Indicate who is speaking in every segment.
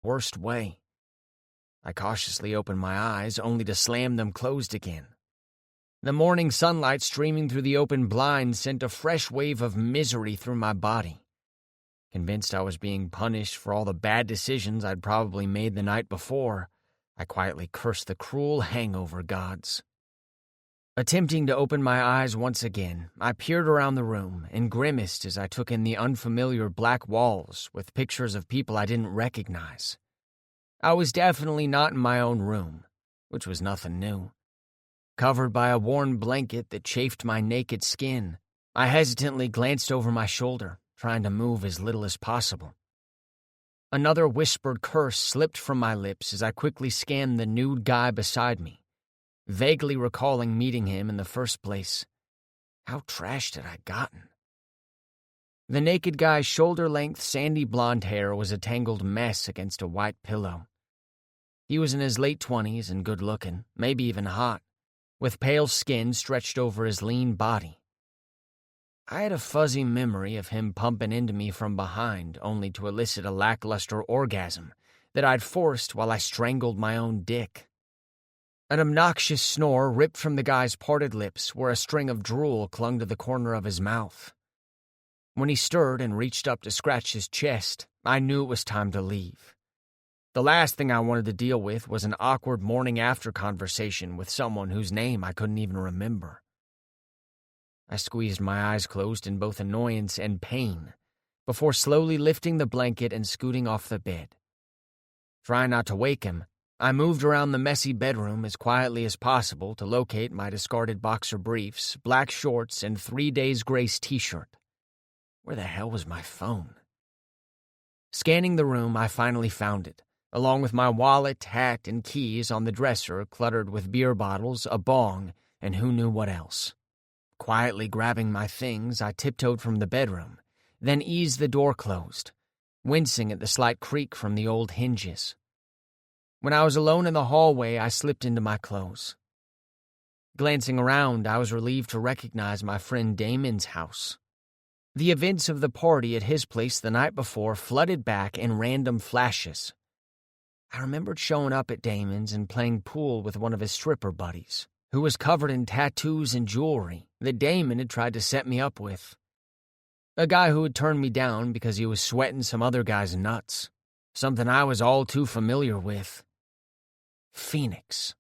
Speaker 1: worst way. I cautiously opened my eyes, only to slam them closed again. The morning sunlight streaming through the open blinds sent a fresh wave of misery through my body. Convinced I was being punished for all the bad decisions I'd probably made the night before, I quietly cursed the cruel hangover gods. Attempting to open my eyes once again, I peered around the room and grimaced as I took in the unfamiliar black walls with pictures of people I didn't recognize. I was definitely not in my own room, which was nothing new. Covered by a worn blanket that chafed my naked skin, I hesitantly glanced over my shoulder, trying to move as little as possible. Another whispered curse slipped from my lips as I quickly scanned the nude guy beside me, vaguely recalling meeting him in the first place. How trashed had I gotten? The naked guy's shoulder-length sandy blonde hair was a tangled mess against a white pillow. He was in his late 20s and good-looking, maybe even hot, with pale skin stretched over his lean body. I had a fuzzy memory of him pumping into me from behind, only to elicit a lackluster orgasm that I'd forced while I strangled my own dick. An obnoxious snore ripped from the guy's parted lips where a string of drool clung to the corner of his mouth. When he stirred and reached up to scratch his chest, I knew it was time to leave. The last thing I wanted to deal with was an awkward morning-after conversation with someone whose name I couldn't even remember. I squeezed my eyes closed in both annoyance and pain before slowly lifting the blanket and scooting off the bed. Trying not to wake him, I moved around the messy bedroom as quietly as possible to locate my discarded boxer briefs, black shorts, and 3 Days Grace t-shirt. Where the hell was my phone? Scanning the room, I finally found it, along with my wallet, hat, and keys on the dresser cluttered with beer bottles, a bong, and who knew what else. Quietly grabbing my things, I tiptoed from the bedroom, then eased the door closed, wincing at the slight creak from the old hinges. When I was alone in the hallway, I slipped into my clothes. Glancing around, I was relieved to recognize my friend Damon's house. The events of the party at his place the night before flooded back in random flashes. I remembered showing up at Damon's and playing pool with one of his stripper buddies, who was covered in tattoos and jewelry that Damon had tried to set me up with. A guy who had turned me down because he was sweating some other guy's nuts, something I was all too familiar with. Phoenix.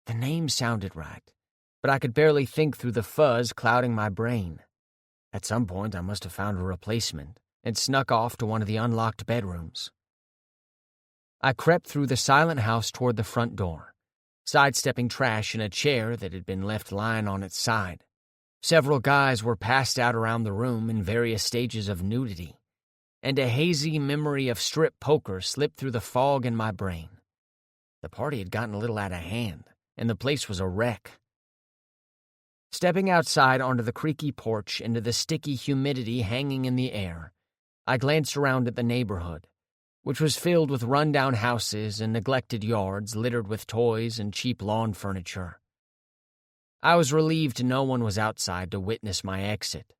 Speaker 1: The name sounded right, but I could barely think through the fuzz clouding my brain. At some point, I must have found a replacement and snuck off to one of the unlocked bedrooms. I crept through the silent house toward the front door, sidestepping trash in a chair that had been left lying on its side. Several guys were passed out around the room in various stages of nudity, and a hazy memory of strip poker slipped through the fog in my brain. The party had gotten a little out of hand, and the place was a wreck. Stepping outside onto the creaky porch into the sticky humidity hanging in the air, I glanced around at the neighborhood, which was filled with run-down houses and neglected yards littered with toys and cheap lawn furniture. I was relieved no one was outside to witness my exit.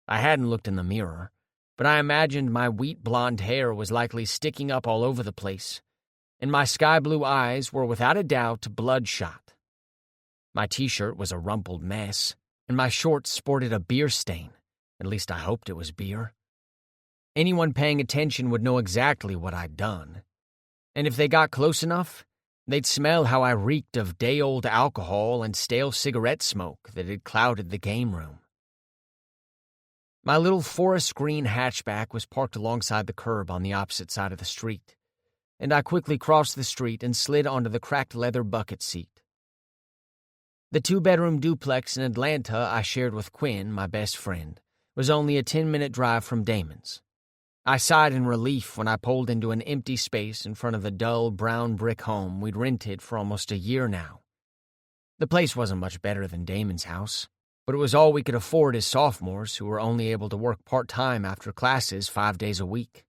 Speaker 1: I hadn't looked in the mirror, but I imagined my wheat blonde hair was likely sticking up all over the place, and my sky-blue eyes were without a doubt bloodshot. My t-shirt was a rumpled mess, and my shorts sported a beer stain. At least I hoped it was beer. Anyone paying attention would know exactly what I'd done. And if they got close enough, they'd smell how I reeked of day-old alcohol and stale cigarette smoke that had clouded the game room. My little forest green hatchback was parked alongside the curb on the opposite side of the street, and I quickly crossed the street and slid onto the cracked leather bucket seat. The 2-bedroom duplex in Atlanta I shared with Quinn, my best friend, was only a 10-minute drive from Damon's. I sighed in relief when I pulled into an empty space in front of the dull brown brick home we'd rented for almost a year now. The place wasn't much better than Damon's house, but it was all we could afford as sophomores who were only able to work part-time after classes 5 days a week.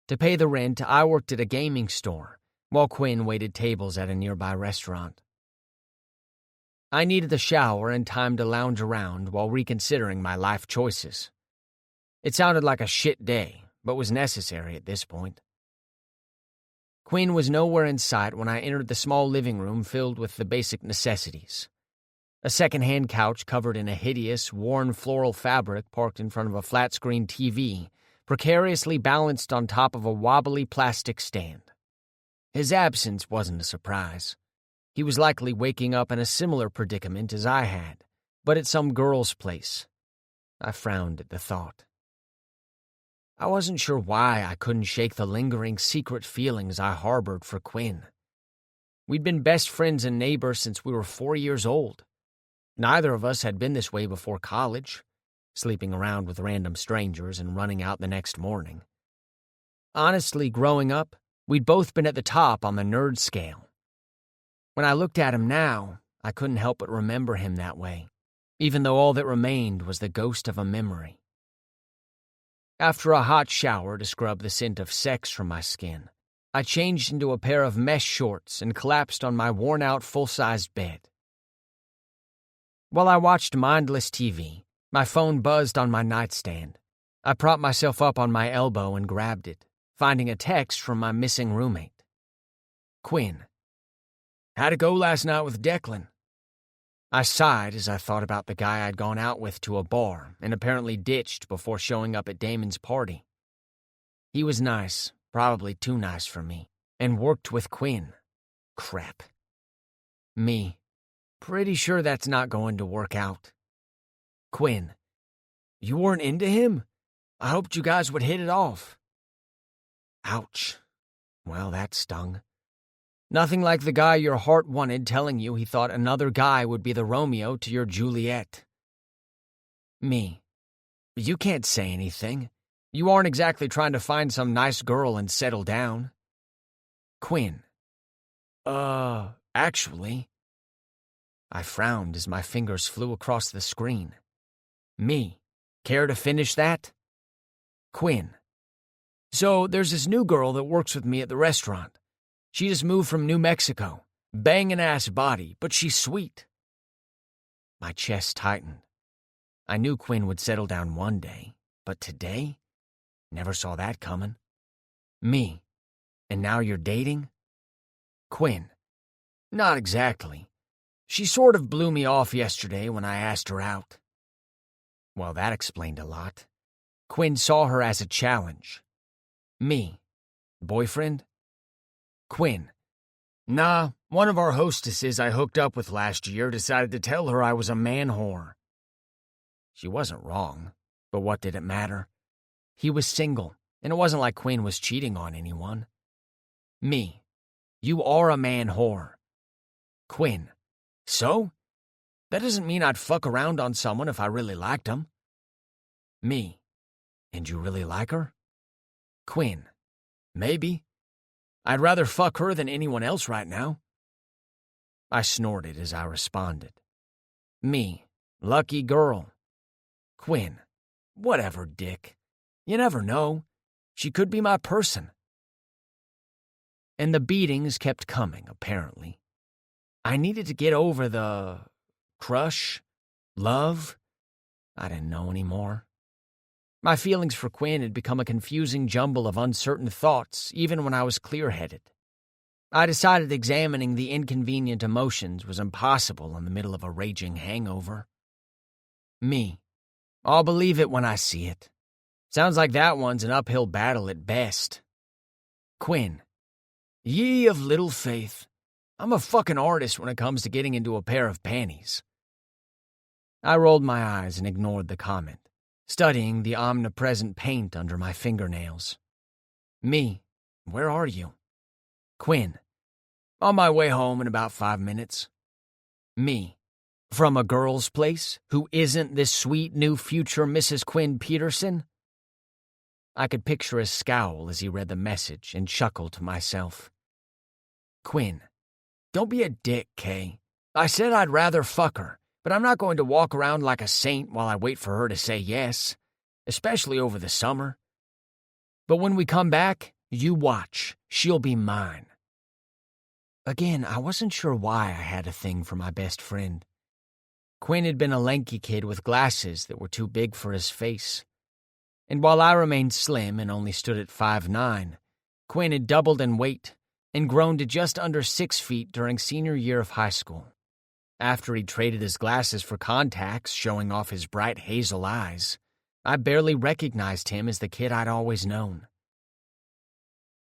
Speaker 1: To pay the rent, I worked at a gaming store, while Quinn waited tables at a nearby restaurant. I needed a shower and time to lounge around while reconsidering my life choices. It sounded like a shit day, but was necessary at this point. Quinn was nowhere in sight when I entered the small living room filled with the basic necessities. A second-hand couch covered in a hideous, worn floral fabric parked in front of a flat-screen TV, precariously balanced on top of a wobbly plastic stand. His absence wasn't a surprise. He was likely waking up in a similar predicament as I had, but at some girl's place. I frowned at the thought. I wasn't sure why I couldn't shake the lingering secret feelings I harbored for Quinn. We'd been best friends and neighbors since we were 4 years old. Neither of us had been this way before college, sleeping around with random strangers and running out the next morning. Honestly, growing up, we'd both been at the top on the nerd scale. When I looked at him now, I couldn't help but remember him that way, even though all that remained was the ghost of a memory. After a hot shower to scrub the scent of sex from my skin, I changed into a pair of mesh shorts and collapsed on my worn-out full-sized bed. While I watched mindless TV, my phone buzzed on my nightstand. I propped myself up on my elbow and grabbed it, finding a text from my missing roommate. Quinn. How'd it go last night with Declan? I sighed as I thought about the guy I'd gone out with to a bar and apparently ditched before showing up at Damon's party. He was nice, probably too nice for me, and worked with Quinn. Crap. Me. Pretty sure that's not going to work out. Quinn. You weren't into him? I hoped you guys would hit it off. Ouch. Well, that stung. Nothing like the guy your heart wanted telling you he thought another guy would be the Romeo to your Juliet. Me. You can't say anything. You aren't exactly trying to find some nice girl and settle down. Quinn. Actually. I frowned as my fingers flew across the screen. Me. Care to finish that? Quinn. So there's this new girl that works with me at the restaurant. She just moved from New Mexico. Bangin' ass body, but she's sweet. My chest tightened. I knew Quinn would settle down one day, but today? Never saw that coming. Me. And now you're dating? Quinn. Not exactly. She sort of blew me off yesterday when I asked her out. Well, that explained a lot. Quinn saw her as a challenge. Me. Boyfriend? Quinn. Nah, one of our hostesses I hooked up with last year decided to tell her I was a man whore. She wasn't wrong, but what did it matter? He was single, and it wasn't like Quinn was cheating on anyone. Me. You are a man whore. Quinn. So? That doesn't mean I'd fuck around on someone if I really liked them. Me. And you really like her? Quinn. Maybe. I'd rather fuck her than anyone else right now. I snorted as I responded. Me. Lucky girl. Quinn. Whatever, dick. You never know. She could be my person. And the beatings kept coming, apparently. I needed to get over the crush, love. I didn't know anymore. My feelings for Quinn had become a confusing jumble of uncertain thoughts, even when I was clear-headed. I decided examining the inconvenient emotions was impossible in the middle of a raging hangover. Me. I'll believe it when I see it. Sounds like that one's an uphill battle at best. Quinn. Ye of little faith. I'm a fucking artist when it comes to getting into a pair of panties. I rolled my eyes and ignored the comment, studying the omnipresent paint under my fingernails. Me. Where are you? Quinn. On my way home in about 5 minutes. Me. From a girl's place who isn't this sweet new future Mrs. Quinn Peterson? I could picture his scowl as he read the message and chuckled to myself. Quinn. Don't be a dick, Kay. I said I'd rather fuck her, but I'm not going to walk around like a saint while I wait for her to say yes, especially over the summer. But when we come back, you watch. She'll be mine. Again, I wasn't sure why I had a thing for my best friend. Quinn had been a lanky kid with glasses that were too big for his face. And while I remained slim and only stood at 5'9", Quinn had doubled in weight, and grown to just under 6 feet during senior year of high school. After he traded his glasses for contacts, showing off his bright hazel eyes, I barely recognized him as the kid I'd always known.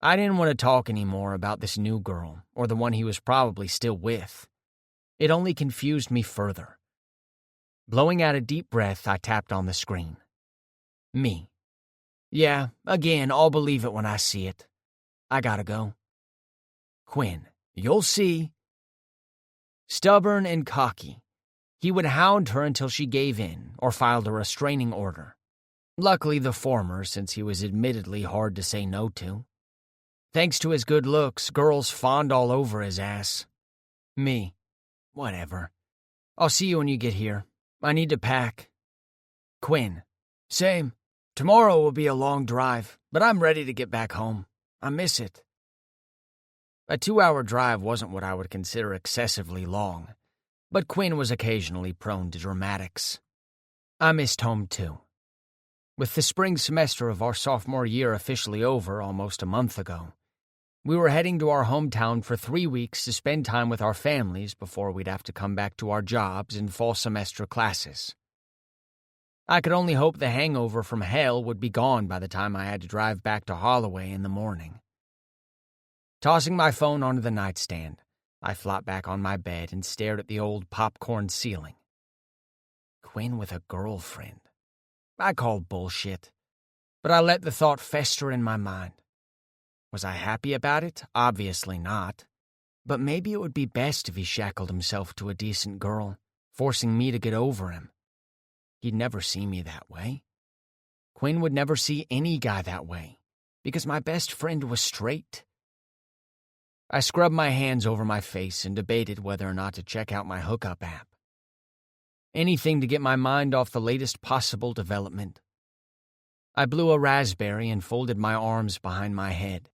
Speaker 1: I didn't want to talk anymore about this new girl, or the one he was probably still with. It only confused me further. Blowing out a deep breath, I tapped on the screen. Me. Yeah, again, I'll believe it when I see it. I gotta go. Quinn, you'll see. Stubborn and cocky, he would hound her until she gave in or filed a restraining order. Luckily the former, since he was admittedly hard to say no to. Thanks to his good looks, girls fawned all over his ass. Me. Whatever. I'll see you when you get here. I need to pack. Quinn. Same. Tomorrow will be a long drive, but I'm ready to get back home. I miss it. A 2-hour drive wasn't what I would consider excessively long, but Quinn was occasionally prone to dramatics. I missed home too. With the spring semester of our sophomore year officially over almost a month ago, we were heading to our hometown for 3 weeks to spend time with our families before we'd have to come back to our jobs and fall semester classes. I could only hope the hangover from hell would be gone by the time I had to drive back to Holloway in the morning. Tossing my phone onto the nightstand, I flopped back on my bed and stared at the old popcorn ceiling. Quinn with a girlfriend. I called bullshit, but I let the thought fester in my mind. Was I happy about it? Obviously not. But maybe it would be best if he shackled himself to a decent girl, forcing me to get over him. He'd never see me that way. Quinn would never see any guy that way, because my best friend was straight. I scrubbed my hands over my face and debated whether or not to check out my hookup app. Anything to get my mind off the latest possible development. I blew a raspberry and folded my arms behind my head.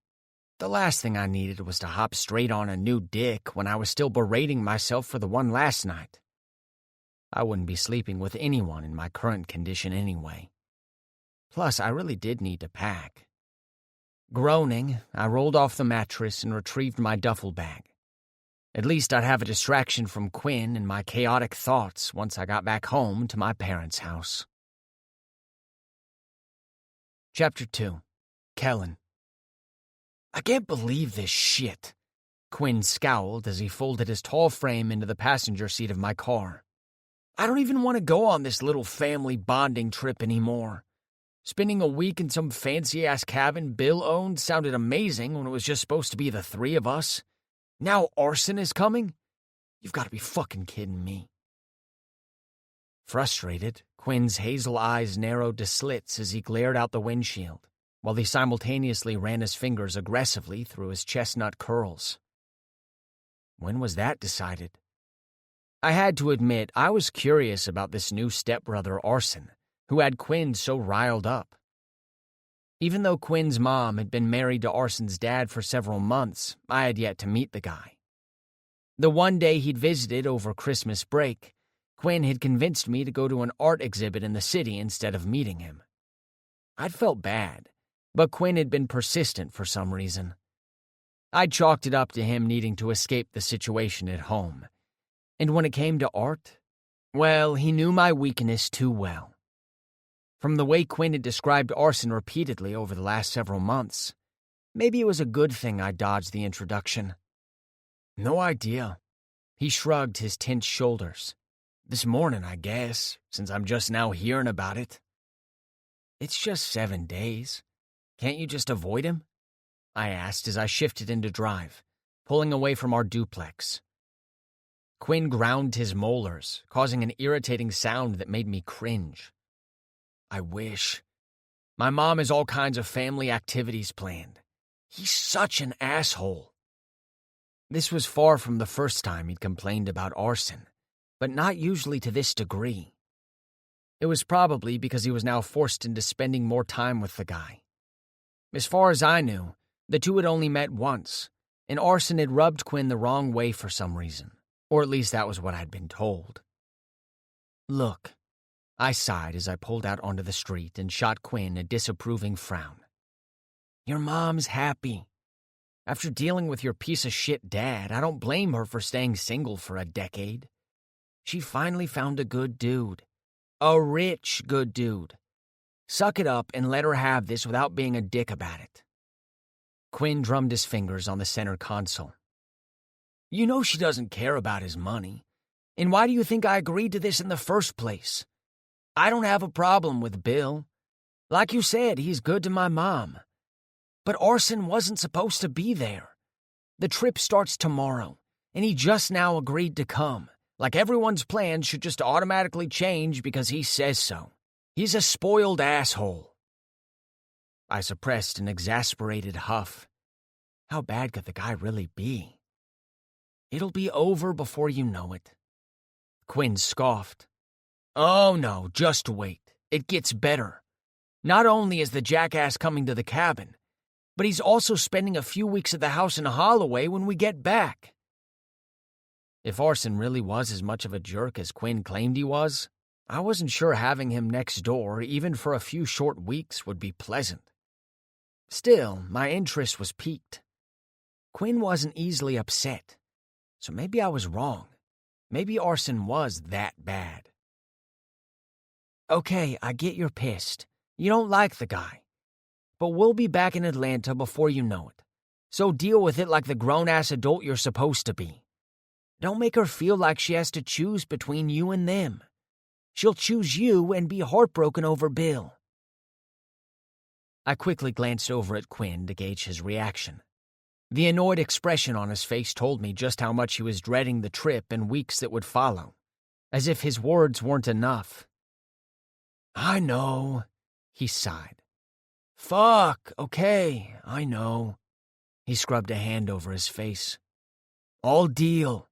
Speaker 1: The last thing I needed was to hop straight on a new dick when I was still berating myself for the one last night. I wouldn't be sleeping with anyone in my current condition anyway. Plus, I really did need to pack. Groaning, I rolled off the mattress and retrieved my duffel bag. At least I'd have a distraction from Quinn and my chaotic thoughts once I got back home to my parents' house. Chapter 2. Kellen. I can't believe this shit. Quinn scowled as he folded his tall frame into the passenger seat of my car. I don't even want to go on this little family bonding trip anymore. Spending a week in some fancy-ass cabin Bill owned sounded amazing when it was just supposed to be the 3 of us. Now arson is coming? You've got to be fucking kidding me. Frustrated, Quinn's hazel eyes narrowed to slits as he glared out the windshield, while he simultaneously ran his fingers aggressively through his chestnut curls. When was that decided? I had to admit I was curious about this new stepbrother Arson, who had Quinn so riled up. Even though Quinn's mom had been married to Arson's dad for several months, I had yet to meet the guy. The one day he'd visited over Christmas break, Quinn had convinced me to go to an art exhibit in the city instead of meeting him. I'd felt bad, but Quinn had been persistent for some reason. I'd chalked it up to him needing to escape the situation at home. And when it came to art, well, he knew my weakness too well. From the way Quinn had described arson repeatedly over the last several months, maybe it was a good thing I dodged the introduction. No idea. He shrugged his tense shoulders. This morning, I guess, since I'm just now hearing about it. It's just 7 days. Can't you just avoid him? I asked as I shifted into drive, pulling away from our duplex. Quinn ground his molars, causing an irritating sound that made me cringe. I wish. My mom has all kinds of family activities planned. He's such an asshole. This was far from the first time he'd complained about arson, but not usually to this degree. It was probably because he was now forced into spending more time with the guy. As far as I knew, the two had only met once, and arson had rubbed Quinn the wrong way for some reason, or at least that was what I'd been told. Look, I sighed as I pulled out onto the street and shot Quinn a disapproving frown. Your mom's happy. After dealing with your piece of shit dad, I don't blame her for staying single for a decade. She finally found a good dude. A rich good dude. Suck it up and let her have this without being a dick about it. Quinn drummed his fingers on the center console. You know she doesn't care about his money. And why do you think I agreed to this in the first place? I don't have a problem with Bill. Like you said, he's good to my mom. But Arson wasn't supposed to be there. The trip starts tomorrow, and he just now agreed to come. Like everyone's plans should just automatically change because he says so. He's a spoiled asshole. I suppressed an exasperated huff. How bad could the guy really be? It'll be over before you know it. Quinn scoffed. Oh no, just wait. It gets better. Not only is the jackass coming to the cabin, but he's also spending a few weeks at the house in Holloway when we get back. If Arson really was as much of a jerk as Quinn claimed he was, I wasn't sure having him next door, even for a few short weeks, would be pleasant. Still, my interest was piqued. Quinn wasn't easily upset, so maybe I was wrong. Maybe Arson was that bad. Okay, I get you're pissed. You don't like the guy. But we'll be back in Atlanta before you know it. So deal with it like the grown-ass adult you're supposed to be. Don't make her feel like she has to choose between you and them. She'll choose you and be heartbroken over Bill. I quickly glanced over at Quinn to gauge his reaction. The annoyed expression on his face told me just how much he was dreading the trip and weeks that would follow, as if his words weren't enough. I know, he sighed. Fuck, okay, I know. He scrubbed a hand over his face. All deal.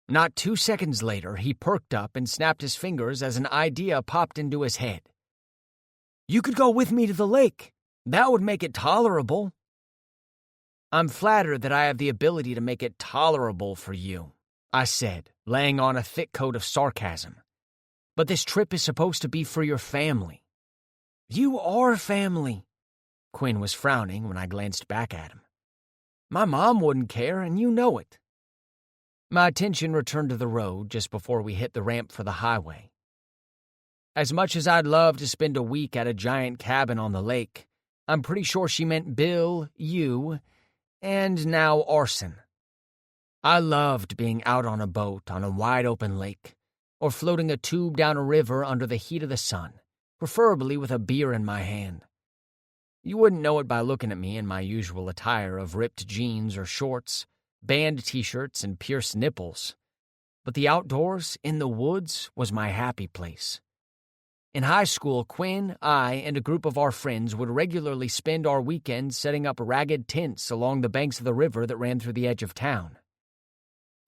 Speaker 1: Not 2 seconds later, he perked up and snapped his fingers as an idea popped into his head. You could go with me to the lake. That would make it tolerable. I'm flattered that I have the ability to make it tolerable for you, I said, laying on a thick coat of sarcasm. But this trip is supposed to be for your family. You are family. Quinn was frowning when I glanced back at him. My mom wouldn't care, and you know it. My attention returned to the road just before we hit the ramp for the highway. As much as I'd love to spend a week at a giant cabin on the lake, I'm pretty sure she meant Bill, you, and now Arson. I loved being out on a boat on a wide-open lake, or floating a tube down a river under the heat of the sun, preferably with a beer in my hand. You wouldn't know it by looking at me in my usual attire of ripped jeans or shorts, band t-shirts, and pierced nipples. But the outdoors, in the woods, was my happy place. In high school, Quinn, I, and a group of our friends would regularly spend our weekends setting up ragged tents along the banks of the river that ran through the edge of town.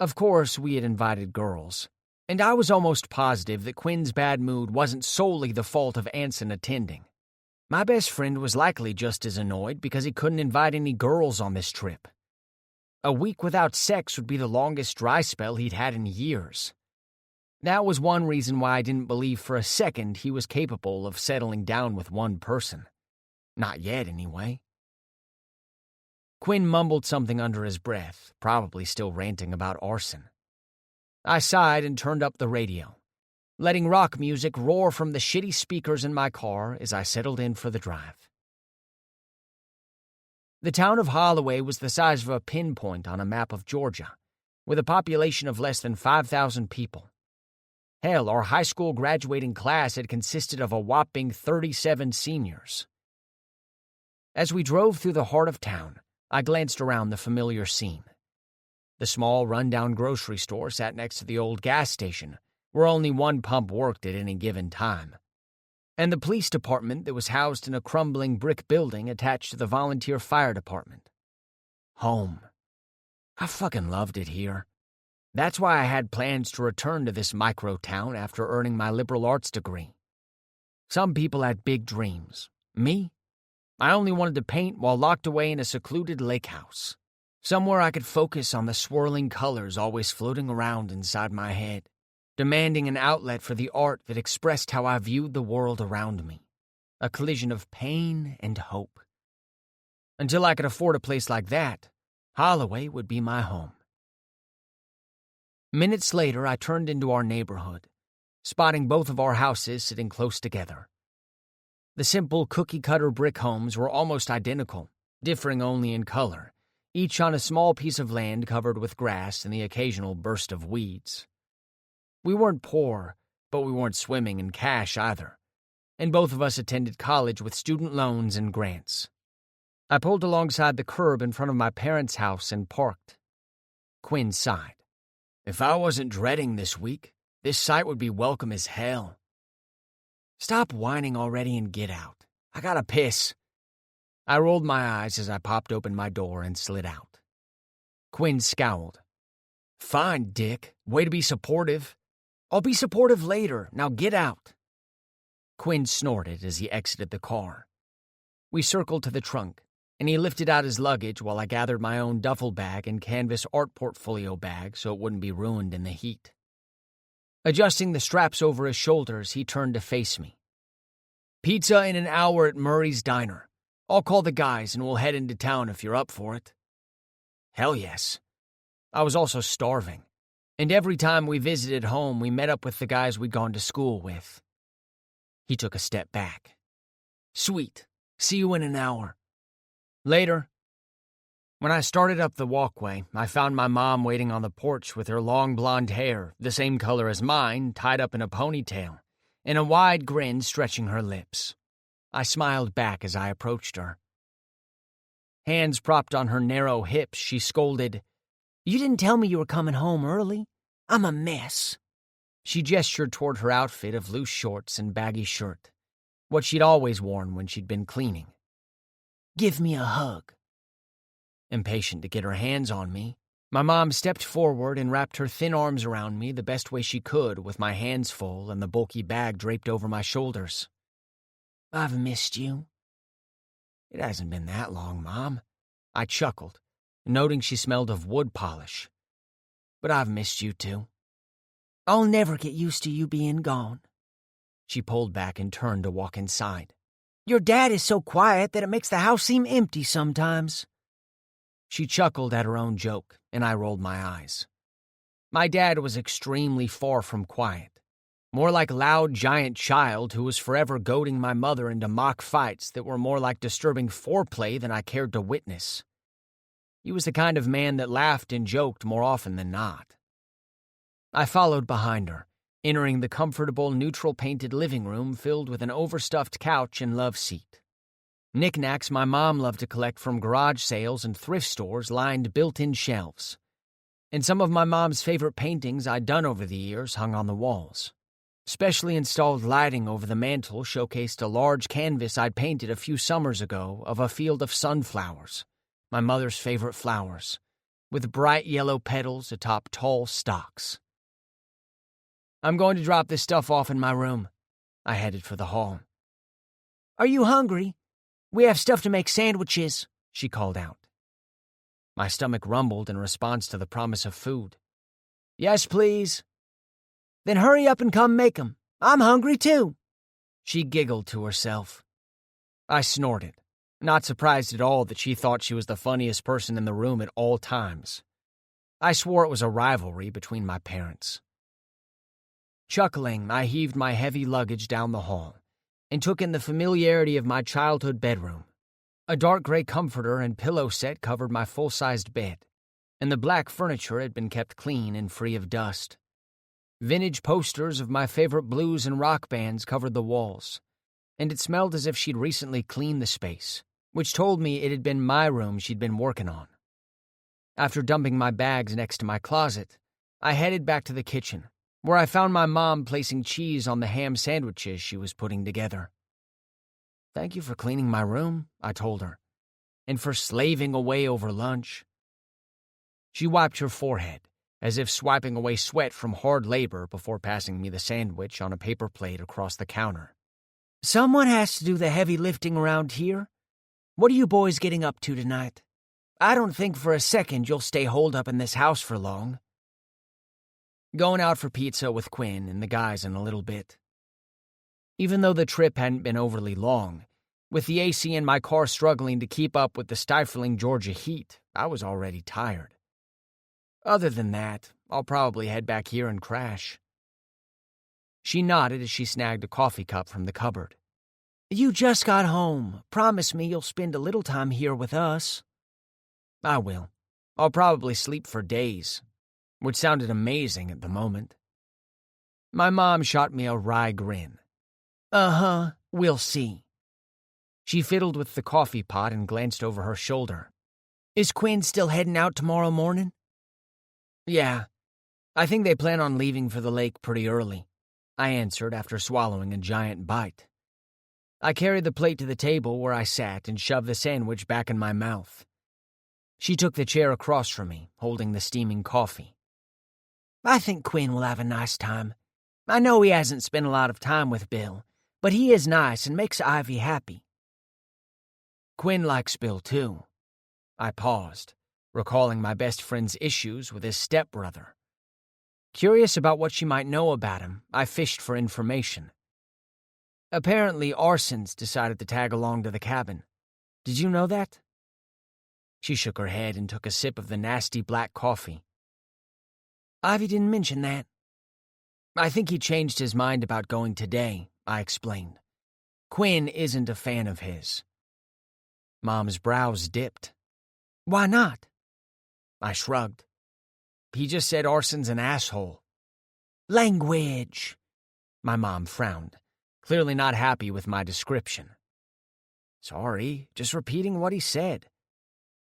Speaker 1: Of course, we had invited girls, and I was almost positive that Quinn's bad mood wasn't solely the fault of Anson attending. My best friend was likely just as annoyed because he couldn't invite any girls on this trip. A week without sex would be the longest dry spell he'd had in years. That was one reason why I didn't believe for a second he was capable of settling down with one person. Not yet, anyway. Quinn mumbled something under his breath, probably still ranting about Arson. I sighed and turned up the radio, letting rock music roar from the shitty speakers in my car as I settled in for the drive. The town of Holloway was the size of a pinpoint on a map of Georgia, with a population of less than 5,000 people. Hell, our high school graduating class had consisted of a whopping 37 seniors. As we drove through the heart of town, I glanced around the familiar scene. The small, run-down grocery store sat next to the old gas station, where only one pump worked at any given time, and the police department that was housed in a crumbling brick building attached to the volunteer fire department. Home. I fucking loved it here. That's why I had plans to return to this micro-town after earning my liberal arts degree. Some people had big dreams. Me? I only wanted to paint while locked away in a secluded lake house, somewhere I could focus on the swirling colors always floating around inside my head, demanding an outlet for the art that expressed how I viewed the world around me, a collision of pain and hope. Until I could afford a place like that, Holloway would be my home. Minutes later, I turned into our neighborhood, spotting both of our houses sitting close together. The simple cookie-cutter brick homes were almost identical, differing only in color, each on a small piece of land covered with grass and the occasional burst of weeds. We weren't poor, but we weren't swimming in cash either, and both of us attended college with student loans and grants. I pulled alongside the curb in front of my parents' house and parked. Quinn sighed. If I wasn't dreading this week, this site would be welcome as hell. Stop whining already and get out. I gotta piss. I rolled my eyes as I popped open my door and slid out. Quinn scowled. Fine, Dick. Way to be supportive. I'll be supportive later. Now get out. Quinn snorted as he exited the car. We circled to the trunk, and he lifted out his luggage while I gathered my own duffel bag and canvas art portfolio bag so it wouldn't be ruined in the heat. Adjusting the straps over his shoulders, he turned to face me. Pizza in an hour at Murray's Diner. I'll call the guys and we'll head into town if you're up for it. Hell yes. I was also starving, and every time we visited home, we met up with the guys we'd gone to school with. He took a step back. Sweet. See you in an hour. Later. When I started up the walkway, I found my mom waiting on the porch with her long blonde hair, the same color as mine, tied up in a ponytail, and a wide grin stretching her lips. I smiled back as I approached her. Hands propped on her narrow hips, she scolded, You didn't tell me you were coming home early. I'm a mess. She gestured toward her outfit of loose shorts and baggy shirt, what she'd always worn when she'd been cleaning. Give me a hug. Impatient to get her hands on me, my mom stepped forward and wrapped her thin arms around me the best way she could with my hands full and the bulky bag draped over my shoulders. I've missed you. It hasn't been that long, Mom. I chuckled, noting she smelled of wood polish. But I've missed you too. I'll never get used to you being gone. She pulled back and turned to walk inside. Your dad is so quiet that it makes the house seem empty sometimes. She chuckled at her own joke, and I rolled my eyes. My dad was extremely far from quiet, more like loud giant child who was forever goading my mother into mock fights that were more like disturbing foreplay than I cared to witness. He was the kind of man that laughed and joked more often than not. I followed behind her, entering the comfortable, neutral-painted living room filled with an overstuffed couch and love seat. Knickknacks my mom loved to collect from garage sales and thrift stores lined built-in shelves. And some of my mom's favorite paintings I'd done over the years hung on the walls. Specially installed lighting over the mantel showcased a large canvas I'd painted a few summers ago of a field of sunflowers, my mother's favorite flowers, with bright yellow petals atop tall stalks. I'm going to drop this stuff off in my room. I headed for the hall. Are you hungry? We have stuff to make sandwiches, she called out. My stomach rumbled in response to the promise of food. Yes, please. Then hurry up and come make 'em. I'm hungry too. She giggled to herself. I snorted, not surprised at all that she thought she was the funniest person in the room at all times. I swore it was a rivalry between my parents. Chuckling, I heaved my heavy luggage down the hall and took in the familiarity of my childhood bedroom. A dark gray comforter and pillow set covered my full-sized bed, and the black furniture had been kept clean and free of dust. Vintage posters of my favorite blues and rock bands covered the walls, and it smelled as if she'd recently cleaned the space, which told me it had been my room she'd been working on. After dumping my bags next to my closet, I headed back to the kitchen, where I found my mom placing cheese on the ham sandwiches she was putting together. Thank you for cleaning my room, I told her, and for slaving away over lunch. She wiped her forehead, as if swiping away sweat from hard labor before passing me the sandwich on a paper plate across the counter. Someone has to do the heavy lifting around here. What are you boys getting up to tonight? I don't think for a second you'll stay holed up in this house for long. Going out for pizza with Quinn and the guys in a little bit. Even though the trip hadn't been overly long, With the AC in my car struggling to keep up with the stifling Georgia heat, I was already tired. Other than that, I'll probably head back here and crash. She nodded as she snagged a coffee cup from the cupboard. You just got home. Promise me you'll spend a little time here with us. I will. I'll probably sleep for days, which sounded amazing at the moment. My mom shot me a wry grin. Uh-huh, we'll see. She fiddled with the coffee pot and glanced over her shoulder. Is Quinn still heading out tomorrow morning? Yeah. I think they plan on leaving for the lake pretty early, I answered after swallowing a giant bite. I carried the plate to the table where I sat and shoved the sandwich back in my mouth. She took the chair across from me, holding the steaming coffee. I think Quinn will have a nice time. I know he hasn't spent a lot of time with Bill, but he is nice and makes Ivy happy. Quinn likes Bill, too. I paused, recalling my best friend's issues with his stepbrother. Curious about what she might know about him, I fished for information. Apparently, Arsons decided to tag along to the cabin. Did you know that? She shook her head and took a sip of the nasty black coffee. Ivy didn't mention that. I think he changed his mind about going today, I explained. Quinn isn't a fan of his. Mom's brows dipped. Why not? I shrugged. He just said Arson's an asshole. Language. My mom frowned, clearly not happy with my description. Sorry, just repeating what he said.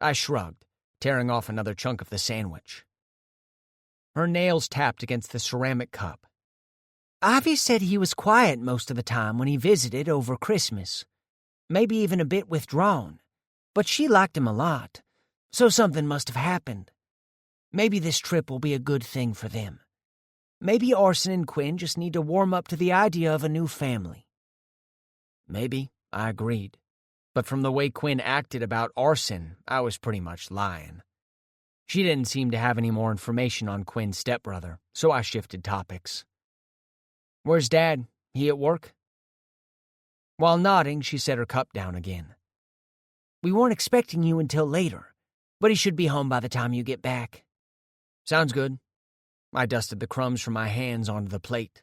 Speaker 1: I shrugged, tearing off another chunk of the sandwich. Her nails tapped against the ceramic cup. Ivy said he was quiet most of the time when he visited over Christmas. Maybe even a bit withdrawn. But she liked him a lot, so something must have happened. Maybe this trip will be a good thing for them. Maybe Arson and Quinn just need to warm up to the idea of a new family. Maybe, I agreed. But from the way Quinn acted about Arson, I was pretty much lying. She didn't seem to have any more information on Quinn's stepbrother, so I shifted topics. Where's Dad? He at work? While nodding, she set her cup down again. We weren't expecting you until later, but he should be home by the time you get back. Sounds good. I dusted the crumbs from my hands onto the plate.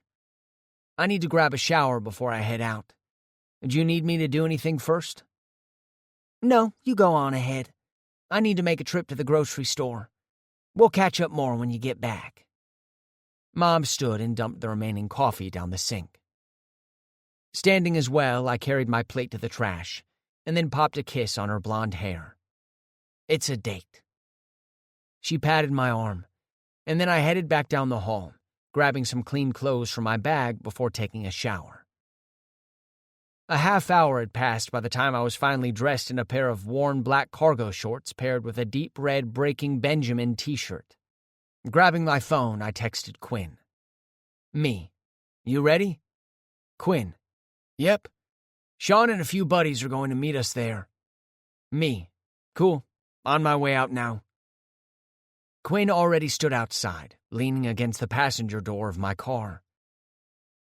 Speaker 1: I need to grab a shower before I head out. Do you need me to do anything first? No, you go on ahead. I need to make a trip to the grocery store. We'll catch up more when you get back. Mom stood and dumped the remaining coffee down the sink. Standing as well, I carried my plate to the trash and then popped a kiss on her blonde hair. It's a date. She patted my arm, and then I headed back down the hall, grabbing some clean clothes from my bag before taking a shower. A half hour had passed by the time I was finally dressed in a pair of worn black cargo shorts paired with a deep red Breaking Benjamin t-shirt. Grabbing my phone, I texted Quinn. Me. You ready? Quinn. Yep. Sean and a few buddies are going to meet us there. Me. Cool. On my way out now. Quinn already stood outside, leaning against the passenger door of my car.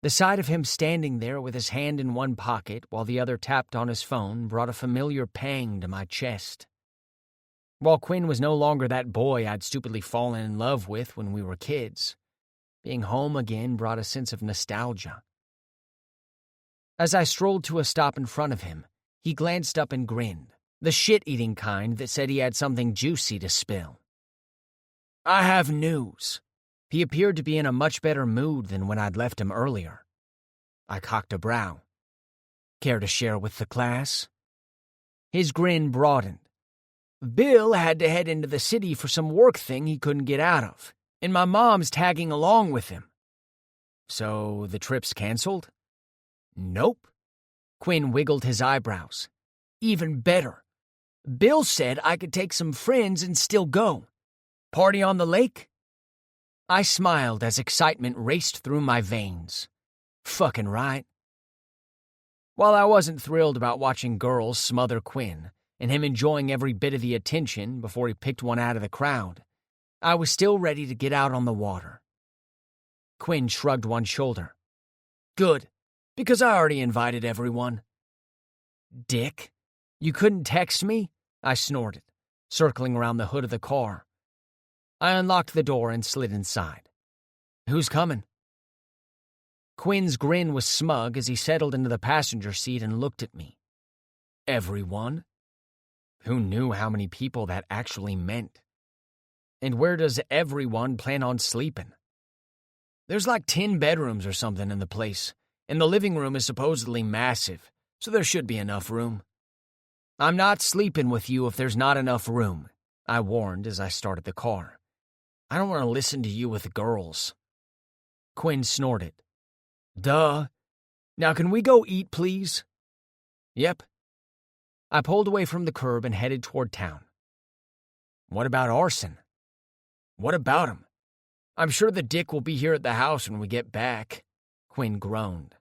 Speaker 1: The sight of him standing there with his hand in one pocket while the other tapped on his phone brought a familiar pang to my chest. While Quinn was no longer that boy I'd stupidly fallen in love with when we were kids, being home again brought a sense of nostalgia. As I strolled to a stop in front of him, he glanced up and grinned, the shit-eating kind that said he had something juicy to spill. I have news. He appeared to be in a much better mood than when I'd left him earlier. I cocked a brow. Care to share with the class? His grin broadened. Bill had to head into the city for some work thing he couldn't get out of, and my mom's tagging along with him. So the trip's canceled? Nope. Quinn wiggled his eyebrows. Even better. Bill said I could take some friends and still go. Party on the lake? I smiled as excitement raced through my veins. Fucking right. While I wasn't thrilled about watching girls smother Quinn and him enjoying every bit of the attention before he picked one out of the crowd, I was still ready to get out on the water. Quinn shrugged one shoulder. Good, because I already invited everyone. Dick. You couldn't text me? I snorted, circling around the hood of the car. I unlocked the door and slid inside. Who's coming? Quinn's grin was smug as he settled into the passenger seat and looked at me. Everyone? Who knew how many people that actually meant? And where does everyone plan on sleeping? There's like 10 bedrooms or something in the place, and the living room is supposedly massive, so there should be enough room. I'm not sleeping with you if there's not enough room, I warned as I started the car. I don't want to listen to you with girls. Quinn snorted. Duh. Now can we go eat, please? Yep. I pulled away from the curb and headed toward town. What about Arson? What about him? I'm sure the dick will be here at the house when we get back, Quinn groaned.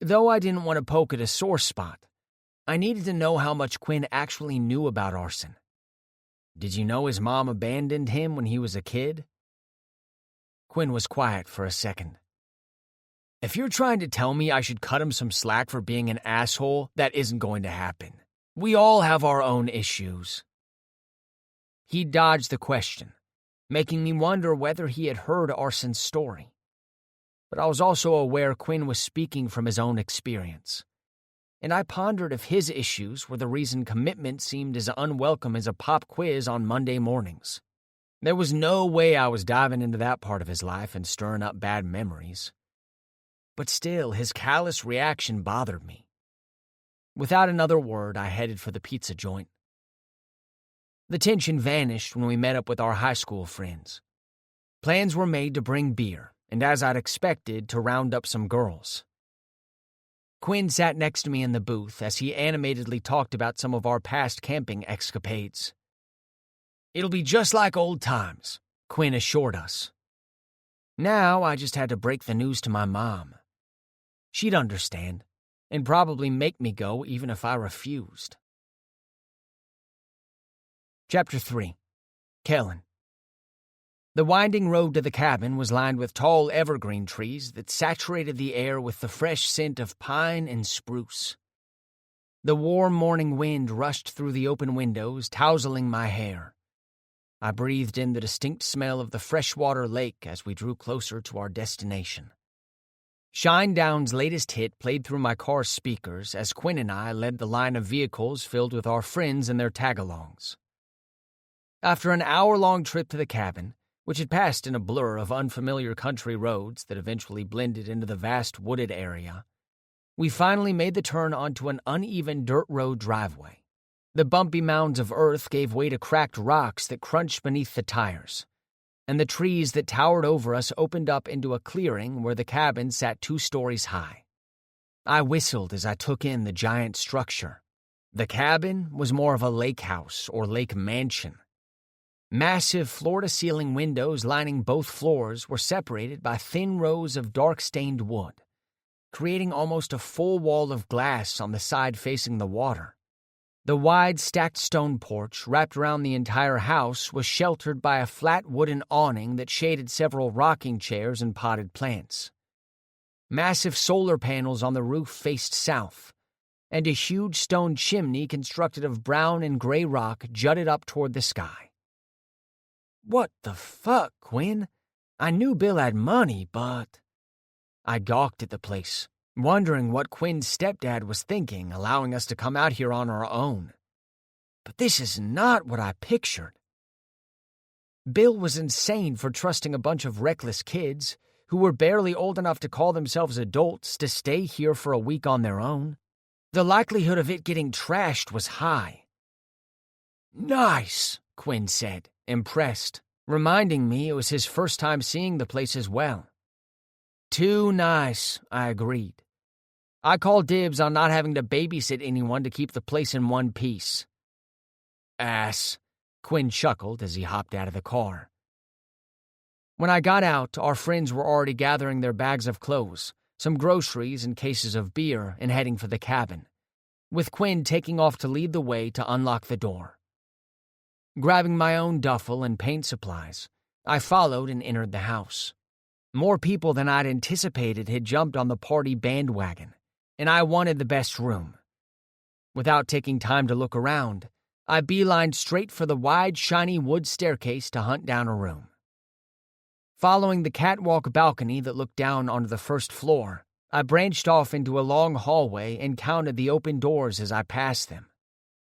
Speaker 1: Though I didn't want to poke at a sore spot, I needed to know how much Quinn actually knew about Arson. Did you know his mom abandoned him when he was a kid? Quinn was quiet for a second. If you're trying to tell me I should cut him some slack for being an asshole, that isn't going to happen. We all have our own issues. He dodged the question, making me wonder whether he had heard Arson's story. But I was also aware Quinn was speaking from his own experience, and I pondered if his issues were the reason commitment seemed as unwelcome as a pop quiz on Monday mornings. There was no way I was diving into that part of his life and stirring up bad memories. But still, his callous reaction bothered me. Without another word, I headed for the pizza joint. The tension vanished when we met up with our high school friends. Plans were made to bring beer, and as I'd expected, to round up some girls. Quinn sat next to me in the booth as he animatedly talked about some of our past camping escapades. It'll be just like old times, Quinn assured us. Now I just had to break the news to my mom. She'd understand, and probably make me go even if I refused. Chapter 3. Kellen. The winding road to the cabin was lined with tall evergreen trees that saturated the air with the fresh scent of pine and spruce. The warm morning wind rushed through the open windows, tousling my hair. I breathed in the distinct smell of the freshwater lake as we drew closer to our destination. Shinedown's latest hit played through my car's speakers as Quinn and I led the line of vehicles filled with our friends and their tag-alongs. After an hour-long trip to the cabin, which had passed in a blur of unfamiliar country roads that eventually blended into the vast wooded area, we finally made the turn onto an uneven dirt road driveway. The bumpy mounds of earth gave way to cracked rocks that crunched beneath the tires, and the trees that towered over us opened up into a clearing where the cabin sat 2 stories high. I whistled as I took in the giant structure. The cabin was more of a lake house or lake mansion. Massive floor-to-ceiling windows lining both floors were separated by thin rows of dark-stained wood, creating almost a full wall of glass on the side facing the water. The wide, stacked stone porch wrapped around the entire house was sheltered by a flat wooden awning that shaded several rocking chairs and potted plants. Massive solar panels on the roof faced south, and a huge stone chimney constructed of brown and gray rock jutted up toward the sky. What the fuck, Quinn? I knew Bill had money, but... I gawked at the place, wondering what Quinn's stepdad was thinking, allowing us to come out here on our own. But this is not what I pictured. Bill was insane for trusting a bunch of reckless kids who were barely old enough to call themselves adults to stay here for a week on their own. The likelihood of it getting trashed was high. Nice, Quinn said, impressed, reminding me it was his first time seeing the place as well. Too nice, I agreed. I called dibs on not having to babysit anyone to keep the place in one piece. Ass, Quinn chuckled as he hopped out of the car. When I got out, our friends were already gathering their bags of clothes, some groceries and cases of beer, and heading for the cabin, with Quinn taking off to lead the way to unlock the door. Grabbing my own duffel and paint supplies, I followed and entered the house. More people than I'd anticipated had jumped on the party bandwagon, and I wanted the best room, Without taking time to look around, I beelined straight for the wide, shiny wood staircase to hunt down a room. Following the catwalk balcony that looked down onto the first floor, I branched off into a long hallway and counted the open doors as I passed them.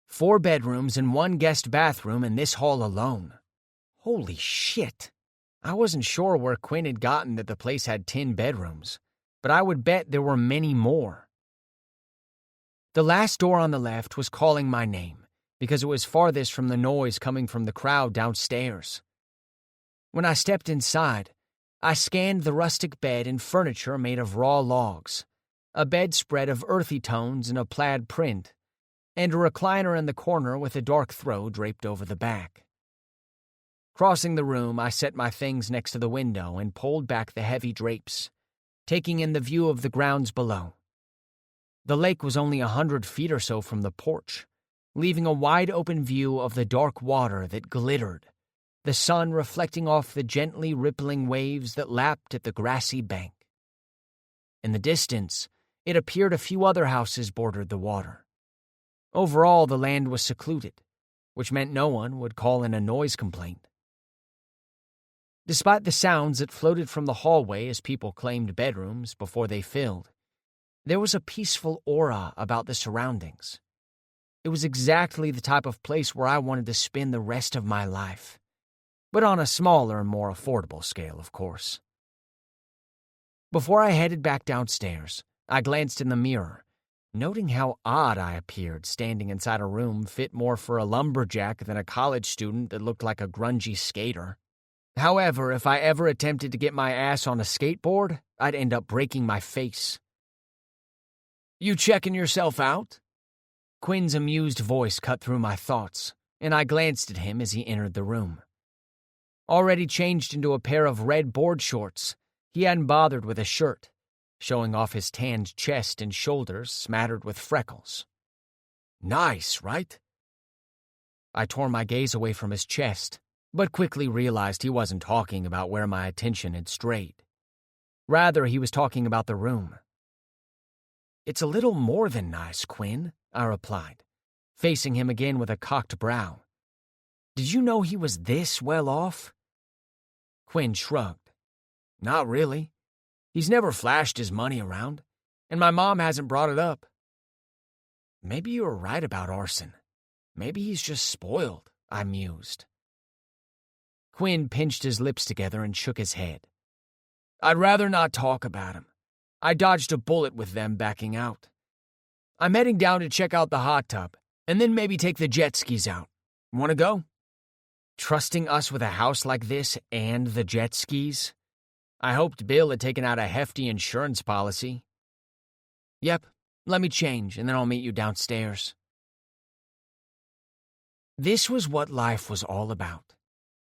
Speaker 1: 4 bedrooms and 1 guest bathroom in this hall alone. Holy shit! I wasn't sure where Quinn had gotten that the place had 10 bedrooms, but I would bet there were many more. The last door on the left was calling my name, because it was farthest from the noise coming from the crowd downstairs. When I stepped inside, I scanned the rustic bed and furniture made of raw logs, a bedspread of earthy tones and a plaid print, and a recliner in the corner with a dark throw draped over the back. Crossing the room, I set my things next to the window and pulled back the heavy drapes, taking in the view of the grounds below. The lake was only 100 feet or so from the porch, leaving a wide-open view of the dark water that glittered, the sun reflecting off the gently rippling waves that lapped at the grassy bank. In the distance, it appeared a few other houses bordered the water. Overall, the land was secluded, which meant no one would call in a noise complaint. Despite the sounds that floated from the hallway as people claimed bedrooms before they filled, there was a peaceful aura about the surroundings. It was exactly the type of place where I wanted to spend the rest of my life, but on a smaller and more affordable scale, of course. Before I headed back downstairs, I glanced in the mirror, noting how odd I appeared standing inside a room fit more for a lumberjack than a college student that looked like a grungy skater. However, if I ever attempted to get my ass on a skateboard, I'd end up breaking my face. "You checking yourself out?" Quinn's amused voice cut through my thoughts, and I glanced at him as he entered the room. Already changed into a pair of red board shorts, he hadn't bothered with a shirt, showing off his tanned chest and shoulders smattered with freckles. "Nice, right?" I tore my gaze away from his chest, but quickly realized he wasn't talking about where my attention had strayed. Rather, he was talking about the room. "It's a little more than nice, Quinn," I replied, facing him again with a cocked brow. "Did you know he was this well off?" Quinn shrugged. "Not really. He's never flashed his money around, and my mom hasn't brought it up." "Maybe you were right about arson. Maybe he's just spoiled," I mused. Quinn pinched his lips together and shook his head. "I'd rather not talk about him. I dodged a bullet with them backing out. I'm heading down to check out the hot tub, and then maybe take the jet skis out. Want to go?" Trusting us with a house like this and the jet skis? I hoped Bill had taken out a hefty insurance policy. "Yep, let me change, and then I'll meet you downstairs." This was what life was all about.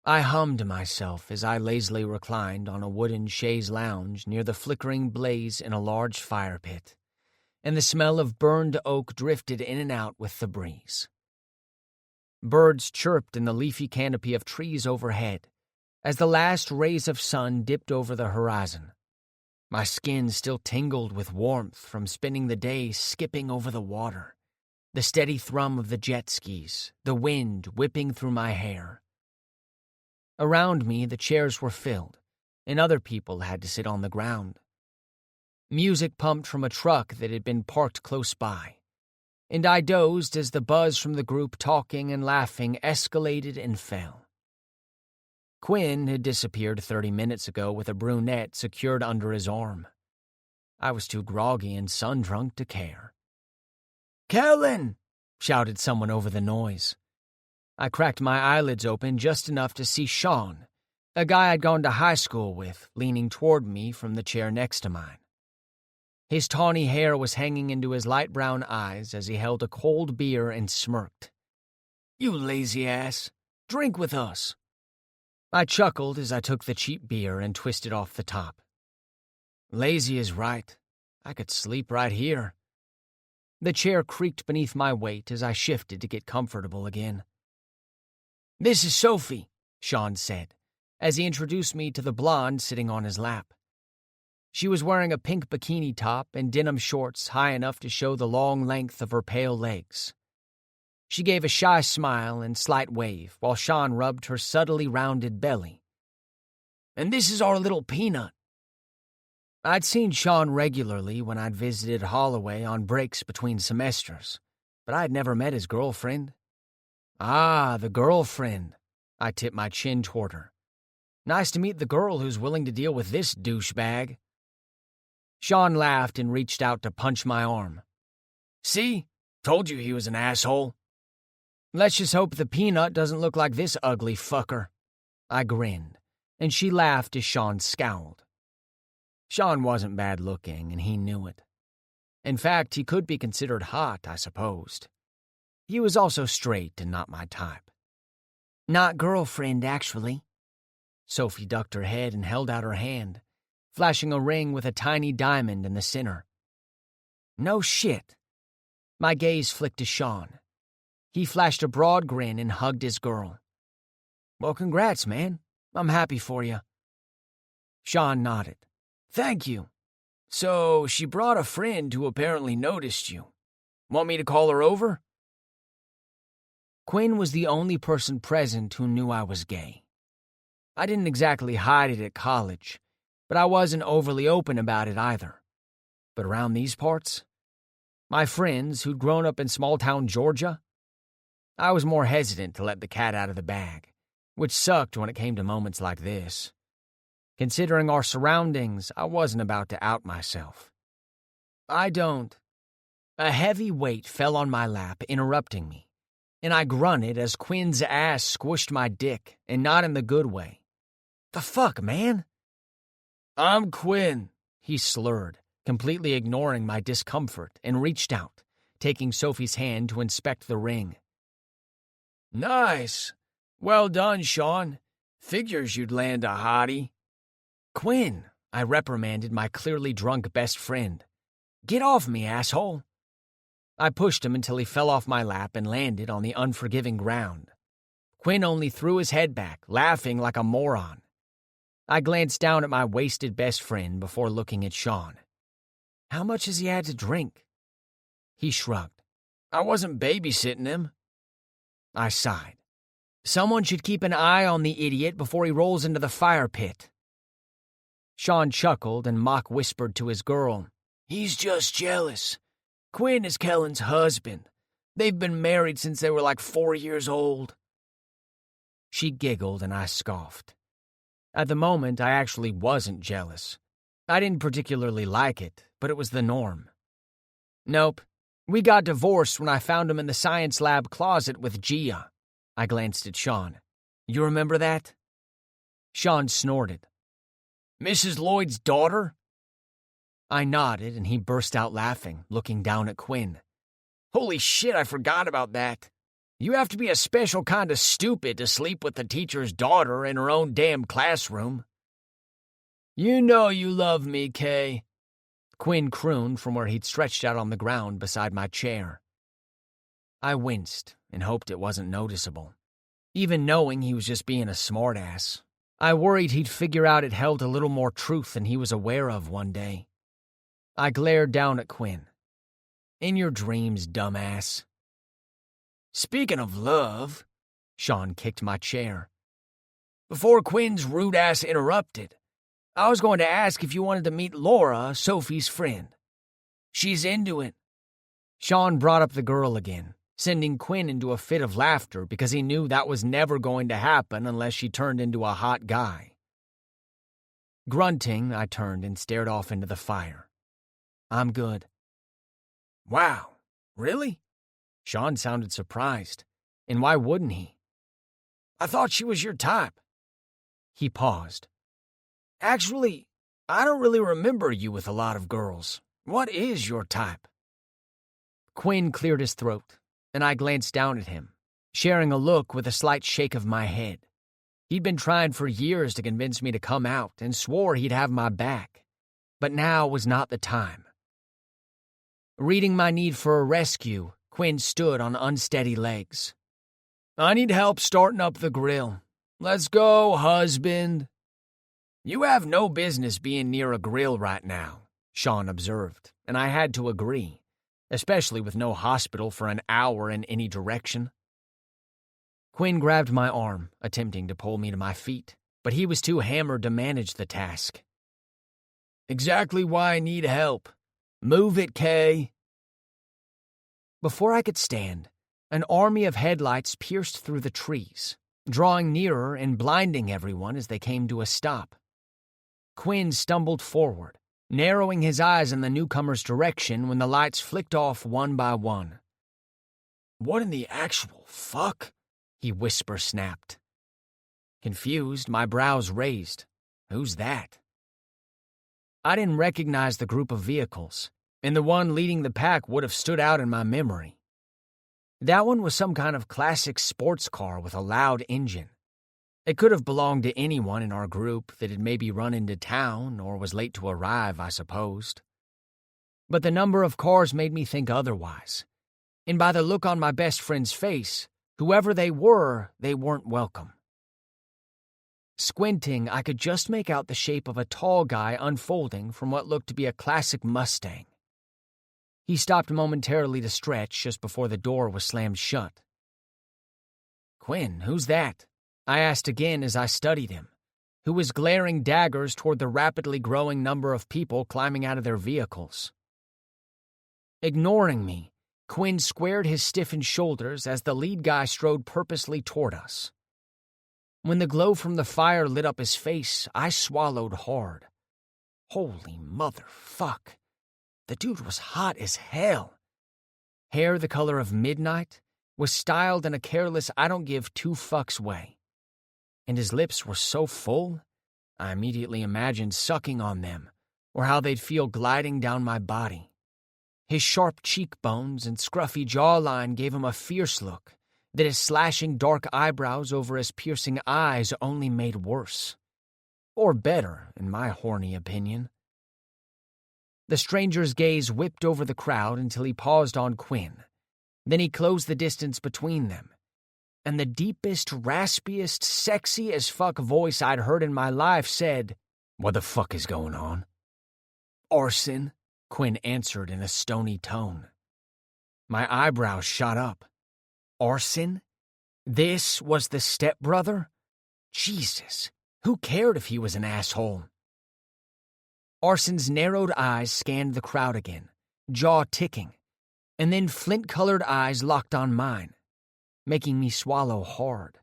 Speaker 1: I hummed to myself as I lazily reclined on a wooden chaise lounge near the flickering blaze in a large fire pit, and the smell of burned oak drifted in and out with the breeze. Birds chirped in the leafy canopy of trees overhead as the last rays of sun dipped over the horizon. My skin still tingled with warmth from spending the day skipping over the water, the steady thrum of the jet skis, the wind whipping through my hair. Around me, the chairs were filled, and other people had to sit on the ground. Music pumped from a truck that had been parked close by, and I dozed as the buzz from the group talking and laughing escalated and fell. Quinn had disappeared 30 minutes ago with a brunette secured under his arm. I was too groggy and sun-drunk to care. "Kellen!" shouted someone over the noise. I cracked my eyelids open just enough to see Sean, a guy I'd gone to high school with, leaning toward me from the chair next to mine. His tawny hair was hanging into his light brown eyes as he held a cold beer and smirked. "You lazy ass. Drink with us." I chuckled as I took the cheap beer and twisted off the top. Lazy is right. I could sleep right here. The chair creaked beneath my weight as I shifted to get comfortable again. "This is Sophie," Sean said, as he introduced me to the blonde sitting on his lap. She was wearing a pink bikini top and denim shorts high enough to show the long length of her pale legs. She gave a shy smile and slight wave while Sean rubbed her subtly rounded belly. "And this is our little peanut." I'd seen Sean regularly when I'd visited Holloway on breaks between semesters, but I'd never met his girlfriend. "Ah, the girlfriend." I tipped my chin toward her. "Nice to meet the girl who's willing to deal with this douchebag." Sean laughed and reached out to punch my arm. "See? Told you he was an asshole." "Let's just hope the peanut doesn't look like this ugly fucker." I grinned, and she laughed as Sean scowled. Sean wasn't bad looking, and he knew it. In fact, he could be considered hot, I supposed. He was also straight and not my type. "Not girlfriend, actually." Sophie ducked her head and held out her hand, flashing a ring with a tiny diamond in the center. "No shit." My gaze flicked to Sean. He flashed a broad grin and hugged his girl. "Well, congrats, man. I'm happy for you." Sean nodded. "Thank you. So, she brought a friend who apparently noticed you. Want me to call her over?" Quinn was the only person present who knew I was gay. I didn't exactly hide it at college, but I wasn't overly open about it either. But around these parts, my friends who'd grown up in small-town Georgia, I was more hesitant to let the cat out of the bag, which sucked when it came to moments like this. Considering our surroundings, I wasn't about to out myself. "I don't." A heavy weight fell on my lap, interrupting me, and I grunted as Quinn's ass squished my dick, and not in the good way. "The fuck, man?" "I'm Quinn," he slurred, completely ignoring my discomfort, and reached out, taking Sophie's hand to inspect the ring. "Nice. Well done, Sean. Figures you'd land a hottie." "Quinn," I reprimanded my clearly drunk best friend. "Get off me, asshole." I pushed him until he fell off my lap and landed on the unforgiving ground. Quinn only threw his head back, laughing like a moron. I glanced down at my wasted best friend before looking at Sean. "How much has he had to drink?" He shrugged. "I wasn't babysitting him." I sighed. "Someone should keep an eye on the idiot before he rolls into the fire pit." Sean chuckled and mock-whispered to his girl, "He's just jealous. Quinn is Kellen's husband. They've been married since they were like 4 years old." She giggled and I scoffed. At the moment, I actually wasn't jealous. I didn't particularly like it, but it was the norm. "Nope. We got divorced when I found him in the science lab closet with Gia." I glanced at Sean. "You remember that?" Sean snorted. "Mrs. Lloyd's daughter?" I nodded, and he burst out laughing, looking down at Quinn. "Holy shit, I forgot about that. You have to be a special kind of stupid to sleep with the teacher's daughter in her own damn classroom." "You know you love me, Kay," Quinn crooned from where he'd stretched out on the ground beside my chair. I winced and hoped it wasn't noticeable. Even knowing he was just being a smartass, I worried he'd figure out it held a little more truth than he was aware of one day. I glared down at Quinn. "In your dreams, dumbass." "Speaking of love," Sean kicked my chair. "Before Quinn's rude ass interrupted, I was going to ask if you wanted to meet Laura, Sophie's friend. She's into it." Sean brought up the girl again, sending Quinn into a fit of laughter because he knew that was never going to happen unless she turned into a hot guy. Grunting, I turned and stared off into the fire. "I'm good." "Wow, really?" Sean sounded surprised. And why wouldn't he? "I thought she was your type." He paused. "Actually, I don't really remember you with a lot of girls. What is your type?" Quinn cleared his throat, and I glanced down at him, sharing a look with a slight shake of my head. He'd been trying for years to convince me to come out and swore he'd have my back, but now was not the time. Reading my need for a rescue, Quinn stood on unsteady legs. "I need help starting up the grill. Let's go, husband." "You have no business being near a grill right now," Sean observed, and I had to agree, especially with no hospital for an hour in any direction. Quinn grabbed my arm, attempting to pull me to my feet, but he was too hammered to manage the task. "Exactly why I need help. Move it, Kay." Before I could stand, an army of headlights pierced through the trees, drawing nearer and blinding everyone as they came to a stop. Quinn stumbled forward, narrowing his eyes in the newcomer's direction when the lights flicked off one by one. "What in the actual fuck?" he whisper-snapped. Confused, my brows raised. "Who's that?" I didn't recognize the group of vehicles, and the one leading the pack would have stood out in my memory. That one was some kind of classic sports car with a loud engine. It could have belonged to anyone in our group that had maybe run into town or was late to arrive, I supposed. But the number of cars made me think otherwise, and by the look on my best friend's face, whoever they weren't welcome. Squinting, I could just make out the shape of a tall guy unfolding from what looked to be a classic Mustang. He stopped momentarily to stretch just before the door was slammed shut. "Quinn, who's that?" I asked again as I studied him, who was glaring daggers toward the rapidly growing number of people climbing out of their vehicles. Ignoring me, Quinn squared his stiffened shoulders as the lead guy strode purposely toward us. When the glow from the fire lit up his face, I swallowed hard. Holy motherfuck. The dude was hot as hell. Hair the color of midnight, was styled in a careless I don't give two fucks way. And his lips were so full, I immediately imagined sucking on them, or how they'd feel gliding down my body. His sharp cheekbones and scruffy jawline gave him a fierce look that his slashing dark eyebrows over his piercing eyes only made worse. Or better, in my horny opinion. The stranger's gaze whipped over the crowd until he paused on Quinn. Then he closed the distance between them, and the deepest, raspiest, sexy-as-fuck voice I'd heard in my life said, "What the fuck is going on?" "Arson," Quinn answered in a stony tone. My eyebrows shot up. Arson? This was the stepbrother? Jesus, who cared if he was an asshole? Arson's narrowed eyes scanned the crowd again, jaw ticking, and then flint-colored eyes locked on mine, making me swallow hard.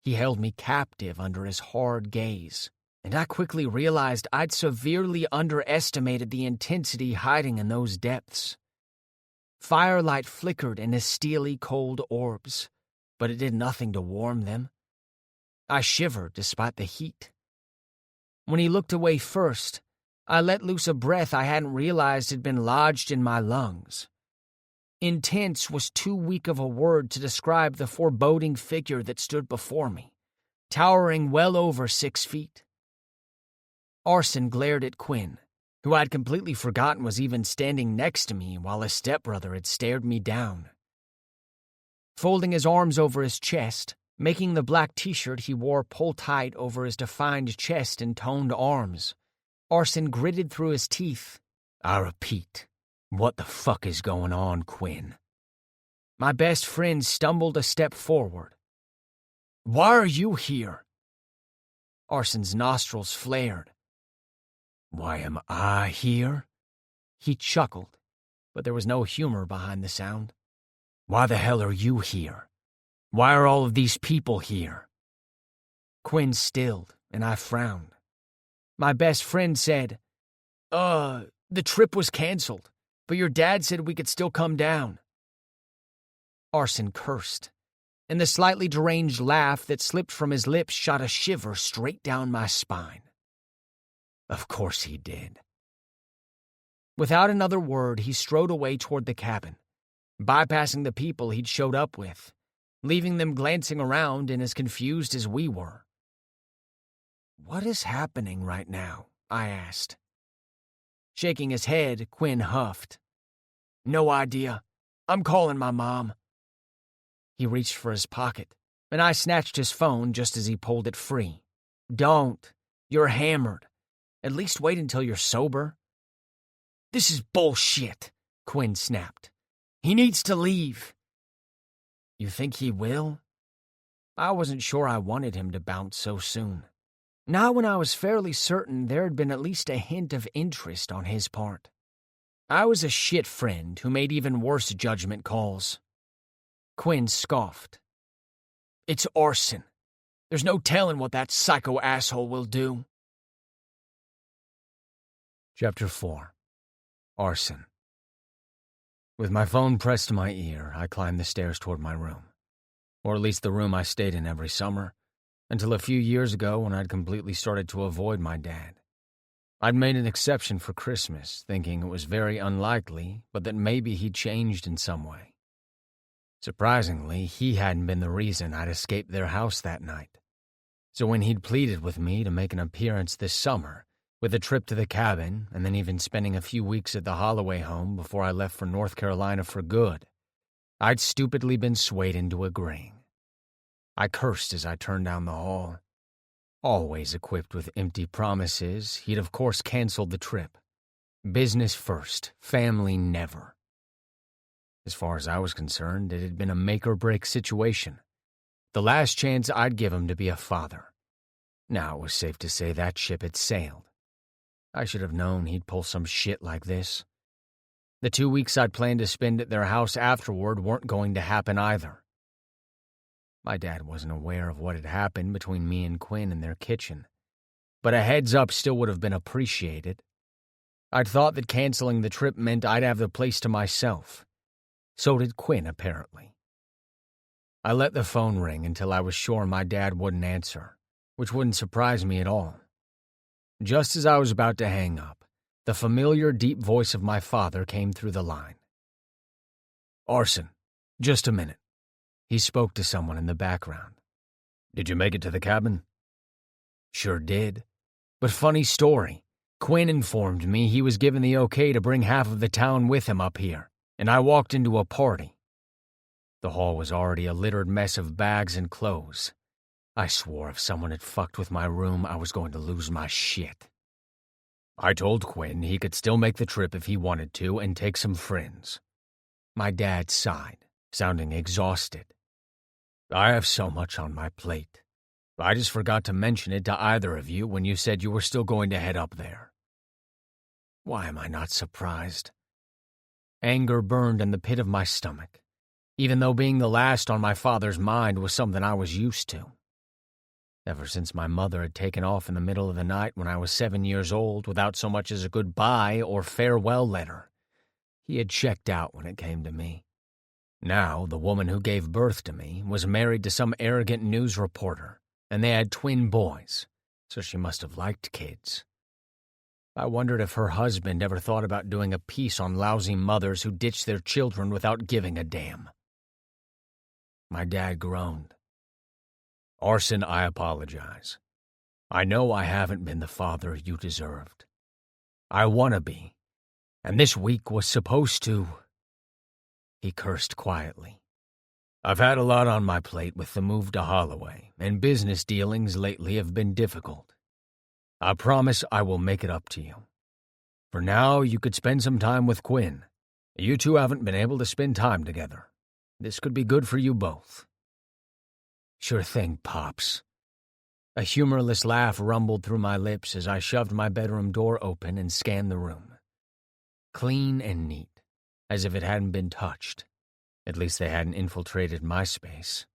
Speaker 1: He held me captive under his hard gaze, and I quickly realized I'd severely underestimated the intensity hiding in those depths. Firelight flickered in his steely cold orbs, but it did nothing to warm them. I shivered despite the heat. When he looked away first, I let loose a breath I hadn't realized had been lodged in my lungs. Intense was too weak of a word to describe the foreboding figure that stood before me, towering well over 6 feet. Arson glared at Quinn, who I'd completely forgotten was even standing next to me while his stepbrother had stared me down. Folding his arms over his chest, making the black t-shirt he wore pull tight over his defined chest and toned arms, Arson gritted through his teeth. "I repeat, what the fuck is going on, Quinn?" My best friend stumbled a step forward. "Why are you here?" Arson's nostrils flared. "Why am I here?" He chuckled, but there was no humor behind the sound. "Why the hell are you here? Why are all of these people here?" Quinn stilled, and I frowned. My best friend said, The trip was canceled, but your dad said we could still come down." Arson cursed, and the slightly deranged laugh that slipped from his lips shot a shiver straight down my spine. Of course he did. Without another word, he strode away toward the cabin, bypassing the people he'd showed up with, leaving them glancing around and as confused as we were. "What is happening right now?" I asked. Shaking his head, Quinn huffed. "No idea. I'm calling my mom." He reached for his pocket, and I snatched his phone just as he pulled it free. "Don't. You're hammered. At least wait until you're sober." "This is bullshit," Quinn snapped. "He needs to leave." "You think he will?" I wasn't sure I wanted him to bounce so soon. Not when I was fairly certain there had been at least a hint of interest on his part. I was a shit friend who made even worse judgment calls. Quinn scoffed. "It's arson. There's no telling what that psycho asshole will do." Chapter 4. Arson. With my phone pressed to my ear, I climbed the stairs toward my room. Or at least the room I stayed in every summer, until a few years ago when I'd completely started to avoid my dad. I'd made an exception for Christmas, thinking it was very unlikely, but that maybe he'd changed in some way. Surprisingly, he hadn't been the reason I'd escaped their house that night. So when he'd pleaded with me to make an appearance this summer, with a trip to the cabin and then even spending a few weeks at the Holloway home before I left for North Carolina for good, I'd stupidly been swayed into agreeing. I cursed as I turned down the hall. Always equipped with empty promises, he'd of course canceled the trip. Business first, family never. As far as I was concerned, it had been a make-or-break situation. The last chance I'd give him to be a father. Now it was safe to say that ship had sailed. I should have known he'd pull some shit like this. The 2 weeks I'd planned to spend at their house afterward weren't going to happen either. My dad wasn't aware of what had happened between me and Quinn in their kitchen, but a heads-up still would have been appreciated. I'd thought that canceling the trip meant I'd have the place to myself. So did Quinn, apparently. I let the phone ring until I was sure my dad wouldn't answer, which wouldn't surprise me at all. Just as I was about to hang up, the familiar deep voice of my father came through the line. "Arson, just a minute." He spoke to someone in the background. "Did you make it to the cabin?" "Sure did. But funny story. Quinn informed me he was given the okay to bring half of the town with him up here, and I walked into a party. The hall was already a littered mess of bags and clothes. I swore if someone had fucked with my room, I was going to lose my shit. I told Quinn he could still make the trip if he wanted to and take some friends." My dad sighed, sounding exhausted. "I have so much on my plate. I just forgot to mention it to either of you when you said you were still going to head up there." Why am I not surprised? Anger burned in the pit of my stomach, even though being the last on my father's mind was something I was used to. Ever since my mother had taken off in the middle of the night when I was 7 years old without so much as a goodbye or farewell letter, he had checked out when it came to me. Now, the woman who gave birth to me was married to some arrogant news reporter, and they had twin boys, so she must have liked kids. I wondered if her husband ever thought about doing a piece on lousy mothers who ditch their children without giving a damn. My dad groaned. "Arson, I apologize. I know I haven't been the father you deserved. I want to be, and this week was supposed to..." He cursed quietly. "I've had a lot on my plate with the move to Holloway, and business dealings lately have been difficult. I promise I will make it up to you. For now, you could spend some time with Quinn. You two haven't been able to spend time together. This could be good for you both." "Sure thing, Pops." A humorless laugh rumbled through my lips as I shoved my bedroom door open and scanned the room. Clean and neat, as if it hadn't been touched. At least they hadn't infiltrated my space.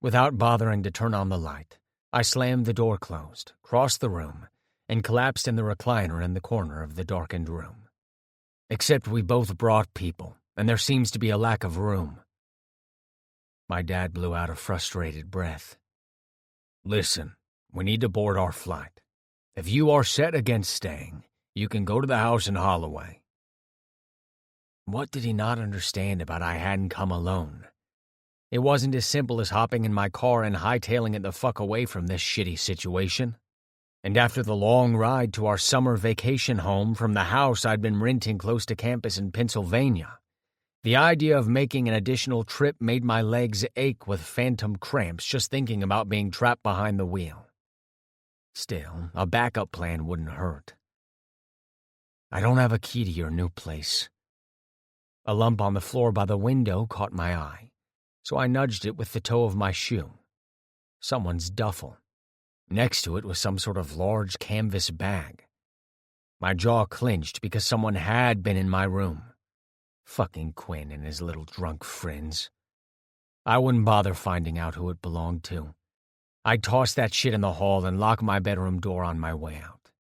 Speaker 1: Without bothering to turn on the light, I slammed the door closed, crossed the room, and collapsed in the recliner in the corner of the darkened room. Except we both brought people, and there seems to be a lack of room. My dad blew out a frustrated breath. "Listen, we need to board our flight. If you are set against staying, you can go to the house in Holloway." What did he not understand about I hadn't come alone? It wasn't as simple as hopping in my car and hightailing it the fuck away from this shitty situation. And after the long ride to our summer vacation home from the house I'd been renting close to campus in Pennsylvania, the idea of making an additional trip made my legs ache with phantom cramps just thinking about being trapped behind the wheel. Still, a backup plan wouldn't hurt. I don't have a key to your new place. A lump on the floor by the window caught my eye, so I nudged it with the toe of my shoe. Someone's duffel. Next to it was some sort of large canvas bag. My jaw clenched because someone had been in my room. Fucking Quinn and his little drunk friends. I wouldn't bother finding out who it belonged to. I'd toss that shit in the hall and lock my bedroom door on my way out.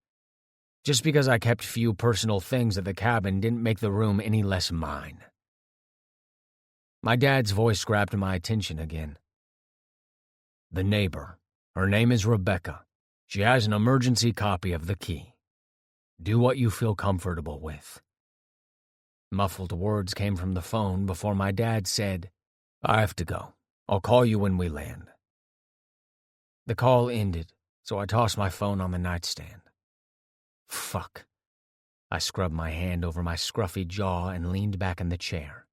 Speaker 1: Just because I kept few personal things at the cabin didn't make the room any less mine. My dad's voice grabbed my attention again. The neighbor. Her name is Rebecca. She has an emergency copy of the key. Do what you feel comfortable with. Muffled words came from the phone before my dad said, I have to go. I'll call you when we land. The call ended, so I tossed my phone on the nightstand. Fuck. I scrubbed my hand over my scruffy jaw and leaned back in the chair.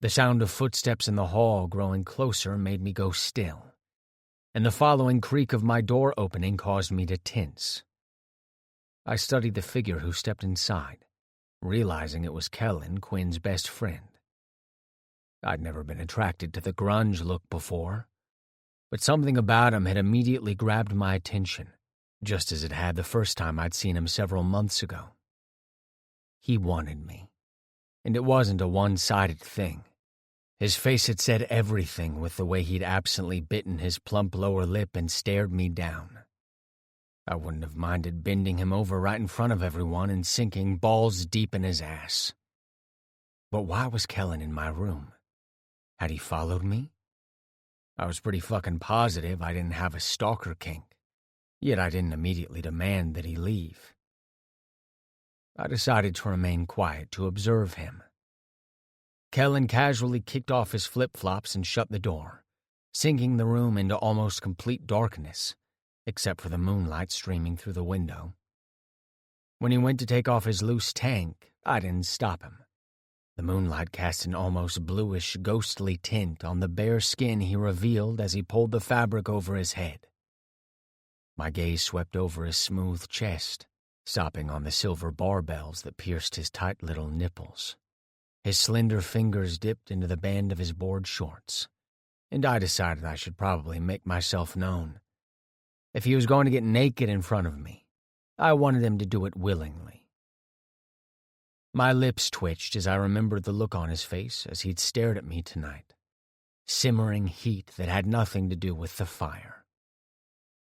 Speaker 1: The sound of footsteps in the hall growing closer made me go still, and the following creak of my door opening caused me to tense. I studied the figure who stepped inside, realizing it was Kellen, Quinn's best friend. I'd never been attracted to the grunge look before, but something about him had immediately grabbed my attention, just as it had the first time I'd seen him several months ago. He wanted me, and it wasn't a one-sided thing. His face had said everything with the way he'd absently bitten his plump lower lip and stared me down. I wouldn't have minded bending him over right in front of everyone and sinking balls deep in his ass. But why was Kellen in my room? Had he followed me? I was pretty fucking positive I didn't have a stalker kink, yet I didn't immediately demand that he leave. I decided to remain quiet to observe him. Kellen casually kicked off his flip-flops and shut the door, sinking the room into almost complete darkness, except for the moonlight streaming through the window. When he went to take off his loose tank, I didn't stop him. The moonlight cast an almost bluish, ghostly tint on the bare skin he revealed as he pulled the fabric over his head. My gaze swept over his smooth chest, stopping on the silver barbells that pierced his tight little nipples. His slender fingers dipped into the band of his board shorts, and I decided I should probably make myself known. If he was going to get naked in front of me, I wanted him to do it willingly. My lips twitched as I remembered the look on his face as he'd stared at me tonight. Simmering heat that had nothing to do with the fire.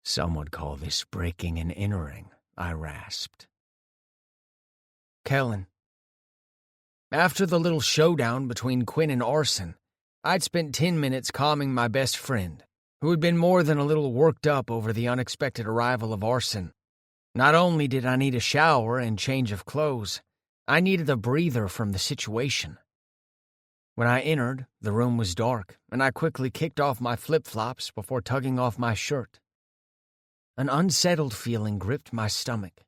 Speaker 1: Some would call this breaking and entering, I rasped. Kellen. After the little showdown between Quinn and Arson, I'd spent 10 minutes calming my best friend, who had been more than a little worked up over the unexpected arrival of Arson. Not only did I need a shower and change of clothes, I needed a breather from the situation. When I entered, the room was dark, and I quickly kicked off my flip-flops before tugging off my shirt. An unsettled feeling gripped my stomach,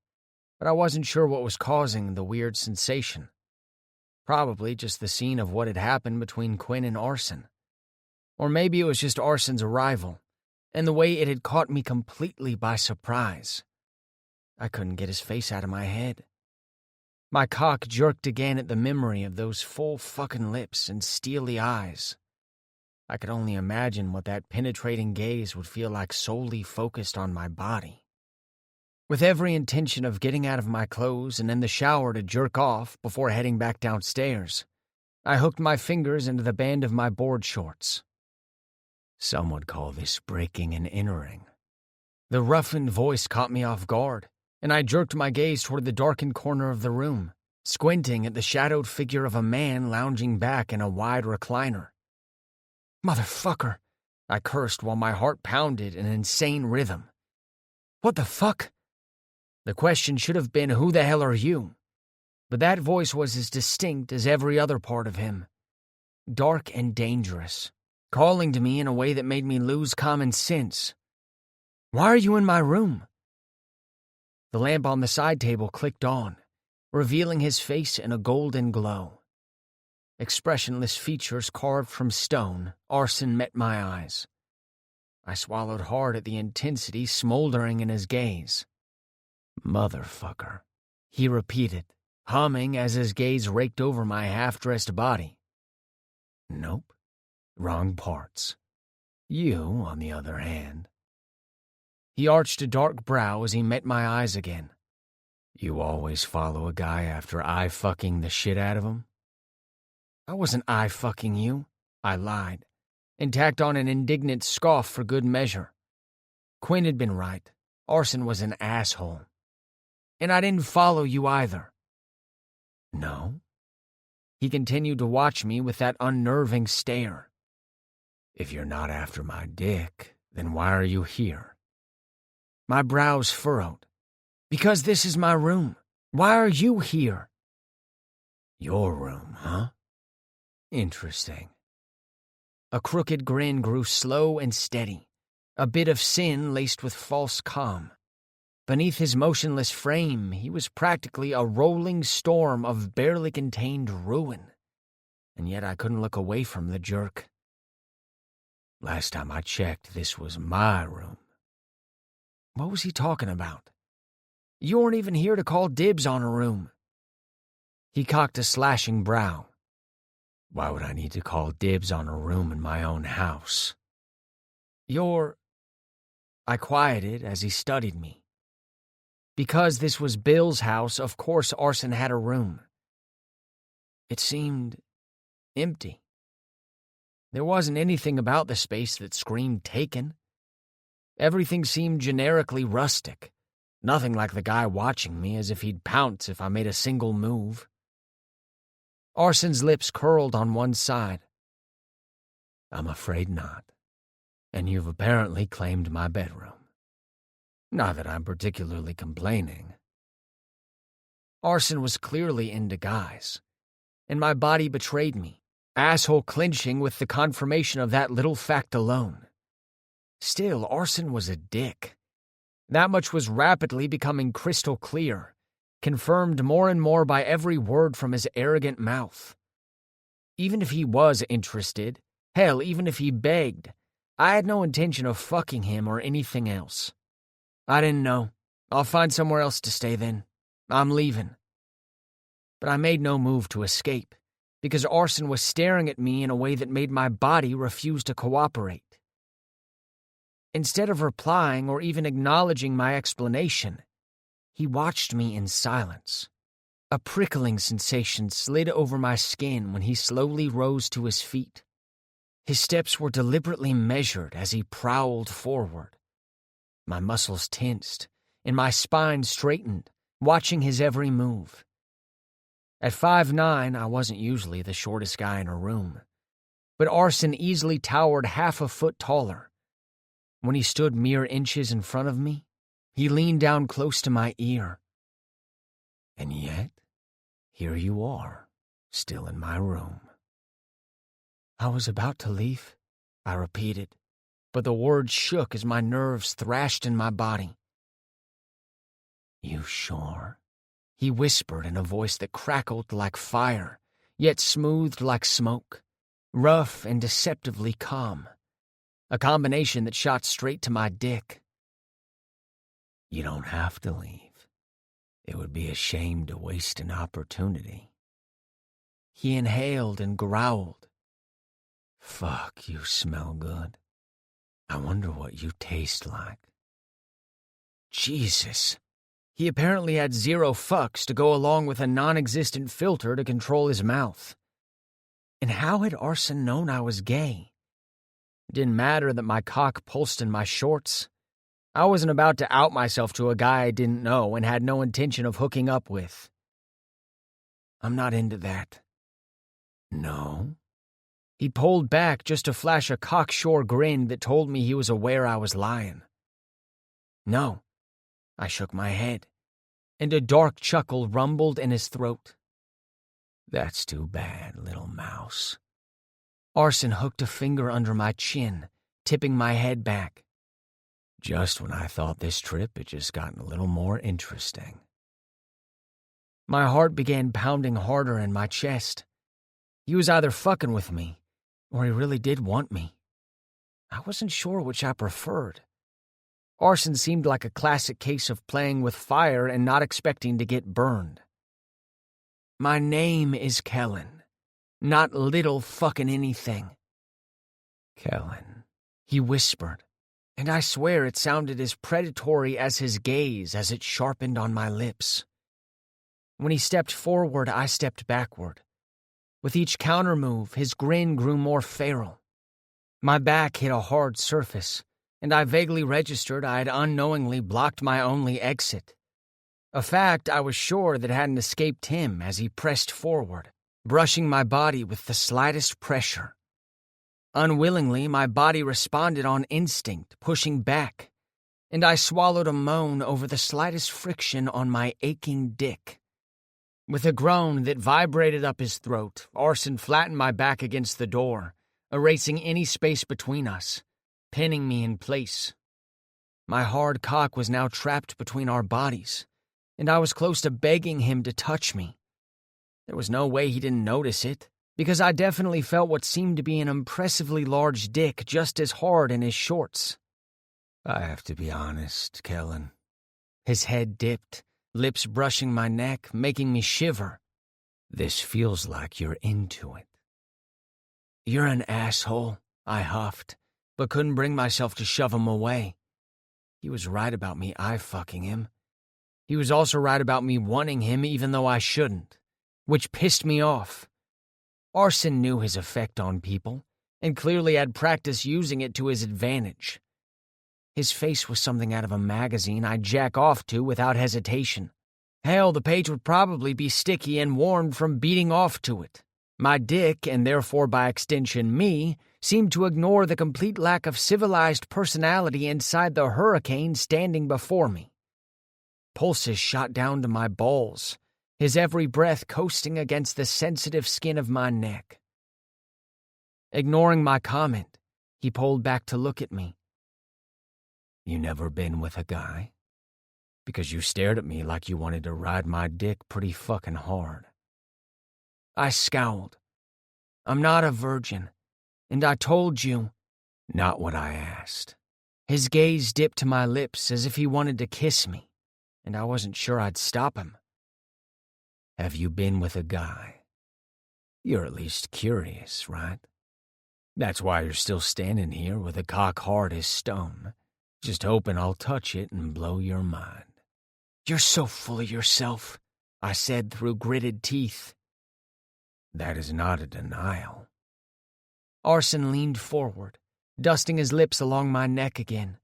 Speaker 1: but I wasn't sure what was causing the weird sensation. Probably just the scene of what had happened between Quinn and Arson. Or maybe it was just Arson's arrival, and the way it had caught me completely by surprise. I couldn't get his face out of my head. My cock jerked again at the memory of those full fucking lips and steely eyes. I could only imagine what that penetrating gaze would feel like solely focused on my body. With every intention of getting out of my clothes and in the shower to jerk off before heading back downstairs, I hooked my fingers into the band of my board shorts. Some would call this breaking and entering. The roughened voice caught me off guard, and I jerked my gaze toward the darkened corner of the room, squinting at the shadowed figure of a man lounging back in a wide recliner. Motherfucker, I cursed while my heart pounded in an insane rhythm. What the fuck? The question should have been, who the hell are you? But that voice was as distinct as every other part of him. Dark and dangerous, calling to me in a way that made me lose common sense. Why are you in my room? The lamp on the side table clicked on, revealing his face in a golden glow. Expressionless features carved from stone, Arson met my eyes. I swallowed hard at the intensity smoldering in his gaze. "Motherfucker," he repeated, humming as his gaze raked over my half-dressed body. "Nope, wrong parts. You, on the other hand." He arched a dark brow as he met my eyes again. "You always follow a guy after eye-fucking the shit out of him?" "I wasn't eye-fucking you," I lied, and tacked on an indignant scoff for good measure. Quinn had been right. Arson was an asshole. "And I didn't follow you either." "No?" He continued to watch me with that unnerving stare. "If you're not after my dick, then why are you here?" My brows furrowed. "Because this is my room. Why are you here?" "Your room, huh? Interesting." A crooked grin grew slow and steady, a bit of sin laced with false calm. Beneath his motionless frame, he was practically a rolling storm of barely contained ruin. And yet I couldn't look away from the jerk. "Last time I checked, this was my room." What was he talking about? "You weren't even here to call dibs on a room." He cocked a slashing brow. "Why would I need to call dibs on a room in my own house?" I quieted as he studied me. Because this was Bill's house, of course Arson had a room. It seemed empty. There wasn't anything about the space that screamed taken. Everything seemed generically rustic, nothing like the guy watching me as if he'd pounce if I made a single move. Arson's lips curled on one side. "I'm afraid not. And you've apparently claimed my bedroom. Not that I'm particularly complaining." Arson was clearly into guys, and my body betrayed me, asshole clinching with the confirmation of that little fact alone. Still, Arson was a dick. That much was rapidly becoming crystal clear, confirmed more and more by every word from his arrogant mouth. Even if he was interested, hell, even if he begged, I had no intention of fucking him or anything else. "I didn't know. I'll find somewhere else to stay then. I'm leaving." But I made no move to escape, because Arson was staring at me in a way that made my body refuse to cooperate. Instead of replying or even acknowledging my explanation, he watched me in silence. A prickling sensation slid over my skin when he slowly rose to his feet. His steps were deliberately measured as he prowled forward. My muscles tensed, and my spine straightened, watching his every move. At 5'9", I wasn't usually the shortest guy in a room, but Arson easily towered half a foot taller. When he stood mere inches in front of me, he leaned down close to my ear. "And yet, here you are, still in my room." "I was about to leave," I repeated, but the words shook as my nerves thrashed in my body. "You sure?" he whispered in a voice that crackled like fire, yet smoothed like smoke, rough and deceptively calm, a combination that shot straight to my dick. "You don't have to leave. It would be a shame to waste an opportunity." He inhaled and growled. "Fuck, you smell good. I wonder what you taste like." Jesus. He apparently had 0 fucks to go along with a non-existent filter to control his mouth. And how had Arson known I was gay? It didn't matter that my cock pulsed in my shorts. I wasn't about to out myself to a guy I didn't know and had no intention of hooking up with. "I'm not into that." "No?" He pulled back just to flash a cocksure grin that told me he was aware I was lying. "No." I shook my head, and a dark chuckle rumbled in his throat. "That's too bad, little mouse." Arson hooked a finger under my chin, tipping my head back. "Just when I thought this trip had just gotten a little more interesting." My heart began pounding harder in my chest. He was either fucking with me, or he really did want me. I wasn't sure which I preferred. Arson seemed like a classic case of playing with fire and not expecting to get burned. My name is Kellen, not little fucking anything. Kellen, he whispered, and I swear it sounded as predatory as his gaze as it sharpened on my lips. When he stepped forward, I stepped backward. With each counter-move, his grin grew more feral. My back hit a hard surface, and I vaguely registered I had unknowingly blocked my only exit. A fact I was sure that hadn't escaped him as he pressed forward, brushing my body with the slightest pressure. Unwillingly, my body responded on instinct, pushing back, and I swallowed a moan over the slightest friction on my aching dick. With a groan that vibrated up his throat, Arson flattened my back against the door, erasing any space between us, pinning me in place. My hard cock was now trapped between our bodies, and I was close to begging him to touch me. There was no way he didn't notice it, because I definitely felt what seemed to be an impressively large dick just as hard in his shorts. I have to be honest, Kellen. His head dipped, lips brushing my neck, making me shiver. This feels like you're into it. You're an asshole, I huffed, but couldn't bring myself to shove him away. He was right about me eye-fucking him. He was also right about me wanting him even though I shouldn't, which pissed me off. Arson knew his effect on people, and clearly had practiced using it to his advantage. His face was something out of a magazine I'd jack off to without hesitation. Hell, the page would probably be sticky and warmed from beating off to it. My dick, and therefore by extension me, seemed to ignore the complete lack of civilized personality inside the hurricane standing before me. Pulses shot down to my balls, his every breath coasting against the sensitive skin of my neck. Ignoring my comment, he pulled back to look at me. You never been with a guy? Because you stared at me like you wanted to ride my dick pretty fucking hard. I scowled. I'm not a virgin, and I told you. Not what I asked. His gaze dipped to my lips as if he wanted to kiss me, and I wasn't sure I'd stop him. Have you been with a guy? You're at least curious, right? That's why you're still standing here with a cock hard as stone, just hoping I'll touch it and blow your mind. You're so full of yourself, I said through gritted teeth. That is not a denial. Arson leaned forward, dusting his lips along my neck again,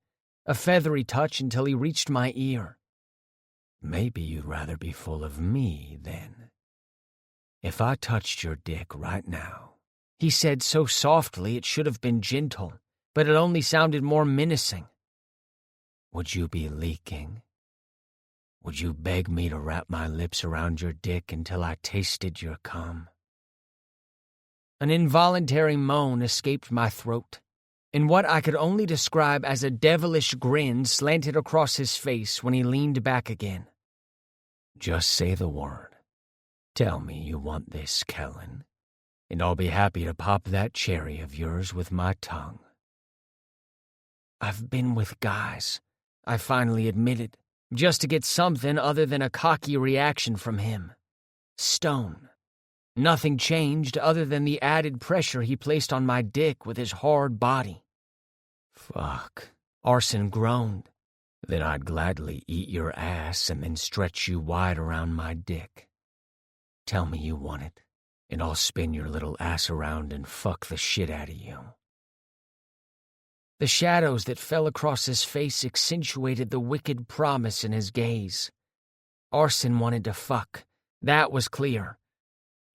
Speaker 1: a feathery touch until he reached my ear. Maybe you'd rather be full of me, then. If I touched your dick right now, he said so softly it should have been gentle, but it only sounded more menacing. Would you be leaking? Would you beg me to wrap my lips around your dick until I tasted your cum? An involuntary moan escaped my throat, and what I could only describe as a devilish grin slanted across his face when he leaned back again. Just say the word. Tell me you want this, Kellen, and I'll be happy to pop that cherry of yours with my tongue. I've been with guys, I finally admitted, just to get something other than a cocky reaction from him. Stone. Nothing changed other than the added pressure he placed on my dick with his hard body. Fuck, Arson groaned. Then I'd gladly eat your ass and then stretch you wide around my dick. Tell me you want it, and I'll spin your little ass around and fuck the shit out of you. The shadows that fell across his face accentuated the wicked promise in his gaze. Arson wanted to fuck, that was clear,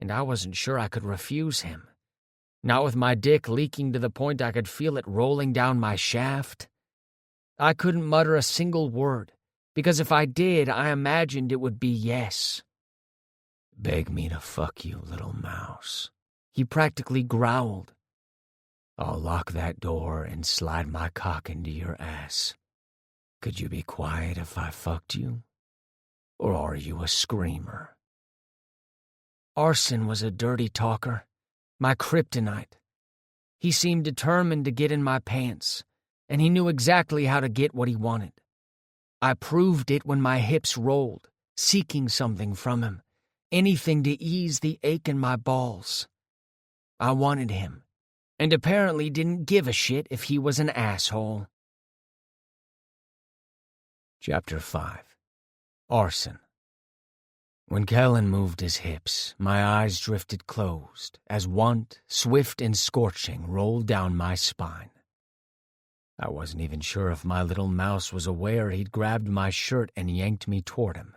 Speaker 1: and I wasn't sure I could refuse him. Not with my dick leaking to the point I could feel it rolling down my shaft. I couldn't mutter a single word, because if I did, I imagined it would be yes. Beg me to fuck you, little mouse. He practically growled. I'll lock that door and slide my cock into your ass. Could you be quiet if I fucked you? Or are you a screamer? Arson was a dirty talker, my kryptonite. He seemed determined to get in my pants, and he knew exactly how to get what he wanted. I proved it when my hips rolled, seeking something from him, anything to ease the ache in my balls. I wanted him, and apparently didn't give a shit if he was an asshole. Chapter 5. Arson. When Kellen moved his hips, my eyes drifted closed as want, swift and scorching, rolled down my spine. I wasn't even sure if my little mouse was aware he'd grabbed my shirt and yanked me toward him,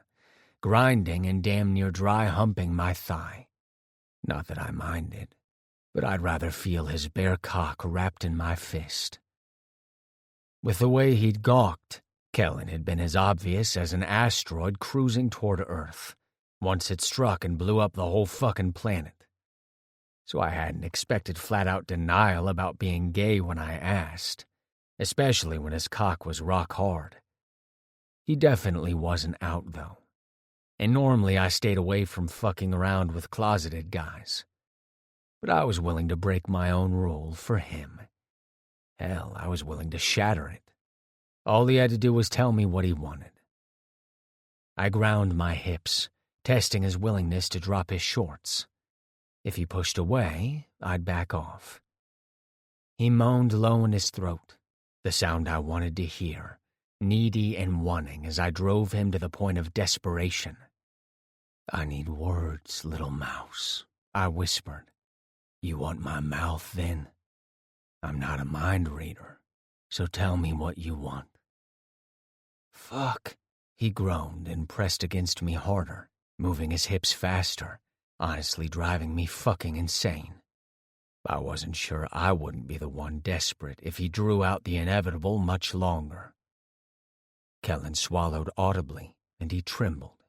Speaker 1: grinding and damn near dry humping my thigh. Not that I minded, but I'd rather feel his bare cock wrapped in my fist. With the way he'd gawked, Kellen had been as obvious as an asteroid cruising toward Earth, once it struck and blew up the whole fucking planet. So I hadn't expected flat-out denial about being gay when I asked, especially when his cock was rock hard. He definitely wasn't out, though, and normally I stayed away from fucking around with closeted guys. But I was willing to break my own rule for him. Hell, I was willing to shatter it. All he had to do was tell me what he wanted. I ground my hips, testing his willingness to drop his shorts. If he pushed away, I'd back off. He moaned low in his throat, the sound I wanted to hear, needy and wanting as I drove him to the point of desperation. "I need words, little mouse," I whispered. "You want my mouth, then? I'm not a mind reader, so tell me what you want." "Fuck," he groaned and pressed against me harder, moving his hips faster, honestly driving me fucking insane. I wasn't sure I wouldn't be the one desperate if he drew out the inevitable much longer. Kellen swallowed audibly, and he trembled.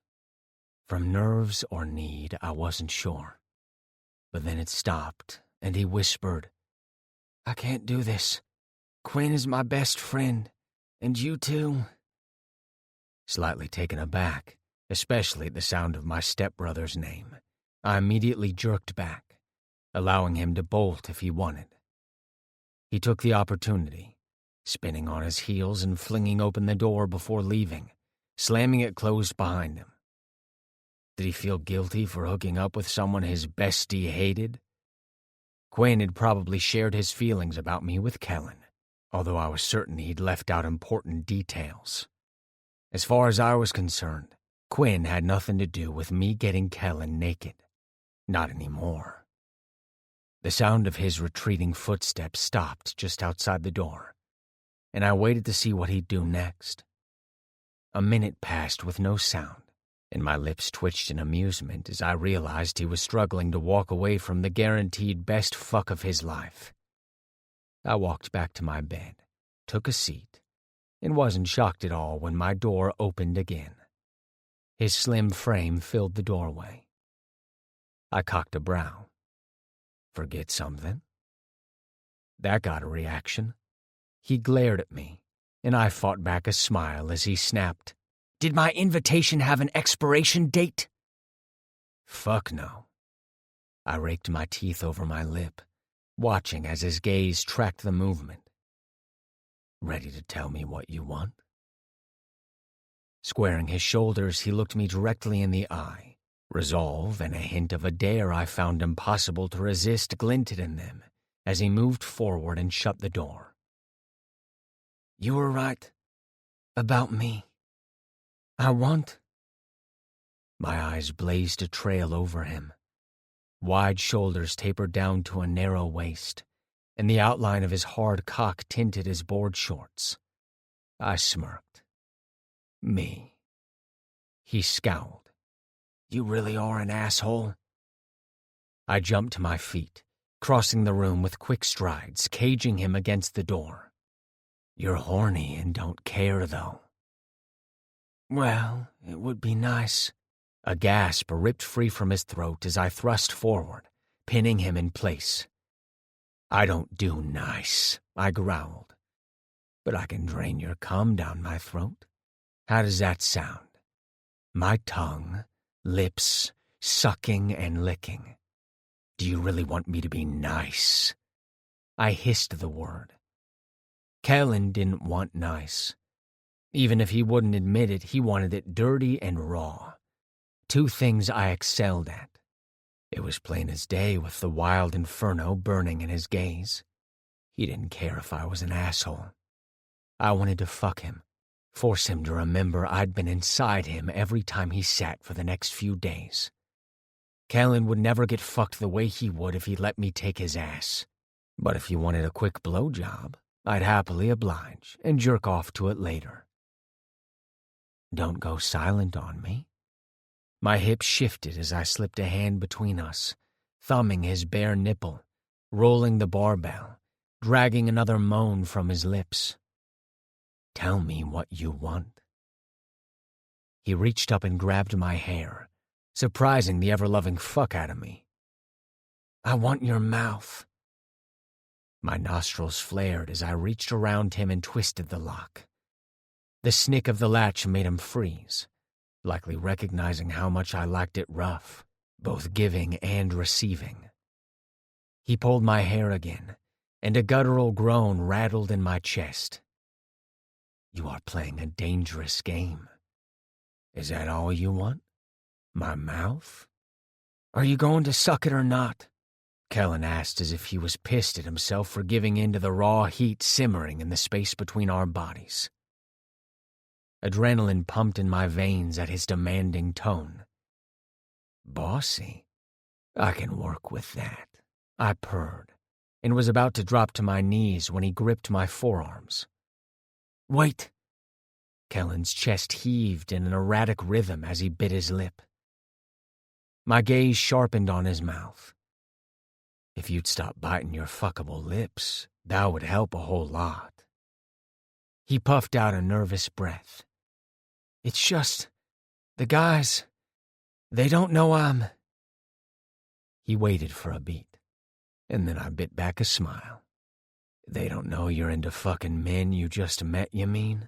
Speaker 1: From nerves or need, I wasn't sure. But then it stopped, and he whispered, "I can't do this. Quinn is my best friend, and you too." Slightly taken aback, especially at the sound of my stepbrother's name, I immediately jerked back, allowing him to bolt if he wanted. He took the opportunity, spinning on his heels and flinging open the door before leaving, slamming it closed behind him. Did he feel guilty for hooking up with someone his bestie hated? Quinn had probably shared his feelings about me with Kellen, although I was certain he'd left out important details. As far as I was concerned, Quinn had nothing to do with me getting Kellen naked. Not anymore. The sound of his retreating footsteps stopped just outside the door, and I waited to see what he'd do next. A minute passed with no sound, and my lips twitched in amusement as I realized he was struggling to walk away from the guaranteed best fuck of his life. I walked back to my bed, took a seat, and wasn't shocked at all when my door opened again. His slim frame filled the doorway. I cocked a brow. Forget something? That got a reaction. He glared at me, and I fought back a smile as he snapped, "Did my invitation have an expiration date?" Fuck no. I raked my teeth over my lip, watching as his gaze tracked the movement. "Ready to tell me what you want?" Squaring his shoulders, he looked me directly in the eye. Resolve and a hint of a dare I found impossible to resist glinted in them as he moved forward and shut the door. "You were right. About me. I want—" My eyes blazed a trail over him. Wide shoulders tapered down to a narrow waist, and the outline of his hard cock tinted his board shorts. I smirked. "Me." He scowled. "You really are an asshole." I jumped to my feet, crossing the room with quick strides, caging him against the door. "You're horny and don't care, though." "Well, it would be nice." A gasp ripped free from his throat as I thrust forward, pinning him in place. "I don't do nice," I growled. "But I can drain your cum down my throat. How does that sound? My tongue, lips, sucking and licking. Do you really want me to be nice?" I hissed the word. Kellen didn't want nice. Even if he wouldn't admit it, he wanted it dirty and raw. Two things I excelled at. It was plain as day with the wild inferno burning in his gaze. He didn't care if I was an asshole. I wanted to fuck him, force him to remember I'd been inside him every time he sat for the next few days. Kellen would never get fucked the way he would if he let me take his ass. But if he wanted a quick blowjob, I'd happily oblige and jerk off to it later. Don't go silent on me. My hips shifted as I slipped a hand between us, thumbing his bare nipple, rolling the barbell, dragging another moan from his lips. Tell me what you want. He reached up and grabbed my hair, surprising the ever-loving fuck out of me. I want your mouth. My nostrils flared as I reached around him and twisted the lock. The snick of the latch made him freeze, likely recognizing how much I liked it rough, both giving and receiving. He pulled my hair again, and a guttural groan rattled in my chest. You are playing a dangerous game. Is that all you want? My mouth? Are you going to suck it or not? Kellen asked as if he was pissed at himself for giving in to the raw heat simmering in the space between our bodies. Adrenaline pumped in my veins at his demanding tone. Bossy? I can work with that. I purred, and was about to drop to my knees when he gripped my forearms. Wait! Kellen's chest heaved in an erratic rhythm as he bit his lip. My gaze sharpened on his mouth. If you'd stop biting your fuckable lips, that would help a whole lot. He puffed out a nervous breath. It's just, the guys, they don't know I'm... He waited for a beat, and then I bit back a smile. They don't know you're into fucking men you just met, you mean?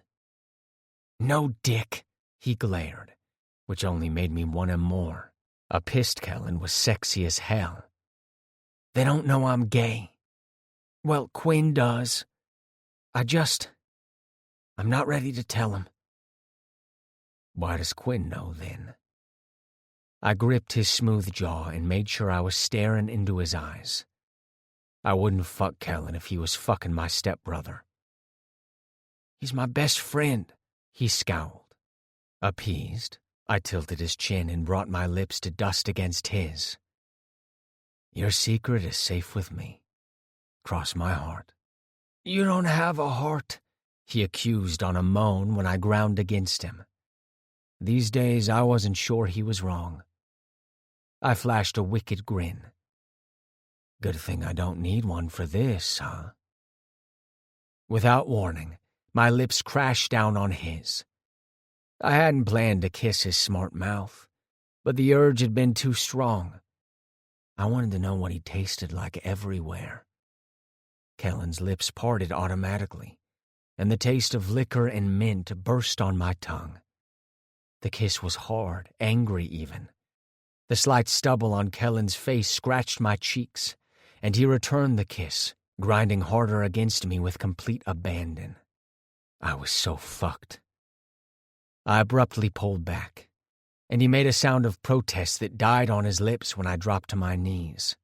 Speaker 1: No, dick, he glared, which only made me want him more. A pissed Kellen was sexy as hell. They don't know I'm gay. Well, Quinn does. I'm not ready to tell him. Why does Quinn know, then? I gripped his smooth jaw and made sure I was staring into his eyes. I wouldn't fuck Kellen if he was fucking my stepbrother. He's my best friend, he scowled. Appeased, I tilted his chin and brought my lips to dust against his. Your secret is safe with me. Cross my heart. You don't have a heart, he accused on a moan when I ground against him. These days I wasn't sure he was wrong. I flashed a wicked grin. Good thing I don't need one for this, huh? Without warning, my lips crashed down on his. I hadn't planned to kiss his smart mouth, but the urge had been too strong. I wanted to know what he tasted like everywhere. Kellen's lips parted automatically, and the taste of liquor and mint burst on my tongue. The kiss was hard, angry even. The slight stubble on Kellen's face scratched my cheeks, and he returned the kiss, grinding harder against me with complete abandon. I was so fucked. I abruptly pulled back, and he made a sound of protest that died on his lips when I dropped to my knees.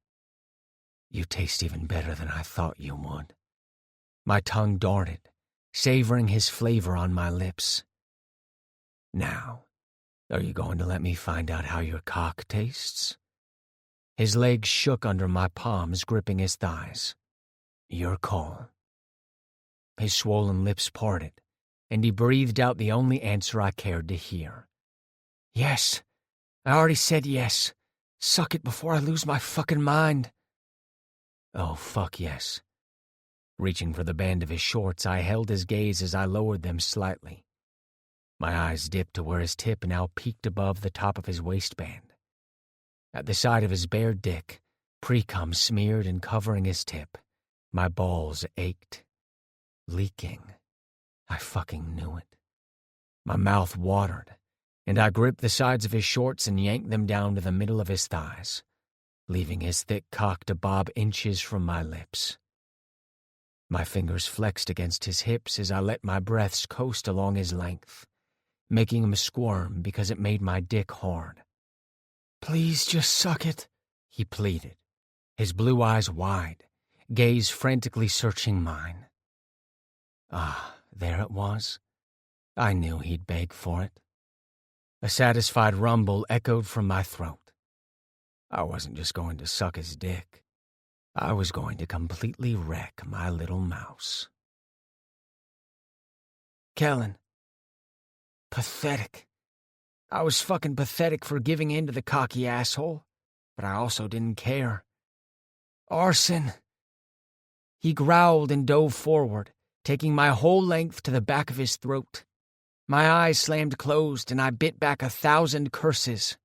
Speaker 1: You taste even better than I thought you would. My tongue darted, savoring his flavor on my lips. Now, are you going to let me find out how your cock tastes? His legs shook under my palms, gripping his thighs. Your call. His swollen lips parted, and he breathed out the only answer I cared to hear. Yes, I already said yes. Suck it before I lose my fucking mind. Oh, fuck yes. Reaching for the band of his shorts, I held his gaze as I lowered them slightly. My eyes dipped to where his tip now peeked above the top of his waistband. At the side of his bare dick, pre-cum smeared and covering his tip, my balls ached. Leaking. I fucking knew it. My mouth watered, and I gripped the sides of his shorts and yanked them down to the middle of his thighs, leaving his thick cock to bob inches from my lips. My fingers flexed against his hips as I let my breaths coast along his length, making him squirm because it made my dick hard. "Please just suck it," he pleaded, his blue eyes wide, gaze frantically searching mine. Ah, there it was. I knew he'd beg for it. A satisfied rumble echoed from my throat. I wasn't just going to suck his dick. I was going to completely wreck my little mouse. Kellen. Pathetic. I was fucking pathetic for giving in to the cocky asshole, but I also didn't care. Arson. He growled and dove forward, taking my whole length to the back of his throat. My eyes slammed closed and I bit back 1,000 curses.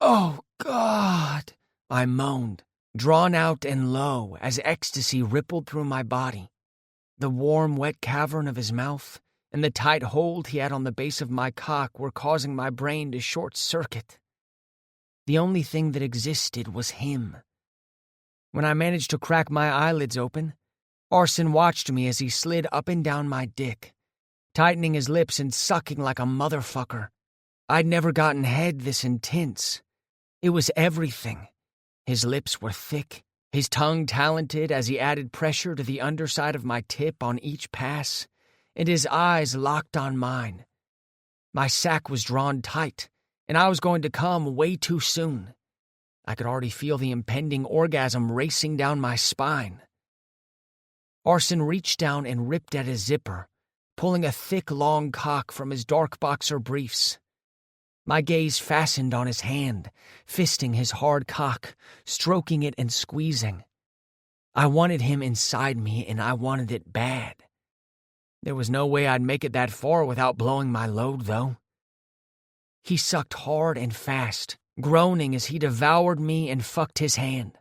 Speaker 1: "Oh, God," I moaned, drawn out and low as ecstasy rippled through my body. The warm, wet cavern of his mouth and the tight hold he had on the base of my cock were causing my brain to short-circuit. The only thing that existed was him. When I managed to crack my eyelids open, Arson watched me as he slid up and down my dick, tightening his lips and sucking like a motherfucker. I'd never gotten head this intense. It was everything. His lips were thick, his tongue talented as he added pressure to the underside of my tip on each pass, and his eyes locked on mine. My sack was drawn tight, and I was going to come way too soon. I could already feel the impending orgasm racing down my spine. Arson reached down and ripped at his zipper, pulling a thick, long cock from his dark boxer briefs. My gaze fastened on his hand, fisting his hard cock, stroking it and squeezing. I wanted him inside me, and I wanted it bad. There was no way I'd make it that far without blowing my load, though. He sucked hard and fast, groaning as he devoured me and fucked his hand.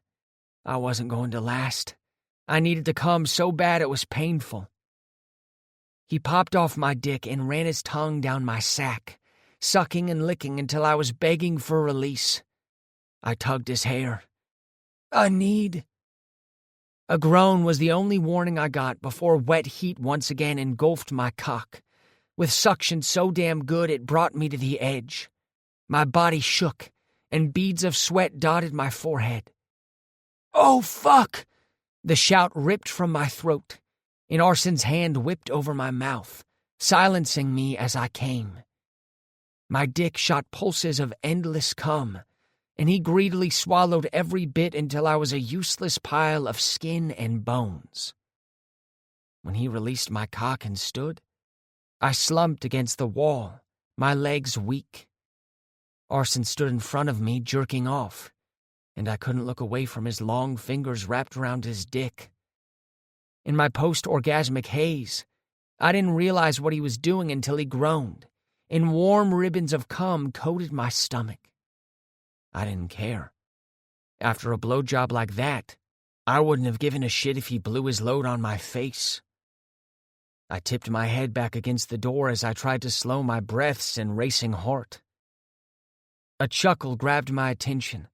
Speaker 1: I wasn't going to last. I needed to come so bad it was painful. He popped off my dick and ran his tongue down my sack, sucking and licking until I was begging for release. I tugged his hair. "I need..." A groan was the only warning I got before wet heat once again engulfed my cock, with suction so damn good it brought me to the edge. My body shook, and beads of sweat dotted my forehead. "Oh, fuck!" The shout ripped from my throat, and Arson's hand whipped over my mouth, silencing me as I came. My dick shot pulses of endless cum, and he greedily swallowed every bit until I was a useless pile of skin and bones. When he released my cock and stood, I slumped against the wall, my legs weak. Arson stood in front of me, jerking off, and I couldn't look away from his long fingers wrapped around his dick. In my post-orgasmic haze, I didn't realize what he was doing until he groaned, and warm ribbons of cum coated my stomach. I didn't care. After a blowjob like that, I wouldn't have given a shit if he blew his load on my face. I tipped my head back against the door as I tried to slow my breaths and racing heart. A chuckle grabbed my attention,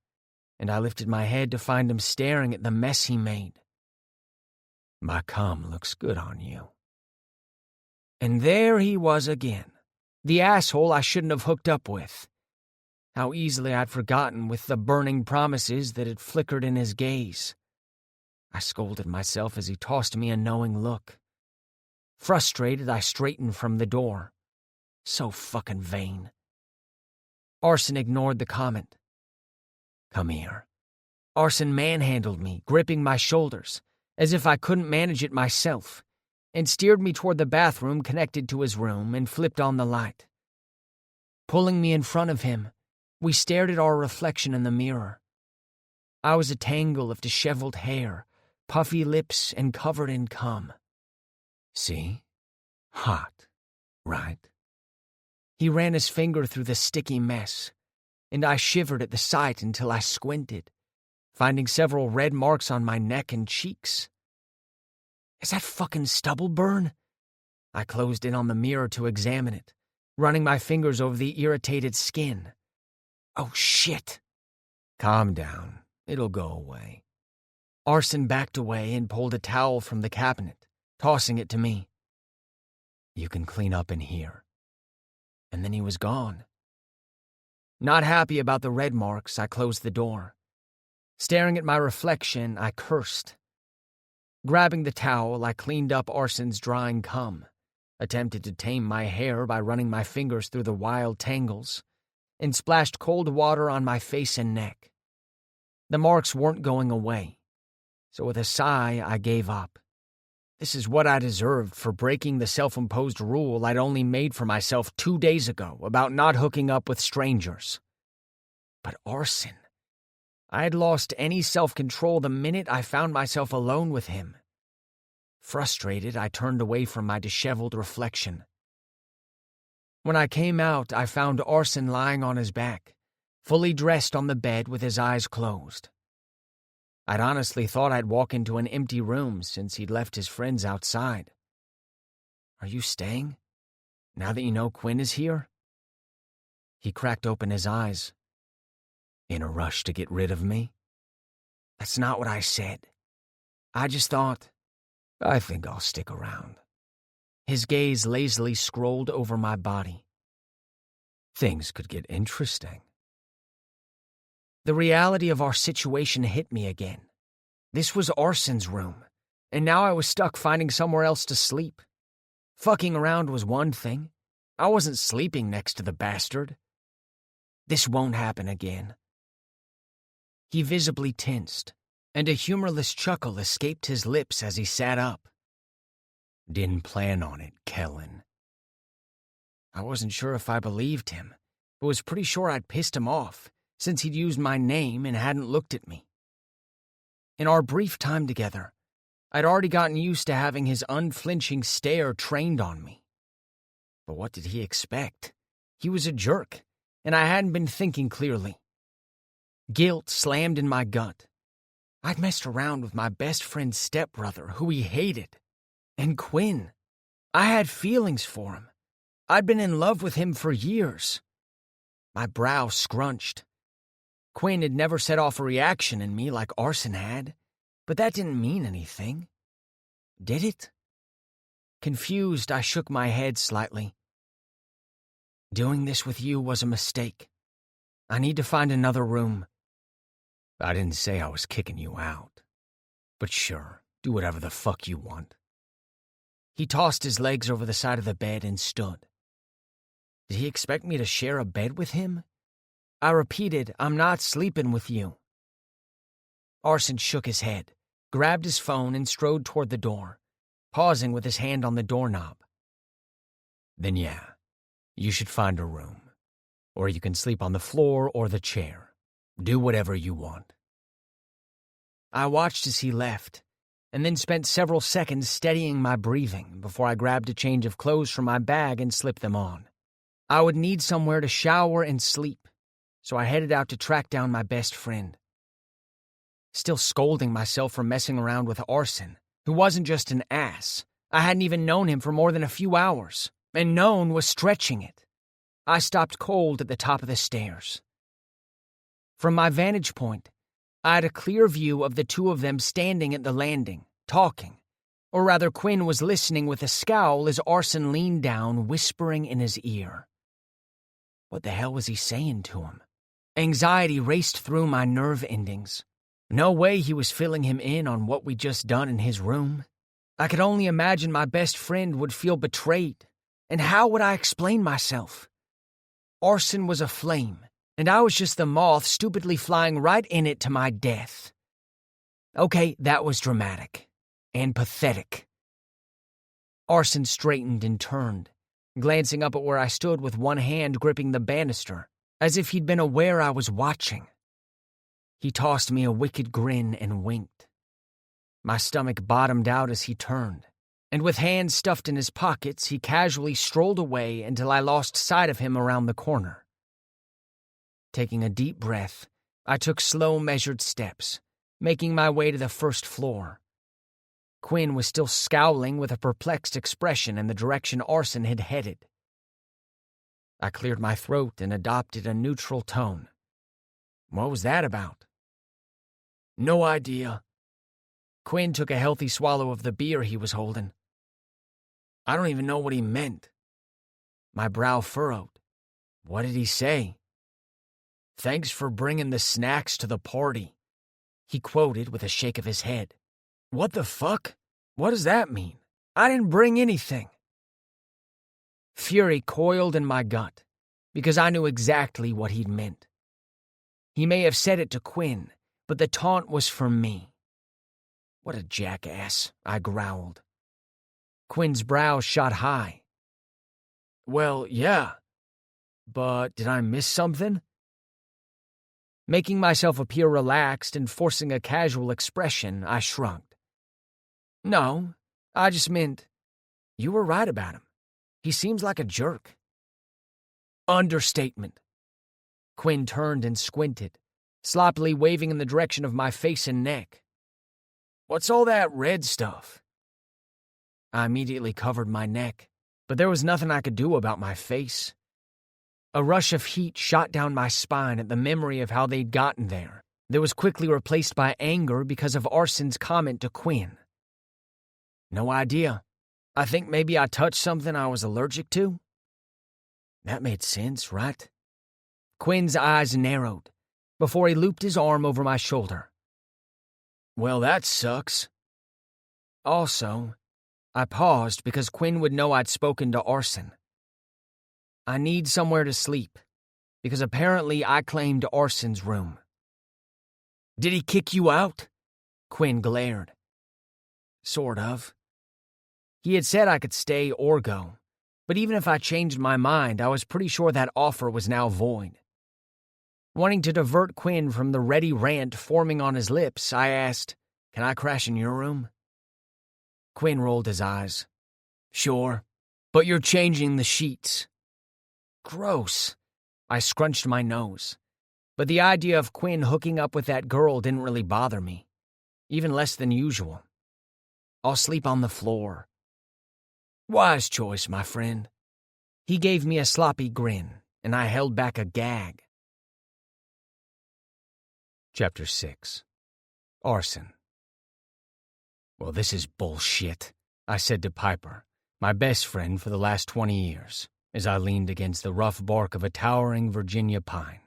Speaker 1: and I lifted my head to find him staring at the mess he made. "My cum looks good on you." And there he was again, the asshole I shouldn't have hooked up with. How easily I'd forgotten with the burning promises that had flickered in his gaze. I scolded myself as he tossed me a knowing look. Frustrated, I straightened from the door. So fucking vain. Arson ignored the comment. "Come here." Arson manhandled me, gripping my shoulders, as if I couldn't manage it myself, and steered me toward the bathroom connected to his room and flipped on the light. Pulling me in front of him, we stared at our reflection in the mirror. I was a tangle of disheveled hair, puffy lips, and covered in cum. "See? Hot, right?" He ran his finger through the sticky mess, and I shivered at the sight until I squinted, finding several red marks on my neck and cheeks. "Is that fucking stubble burn?" I closed in on the mirror to examine it, running my fingers over the irritated skin. "Oh, shit." "Calm down. It'll go away." Arson backed away and pulled a towel from the cabinet, tossing it to me. "You can clean up in here." And then he was gone. Not happy about the red marks, I closed the door. Staring at my reflection, I cursed. Grabbing the towel, I cleaned up Arson's drying cum, attempted to tame my hair by running my fingers through the wild tangles, and splashed cold water on my face and neck. The marks weren't going away, so with a sigh, I gave up. This is what I deserved for breaking the self-imposed rule I'd only made for myself 2 days ago about not hooking up with strangers. But Arson, I had lost any self-control the minute I found myself alone with him. Frustrated, I turned away from my disheveled reflection. When I came out, I found Arson lying on his back, fully dressed on the bed with his eyes closed. I'd honestly thought I'd walk into an empty room since he'd left his friends outside. "Are you staying? Now that you know Quinn is here?" He cracked open his eyes. "In a rush to get rid of me?" "That's not what I said. I just thought, I think I'll stick around." His gaze lazily scrolled over my body. "Things could get interesting." The reality of our situation hit me again. This was Arson's room, and now I was stuck finding somewhere else to sleep. Fucking around was one thing. I wasn't sleeping next to the bastard. This won't happen again. He visibly tensed, and a humorless chuckle escaped his lips as he sat up. "Didn't plan on it, Kellen." I wasn't sure if I believed him, but was pretty sure I'd pissed him off, since he'd used my name and hadn't looked at me. In our brief time together, I'd already gotten used to having his unflinching stare trained on me. But what did he expect? He was a jerk, and I hadn't been thinking clearly. Guilt slammed in my gut. I'd messed around with my best friend's stepbrother, who he hated. And Quinn. I had feelings for him. I'd been in love with him for years. My brow scrunched. Quinn had never set off a reaction in me like Arson had, but that didn't mean anything. Did it? Confused, I shook my head slightly. "Doing this with you was a mistake. I need to find another room." "I didn't say I was kicking you out. But sure, do whatever the fuck you want." He tossed his legs over the side of the bed and stood. Did he expect me to share a bed with him? I repeated, "I'm not sleeping with you." Arson shook his head, grabbed his phone, and strode toward the door, pausing with his hand on the doorknob. "Then yeah, you should find a room. Or you can sleep on the floor or the chair. Do whatever you want." I watched as he left, and then spent several seconds steadying my breathing before I grabbed a change of clothes from my bag and slipped them on. I would need somewhere to shower and sleep, so I headed out to track down my best friend. Still scolding myself for messing around with Arson, who wasn't just an ass. I hadn't even known him for more than a few hours, and known was stretching it. I stopped cold at the top of the stairs. From my vantage point, I had a clear view of the two of them standing at the landing, talking. Or rather, Quinn was listening with a scowl as Arson leaned down, whispering in his ear. What the hell was he saying to him? Anxiety raced through my nerve endings. No way he was filling him in on what we'd just done in his room. I could only imagine my best friend would feel betrayed. And how would I explain myself? Arson was a flame, and I was just the moth stupidly flying right in it to my death. Okay, that was dramatic. And pathetic. Arson straightened and turned, glancing up at where I stood with one hand gripping the banister, as if he'd been aware I was watching. He tossed me a wicked grin and winked. My stomach bottomed out as he turned, and with hands stuffed in his pockets, he casually strolled away until I lost sight of him around the corner. Taking a deep breath, I took slow, measured steps, making my way to the first floor. Quinn was still scowling with a perplexed expression in the direction Arson had headed. I cleared my throat and adopted a neutral tone. What was that about? No idea. Quinn took a healthy swallow of the beer he was holding. I don't even know what he meant. My brow furrowed. What did he say? Thanks for bringing the snacks to the party, he quoted with a shake of his head. What the fuck? What does that mean? I didn't bring anything. Fury coiled in my gut, because I knew exactly what he'd meant. He may have said it to Quinn, but the taunt was for me. What a jackass, I growled. Quinn's brow shot high. Well, yeah. But did I miss something? Making myself appear relaxed and forcing a casual expression, I shrugged. No, I just meant, you were right about him. He seems like a jerk. Understatement. Quinn turned and squinted, sloppily waving in the direction of my face and neck. What's all that red stuff? I immediately covered my neck, but there was nothing I could do about my face. A rush of heat shot down my spine at the memory of how they'd gotten there. That was quickly replaced by anger because of Arson's comment to Quinn. No idea. I think maybe I touched something I was allergic to. That made sense, right? Quinn's eyes narrowed before he looped his arm over my shoulder. Well, that sucks. Also, I paused because Quinn would know I'd spoken to Arson. I need somewhere to sleep, because apparently I claimed Arson's room. Did he kick you out? Quinn glared. Sort of. He had said I could stay or go, but even if I changed my mind, I was pretty sure that offer was now void. Wanting to divert Quinn from the ready rant forming on his lips, I asked, Can I crash in your room? Quinn rolled his eyes. Sure, but you're changing the sheets. Gross. I scrunched my nose. But the idea of Quinn hooking up with that girl didn't really bother me, even less than usual. I'll sleep on the floor. Wise choice, my friend. He gave me a sloppy grin, and I held back a gag. Chapter 6. Arson. Well, this is bullshit, I said to Piper, my best friend for the last 20 years, as I leaned against the rough bark of a towering Virginia pine.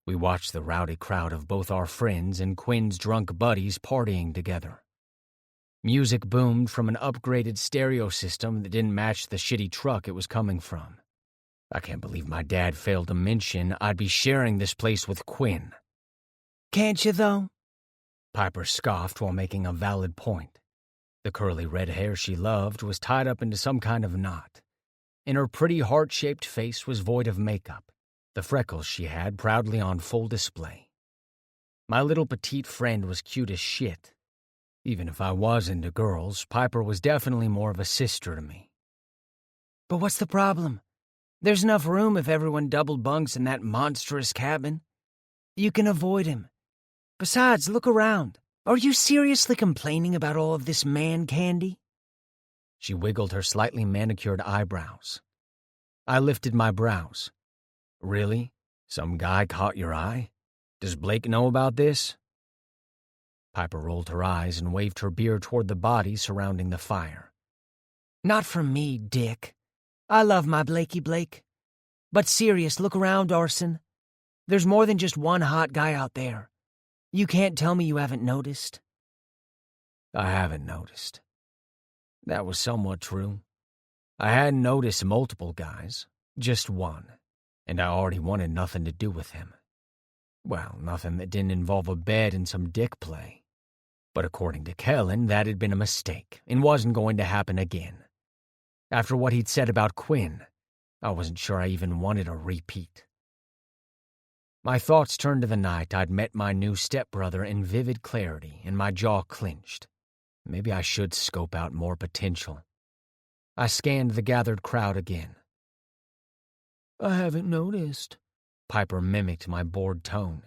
Speaker 1: We watched the rowdy crowd of both our friends and Quinn's drunk buddies partying together. Music boomed from an upgraded stereo system that didn't match the shitty truck it was coming from. I can't believe my dad failed to mention I'd be sharing this place with Quinn. Can't you, though? Piper scoffed while making a valid point. The curly red hair she loved was tied up into some kind of knot, and her pretty heart-shaped face was void of makeup, the freckles she had proudly on full display. My little petite friend was cute as shit. Even if I was into girls, Piper was definitely more of a sister to me. But what's the problem? There's enough room if everyone double bunks in that monstrous cabin. You can avoid him. Besides, look around. Are you seriously complaining about all of this man candy? She wiggled her slightly manicured eyebrows. I lifted my brows. Really? Some guy caught your eye? Does Blake know about this? Piper rolled her eyes and waved her beer toward the body surrounding the fire. Not from me, Dick. I love my Blakey Blake. But serious, look around, Arson. There's more than just one hot guy out there. You can't tell me you haven't noticed. I haven't noticed. That was somewhat true. I hadn't noticed multiple guys, just one, and I already wanted nothing to do with him. Well, nothing that didn't involve a bed and some dick play. But according to Kellen, that had been a mistake and wasn't going to happen again. After what he'd said about Quinn, I wasn't sure I even wanted a repeat. My thoughts turned to the night I'd met my new stepbrother in vivid clarity, and my jaw clenched. Maybe I should scope out more potential. I scanned the gathered crowd again. I haven't noticed. Piper mimicked my bored tone.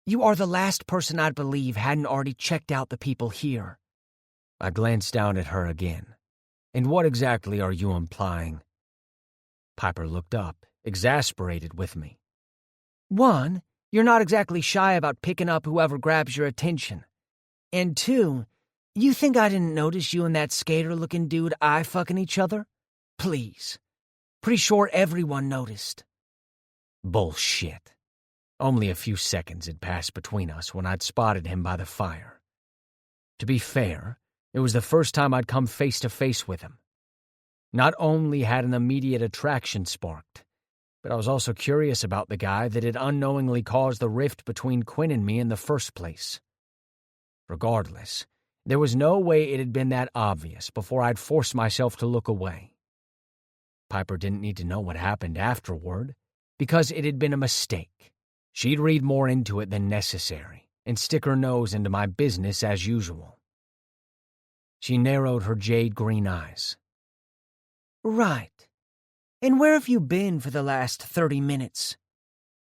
Speaker 1: You are the last person I'd believe hadn't already checked out the people here. I glanced down at her again. And what exactly are you implying? Piper looked up, exasperated with me. One, you're not exactly shy about picking up whoever grabs your attention. And two, you think I didn't notice you and that skater-looking dude eye-fucking each other? Please. Pretty sure everyone noticed. Bullshit. Only a few seconds had passed between us when I'd spotted him by the fire. To be fair, it was the first time I'd come face to face with him. Not only had an immediate attraction sparked, but I was also curious about the guy that had unknowingly caused the rift between Quinn and me in the first place. Regardless, there was no way it had been that obvious before I'd forced myself to look away. Piper didn't need to know what happened afterward, because it had been a mistake. She'd read more into it than necessary and stick her nose into my business as usual. She narrowed her jade green eyes. Right. And where have you been for the last 30 minutes?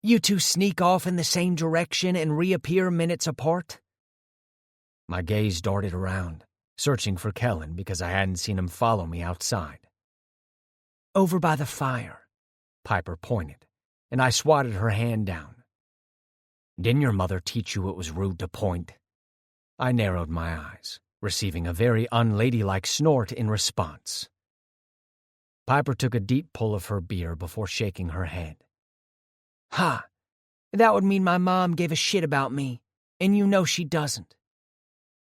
Speaker 1: You two sneak off in the same direction and reappear minutes apart? My gaze darted around, searching for Kellen because I hadn't seen him follow me outside. Over by the fire, Piper pointed, and I swatted her hand down. Didn't your mother teach you it was rude to point? I narrowed my eyes, receiving a very unladylike snort in response. Piper took a deep pull of her beer before shaking her head. Ha! That would mean my mom gave a shit about me, and you know she doesn't.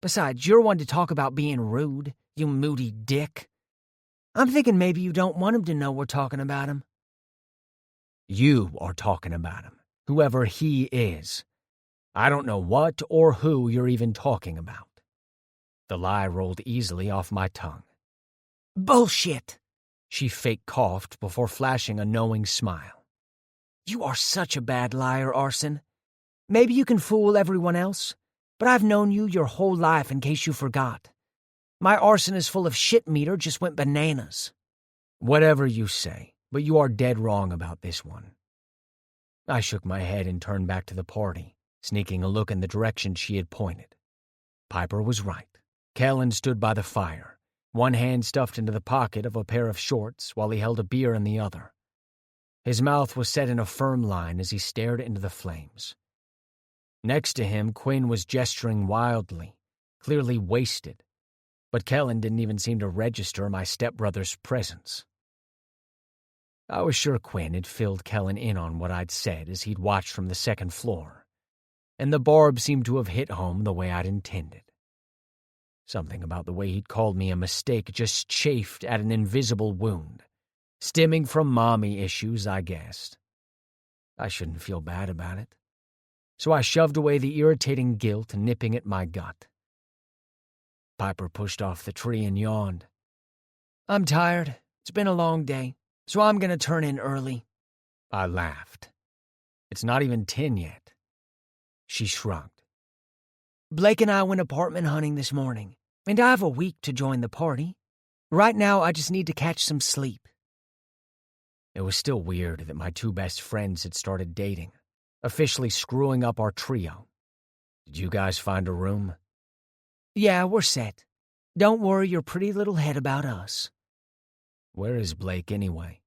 Speaker 1: Besides, you're one to talk about being rude, you moody dick. I'm thinking maybe you don't want him to know we're talking about him. You are talking about him, whoever he is. I don't know what or who you're even talking about. The lie rolled easily off my tongue. Bullshit! She fake coughed before flashing a knowing smile. You are such a bad liar, Arson. Maybe you can fool everyone else, but I've known you your whole life in case you forgot. My arson is full of shit meter just went bananas. Whatever you say, but you are dead wrong about this one. I shook my head and turned back to the party, sneaking a look in the direction she had pointed. Piper was right. Kellen stood by the fire, one hand stuffed into the pocket of a pair of shorts while he held a beer in the other. His mouth was set in a firm line as he stared into the flames. Next to him, Quinn was gesturing wildly, clearly wasted, but Kellen didn't even seem to register my stepbrother's presence. I was sure Quinn had filled Kellen in on what I'd said as he'd watched from the second floor, and the barb seemed to have hit home the way I'd intended. Something about the way he'd called me a mistake just chafed at an invisible wound, stemming from mommy issues, I guessed. I shouldn't feel bad about it, so I shoved away the irritating guilt nipping at my gut. Piper pushed off the tree and yawned. I'm tired. It's been a long day, so I'm going to turn in early. I laughed. It's not even 10 yet. She shrugged. Blake and I went apartment hunting this morning, and I have a week to join the party. Right now, I just need to catch some sleep. It was still weird that my two best friends had started dating, officially screwing up our trio. Did you guys find a room? Yeah, we're set. Don't worry your pretty little head about us. Where is Blake anyway?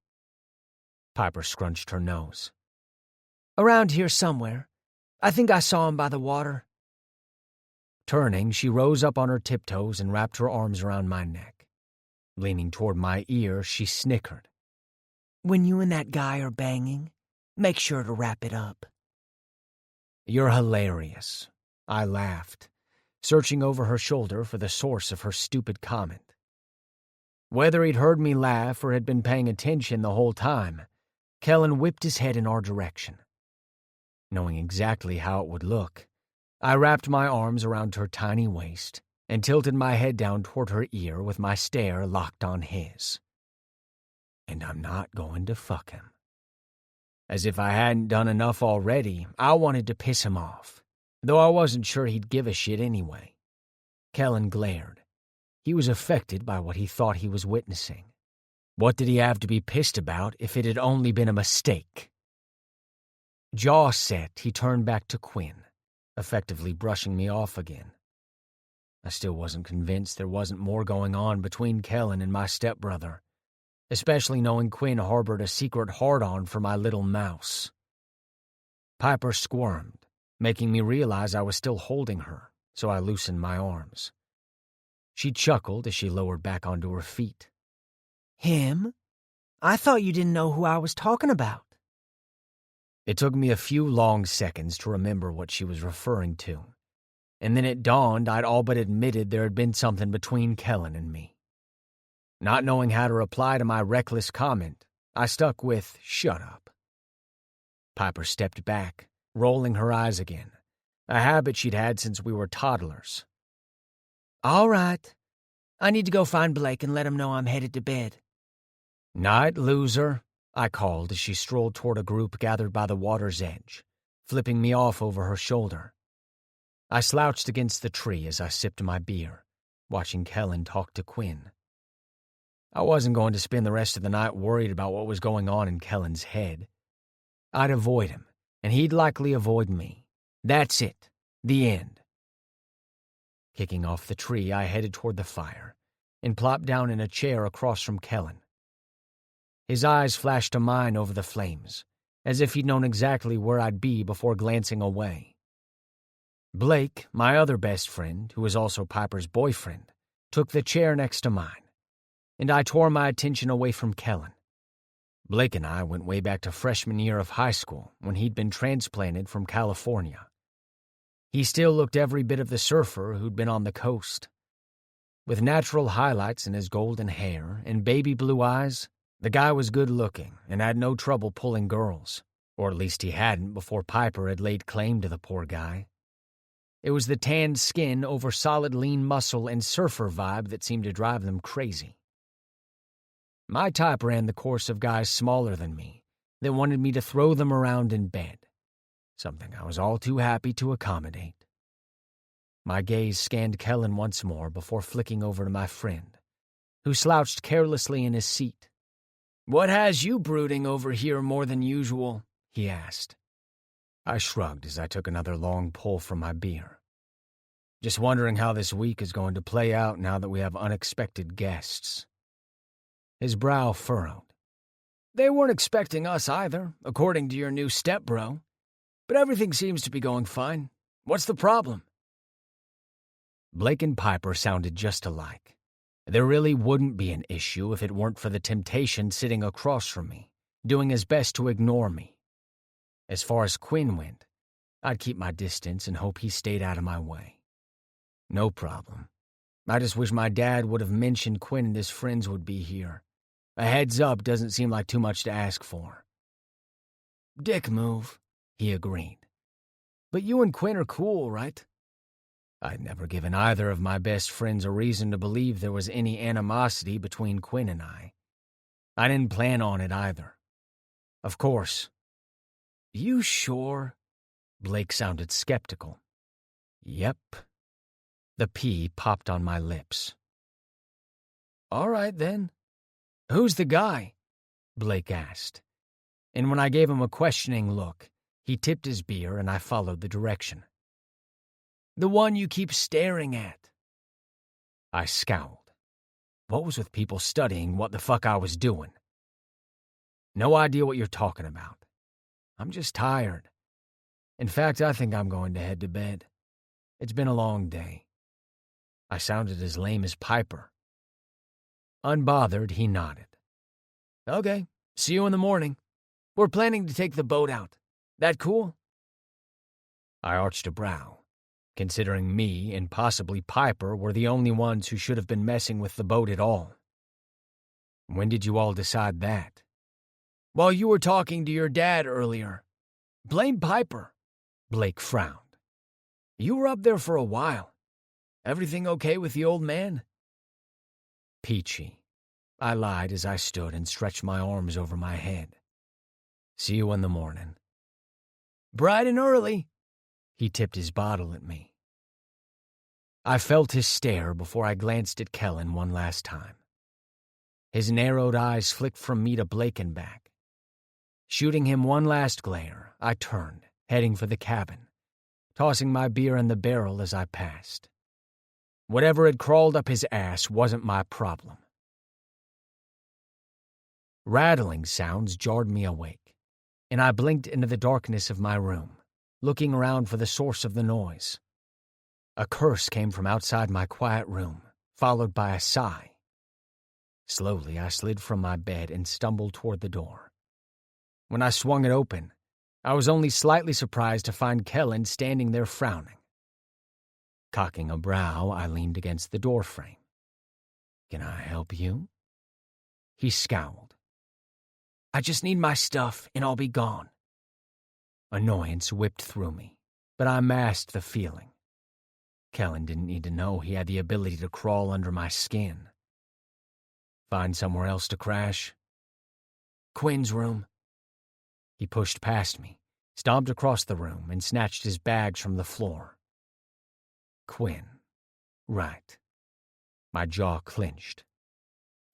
Speaker 1: Piper scrunched her nose. Around here somewhere. I think I saw him by the water. Turning, she rose up on her tiptoes and wrapped her arms around my neck. Leaning toward my ear, she snickered. When you and that guy are banging, make sure to wrap it up. You're hilarious. I laughed, searching over her shoulder for the source of her stupid comment. Whether he'd heard me laugh or had been paying attention the whole time, Kellen whipped his head in our direction. Knowing exactly how it would look, I wrapped my arms around her tiny waist and tilted my head down toward her ear with my stare locked on his. And I'm not going to fuck him. As if I hadn't done enough already, I wanted to piss him off, though I wasn't sure he'd give a shit anyway. Kellen glared. He was affected by what he thought he was witnessing. What did he have to be pissed about if it had only been a mistake? Jaw set, he turned back to Quinn, effectively brushing me off again. I still wasn't convinced there wasn't more going on between Kellen and my stepbrother, especially knowing Quinn harbored a secret hard-on for my little mouse. Piper squirmed, making me realize I was still holding her, so I loosened my arms. She chuckled as she lowered back onto her feet. Him?
Speaker 2: I thought you didn't know who I was talking about.
Speaker 1: It took me a few long seconds to remember what she was referring to, and then it dawned I'd all but admitted there had been something between Kellen and me. Not knowing how to reply to my reckless comment, I stuck with, "Shut up." Piper stepped back, rolling her eyes again, a habit she'd had since we were toddlers.
Speaker 2: All right. I need to go find Blake and let him know I'm headed to bed.
Speaker 1: "Night, loser," I called as she strolled toward a group gathered by the water's edge, flipping me off over her shoulder. I slouched against the tree as I sipped my beer, watching Kellen talk to Quinn. I wasn't going to spend the rest of the night worried about what was going on in Kellen's head. I'd avoid him, and he'd likely avoid me. That's it. The end. Kicking off the tree, I headed toward the fire and plopped down in a chair across from Kellen. His eyes flashed to mine over the flames, as if he'd known exactly where I'd be before glancing away. Blake, my other best friend, who was also Piper's boyfriend, took the chair next to mine, and I tore my attention away from Kellen. Blake and I went way back to freshman year of high school when he'd been transplanted from California. He still looked every bit of the surfer who'd been on the coast. With natural highlights in his golden hair and baby blue eyes, the guy was good-looking and had no trouble pulling girls, or at least he hadn't before Piper had laid claim to the poor guy. It was the tanned skin over solid lean muscle and surfer vibe that seemed to drive them crazy. My type ran the course of guys smaller than me that wanted me to throw them around in bed, something I was all too happy to accommodate. My gaze scanned Kellen once more before flicking over to my friend, who slouched carelessly in his seat. "What has you brooding over here more than usual?" he asked. I shrugged as I took another long pull from my beer. "Just wondering how this week is going to play out now that we have unexpected guests." His brow furrowed. "They weren't expecting us either, according to your new stepbro. But everything seems to be going fine. What's the problem?" Blake and Piper sounded just alike. There really wouldn't be an issue if it weren't for the temptation sitting across from me, doing his best to ignore me. As far as Quinn went, I'd keep my distance and hope he stayed out of my way. No problem. I just wish my dad would have mentioned Quinn and his friends would be here. A heads up doesn't seem like too much to ask for. "Dick move," he agreed. "But you and Quinn are cool, right?" I'd never given either of my best friends a reason to believe there was any animosity between Quinn and I. I didn't plan on it either. Of course. "You sure?" Blake sounded skeptical. "Yep." The P popped on my lips. "All right, then. Who's the guy?" Blake asked. And when I gave him a questioning look, he tipped his beer and I followed the direction. "The one you keep staring at." I scowled. What was with people studying what the fuck I was doing? "No idea what you're talking about. I'm just tired. In fact, I think I'm going to head to bed. It's been a long day." I sounded as lame as Piper. Unbothered, he nodded. "Okay, see you in the morning. We're planning to take the boat out. That cool?" I arched a brow, considering me and possibly Piper were the only ones who should have been messing with the boat at all. "When did you all decide that?" "While you were talking to your dad earlier. Blame Piper." Blake frowned. "You were up there for a while. Everything okay with the old man?" "Peachy," I lied as I stood and stretched my arms over my head. "See you in the morning." "Bright and early." He tipped his bottle at me. I felt his stare before I glanced at Kellen one last time. His narrowed eyes flicked from me to Blake and back. Shooting him one last glare, I turned, heading for the cabin, tossing my beer in the barrel as I passed. Whatever had crawled up his ass wasn't my problem. Rattling sounds jarred me awake, and I blinked into the darkness of my room, looking around for the source of the noise. A curse came from outside my quiet room, followed by a sigh. Slowly, I slid from my bed and stumbled toward the door. When I swung it open, I was only slightly surprised to find Kellen standing there frowning. Cocking a brow, I leaned against the doorframe. "Can I help you?" He scowled.
Speaker 2: "I just need my stuff, and I'll be gone."
Speaker 1: Annoyance whipped through me, but I masked the feeling. Kellen didn't need to know he had the ability to crawl under my skin. "Find somewhere else to crash?"
Speaker 2: "Quinn's room."
Speaker 1: He pushed past me, stomped across the room, and snatched his bags from the floor. Quinn. Right. My jaw clenched.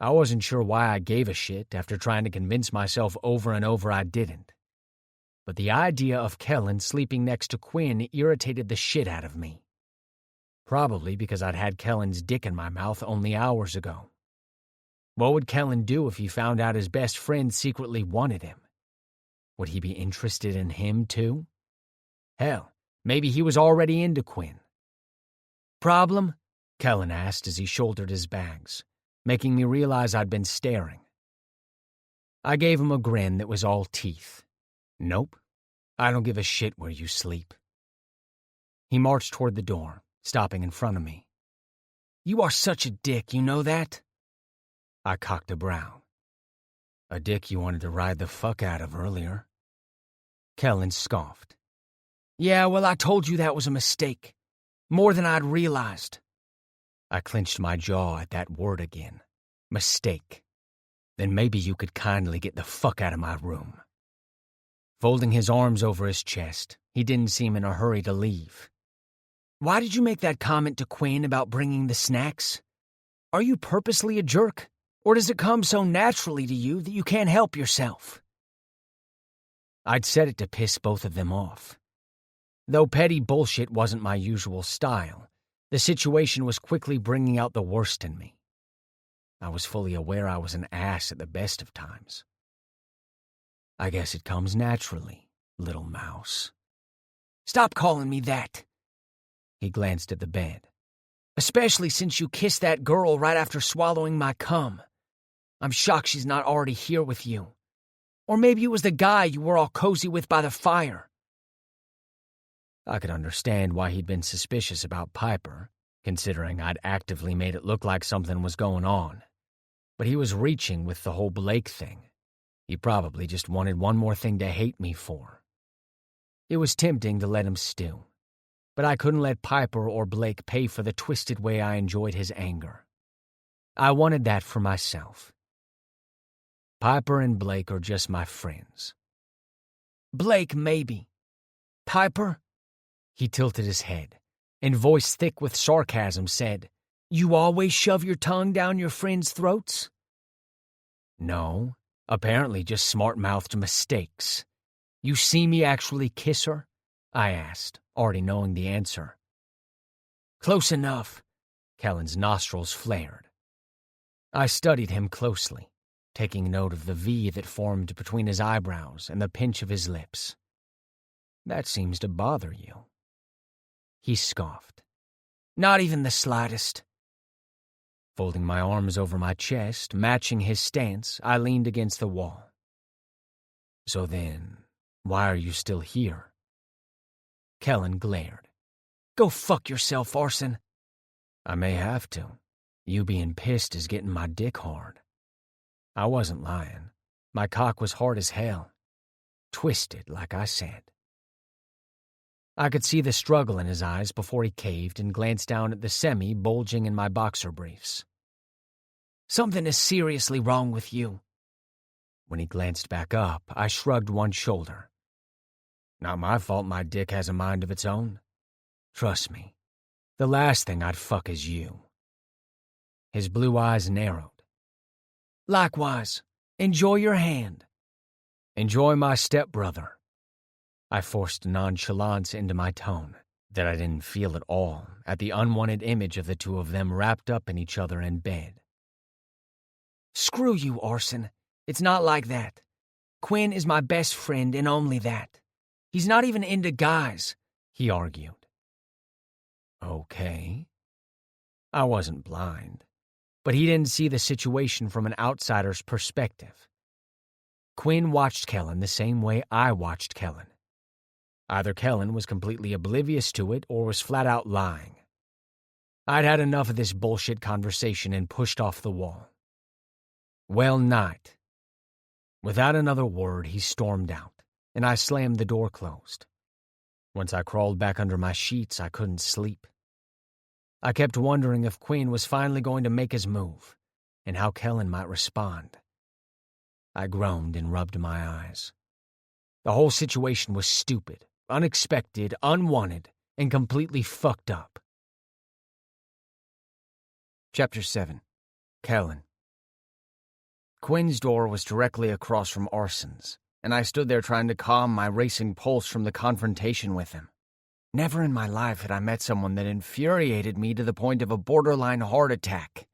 Speaker 1: I wasn't sure why I gave a shit after trying to convince myself over and over I didn't. But the idea of Kellen sleeping next to Quinn irritated the shit out of me. Probably because I'd had Kellen's dick in my mouth only hours ago. What would Kellen do if he found out his best friend secretly wanted him? Would he be interested in him too? Hell, maybe he was already into Quinn.
Speaker 2: "Problem?"
Speaker 1: Kellen asked as he shouldered his bags, making me realize I'd been staring. I gave him a grin that was all teeth. "Nope, I don't give a shit where you sleep." He marched toward the door, stopping in front of me.
Speaker 2: "You are such a dick, you know that?"
Speaker 1: I cocked a brow. "A dick you wanted to ride the fuck out of earlier." Kellen scoffed.
Speaker 2: "Yeah, well, I told you that was a mistake. More than I'd realized."
Speaker 1: I clenched my jaw at that word again. Mistake. Then maybe you could kindly get the fuck out of my room. Folding his arms over his chest, he didn't seem in a hurry to leave.
Speaker 2: "Why did you make that comment to Quinn about bringing the snacks? Are you purposely a jerk, or does it come so naturally to you that you can't help yourself?"
Speaker 1: I'd said it to piss both of them off. Though petty bullshit wasn't my usual style, the situation was quickly bringing out the worst in me. I was fully aware I was an ass at the best of times. "I guess it comes naturally, little mouse."
Speaker 2: "Stop calling me that."
Speaker 1: He glanced at the bed.
Speaker 2: "Especially since you kissed that girl right after swallowing my cum. I'm shocked she's not already here with you. Or maybe it was the guy you were all cozy with by the fire."
Speaker 1: I could understand why he'd been suspicious about Piper, considering I'd actively made it look like something was going on. But he was reaching with the whole Blake thing. He probably just wanted one more thing to hate me for. It was tempting to let him stew, but I couldn't let Piper or Blake pay for the twisted way I enjoyed his anger. I wanted that for myself. Piper and Blake are just my friends.
Speaker 2: "Blake, maybe. Piper?"
Speaker 1: He tilted his head, and voice thick with sarcasm said,
Speaker 2: "You always shove your tongue down your friends' throats?"
Speaker 1: "No, apparently just smart-mouthed mistakes. You see me actually kiss her?" I asked, already knowing the answer.
Speaker 2: "Close enough."
Speaker 1: Kellen's nostrils flared. I studied him closely, taking note of the V that formed between his eyebrows and the pinch of his lips. "That seems to bother you." He scoffed.
Speaker 2: "Not even the slightest."
Speaker 1: Folding my arms over my chest, matching his stance, I leaned against the wall. "So then, why are you still here?" Kellen glared.
Speaker 2: "Go fuck yourself, Arson."
Speaker 1: "I may have to. You being pissed is getting my dick hard." I wasn't lying. My cock was hard as hell. Twisted, like I said. I could see the struggle in his eyes before he caved and glanced down at the semi bulging in my boxer briefs.
Speaker 2: "Something is seriously wrong with you."
Speaker 1: When he glanced back up, I shrugged one shoulder. "Not my fault my dick has a mind of its own. Trust me, the last thing I'd fuck is you." His blue eyes narrowed.
Speaker 2: "Likewise. Enjoy your hand."
Speaker 1: "Enjoy my stepbrother." I forced nonchalance into my tone that I didn't feel at all at the unwanted image of the two of them wrapped up in each other in bed.
Speaker 2: "Screw you, Arson. It's not like that. Quinn is my best friend and only that. He's not even into guys,"
Speaker 1: he argued. Okay. I wasn't blind.
Speaker 2: But he didn't see the situation from an outsider's perspective. Quinn watched Kellen the same way I watched Kellen. Either Kellen was completely oblivious to it or was flat out lying. I'd had enough of this bullshit conversation and pushed off the wall. "Well, night." Without another word, he stormed out, and I slammed the door closed. Once I crawled back under my sheets, I couldn't sleep. I kept wondering if Quinn was finally going to make his move, and how Kellen might respond. I groaned and rubbed my eyes. The whole situation was stupid, unexpected, unwanted, and completely fucked up. Chapter 7. Kellen. Quinn's door was directly across from Arson's, and I stood there trying to calm my racing pulse from the confrontation with him. Never in my life had I met someone that infuriated me to the point of a borderline heart attack.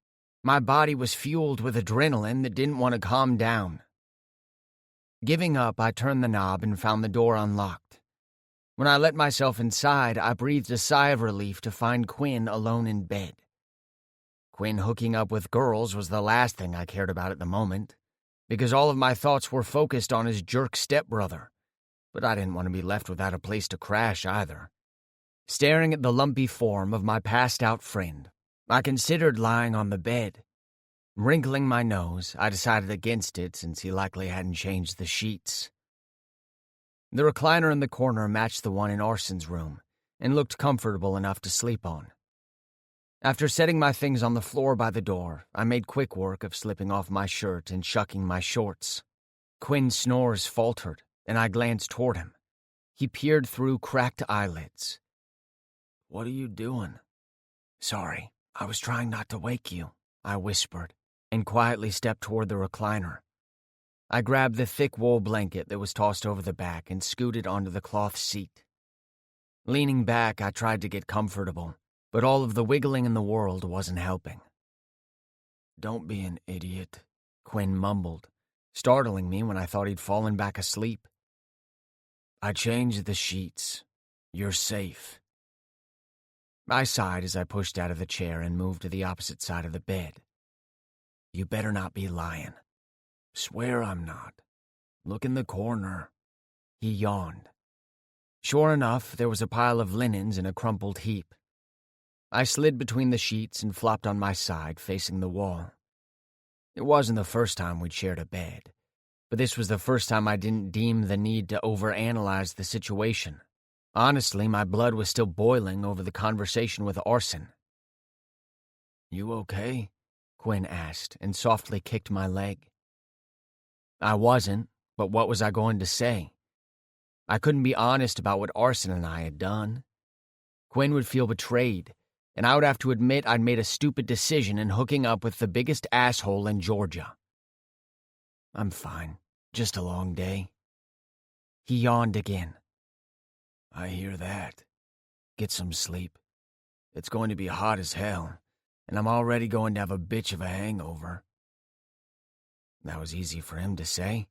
Speaker 2: My body was fueled with adrenaline that didn't want to calm down. Giving up, I turned the knob and found the door unlocked. When I let myself inside, I breathed a sigh of relief to find Quinn alone in bed. Quinn hooking up with girls was the last thing I cared about at the moment, because all of my thoughts were focused on his jerk stepbrother, but I didn't want to be left without a place to crash either. Staring at the lumpy form of my passed-out friend, I considered lying on the bed. Wrinkling my nose, I decided against it since he likely hadn't changed the sheets. The recliner in the corner matched the one in Arson's room and looked comfortable enough to sleep on. After setting my things on the floor by the door, I made quick work of slipping off my shirt and shucking my shorts. Quinn's snores faltered, and I glanced toward him. He peered through cracked eyelids. "What are you doing?" "Sorry, I was trying not to wake you," I whispered, and quietly stepped toward the recliner. I grabbed the thick wool blanket that was tossed over the back and scooted onto the cloth seat. Leaning back, I tried to get comfortable, but all of the wiggling in the world wasn't helping. "Don't be an idiot," Quinn mumbled, startling me when I thought he'd fallen back asleep. "I changed the sheets. You're safe." I sighed as I pushed out of the chair and moved to the opposite side of the bed. "You better not be lying." "Swear I'm not. Look in the corner." He yawned. Sure enough, there was a pile of linens in a crumpled heap. I slid between the sheets and flopped on my side, facing the wall. It wasn't the first time we'd shared a bed, but this was the first time I didn't deem the need to overanalyze the situation. Honestly, my blood was still boiling over the conversation with Arson. "You okay?" Quinn asked, and softly kicked my leg. I wasn't, but what was I going to say? I couldn't be honest about what Arson and I had done. Quinn would feel betrayed, and I would have to admit I'd made a stupid decision in hooking up with the biggest asshole in Georgia. "I'm fine. Just a long day." He yawned again. "I hear that. Get some sleep. It's going to be hot as hell, and I'm already going to have a bitch of a hangover." That was easy for him to say.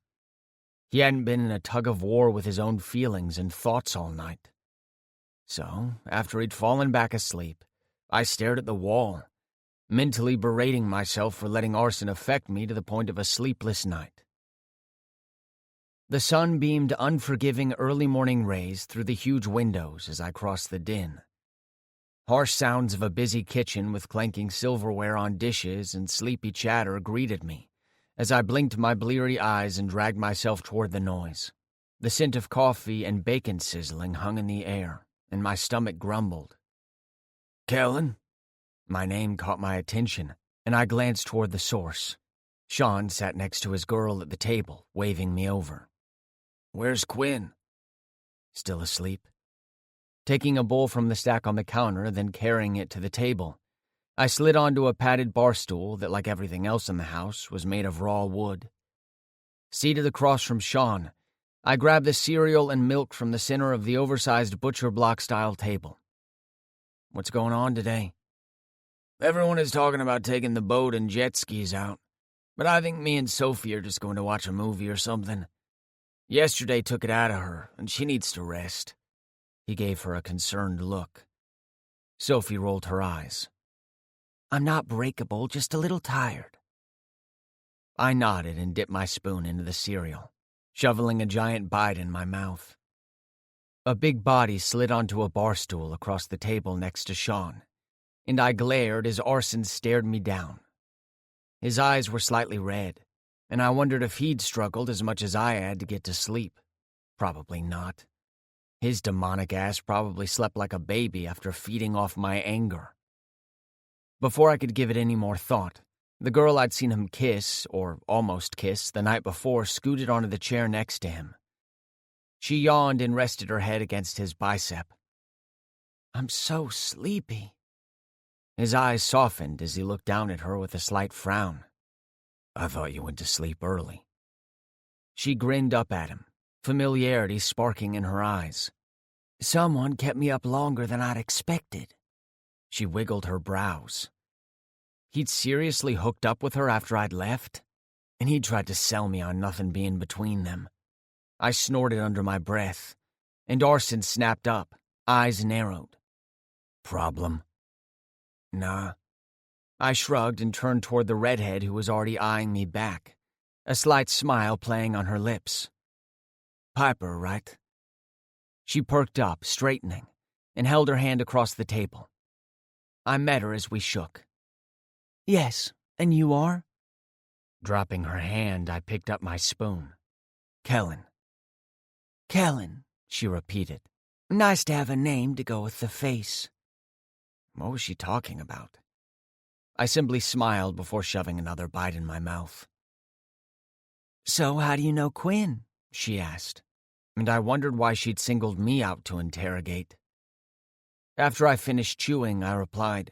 Speaker 2: He hadn't been in a tug-of-war with his own feelings and thoughts all night. So, after he'd fallen back asleep, I stared at the wall, mentally berating myself for letting Arson affect me to the point of a sleepless night. The sun beamed unforgiving early morning rays through the huge windows as I crossed the den. Harsh sounds of a busy kitchen with clanking silverware on dishes and sleepy chatter greeted me as I blinked my bleary eyes and dragged myself toward the noise. The scent of coffee and bacon sizzling hung in the air, and my stomach grumbled. "Kellen?" My name caught my attention, and I glanced toward the source. Sean sat next to his girl at the table, waving me over. "Where's Quinn?" "Still asleep." Taking a bowl from the stack on the counter, then carrying it to the table, I slid onto a padded bar stool that, like everything else in the house, was made of raw wood. Seated across from Sean, I grabbed the cereal and milk from the center of the oversized butcher block-style table. "What's going on today?" "Everyone is talking about taking the boat and jet skis out, but I think me and Sophie are just going to watch a movie or something. Yesterday took it out of her, and she needs to rest." He gave her a concerned look. Sophie rolled her eyes. I'm not breakable, just a little tired. I nodded and dipped my spoon into the cereal, shoveling a giant bite in my mouth. A big body slid onto a bar stool across the table next to Sean, and I glared as Arson stared me down. His eyes were slightly red, and I wondered if he'd struggled as much as I had to get to sleep. Probably not. His demonic ass probably slept like a baby after feeding off my anger. Before I could give it any more thought, the girl I'd seen him kiss, or almost kiss, the night before scooted onto the chair next to him. She yawned and rested her head against his bicep. I'm so sleepy. His eyes softened as he looked down at her with a slight frown. I thought you went to sleep early. She grinned up at him, familiarity sparking in her eyes. Someone kept me up longer than I'd expected. She wiggled her brows. He'd seriously hooked up with her after I'd left, and he'd tried to sell me on nothing being between them. I snorted under my breath, and Arson snapped up, eyes narrowed. Problem? Nah. I shrugged and turned toward the redhead who was already eyeing me back, a slight smile playing on her lips. Piper, right? She perked up, straightening, and held her hand across the table. I met her as we shook. Yes, and you are? Dropping her hand, I picked up my spoon. Kellen. Kellen, she repeated. Nice to have a name to go with the face. What was she talking about? I simply smiled before shoving another bite in my mouth. So how do you know Quinn? She asked, and I wondered why she'd singled me out to interrogate. After I finished chewing, I replied,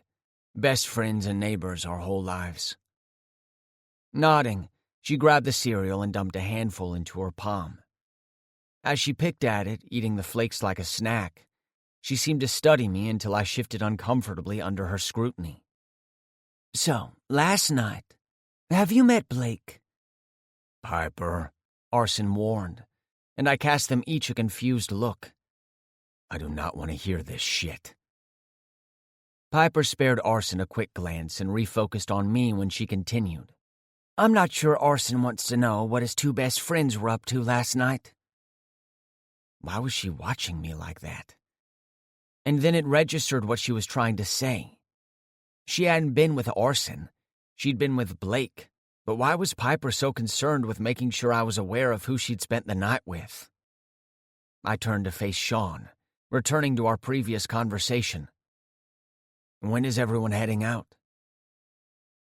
Speaker 2: best friends and neighbors our whole lives. Nodding, she grabbed the cereal and dumped a handful into her palm. As she picked at it, eating the flakes like a snack, she seemed to study me until I shifted uncomfortably under her scrutiny. So, last night, have you met Blake? Piper, Arson warned, and I cast them each a confused look. I do not want to hear this shit. Piper spared Arson a quick glance and refocused on me when she continued. I'm not sure Arson wants to know what his two best friends were up to last night. Why was she watching me like that? And then it registered what she was trying to say. She hadn't been with Arson. She'd been with Blake. But why was Piper so concerned with making sure I was aware of who she'd spent the night with? I turned to face Sean, returning to our previous conversation. When is everyone heading out?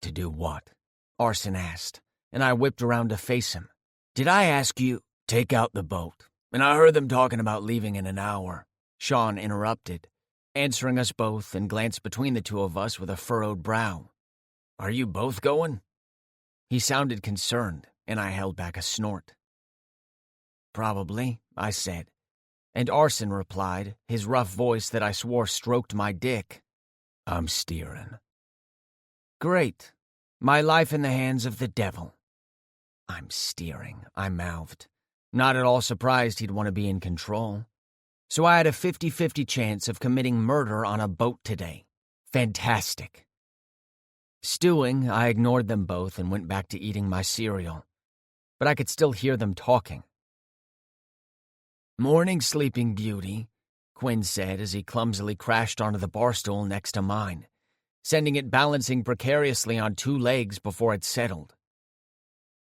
Speaker 2: To do what? Arson asked, and I whipped around to face him. Did I ask you? Take out the boat. And I heard them talking about leaving in an hour. Sean interrupted, answering us both and glanced between the two of us with a furrowed brow. Are you both going? He sounded concerned, and I held back a snort. Probably, I said, and Arson replied, his rough voice that I swore stroked my dick. I'm steering. Great. My life in the hands of the devil. I'm steering, I mouthed, not at all surprised he'd want to be in control. So I had a 50-50 chance of committing murder on a boat today. Fantastic. Stewing, I ignored them both and went back to eating my cereal. But I could still hear them talking. Morning, Sleeping Beauty, Quinn said as he clumsily crashed onto the bar stool next to mine, sending it balancing precariously on two legs before it settled.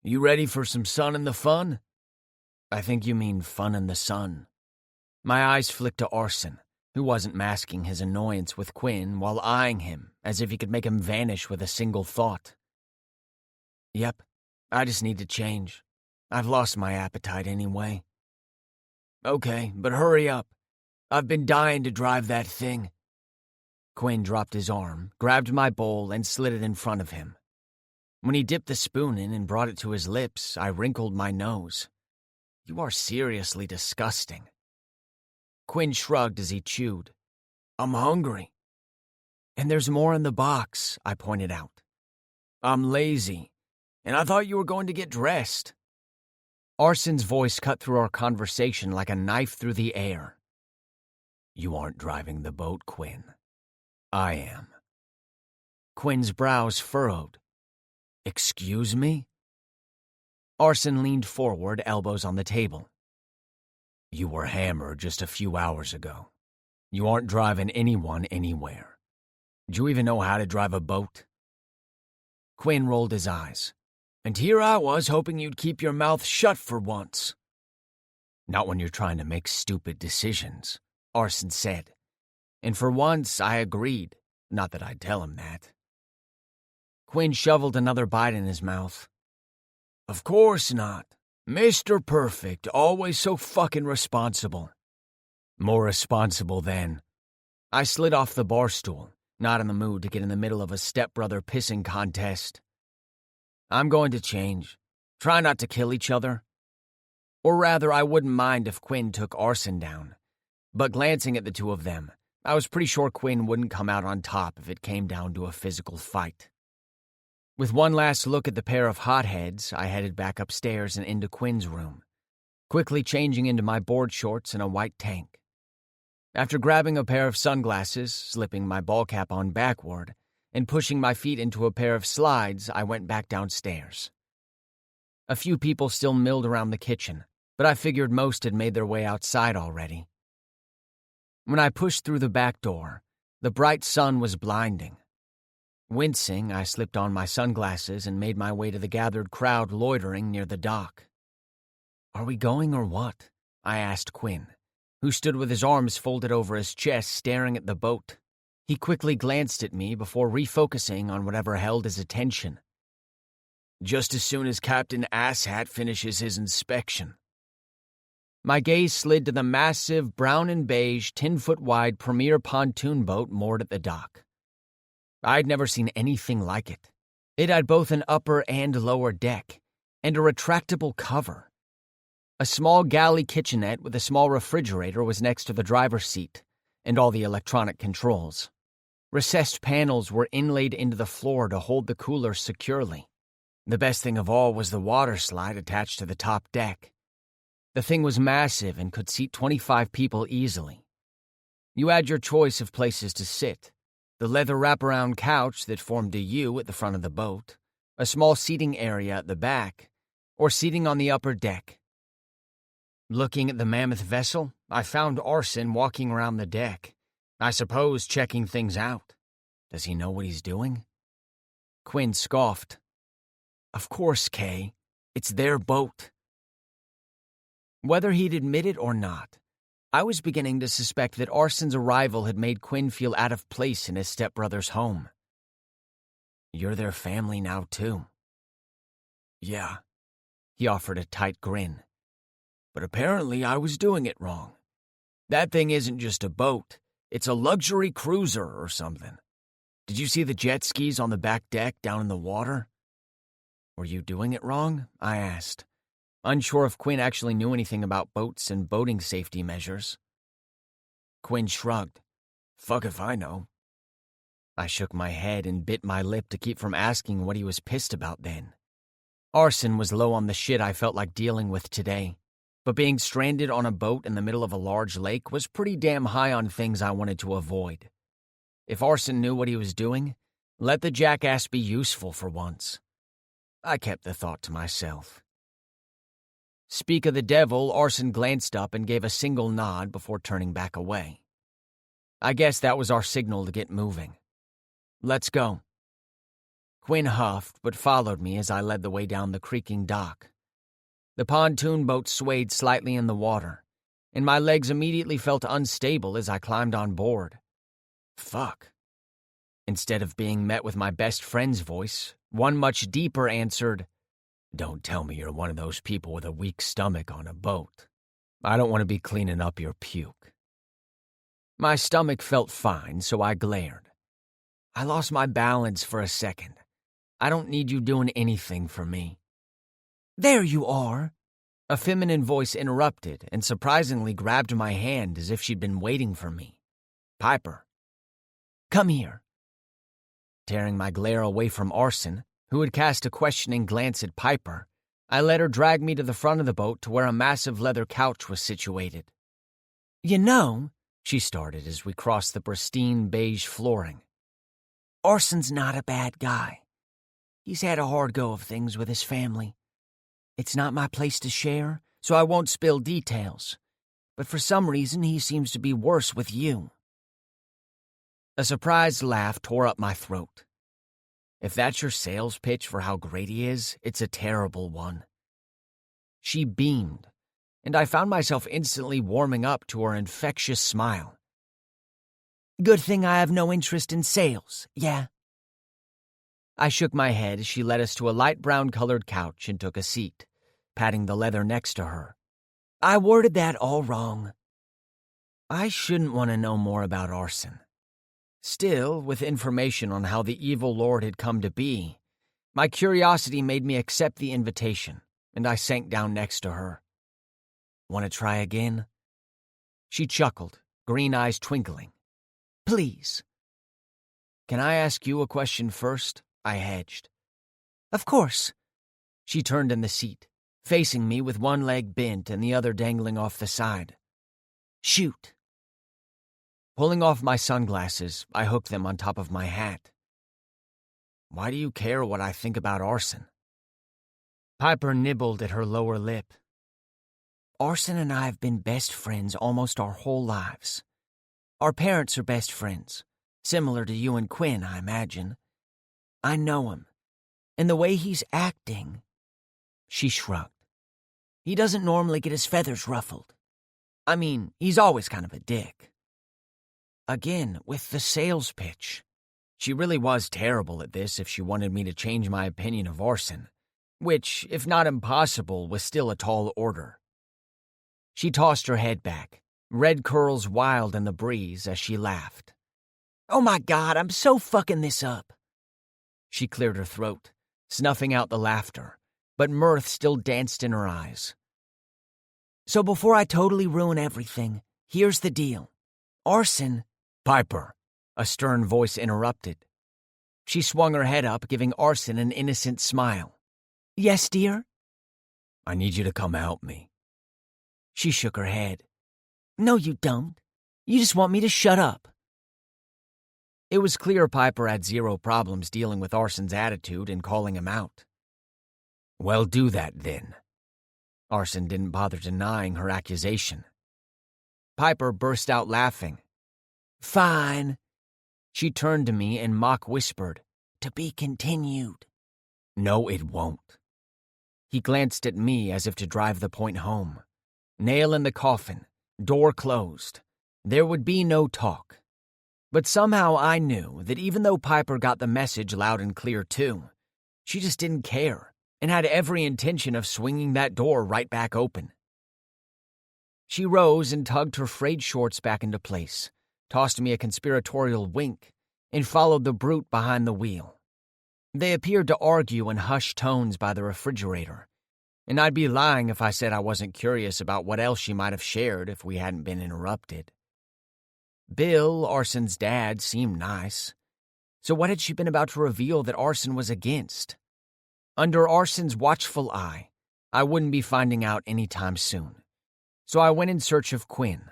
Speaker 2: You ready for some sun in the fun? I think you mean fun in the sun. My eyes flicked to Arson, who wasn't masking his annoyance with Quinn while eyeing him as if he could make him vanish with a single thought. Yep, I just need to change. I've lost my appetite anyway. Okay, but hurry up. I've been dying to drive that thing. Quinn dropped his arm, grabbed my bowl, and slid it in front of him. When he dipped the spoon in and brought it to his lips, I wrinkled my nose. You are seriously disgusting. Quinn shrugged as he chewed. I'm hungry. And there's more in the box, I pointed out. I'm lazy, and I thought you were going to get dressed. Arson's voice cut through our conversation like a knife through the air. You aren't driving the boat, Quinn. I am. Quinn's brows furrowed. Excuse me? Arson leaned forward, elbows on the table. You were hammered just a few hours ago. You aren't driving anyone anywhere. Do you even know how to drive a boat? Quinn rolled his eyes. And here I was hoping you'd keep your mouth shut for once. Not when you're trying to make stupid decisions, Arson said. And for once, I agreed. Not that I'd tell him that. Quinn shoveled another bite in his mouth. Of course not. Mr. Perfect, always so fucking responsible. More responsible than. I slid off the bar stool, not in the mood to get in the middle of a stepbrother pissing contest. I'm going to change. Try not to kill each other. Or rather, I wouldn't mind if Quinn took Arson down. But glancing at the two of them, I was pretty sure Quinn wouldn't come out on top if it came down to a physical fight. With one last look at the pair of hotheads, I headed back upstairs and into Quinn's room, quickly changing into my board shorts and a white tank. After grabbing a pair of sunglasses, slipping my ball cap on backward, and pushing my feet into a pair of slides, I went back downstairs. A few people still milled around the kitchen, but I figured most had made their way outside already. When I pushed through the back door, the bright sun was blinding. Wincing, I slipped on my sunglasses and made my way to the gathered crowd loitering near the dock. Are we going or what? I asked Quinn, who stood with his arms folded over his chest staring at the boat. He quickly glanced at me before refocusing on whatever held his attention. Just as soon as Captain Asshat finishes his inspection. My gaze slid to the massive brown and beige 10-foot-wide premier pontoon boat moored at the dock. I'd never seen anything like it. It had both an upper and lower deck, and a retractable cover. A small galley kitchenette with a small refrigerator was next to the driver's seat, and all the electronic controls. Recessed panels were inlaid into the floor to hold the cooler securely. The best thing of all was the water slide attached to the top deck. The thing was massive and could seat 25 people easily. You had your choice of places to sit. The leather wraparound couch that formed a U at the front of the boat, a small seating area at the back, or seating on the upper deck. Looking at the mammoth vessel, I found Arson walking around the deck, I suppose checking things out. Does he know what he's doing? Quinn scoffed. Of course, Kay. It's their boat. Whether he'd admit it or not, I was beginning to suspect that Arson's arrival had made Quinn feel out of place in his stepbrother's home. You're their family now, too. Yeah. He offered a tight grin. But apparently I was doing it wrong. That thing isn't just a boat. It's a luxury cruiser or something. Did you see the jet skis on the back deck down in the water? Were you doing it wrong? I asked, unsure if Quinn actually knew anything about boats and boating safety measures. Quinn shrugged. Fuck if I know. I shook my head and bit my lip to keep from asking what he was pissed about then. Arson was low on the shit I felt like dealing with today, but being stranded on a boat in the middle of a large lake was pretty damn high on things I wanted to avoid. If Arson knew what he was doing, let the jackass be useful for once. I kept the thought to myself. Speak of the devil, Arson glanced up and gave a single nod before turning back away. I guess that was our signal to get moving. Let's go. Quinn huffed but followed me as I led the way down the creaking dock. The pontoon boat swayed slightly in the water, and my legs immediately felt unstable as I climbed on board. Fuck. Instead of being met with my best friend's voice, one much deeper answered, Don't tell me you're one of those people with a weak stomach on a boat. I don't want to be cleaning up your puke. My stomach felt fine, so I glared. I lost my balance for a second. I don't need you doing anything for me. There you are. A feminine voice interrupted and surprisingly grabbed my hand as if she'd been waiting for me. Piper. Come here. Tearing my glare away from Arson, who had cast a questioning glance at Piper, I let her drag me to the front of the boat to where a massive leather couch was situated. You know, she started as we crossed the pristine beige flooring. Arson's not a bad guy. He's had a hard go of things with his family. It's not my place to share, so I won't spill details. But for some reason, he seems to be worse with you." A surprised laugh tore up my throat. If that's your sales pitch for how great he is, it's a terrible one. She beamed, and I found myself instantly warming up to her infectious smile. "Good thing I have no interest in sales, yeah?" I shook my head as she led us to a light brown-colored couch and took a seat, patting the leather next to her. "I worded that all wrong. I shouldn't want to know more about arson. Still, with information on how the evil lord had come to be, my curiosity made me accept the invitation, and I sank down next to her. Want to try again?" She chuckled, green eyes twinkling. "Please." "Can I ask you a question first?" I hedged. "Of course." She turned in the seat, facing me with one leg bent and the other dangling off the side. "Shoot." Pulling off my sunglasses, I hooked them on top of my hat. "Why do you care what I think about arson?" Piper nibbled at her lower lip. "Arson and I have been best friends almost our whole lives. Our parents are best friends, similar to you and Quinn, I imagine. I know him, and the way he's acting..." She shrugged. "He doesn't normally get his feathers ruffled. I mean, he's always kind of a dick." Again, with the sales pitch. She really was terrible at this if she wanted me to change my opinion of arson, which, if not impossible, was still a tall order. She tossed her head back, red curls wild in the breeze as she laughed. "Oh my God, I'm so fucking this up." She cleared her throat, snuffing out the laughter, but mirth still danced in her eyes. "So before I totally ruin everything, here's the deal. Arson..." "Piper," a stern voice interrupted. She swung her head up, giving Arson an innocent smile. "Yes, dear?" "I need you to come help me." She shook her head. "No, you don't. You just want me to shut up." It was clear Piper had zero problems dealing with Arson's attitude and calling him out. "Well, do that, then." Arson didn't bother denying her accusation. Piper burst out laughing. "Fine." She turned to me and mock whispered, "To be continued." "No, it won't." He glanced at me as if to drive the point home. Nail in the coffin, door closed. There would be no talk. But somehow I knew that even though Piper got the message loud and clear too, she just didn't care and had every intention of swinging that door right back open. She rose and tugged her frayed shorts back into place, tossed me a conspiratorial wink, and followed the brute behind the wheel. They appeared to argue in hushed tones by the refrigerator, and I'd be lying if I said I wasn't curious about what else she might have shared if we hadn't been interrupted. Bill, Arson's dad, seemed nice. So what had she been about to reveal that Arson was against? Under Arson's watchful eye, I wouldn't be finding out anytime soon. So I went in search of Quinn.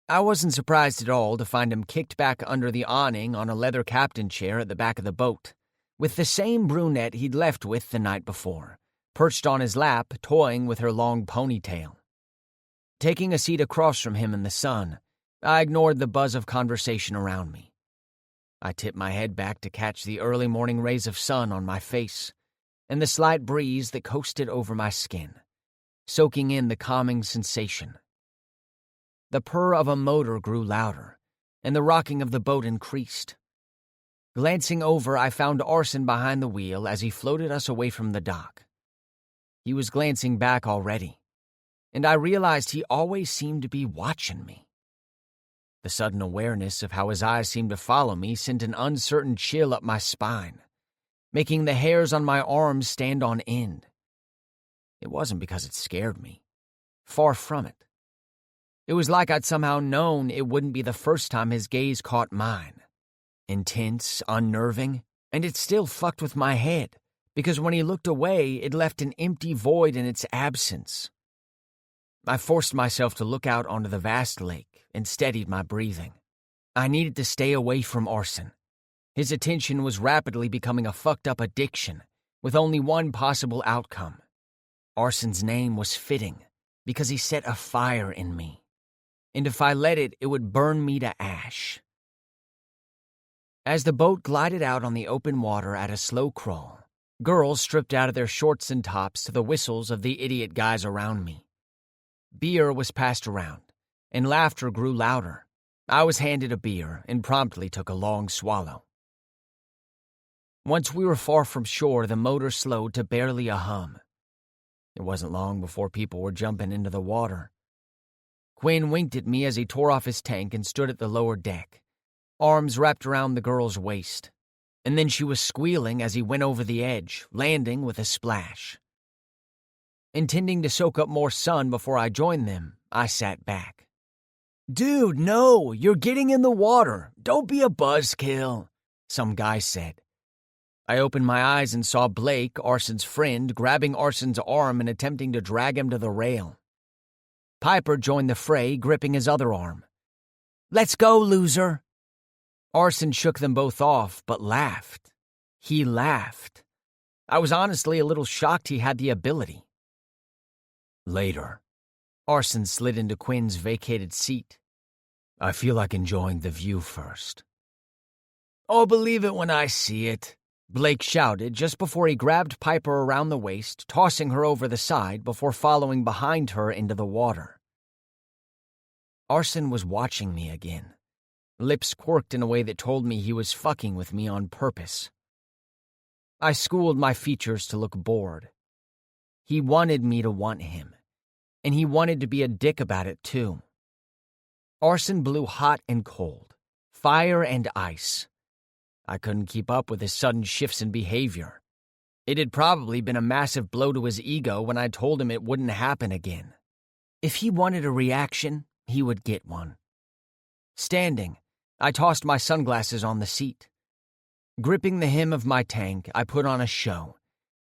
Speaker 2: I wasn't surprised at all to find him kicked back under the awning on a leather captain chair at the back of the boat, with the same brunette he'd left with the night before, perched on his lap, toying with her long ponytail. Taking a seat across from him in the sun, I ignored the buzz of conversation around me. I tipped my head back to catch the early morning rays of sun on my face and the slight breeze that coasted over my skin, soaking in the calming sensation. The purr of a motor grew louder, and the rocking of the boat increased. Glancing over, I found Arson behind the wheel as he floated us away from the dock. He was glancing back already, and I realized he always seemed to be watching me. The sudden awareness of how his eyes seemed to follow me sent an uncertain chill up my spine, making the hairs on my arms stand on end. It wasn't because it scared me. Far from it. It was like I'd somehow known it wouldn't be the first time his gaze caught mine. Intense, unnerving, and it still fucked with my head, because when he looked away, it left an empty void in its absence. I forced myself to look out onto the vast lake and steadied my breathing. I needed to stay away from Arson. His attention was rapidly becoming a fucked-up addiction, with only one possible outcome. Arson's name was fitting, because he set a fire in me. And if I let it, it would burn me to ash. As the boat glided out on the open water at a slow crawl, girls stripped out of their shorts and tops to the whistles of the idiot guys around me. Beer was passed around, and laughter grew louder. I was handed a beer and promptly took a long swallow. Once we were far from shore, the motor slowed to barely a hum. It wasn't long before people were jumping into the water. Quinn winked at me as he tore off his tank and stood at the lower deck, arms wrapped around the girl's waist. And then she was squealing as he went over the edge, landing with a splash. Intending to soak up more sun before I joined them, I sat back. "Dude, no, you're getting in the water. Don't be a buzzkill," some guy said. I opened my eyes and saw Blake, Arson's friend, grabbing Arson's arm and attempting to drag him to the rail. Piper joined the fray, gripping his other arm. "Let's go, loser." Arson shook them both off, but laughed. He laughed. I was honestly a little shocked he had the ability. Later, Arson slid into Quinn's vacated seat. "I feel like enjoying the view first." "I'll believe it when I see it," Blake shouted just before he grabbed Piper around the waist, tossing her over the side before following behind her into the water. Arson was watching me again, lips quirked in a way that told me he was fucking with me on purpose. I schooled my features to look bored. He wanted me to want him, and he wanted to be a dick about it too. Arson blew hot and cold, fire and ice. I couldn't keep up with his sudden shifts in behavior. It had probably been a massive blow to his ego when I told him it wouldn't happen again. If he wanted a reaction, he would get one. Standing, I tossed my sunglasses on the seat. Gripping the hem of my tank, I put on a show,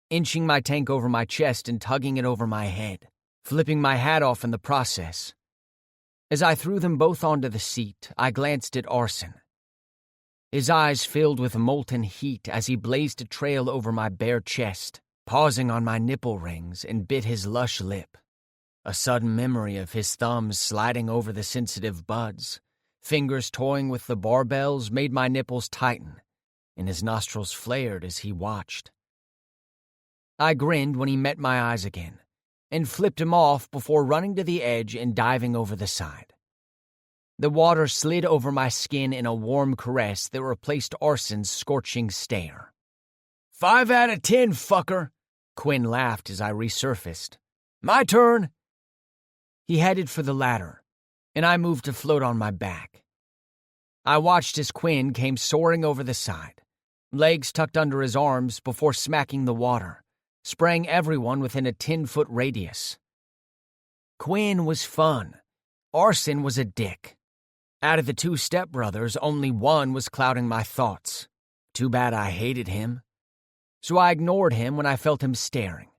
Speaker 2: inching my tank over my chest and tugging it over my head, flipping my hat off in the process. As I threw them both onto the seat, I glanced at Arson. His eyes filled with molten heat as he blazed a trail over my bare chest, pausing on my nipple rings and bit his lush lip. A sudden memory of his thumbs sliding over the sensitive buds, fingers toying with the barbells made my nipples tighten, and his nostrils flared as he watched. I grinned when he met my eyes again, and flipped him off before running to the edge and diving over the side. The water slid over my skin in a warm caress that replaced Arson's scorching stare. 5 out of 10, fucker, Quinn laughed as I resurfaced. My turn. He headed for the ladder, and I moved to float on my back. I watched as Quinn came soaring over the side, legs tucked under his arms before smacking the water, spraying everyone within a 10-foot radius. Quinn was fun. Arson was a dick. Out of the 2 stepbrothers, only one was clouding my thoughts. Too bad I hated him. So I ignored him when I felt him staring,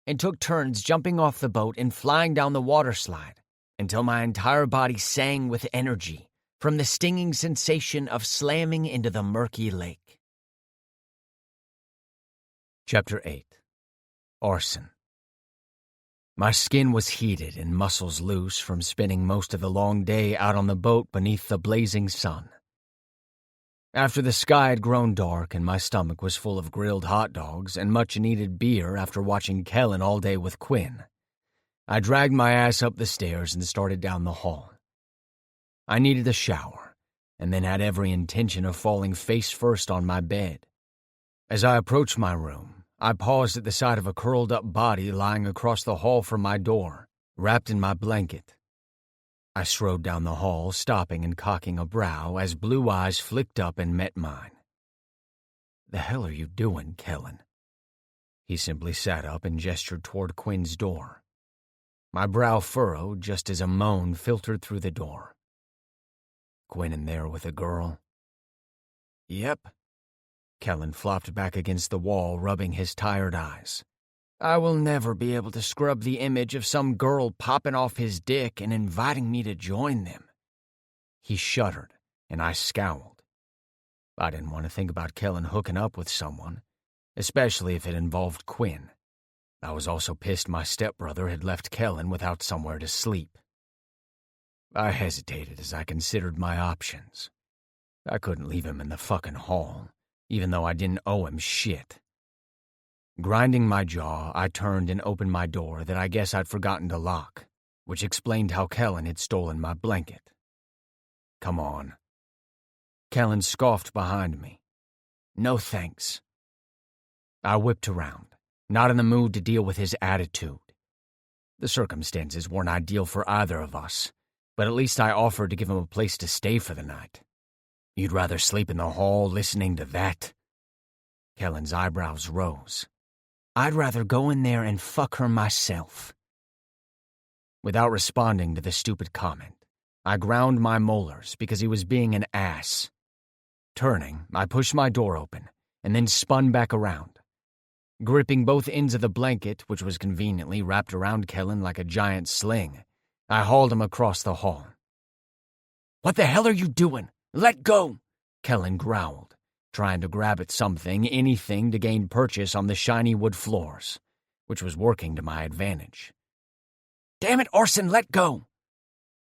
Speaker 2: and took turns jumping off the boat and flying down the water slide until my entire body sang with energy from the stinging sensation of slamming into the murky lake. Chapter 8. Arson. My skin was heated and muscles loose from spending most of the long day out on the boat beneath the blazing sun. After the sky had grown dark and my stomach was full of grilled hot dogs and much-needed beer after watching Kellen all day with Quinn, I dragged my ass up the stairs and started down the hall. I needed a shower, and then had every intention of falling face first on my bed. As I approached my room, I paused at the sight of a curled-up body lying across the hall from my door, wrapped in my blanket. I strode down the hall, stopping and cocking a brow as blue eyes flicked up and met mine. "The hell are you doing, Kellen?" He simply sat up and gestured toward Quinn's door. My brow furrowed just as a moan filtered through the door. "Quinn in there with a girl?" "Yep." Kellen flopped back against the wall, rubbing his tired eyes. "I will never be able to scrub the image of some girl popping off his dick and inviting me to join them." He shuddered, and I scowled. I didn't want to think about Kellen hooking up with someone, especially if it involved Quinn. I was also pissed my stepbrother had left Kellen without somewhere to sleep. I hesitated as I considered my options. I couldn't leave him in the fucking hall, even though I didn't owe him shit. Grinding my jaw, I turned and opened my door that I guess I'd forgotten to lock, which explained how Kellen had stolen my blanket. Come on. Kellen scoffed behind me. No thanks. I whipped around, not in the mood to deal with his attitude. The circumstances weren't ideal for either of us, but at least I offered to give him a place to stay for the night. You'd rather sleep in the hall listening to that? Kellen's eyebrows rose. I'd rather go in there and fuck her myself. Without responding to the stupid comment, I ground my molars because he was being an ass. Turning, I pushed my door open and then spun back around. Gripping both ends of the blanket, which was conveniently wrapped around Kellen like a giant sling, I hauled him across the hall. What the hell are you doing? Let go! Kellen growled, trying to grab at something, anything to gain purchase on the shiny wood floors, which was working to my advantage. Damn it, Orson, let go!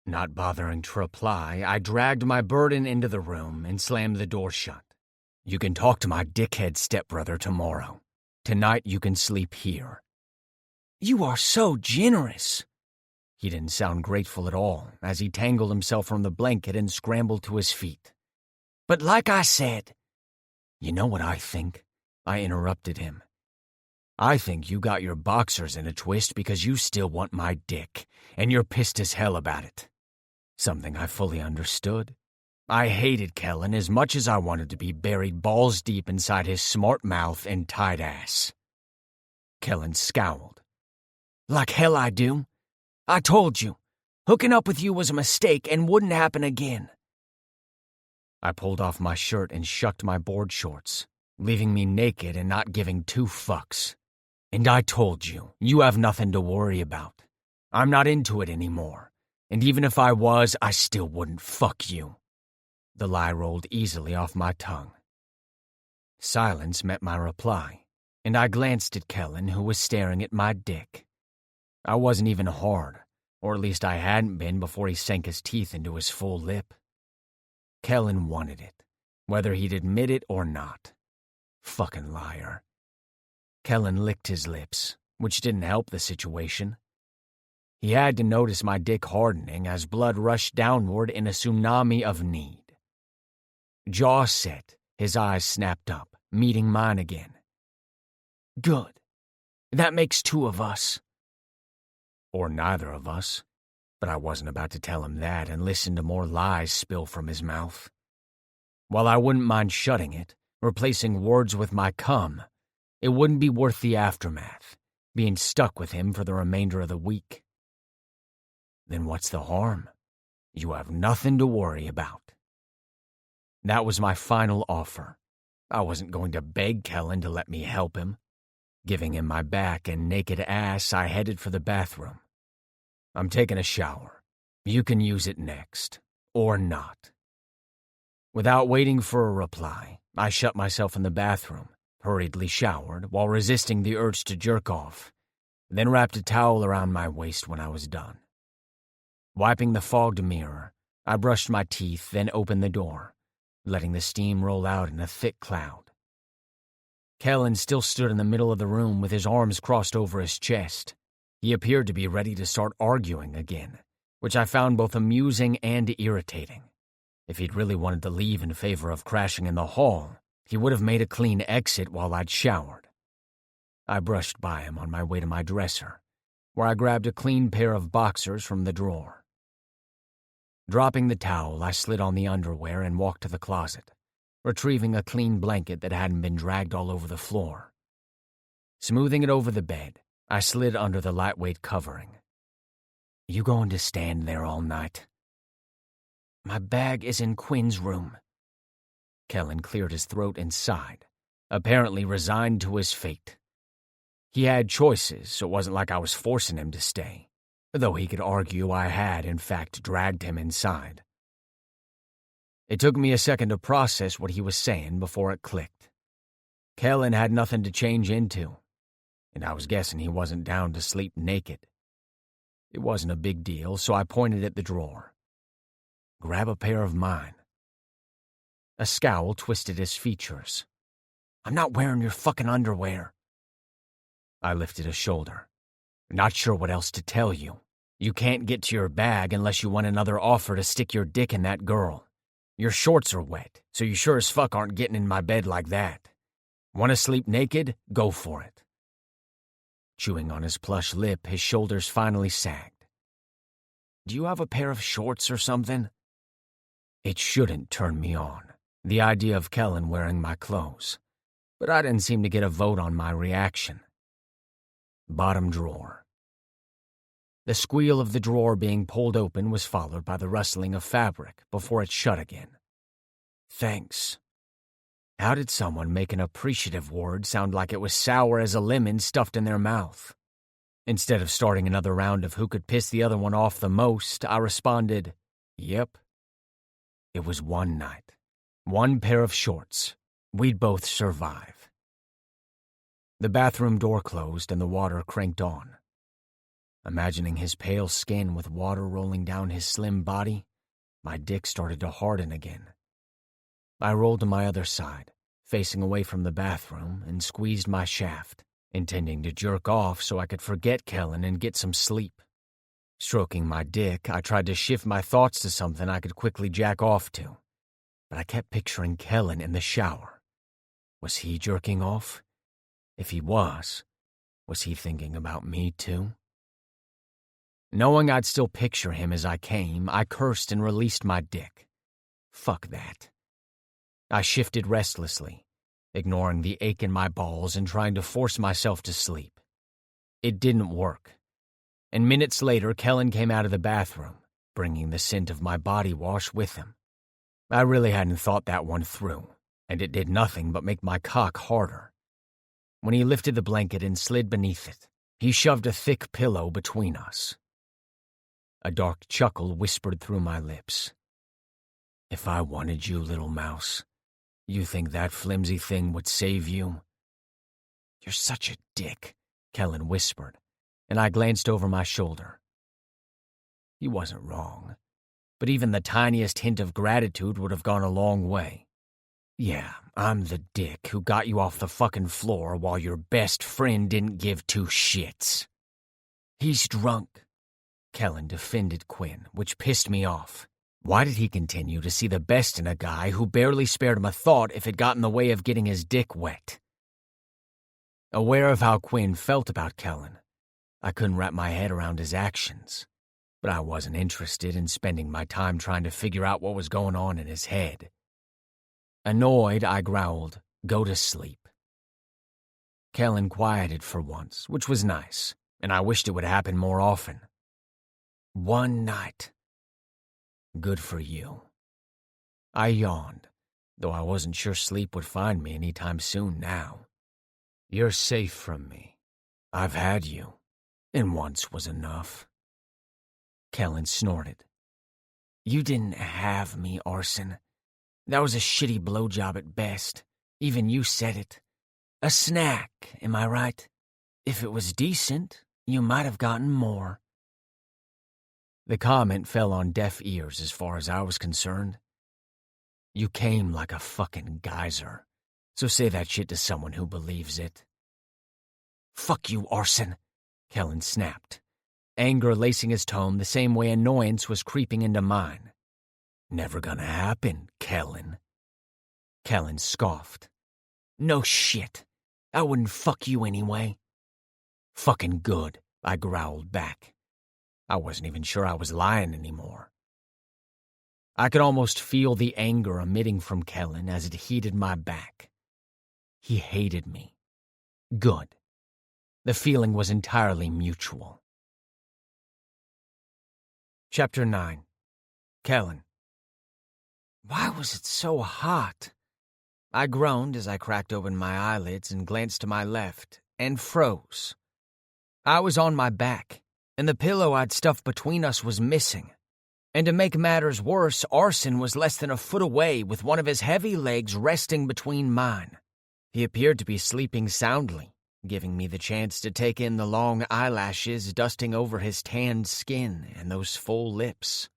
Speaker 2: Not bothering to reply, I dragged my burden into the room and slammed the door shut. You can talk to my dickhead stepbrother tomorrow. Tonight you can sleep here. You are so generous. He didn't sound grateful at all as he tangled himself from the blanket and scrambled to his feet. But like I said... You know what I think? I interrupted him. I think you got your boxers in a twist because you still want my dick, and you're pissed as hell about it. Something I fully understood. I hated Kellen as much as I wanted to be buried balls deep inside his smart mouth and tight ass. Kellen scowled. Like hell I do. I told you. Hooking up with you was a mistake and wouldn't happen again. I pulled off my shirt and shucked my board shorts, leaving me naked and not giving two fucks. And I told you, you have nothing to worry about. I'm not into it anymore. And even if I was, I still wouldn't fuck you. The lie rolled easily off my tongue. Silence met my reply, and I glanced at Kellen, who was staring at my dick. I wasn't even hard, or at least I hadn't been before he sank his teeth into his full lip. Kellen wanted it, whether he'd admit it or not. Fucking liar. Kellen licked his lips, which didn't help the situation. He had to notice my dick hardening as blood rushed downward in a tsunami of need. Jaw set, his eyes snapped up, meeting mine again. Good. That makes two of us. Or neither of us. But I wasn't about to tell him that and listen to more lies spill from his mouth. While I wouldn't mind shutting it, replacing words with my cum, it wouldn't be worth the aftermath, being stuck with him for the remainder of the week. Then what's the harm? You have nothing to worry about. That was my final offer. I wasn't going to beg Kellen to let me help him. Giving him my back and naked ass, I headed for the bathroom. I'm taking a shower. You can use it next. Or not. Without waiting for a reply, I shut myself in the bathroom, hurriedly showered while resisting the urge to jerk off, then wrapped a towel around my waist when I was done. Wiping the fogged mirror, I brushed my teeth, then opened the door, letting the steam roll out in a thick cloud. Kellen still stood in the middle of the room with his arms crossed over his chest. He appeared to be ready to start arguing again, which I found both amusing and irritating. If he'd really wanted to leave in favor of crashing in the hall, he would have made a clean exit while I'd showered. I brushed by him on my way to my dresser, where I grabbed a clean pair of boxers from the drawer. Dropping the towel, I slid on the underwear and walked to the closet, retrieving a clean blanket that hadn't been dragged all over the floor. Smoothing it over the bed, I slid under the lightweight covering. You going to stand there all night? My bag is in Quinn's room. Kellen cleared his throat and sighed, apparently resigned to his fate. He had choices, so it wasn't like I was forcing him to stay, though he could argue I had, in fact, dragged him inside. It took me a second to process what he was saying before it clicked. Kellen had nothing to change into, and I was guessing he wasn't down to sleep naked. It wasn't a big deal, so I pointed at the drawer. Grab a pair of mine. A scowl twisted his features. I'm not wearing your fucking underwear. I lifted a shoulder. Not sure what else to tell you. You can't get to your bag unless you want another offer to stick your dick in that girl. Your shorts are wet, so you sure as fuck aren't getting in my bed like that. Want to sleep naked? Go for it. Chewing on his plush lip, his shoulders finally sagged. Do you have a pair of shorts or something? It shouldn't turn me on, the idea of Kellen wearing my clothes, but I didn't seem to get a vote on my reaction. Bottom drawer. The squeal of the drawer being pulled open was followed by the rustling of fabric before it shut again. Thanks. How did someone make an appreciative word sound like it was sour as a lemon stuffed in their mouth? Instead of starting another round of who could piss the other one off the most, I responded, Yep. It was one night. One pair of shorts. We'd both survive. The bathroom door closed and the water cranked on. Imagining his pale skin with water rolling down his slim body, my dick started to harden again. I rolled to my other side, facing away from the bathroom, and squeezed my shaft, intending to jerk off so I could forget Kellen and get some sleep. Stroking my dick, I tried to shift my thoughts to something I could quickly jack off to, but I kept picturing Kellen in the shower. Was he jerking off? If he was he thinking about me too? Knowing I'd still picture him as I came, I cursed and released my dick. Fuck that. I shifted restlessly, ignoring the ache in my balls and trying to force myself to sleep. It didn't work, and minutes later Kellen came out of the bathroom, bringing the scent of my body wash with him. I really hadn't thought that one through, and it did nothing but make my cock harder. When he lifted the blanket and slid beneath it, he shoved a thick pillow between us. A dark chuckle whispered through my lips. If I wanted you, little mouse, you think that flimsy thing would save you? You're such a dick, Kellen whispered, and I glanced over my shoulder. He wasn't wrong, but even the tiniest hint of gratitude would have gone a long way. Yeah, I'm the dick who got you off the fucking floor while your best friend didn't give two shits. He's drunk, Kellen defended Quinn, which pissed me off. Why did he continue to see the best in a guy who barely spared him a thought if it got in the way of getting his dick wet? Aware of how Quinn felt about Kellen, I couldn't wrap my head around his actions, but I wasn't interested in spending my time trying to figure out what was going on in his head. Annoyed, I growled, "Go to sleep." Kellen quieted for once, which was nice, and I wished it would happen more often. One night. Good for you. I yawned, though I wasn't sure sleep would find me anytime soon now. You're safe from me. I've had you, and once was enough. Kellen snorted. You didn't have me, Arson. That was a shitty blowjob at best. Even you said it. A snack, am I right? If it was decent, you might have gotten more. The comment fell on deaf ears as far as I was concerned. You came like a fucking geyser, so say that shit to someone who believes it. Fuck you, Arson, Kellen snapped, anger lacing his tone the same way annoyance was creeping into mine. Never gonna happen, Kellen. Kellen scoffed. No shit. I wouldn't fuck you anyway. Fucking good, I growled back. I wasn't even sure I was lying anymore. I could almost feel the anger emitting from Kellen as it heated my back. He hated me. Good. The feeling was entirely mutual. Chapter 9. Kellen. Why was it so hot? I groaned as I cracked open my eyelids and glanced to my left, and froze. I was on my back, and the pillow I'd stuffed between us was missing.
Speaker 1: And to make matters worse, Arson was less than a foot away with one of his heavy legs resting between mine. He appeared to be sleeping soundly, giving me the chance to take in the long eyelashes dusting over his tanned skin and those full lips.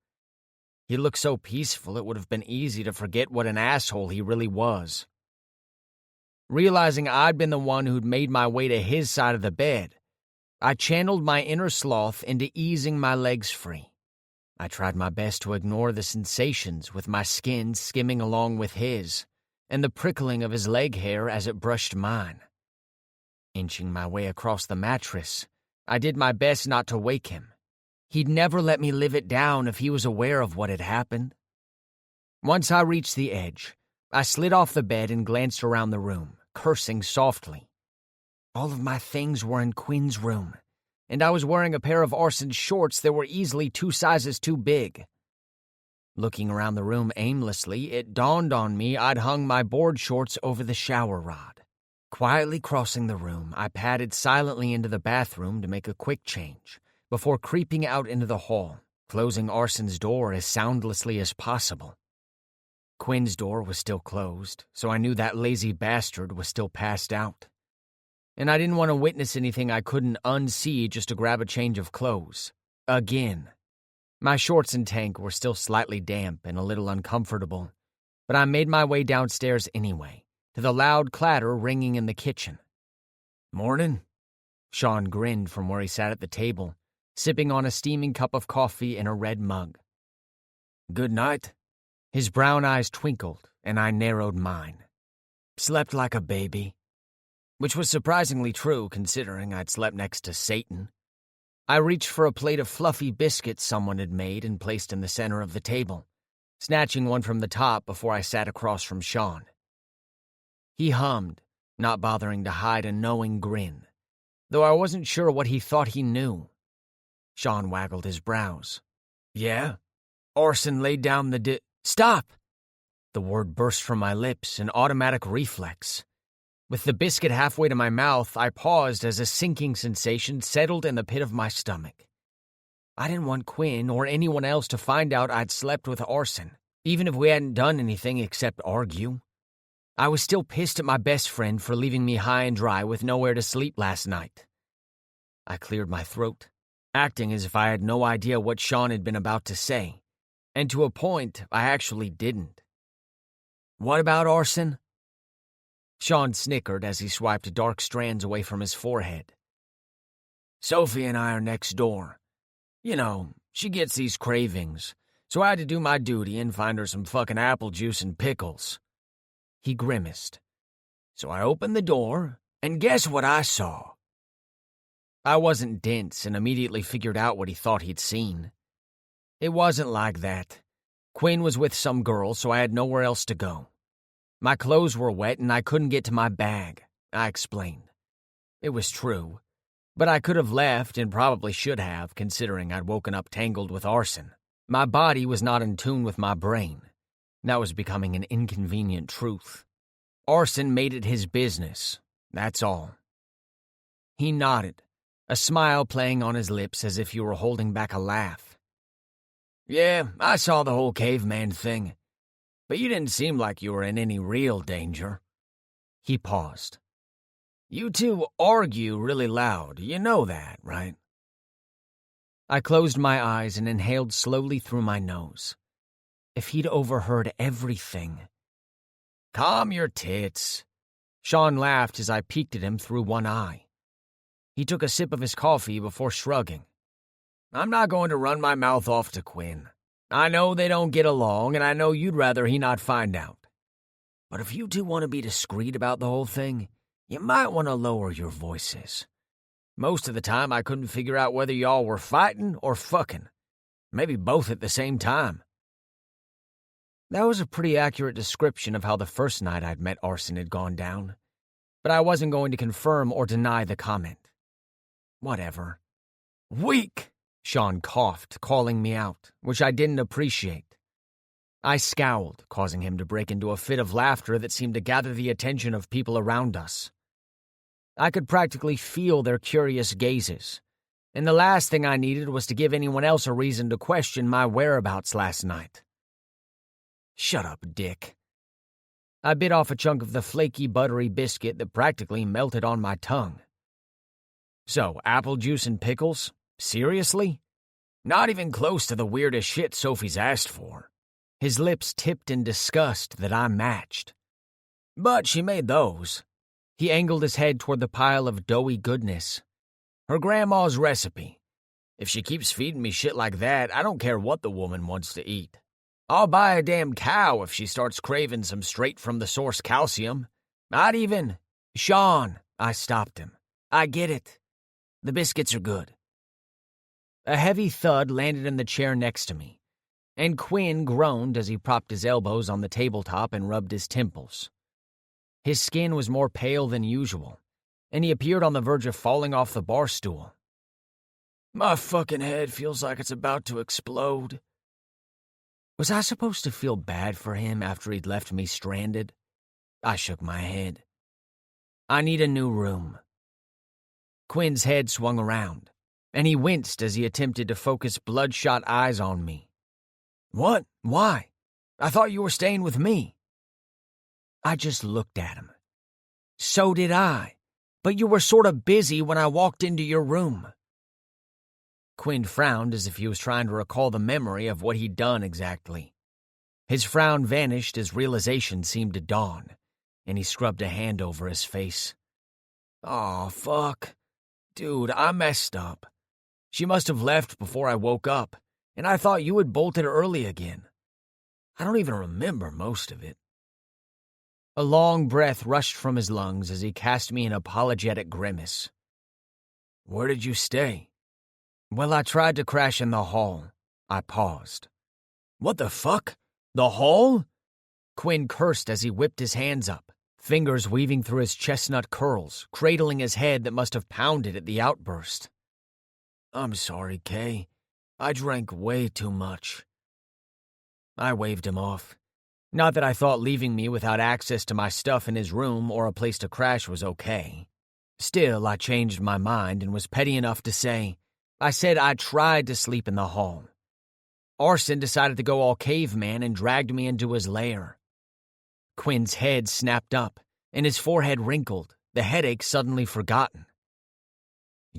Speaker 1: He looked so peaceful it would have been easy to forget what an asshole he really was. Realizing I'd been the one who'd made my way to his side of the bed, I channeled my inner sloth into easing my legs free. I tried my best to ignore the sensations with my skin skimming along with his, and the prickling of his leg hair as it brushed mine. Inching my way across the mattress, I did my best not to wake him. He'd never let me live it down if he was aware of what had happened. Once I reached the edge, I slid off the bed and glanced around the room, cursing softly. All of my things were in Quinn's room, and I was wearing a pair of Arson's shorts that were easily 2 sizes too big. Looking around the room aimlessly, it dawned on me I'd hung my board shorts over the shower rod. Quietly crossing the room, I padded silently into the bathroom to make a quick change, before creeping out into the hall, closing Arson's door as soundlessly as possible. Quinn's door was still closed, so I knew that lazy bastard was still passed out. And I didn't want to witness anything I couldn't unsee just to grab a change of clothes. Again. My shorts and tank were still slightly damp and a little uncomfortable, but I made my way downstairs anyway, to the loud clatter ringing in the kitchen. "Morning." Sean grinned from where he sat at the table, sipping on a steaming cup of coffee in a red mug. "Good night." His brown eyes twinkled, and I narrowed mine. "Slept like a baby." Which was surprisingly true, considering I'd slept next to Satan. I reached for a plate of fluffy biscuits someone had made and placed in the center of the table, snatching one from the top before I sat across from Sean. He hummed, not bothering to hide a knowing grin, though I wasn't sure what he thought he knew. Sean waggled his brows. "Yeah? Arson laid down the Stop!" The word burst from my lips, an automatic reflex. With the biscuit halfway to my mouth, I paused as a sinking sensation settled in the pit of my stomach. I didn't want Quinn or anyone else to find out I'd slept with Arson, even if we hadn't done anything except argue. I was still pissed at my best friend for leaving me high and dry with nowhere to sleep last night. I cleared my throat, acting as if I had no idea what Sean had been about to say, and to a point, I actually didn't. "What about Arson?" Sean snickered as he swiped dark strands away from his forehead. "Sophie and I are next door. You know, she gets these cravings, so I had to do my duty and find her some fucking apple juice and pickles." He grimaced. "So I opened the door, and guess what I saw?" I wasn't dense and immediately figured out what he thought he'd seen. It wasn't like that. Quinn was with some girl, so I had nowhere else to go. My clothes were wet and I couldn't get to my bag, I explained. It was true, but I could have left and probably should have, considering I'd woken up tangled with Arson. My body was not in tune with my brain. That was becoming an inconvenient truth. Arson made it his business, that's all. He nodded, a smile playing on his lips as if he were holding back a laugh. "Yeah, I saw the whole caveman thing. But you didn't seem like you were in any real danger." He paused. "You two argue really loud, you know that, right?" I closed my eyes and inhaled slowly through my nose. If he'd overheard everything. "Calm your tits." Sean laughed as I peeked at him through one eye. He took a sip of his coffee before shrugging. "I'm not going to run my mouth off to Quinn. I know they don't get along, and I know you'd rather he not find out. But if you two want to be discreet about the whole thing, you might want to lower your voices. Most of the time, I couldn't figure out whether y'all were fighting or fucking. Maybe both at the same time." That was a pretty accurate description of how the first night I'd met Arson had gone down, but I wasn't going to confirm or deny the comment. Whatever. "Weak!" Sean coughed, calling me out, which I didn't appreciate. I scowled, causing him to break into a fit of laughter that seemed to gather the attention of people around us. I could practically feel their curious gazes, and the last thing I needed was to give anyone else a reason to question my whereabouts last night. Shut up, Dick. I bit off a chunk of the flaky, buttery biscuit that practically melted on my tongue. So, apple juice and pickles? Seriously? Not even close to the weirdest shit Sophie's asked for. His lips tipped in disgust that I matched. But she made those. He angled his head toward the pile of doughy goodness. Her grandma's recipe. If she keeps feeding me shit like that, I don't care what the woman wants to eat. I'll buy a damn cow if she starts craving some straight-from-the-source calcium. I'd even... Sean, I stopped him. I get it. The biscuits are good. A heavy thud landed in the chair next to me, and Quinn groaned as he propped his elbows on the tabletop and rubbed his temples. His skin was more pale than usual, and he appeared on the verge of falling off the bar stool. My fucking head feels like it's about to explode. Was I supposed to feel bad for him after he'd left me stranded? I shook my head. I need a new room. Quinn's head swung around, and he winced as he attempted to focus bloodshot eyes on me. What? Why? I thought you were staying with me. I just looked at him. So did I, but you were sort of busy when I walked into your room. Quinn frowned as if he was trying to recall the memory of what he'd done exactly. His frown vanished as realization seemed to dawn, and he scrubbed a hand over his face. Aw, fuck. Dude, I messed up. She must have left before I woke up, and I thought you had bolted early again. I don't even remember most of it. A long breath rushed from his lungs as he cast me an apologetic grimace. Where did you stay? Well, I tried to crash in the hall. I paused. What the fuck? The hall? Quinn cursed as he whipped his hands up, fingers weaving through his chestnut curls, cradling his head that must have pounded at the outburst. I'm sorry, Kay. I drank way too much. I waved him off. Not that I thought leaving me without access to my stuff in his room or a place to crash was okay. Still, I changed my mind and was petty enough to say, I said I tried to sleep in the hall. Arson decided to go all caveman and dragged me into his lair. Quinn's head snapped up, and his forehead wrinkled, the headache suddenly forgotten.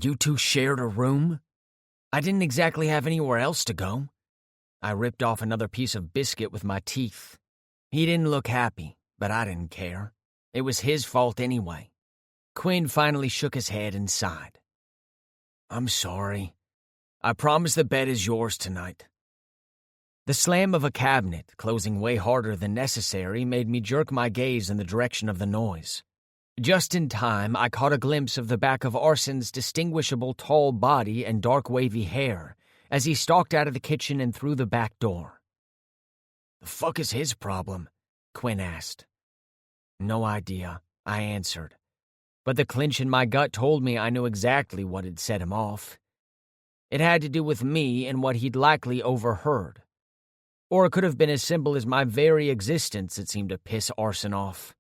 Speaker 1: You two shared a room? I didn't exactly have anywhere else to go. I ripped off another piece of biscuit with my teeth. He didn't look happy, but I didn't care. It was his fault anyway. Quinn finally shook his head and sighed. I'm sorry. I promise the bed is yours tonight. The slam of a cabinet, closing way harder than necessary, made me jerk my gaze in the direction of the noise. Just in time, I caught a glimpse of the back of Arson's distinguishable tall body and dark wavy hair as he stalked out of the kitchen and through the back door. The fuck is his problem? Quinn asked. No idea, I answered. But the clinch in my gut told me I knew exactly what had set him off. It had to do with me and what he'd likely overheard. Or it could have been as simple as my very existence that seemed to piss Arson off.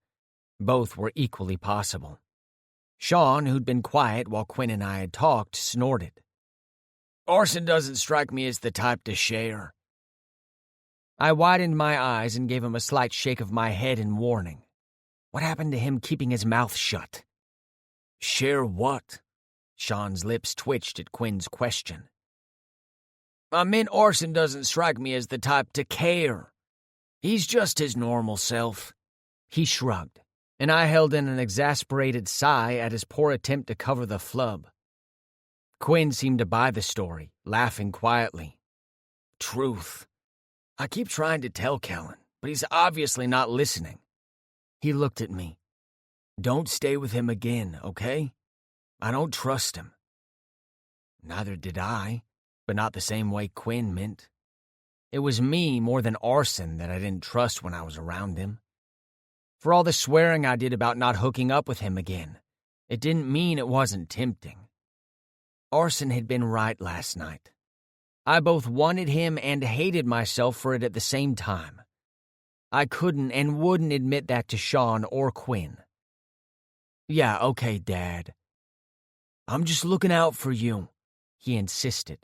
Speaker 1: Both were equally possible. Sean, who'd been quiet while Quinn and I had talked, snorted. Arson doesn't strike me as the type to share. I widened my eyes and gave him a slight shake of my head in warning. What happened to him keeping his mouth shut? Share what? Sean's lips twitched at Quinn's question. I meant Arson doesn't strike me as the type to care. He's just his normal self. He shrugged, and I held in an exasperated sigh at his poor attempt to cover the flub. Quinn seemed to buy the story, laughing quietly. Truth. I keep trying to tell Kellen, but he's obviously not listening. He looked at me. Don't stay with him again, okay? I don't trust him. Neither did I, but not the same way Quinn meant. It was me more than Arson that I didn't trust when I was around him. For all the swearing I did about not hooking up with him again, it didn't mean it wasn't tempting. Arson had been right last night. I both wanted him and hated myself for it at the same time. I couldn't and wouldn't admit that to Sean or Quinn. Yeah, okay, Dad. I'm just looking out for you.
Speaker 2: he insisted.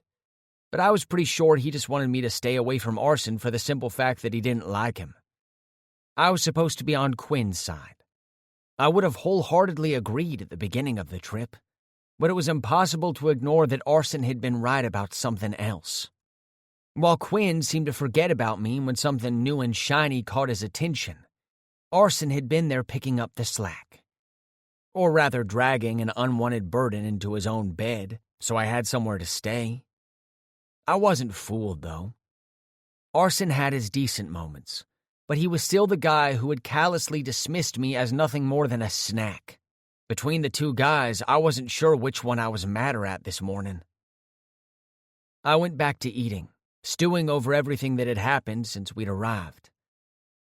Speaker 2: But I was pretty sure he just wanted me to stay away from Arson for the simple fact that he didn't like him. I was supposed to be on Quinn's side. I would have wholeheartedly agreed at the beginning of the trip, but it was impossible to ignore that Arson had been right about something else. While Quinn seemed to forget about me when something new and shiny caught his attention, Arson had been there picking up the slack. Or rather dragging an unwanted burden into his own bed, so I had somewhere to stay. I wasn't fooled, though. Arson had his decent moments, but he was still the guy who had callously dismissed me as nothing more than a snack. Between the two guys, I wasn't sure which one I was madder at this morning. I went back to eating, stewing over everything that had happened since we'd arrived.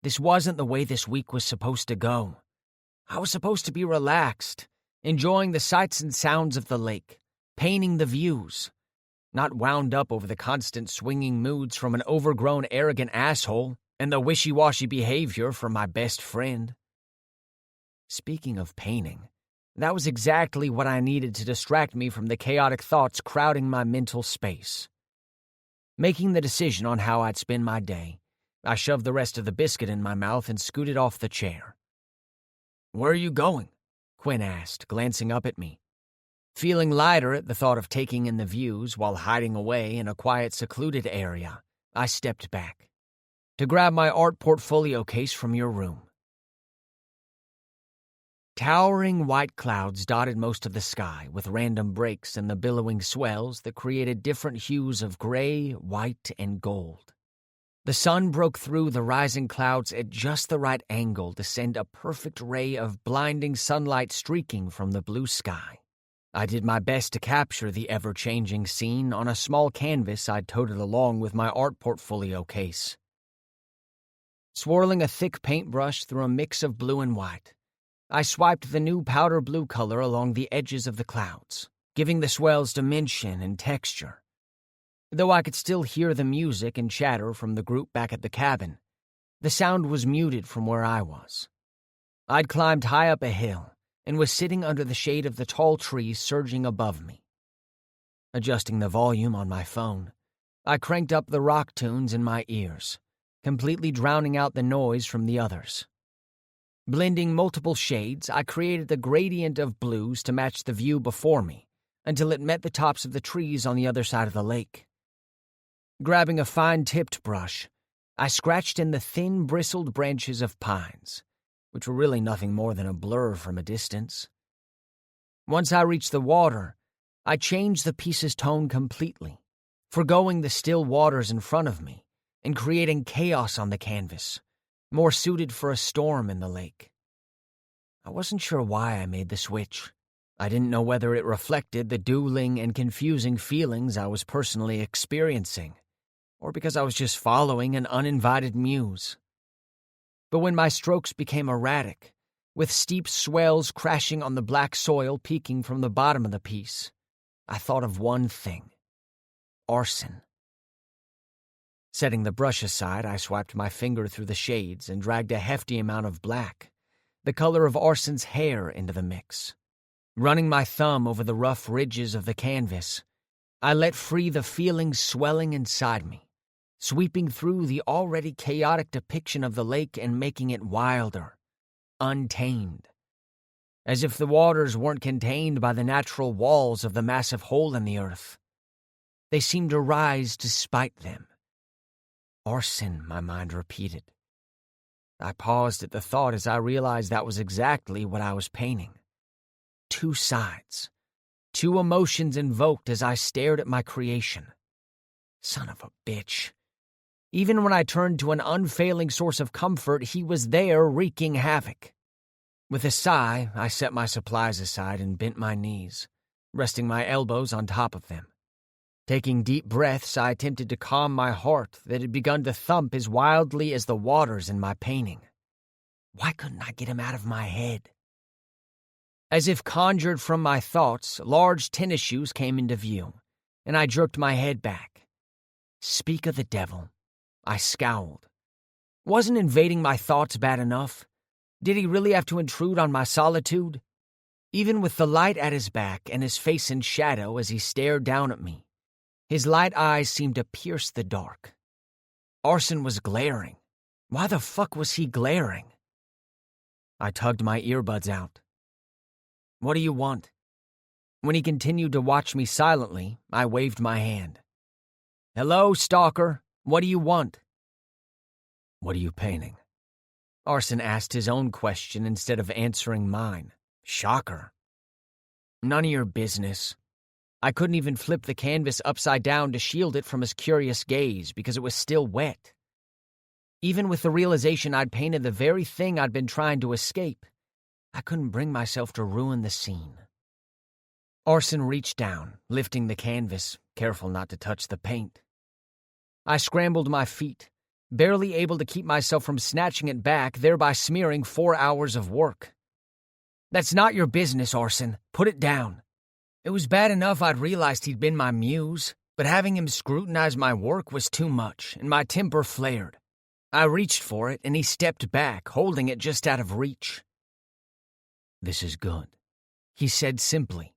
Speaker 2: This wasn't the way this week was supposed to go. I was supposed to be relaxed, enjoying the sights and sounds of the lake, painting the views, not wound up over the constant swinging moods from an overgrown, arrogant asshole and the wishy-washy behavior from my best friend. Speaking of painting, that was exactly what I needed to distract me from the chaotic thoughts crowding my mental space. Making the decision on how I'd spend my day, I shoved the rest of the biscuit in my mouth and scooted off the chair. "Where are you going?" Quinn asked, glancing up at me. Feeling lighter at the thought of taking in the views while hiding away in a quiet, secluded area, I stepped back. "To grab my art portfolio case from your room." Towering white clouds dotted most of the sky, with random breaks in the billowing swells that created different hues of gray, white, and gold. The sun broke through the rising clouds at just the right angle to send a perfect ray of blinding sunlight streaking from the blue sky. I did my best to capture the ever-changing scene on a small canvas I'd toted along with my art portfolio case. Swirling a thick paintbrush through a mix of blue and white, I swiped the new powder blue color along the edges of the clouds, giving the swells dimension and texture. Though I could still hear the music and chatter from the group back at the cabin, the sound was muted from where I was. I'd climbed high up a hill and was sitting under the shade of the tall trees surging above me. Adjusting the volume on my phone, I cranked up the rock tunes in my ears, completely drowning out the noise from the others. Blending multiple shades, I created a gradient of blues to match the view before me until it met the tops of the trees on the other side of the lake. Grabbing a fine-tipped brush, I scratched in the thin, bristled branches of pines, which were really nothing more than a blur from a distance. Once I reached the water, I changed the piece's tone completely, forgoing the still waters in front of me and creating chaos on the canvas, more suited for a storm in the lake. I wasn't sure why I made the switch. I didn't know whether it reflected the dueling and confusing feelings I was personally experiencing, or because I was just following an uninvited muse. But when my strokes became erratic, with steep swells crashing on the black soil peeking from the bottom of the piece, I thought of one thing: arson. Setting the brush aside, I swiped my finger through the shades and dragged a hefty amount of black, the color of Arson's hair, into the mix. Running my thumb over the rough ridges of the canvas, I let free the feelings swelling inside me, sweeping through the already chaotic depiction of the lake and making it wilder, untamed. As if the waters weren't contained by the natural walls of the massive hole in the earth. They seemed to rise despite them. Arson, my mind repeated. I paused at the thought as I realized that was exactly what I was painting. Two sides. Two emotions invoked as I stared at my creation. Son of a bitch. Even when I turned to an unfailing source of comfort, he was there wreaking havoc. With a sigh, I set my supplies aside and bent my knees, resting my elbows on top of them. Taking deep breaths, I attempted to calm my heart that had begun to thump as wildly as the waters in my painting. Why couldn't I get him out of my head? As if conjured from my thoughts, large tennis shoes came into view, and I jerked my head back. Speak of the devil. I scowled. Wasn't invading my thoughts bad enough? Did he really have to intrude on my solitude?
Speaker 1: Even with the light at his back and his face in shadow as he stared down at me, his light eyes seemed to pierce the dark. Arson was glaring. Why the fuck was he glaring? I tugged my earbuds out. What do you want? When he continued to watch me silently, I waved my hand. Hello, stalker. What do you want? What are you painting? Arson asked his own question instead of answering mine. Shocker. None of your business. I couldn't even flip the canvas upside down to shield it from his curious gaze because it was still wet. Even with the realization I'd painted the very thing I'd been trying to escape, I couldn't bring myself to ruin the scene. Arson reached down, lifting the canvas, careful not to touch the paint. I scrambled my feet, barely able to keep myself from snatching it back, thereby smearing 4 hours of work. That's not your business, Arson. Put it down. It was bad enough I'd realized he'd been my muse, but having him scrutinize my work was too much, and my temper flared. I reached for it, and he stepped back, holding it just out of reach. This is good, he said simply.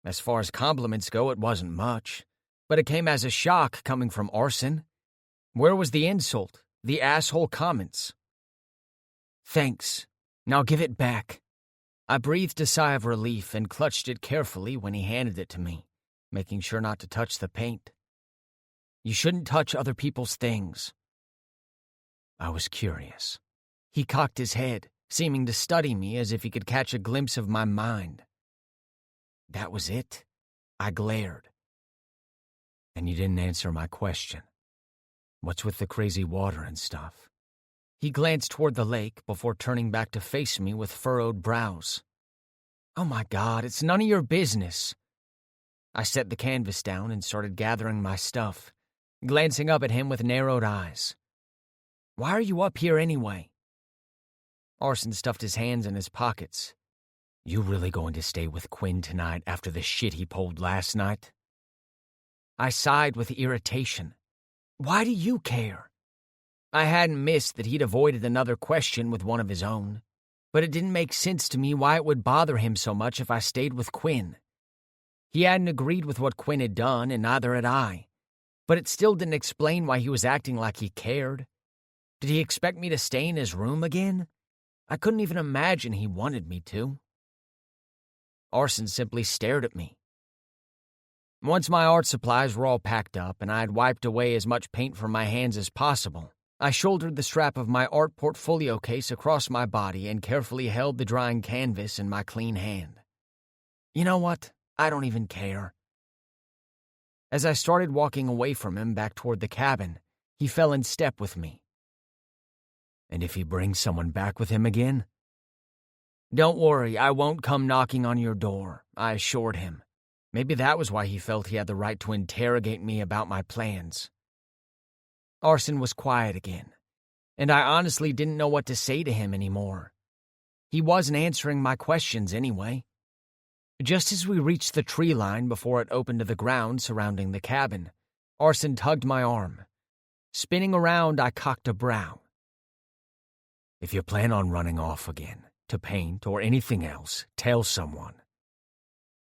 Speaker 1: As far as compliments go, it wasn't much, but it came as a shock coming from Arson. Where was the insult, the asshole comments? Thanks. Now give it back. I breathed a sigh of relief and clutched it carefully when he handed it to me, making sure not to touch the paint. You shouldn't touch other people's things. I was curious. He cocked his head, seeming to study me as if he could catch a glimpse of my mind. That was it? I glared. And you didn't answer my question. What's with the crazy water and stuff? He glanced toward the lake before turning back to face me with furrowed brows. Oh my God, it's none of your business. I set the canvas down and started gathering my stuff, glancing up at him with narrowed eyes. Why are you up here anyway? Arson stuffed his hands in his pockets. You really going to stay with Quinn tonight after the shit he pulled last night? I sighed with irritation. Why do you care? I hadn't missed that he'd avoided another question with one of his own, but it didn't make sense to me why it would bother him so much if I stayed with Quinn. He hadn't agreed with what Quinn had done, and neither had I, but it still didn't explain why he was acting like he cared. Did he expect me to stay in his room again? I couldn't even imagine he wanted me to. Arson simply stared at me. Once my art supplies were all packed up and I had wiped away as much paint from my hands as possible, I shouldered the strap of my art portfolio case across my body and carefully held the drying canvas in my clean hand. You know what? I don't even care. As I started walking away from him back toward the cabin, he fell in step with me. And if he brings someone back with him again? Don't worry, I won't come knocking on your door, I assured him. Maybe that was why he felt he had the right to interrogate me about my plans. Arson was quiet again, and I honestly didn't know what to say to him anymore. He wasn't answering my questions anyway. Just as we reached the tree line before it opened to the ground surrounding the cabin, Arson tugged my arm. Spinning around, I cocked a brow. If you plan on running off again, to paint or anything else, tell someone.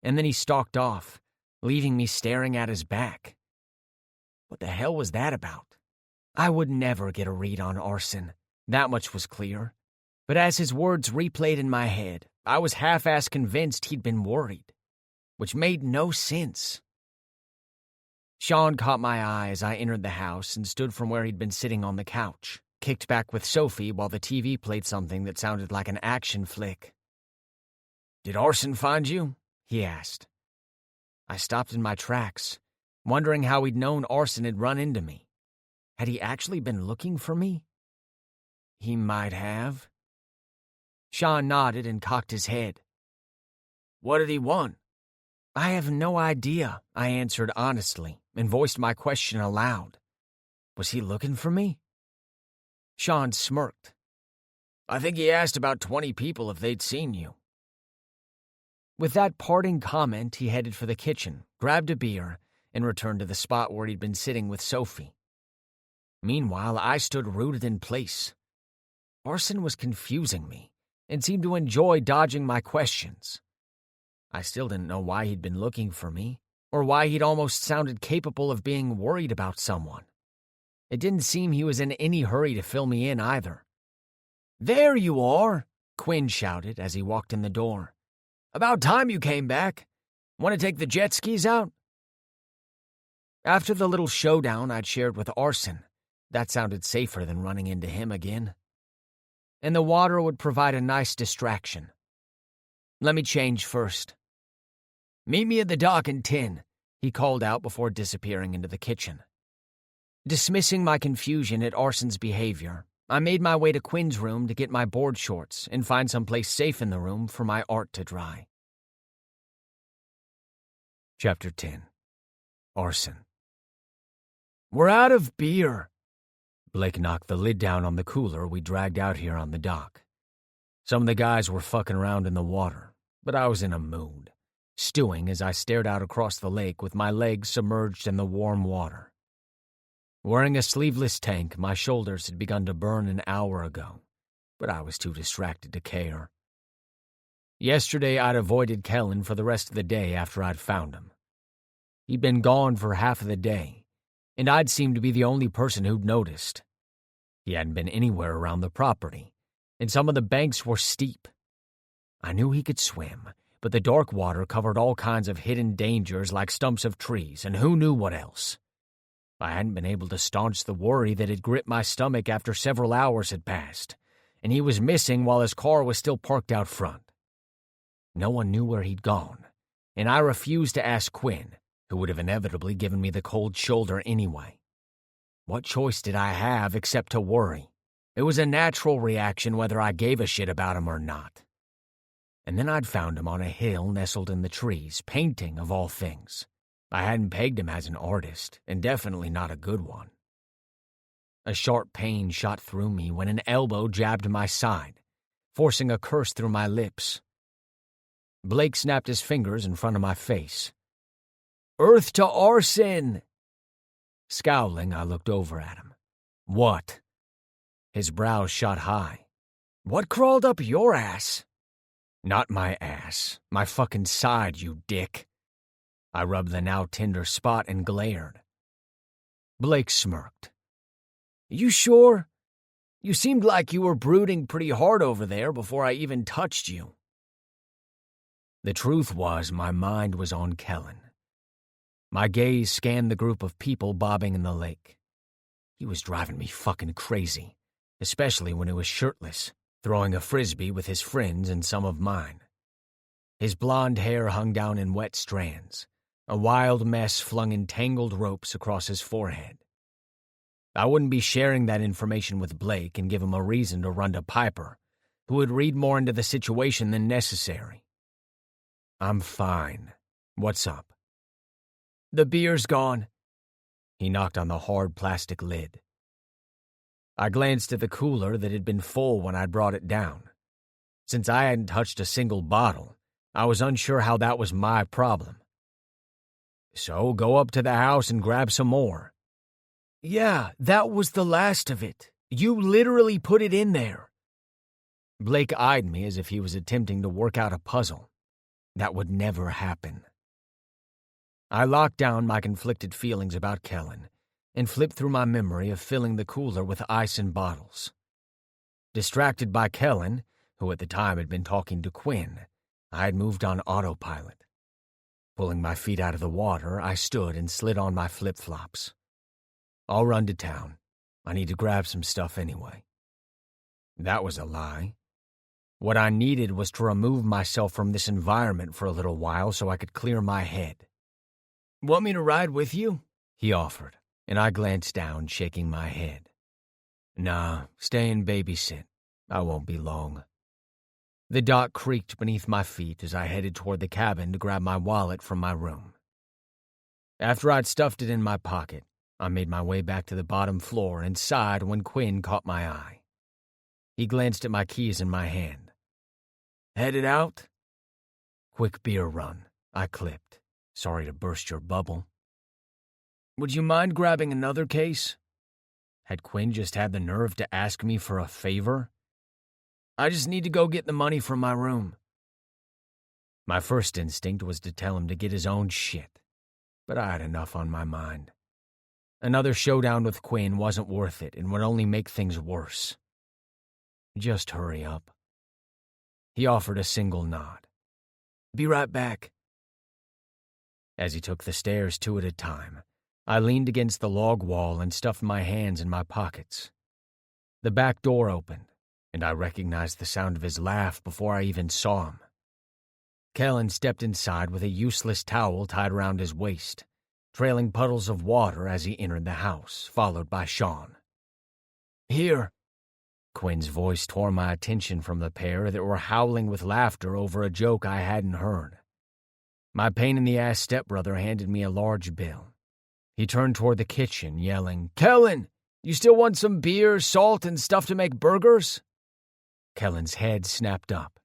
Speaker 1: And then he stalked off, leaving me staring at his back. What the hell was that about? I would never get a read on Arson, that much was clear. But as his words replayed in my head, I was half-assed convinced he'd been worried, which made no sense. Sean caught my eye as I entered the house and stood from where he'd been sitting on the couch, kicked back with Sophie while the TV played something that sounded like an action flick. Did Arson find you? He asked. I stopped in my tracks, wondering how he'd known Arson had run into me. Had he actually been looking for me? He might have. Sean nodded and cocked his head. What did he want? I have no idea, I answered honestly and voiced my question aloud. Was he looking for me? Sean smirked. I think he asked about 20 people if they'd seen you. With that parting comment, he headed for the kitchen, grabbed a beer, and returned to the spot where he'd been sitting with Sophie. Meanwhile, I stood rooted in place. Arson was confusing me and seemed to enjoy dodging my questions. I still didn't know why he'd been looking for me, or why he'd almost sounded capable of being worried about someone. It didn't seem he was in any hurry to fill me in either. "There you are," Quinn shouted as he walked in the door. "About time you came back. Want to take the jet skis out?" After the little showdown I'd shared with Arson, that sounded safer than running into him again. And the water would provide a nice distraction. "Let me change first." "Meet me at the dock in 10, he called out before disappearing into the kitchen. Dismissing my confusion at Arson's behavior, I made my way to Quinn's room to get my board shorts and find someplace safe in the room for my art to dry. Chapter 10. Arson. "We're out of beer." Blake knocked the lid down on the cooler we dragged out here on the dock. Some of the guys were fucking around in the water, but I was in a mood, stewing as I stared out across the lake with my legs submerged in the warm water. Wearing a sleeveless tank, my shoulders had begun to burn an hour ago, but I was too distracted to care. Yesterday I'd avoided Kellen for the rest of the day after I'd found him. He'd been gone for half of the day, and I'd seemed to be the only person who'd noticed. He hadn't been anywhere around the property, and some of the banks were steep. I knew he could swim, but the dark water covered all kinds of hidden dangers like stumps of trees and who knew what else. I hadn't been able to staunch the worry that had gripped my stomach after several hours had passed, and he was missing while his car was still parked out front. No one knew where he'd gone, and I refused to ask Quinn, who would have inevitably given me the cold shoulder anyway. What choice did I have except to worry? It was a natural reaction whether I gave a shit about him or not. And then I'd found him on a hill nestled in the trees, painting of all things. I hadn't pegged him as an artist, and definitely not a good one. A sharp pain shot through me when an elbow jabbed my side, forcing a curse through my lips. Blake snapped his fingers in front of my face. "Earth to Arson!" Scowling, I looked over at him. "What?" His brows shot high. "What crawled up your ass?" "Not my ass. My fucking side, you dick." I rubbed the now tender spot and glared. Blake smirked. "You sure? You seemed like you were brooding pretty hard over there before I even touched you." The truth was my mind was on Kellen. My gaze scanned the group of people bobbing in the lake. He was driving me fucking crazy, especially when he was shirtless, throwing a frisbee with his friends and some of mine. His blonde hair hung down in wet strands, a wild mess flung in tangled ropes across his forehead. I wouldn't be sharing that information with Blake and give him a reason to run to Piper, who would read more into the situation than necessary. "I'm fine. What's up?" "The beer's gone." He knocked on the hard plastic lid. I glanced at the cooler that had been full when I'd brought it down. Since I hadn't touched a single bottle, I was unsure how that was my problem. "So go up to the house and grab some more." "Yeah, that was the last of it. You literally put it in there." Blake eyed me as if he was attempting to work out a puzzle. That would never happen. I locked down my conflicted feelings about Kellen and flipped through my memory of filling the cooler with ice and bottles. Distracted by Kellen, who at the time had been talking to Quinn, I had moved on autopilot. Pulling my feet out of the water, I stood and slid on my flip-flops. "I'll run to town. I need to grab some stuff anyway." That was a lie. What I needed was to remove myself from this environment for a little while so I could clear my head. "Want me to ride with you?" he offered, and I glanced down, shaking my head. "Nah, stay and babysit. I won't be long." The dock creaked beneath my feet as I headed toward the cabin to grab my wallet from my room. After I'd stuffed it in my pocket, I made my way back to the bottom floor and sighed when Quinn caught my eye. He glanced at my keys in my hand. "Headed out?" "Quick beer run," I clipped. "Sorry to burst your bubble." "Would you mind grabbing another case?" Had Quinn just had the nerve to ask me for a favor? "I just need to go get the money from my room."
Speaker 2: My first instinct was to tell him to get his own shit, but I had enough on my mind. Another showdown with Quinn wasn't worth it and would only make things worse. Just hurry up. He offered a single nod. Be right back. As he took the stairs 2 at a time, I leaned against the log wall and stuffed my hands in my pockets. The back door opened, and I recognized the sound of his laugh before I even saw him. Kellen stepped inside with a useless towel tied around his waist, trailing puddles of water as he entered the house, followed by Sean. Here. Quinn's voice tore my attention from the pair that were howling with laughter over a joke I hadn't heard. My pain-in-the-ass stepbrother handed me a large bill. He turned toward the kitchen, yelling, Kellen, you still want some beer, salt, and stuff to make burgers? Kellen's head snapped up,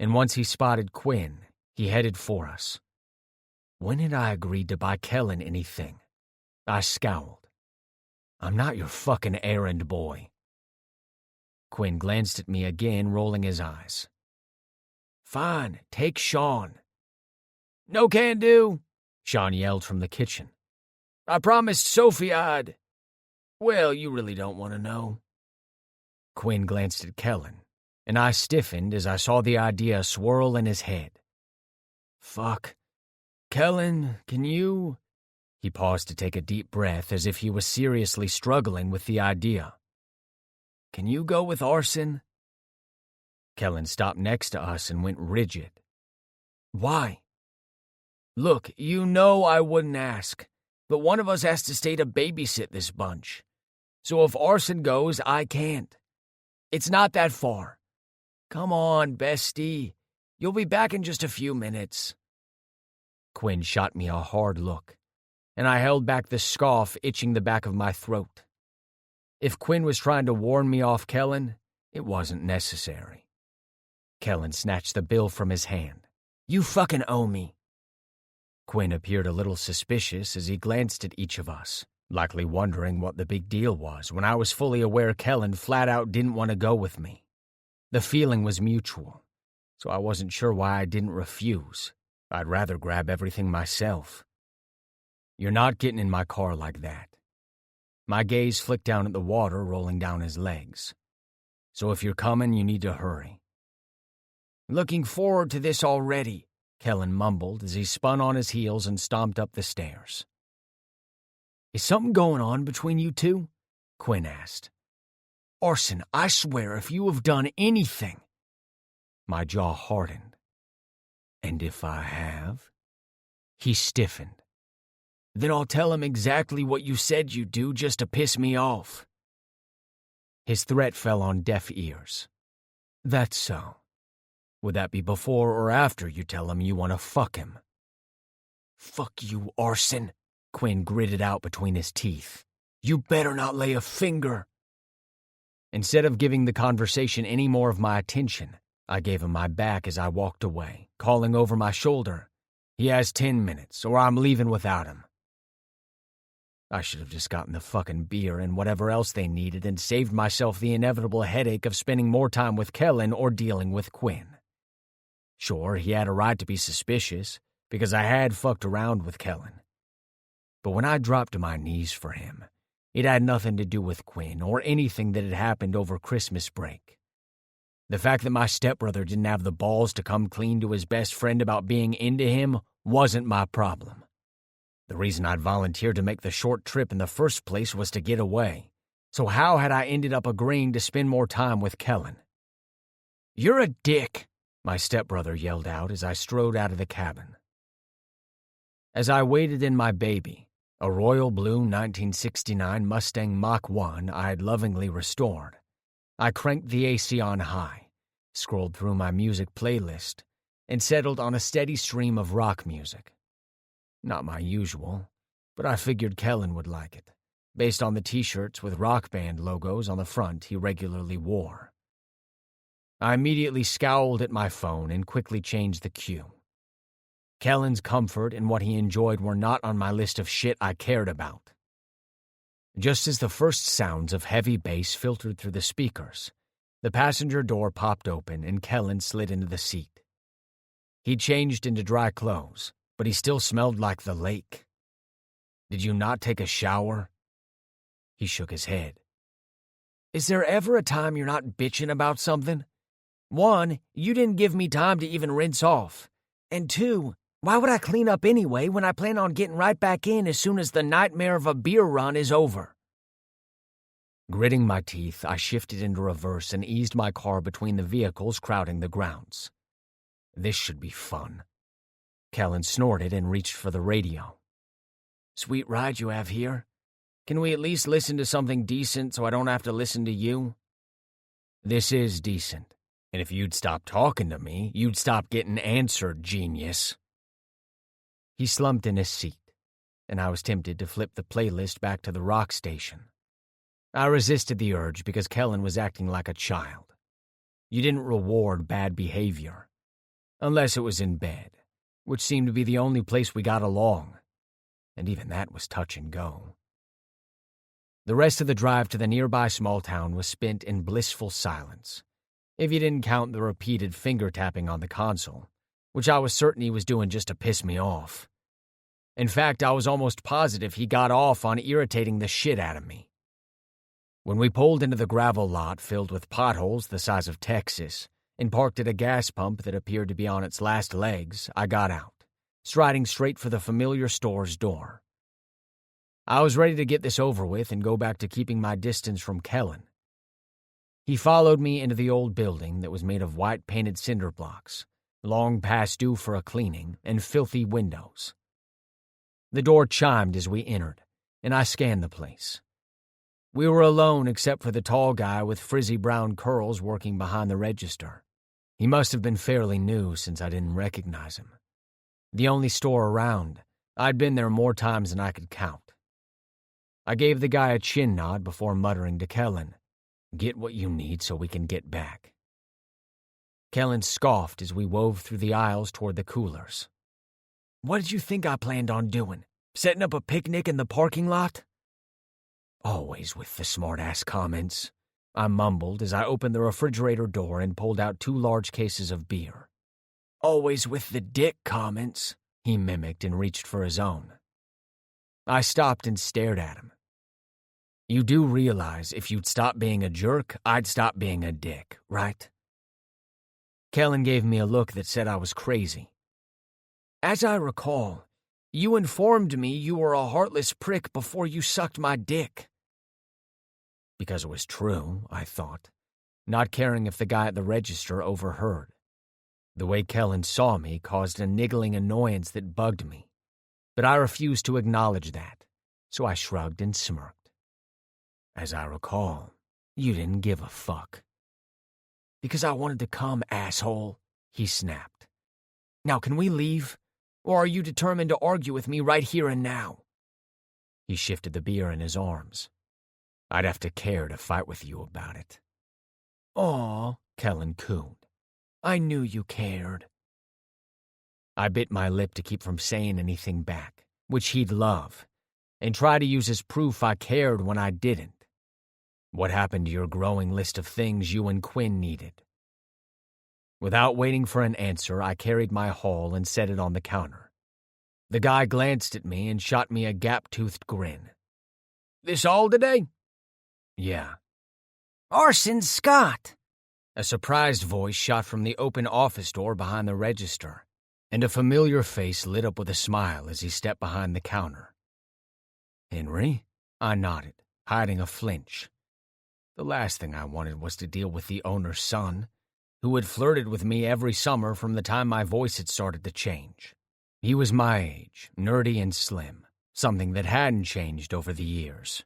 Speaker 2: and once he spotted Quinn, he headed for us. When had I agreed to buy Kellen anything? I scowled. I'm not your fucking errand boy. Quinn glanced at me again, rolling his eyes. Fine, take Sean. No can do, Sean yelled from the kitchen. I promised Sophie I'd... Well, you really don't want to know. Quinn glanced at Kellen, and I stiffened as I saw the idea swirl in his head. Fuck. Kellen, can you... He paused to take a deep breath as if he was seriously struggling with the idea. Can you go with Arson? Kellen stopped next to us and went rigid. Why? Look, you know I wouldn't ask, but one of us has to stay to babysit this bunch. So if Arson goes, I can't. It's not that far. Come on, bestie. You'll be back in just a few minutes. Quinn shot me a hard look, and I held back the scoff itching the back of my throat. If Quinn was trying to warn me off Kellen, it wasn't necessary. Kellen snatched the bill from his hand. You fucking owe me. Quinn appeared a little suspicious as he glanced at each of us, likely wondering what the big deal was when I was fully aware Kellen flat out didn't want to go with me. The feeling was mutual, so I wasn't sure why I didn't refuse. I'd rather grab everything myself. You're not getting in my car like that. My gaze flicked down at the water rolling down his legs. So if you're coming, you need to hurry. Looking forward to this already, Kellen mumbled as he spun on his heels and stomped up the stairs. Is something going on between you two? Quinn asked. Arson, I swear if you have done anything... My jaw hardened. And if I have? He stiffened. Then I'll tell him exactly what you said you'd do just to piss me off. His threat fell on deaf ears. That's so. Would that be before or after you tell him you want to fuck him? Fuck you, Arson, Quinn gritted out between his teeth. You better not lay a finger. Instead of giving the conversation any more of my attention, I gave him my back as I walked away, calling over my shoulder. He has 10 minutes, or I'm leaving without him. I should have just gotten the fucking beer and whatever else they needed and saved myself the inevitable headache of spending more time with Kellen or dealing with Quinn. Sure, he had a right to be suspicious, because I had fucked around with Kellen. But when I dropped to my knees for him, it had nothing to do with Quinn or anything that had happened over Christmas break. The fact that my stepbrother didn't have the balls to come clean to his best friend about being into him wasn't my problem. The reason I'd volunteered to make the short trip in the first place was to get away. So how had I ended up agreeing to spend more time with Kellen? You're a dick, my stepbrother yelled out as I strode out of the cabin. As I waited in my baby, a royal blue 1969 Mustang Mach 1 I had lovingly restored, I cranked the AC on high, scrolled through my music playlist, and settled on a steady stream of rock music. Not my usual, but I figured Kellen would like it, based on the t-shirts with rock band logos on the front he regularly wore. I immediately scowled at my phone and quickly changed the cue. Kellen's comfort and what he enjoyed were not on my list of shit I cared about. Just as the first sounds of heavy bass filtered through the speakers, the passenger door popped open and Kellen slid into the seat. He changed into dry clothes, but he still smelled like the lake. Did you not take a shower? He shook his head. Is there ever a time you're not bitching about something? 1, you didn't give me time to even rinse off. And 2, why would I clean up anyway when I plan on getting right back in as soon as the nightmare of a beer run is over? Gritting my teeth, I shifted into reverse and eased my car between the vehicles crowding the grounds. This should be fun. Kellen snorted and reached for the radio. Sweet ride you have here. Can we at least listen to something decent so I don't have to listen to you? This is decent, and if you'd stop talking to me, you'd stop getting answered, genius. He slumped in his seat, and I was tempted to flip the playlist back to the rock station. I resisted the urge because Kellen was acting like a child. You didn't reward bad behavior, unless it was in bed, which seemed to be the only place we got along, and even that was touch and go. The rest of the drive to the nearby small town was spent in blissful silence, if you didn't count the repeated finger-tapping on the console, which I was certain he was doing just to piss me off. In fact, I was almost positive he got off on irritating the shit out of me. When we pulled into the gravel lot filled with potholes the size of Texas and parked at a gas pump that appeared to be on its last legs, I got out, striding straight for the familiar store's door. I was ready to get this over with and go back to keeping my distance from Kellen. He followed me into the old building that was made of white painted cinder blocks, long past due for a cleaning, and filthy windows. The door chimed as we entered, and I scanned the place. We were alone except for the tall guy with frizzy brown curls working behind the register. He must have been fairly new since I didn't recognize him. The only store around, I'd been there more times than I could count. I gave the guy a chin nod before muttering to Kellen, "Get what you need so we can get back." Kellen scoffed as we wove through the aisles toward the coolers. "What did you think I planned on doing? Setting up a picnic in the parking lot?" Always with the smart-ass comments, I mumbled as I opened the refrigerator door and pulled out 2 large cases of beer. "Always with the dick comments," he mimicked and reached for his own. I stopped and stared at him. You do realize if you'd stop being a jerk, I'd stop being a dick, right? Kellen gave me a look that said I was crazy. As I recall, you informed me you were a heartless prick before you sucked my dick. Because it was true, I thought, not caring if the guy at the register overheard. The way Kellen saw me caused a niggling annoyance that bugged me, but I refused to acknowledge that, so I shrugged and smirked. As I recall, you didn't give a fuck. Because I wanted to come, asshole, he snapped. Now can we leave, or are you determined to argue with me right here and now? He shifted the beer in his arms. I'd have to care to fight with you about it. Aw, Kellen cooed. I knew you cared. I bit my lip to keep from saying anything back, which he'd love, and try to use as proof I cared when I didn't. What happened to your growing list of things you and Quinn needed? Without waiting for an answer, I carried my haul and set it on the counter. The guy glanced at me and shot me a gap-toothed grin. This all today? Yeah. Orson Scott! A surprised voice shot from the open office door behind the register, and a familiar face lit up with a smile as he stepped behind the counter. Henry? I nodded, hiding a flinch. The last thing I wanted was to deal with the owner's son, who had flirted with me every summer from the time my voice had started to change. He was my age, nerdy and slim, something that hadn't changed over the years.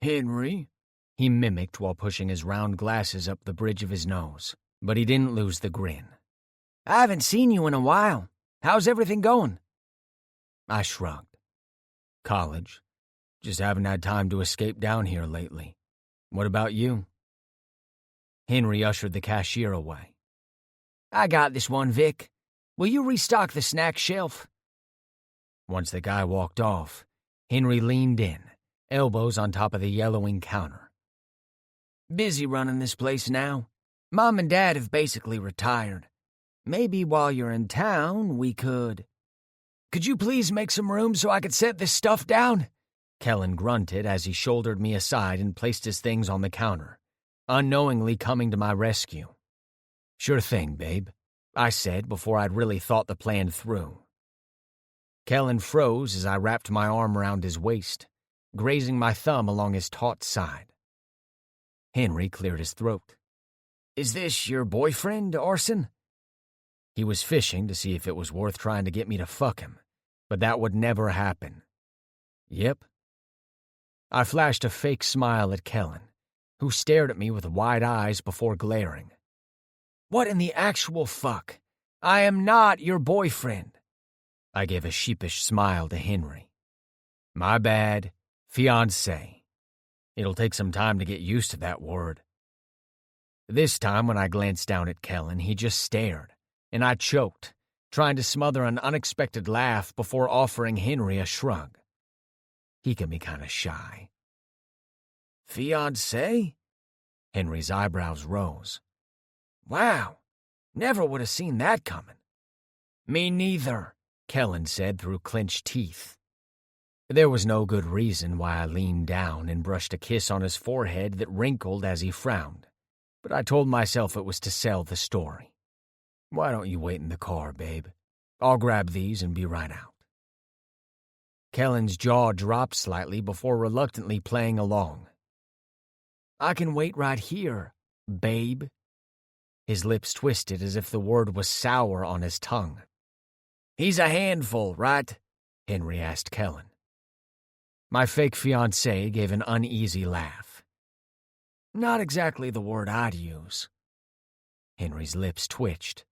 Speaker 2: Henry? He mimicked while pushing his round glasses up the bridge of his nose, but he didn't lose the grin. I haven't seen you in a while. How's everything going? I shrugged. College. Just haven't had time to escape down here lately. What about you? Henry ushered the cashier away. I got this one, Vic. Will you restock the snack shelf? Once the guy walked off, Henry leaned in, elbows on top of the yellowing counter. Busy running this place now. Mom and Dad have basically retired.
Speaker 1: Maybe while you're in town, we could... Could you please make some room so I could set this stuff down? Kellen grunted as he shouldered me aside and placed his things on the counter, unknowingly coming to my rescue. Sure thing, babe, I said before I'd really thought the plan through. Kellen froze as I wrapped my arm around his waist, grazing my thumb along his taut side. Henry cleared his throat. Is this your boyfriend, Orson? He was fishing to see if it was worth trying to get me to fuck him, but that would never happen. Yep. I flashed a fake smile at Kellen, who stared at me with wide eyes before glaring. What in the actual fuck? I am not your boyfriend. I gave a sheepish smile to Henry. My bad, fiancé. It'll take some time to get used to that word. This time when I glanced down at Kellen, he just stared, and I choked, trying to smother an unexpected laugh before offering Henry a shrug. He can be kind of shy. Fiancé? Henry's eyebrows rose. Wow, never would have seen that coming. Me neither, Kellen said through clenched teeth. There was no good reason why I leaned down and brushed a kiss on his forehead that wrinkled as he frowned, but I told myself it was to sell the story. Why don't you wait in the car, babe? I'll grab these and be right out. Kellen's jaw dropped slightly before reluctantly playing along. I can wait right here, babe. His lips twisted as if the word was sour on his tongue. He's a handful, right? Henry asked Kellen. My fake fiancé gave an uneasy laugh. Not exactly the word I'd use. Henry's lips twitched.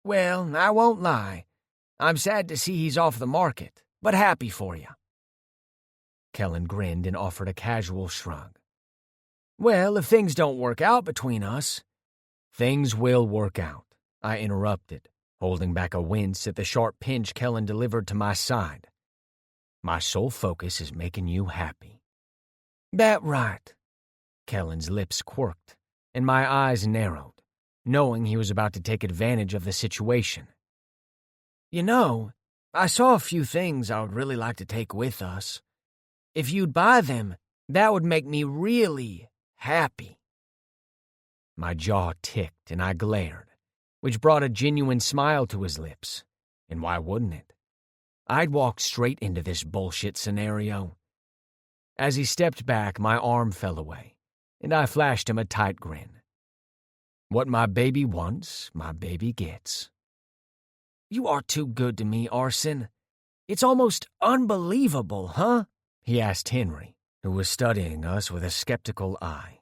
Speaker 1: Well, I won't lie. I'm sad to see he's off the market, but happy for you. Kellen grinned and offered a casual shrug. Well, if things don't work out between us... Things will work out, I interrupted, holding back a wince at the sharp pinch Kellen delivered to my side. My sole focus is making you happy. That right. Kellen's lips quirked, and my eyes narrowed, knowing he was about to take advantage of the situation. You know, I saw a few things I would really like to take with us. If you'd buy them, that would make me really happy. My jaw ticked and I glared, which brought a genuine smile to his lips. And why wouldn't it? I'd walked straight into this bullshit scenario. As he stepped back, my arm fell away, and I flashed him a tight grin. What my baby wants, my baby gets. You are too good to me, Orson. It's almost unbelievable, huh? He asked Henry, who was studying us with a skeptical eye.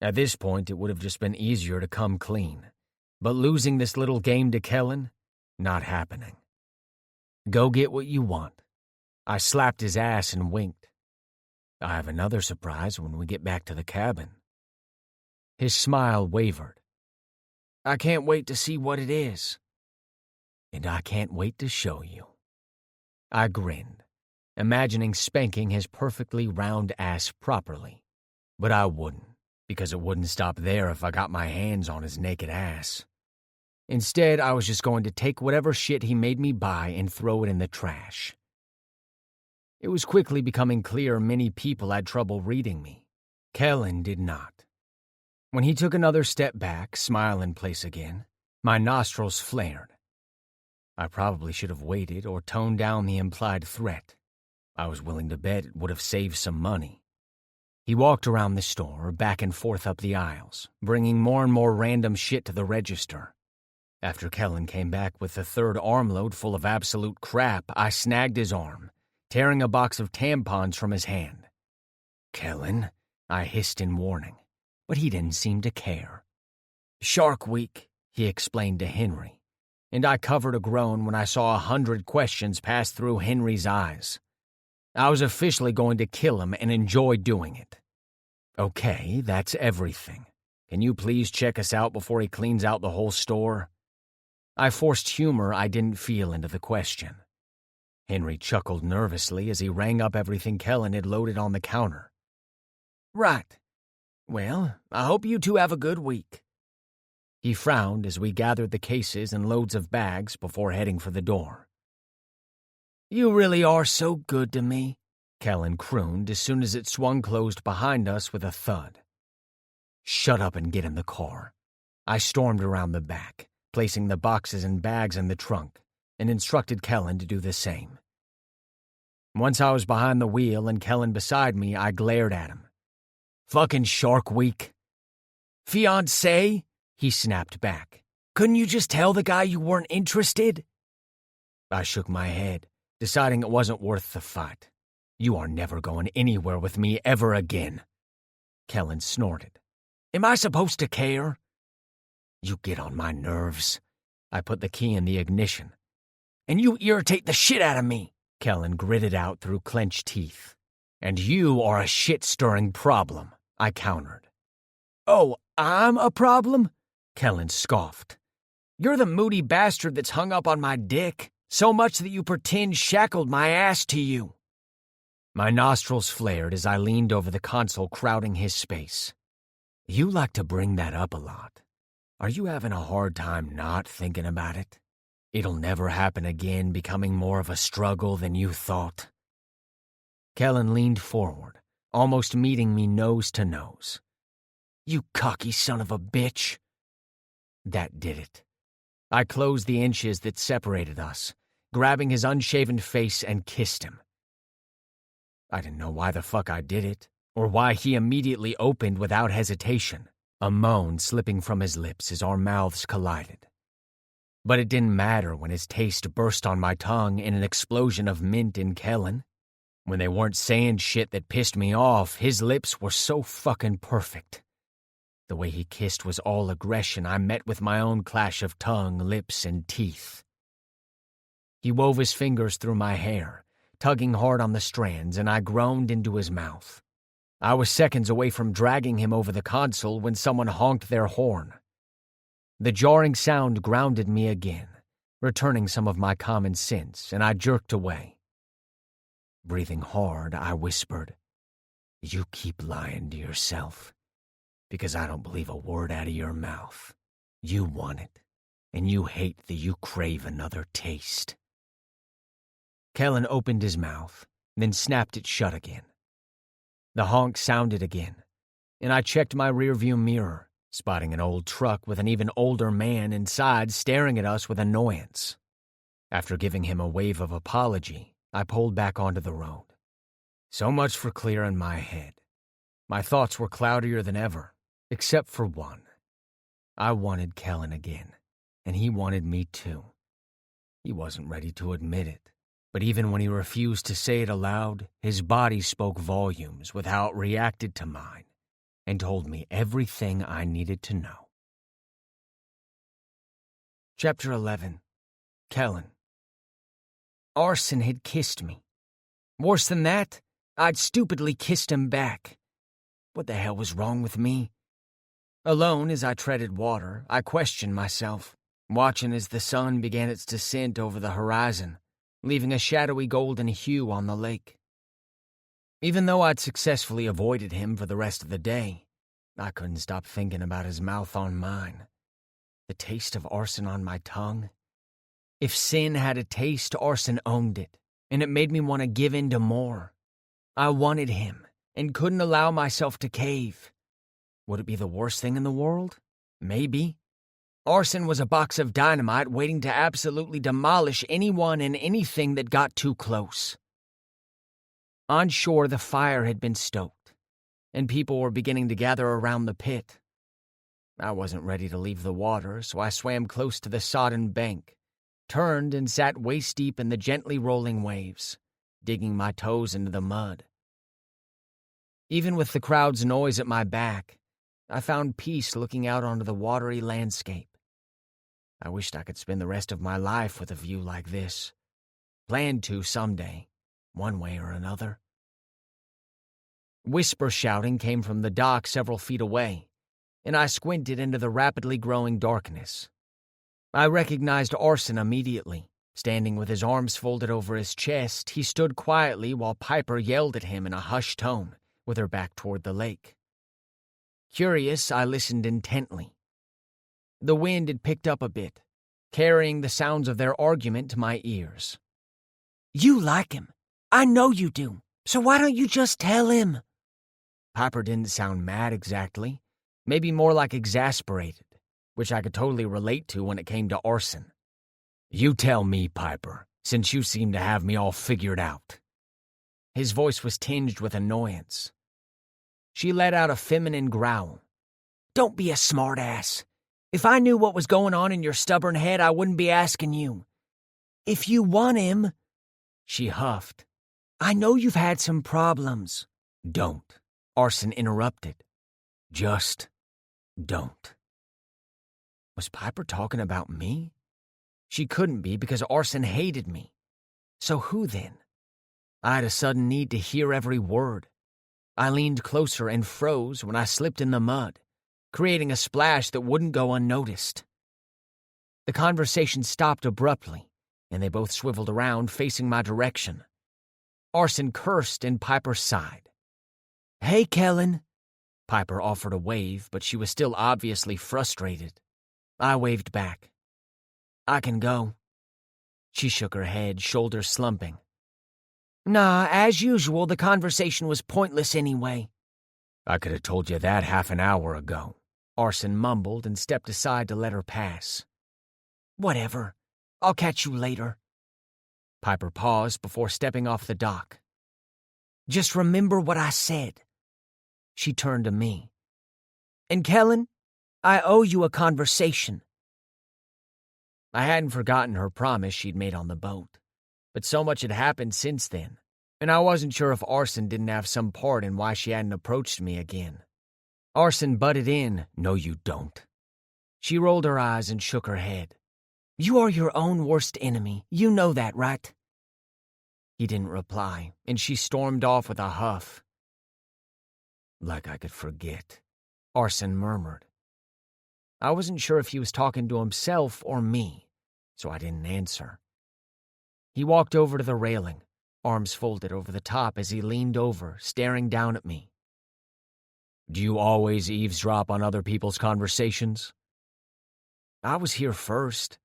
Speaker 1: At this point, it would have just been easier to come clean. But losing this little game to Kellen? Not happening. Go get what you want. I slapped his ass and winked. I have another surprise when we get back to the cabin. His smile wavered. I can't wait to see what it is. And I can't wait to show you. I grinned, imagining spanking his perfectly round ass properly. But I wouldn't, because it wouldn't stop there if I got my hands on his naked ass. Instead, I was just going to take whatever shit he made me buy and throw it in the trash. It was quickly becoming clear many people had trouble reading me. Kellen did not. When he took another step back, smile in place again, my nostrils flared. I probably should have waited or toned down the implied threat. I was willing to bet it would have saved some money. He walked around the store, back and forth up the aisles, bringing more and more random shit to the register. After Kellen came back with the third armload full of absolute crap, I snagged his arm, tearing a box of tampons from his hand. Kellen, I hissed in warning, but he didn't seem to care. Shark Week, he explained to Henry, and I covered a groan when I saw 100 questions pass through Henry's eyes. I was officially going to kill him and enjoy doing it. Okay, that's everything. Can you please check us out before he cleans out the whole store? I forced humor I didn't feel into the question. Henry chuckled nervously as he rang up everything Kellen had loaded on the counter. Right. Well, I hope you two have a good week.
Speaker 2: He frowned as we gathered the cases and loads of bags before heading for the door.
Speaker 1: "You really are so good to me,"
Speaker 2: Kellen crooned as soon as it swung closed behind us with a thud. "Shut up and get in the car." I stormed around the back, placing the boxes and bags in the trunk, and instructed Kellen to do the same. Once I was behind the wheel and Kellen beside me, I glared at him. "Fucking Shark Week."
Speaker 1: "Fiancé?"
Speaker 2: he snapped back.
Speaker 1: "Couldn't you just tell the guy you weren't interested?"
Speaker 2: I shook my head, deciding it wasn't worth the fight. "You are never going anywhere with me ever again." Kellen snorted.
Speaker 1: "Am I supposed to care?"
Speaker 2: "You get on my nerves." I put the key in the ignition.
Speaker 1: "And you irritate the shit out of me,"
Speaker 2: Kellen gritted out through clenched teeth. "And you are a shit-stirring problem," I countered.
Speaker 1: "Oh, I'm a problem?"
Speaker 2: Kellen scoffed.
Speaker 1: "You're the moody bastard that's hung up on my dick, so much that you pretend shackled my ass to you."
Speaker 2: My nostrils flared as I leaned over the console, crowding his space. "You like to bring that up a lot. Are you having a hard time not thinking about it? It'll never happen again, becoming more of a struggle than you thought." Kellen leaned forward, almost meeting me nose to nose.
Speaker 1: "You cocky son of a bitch."
Speaker 2: That did it. I closed the inches that separated us, grabbing his unshaven face and kissed him. I didn't know why the fuck I did it, or why he immediately opened without hesitation, a moan slipping from his lips as our mouths collided. But it didn't matter when his taste burst on my tongue in an explosion of mint and Kellen. When they weren't saying shit that pissed me off, his lips were so fucking perfect. The way he kissed was all aggression I met with my own clash of tongue, lips, and teeth. He wove his fingers through my hair, tugging hard on the strands, and I groaned into his mouth. I was seconds away from dragging him over the console when someone honked their horn. The jarring sound grounded me again, returning some of my common sense, and I jerked away. Breathing hard, I whispered, "You keep lying to yourself, because I don't believe a word out of your mouth. You want it, and you hate that you crave another taste." Kellen opened his mouth, then snapped it shut again. The honk sounded again, and I checked my rearview mirror, spotting an old truck with an even older man inside staring at us with annoyance. After giving him a wave of apology, I pulled back onto the road. So much for clearing my head. My thoughts were cloudier than ever, except for one. I wanted Kellen again, and he wanted me too. He wasn't ready to admit it, but even when he refused to say it aloud, his body spoke volumes with how it reacted to mine, and told me everything I needed to know. Chapter 11. Kellen.
Speaker 1: Arson had kissed me. Worse than that, I'd stupidly kissed him back. What the hell was wrong with me? Alone as I treaded water, I questioned myself, watching as the sun began its descent over the horizon, leaving a shadowy golden hue on the lake. Even though I'd successfully avoided him for the rest of the day, I couldn't stop thinking about his mouth on mine. The taste of arson on my tongue. If sin had a taste, arson owned it, and it made me want to give in to more. I wanted him, and couldn't allow myself to cave. Would it be the worst thing in the world? Maybe. Arson was a box of dynamite waiting to absolutely demolish anyone and anything that got too close. On shore, the fire had been stoked, and people were beginning to gather around the pit. I wasn't ready to leave the water, so I swam close to the sodden bank, turned and sat waist-deep in the gently rolling waves, digging my toes into the mud. Even with the crowd's noise at my back, I found peace looking out onto the watery landscape. I wished I could spend the rest of my life with a view like this. Planned to someday, one way or another. Whisper shouting came from the dock several feet away, and I squinted into the rapidly growing darkness. I recognized Arson immediately. Standing with his arms folded over his chest, he stood quietly while Piper yelled at him in a hushed tone, with her back toward the lake. Curious, I listened intently. The wind had picked up a bit, carrying the sounds of their argument to my ears.
Speaker 2: You like him. I know you do. So why don't you just tell him?
Speaker 1: Piper didn't sound mad exactly, maybe more like exasperated, which I could totally relate to when it came to arson. You tell me, Piper, since you seem to have me all figured out. His voice was tinged with annoyance. She let out a feminine growl.
Speaker 2: Don't be a smartass. If I knew what was going on in your stubborn head, I wouldn't be asking you. If you want him,
Speaker 1: she huffed.
Speaker 2: I know you've had some problems.
Speaker 1: Don't, Arson interrupted. Just don't. Was Piper talking about me? She couldn't be because Arson hated me. So who then? I had a sudden need to hear every word. I leaned closer and froze when I slipped in the mud, creating a splash that wouldn't go unnoticed. The conversation stopped abruptly, and they both swiveled around facing my direction. Arson cursed and Piper sighed.
Speaker 2: Hey, Kellen.
Speaker 1: Piper offered a wave, but she was still obviously frustrated. I waved back. I can go. She shook her head, shoulders slumping.
Speaker 2: Nah, as usual, the conversation was pointless anyway.
Speaker 1: I could have told you that half an hour ago, Arson mumbled and stepped aside to let her pass.
Speaker 2: Whatever. I'll catch you later.
Speaker 1: Piper paused before stepping off the dock.
Speaker 2: Just remember what I said.
Speaker 1: She turned to me.
Speaker 2: And Kellen, I owe you a conversation.
Speaker 1: I hadn't forgotten her promise she'd made on the boat, but so much had happened since then, and I wasn't sure if Arson didn't have some part in why she hadn't approached me again. Arson butted in. No, you don't. She rolled her eyes and shook her head.
Speaker 2: You are your own worst enemy. You know that, right?
Speaker 1: He didn't reply, and she stormed off with a huff. Like I could forget, Arson murmured. I wasn't sure if he was talking to himself or me, so I didn't answer. He walked over to the railing, arms folded over the top as he leaned over, staring down at me. Do you always eavesdrop on other people's conversations? I was here first.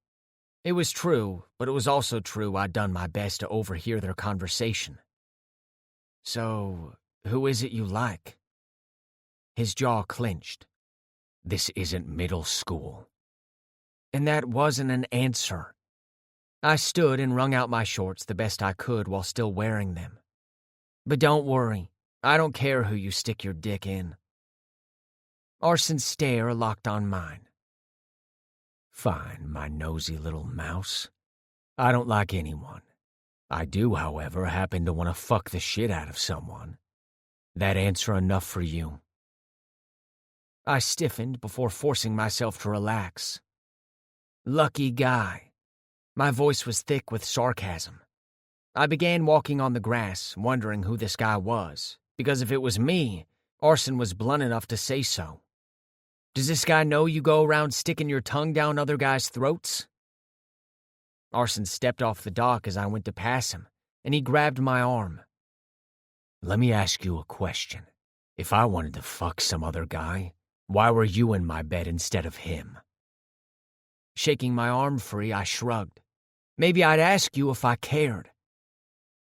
Speaker 1: It was true, but it was also true I'd done my best to overhear their conversation. So, who is it you like? His jaw clenched. This isn't middle school. And that wasn't an answer. I stood and wrung out my shorts the best I could while still wearing them. But don't worry, I don't care who you stick your dick in. Arson's stare locked on mine. Fine, my nosy little mouse. I don't like anyone. I do, however, happen to want to fuck the shit out of someone. That answer enough for you? I stiffened before forcing myself to relax. Lucky guy. My voice was thick with sarcasm. I began walking on the grass, wondering who this guy was, because if it was me, Arson was blunt enough to say so. Does this guy know you go around sticking your tongue down other guys' throats? Arson stepped off the dock as I went to pass him, and he grabbed my arm. Let me ask you a question. If I wanted to fuck some other guy, why were you in my bed instead of him? Shaking my arm free, I shrugged. Maybe I'd ask you if I cared.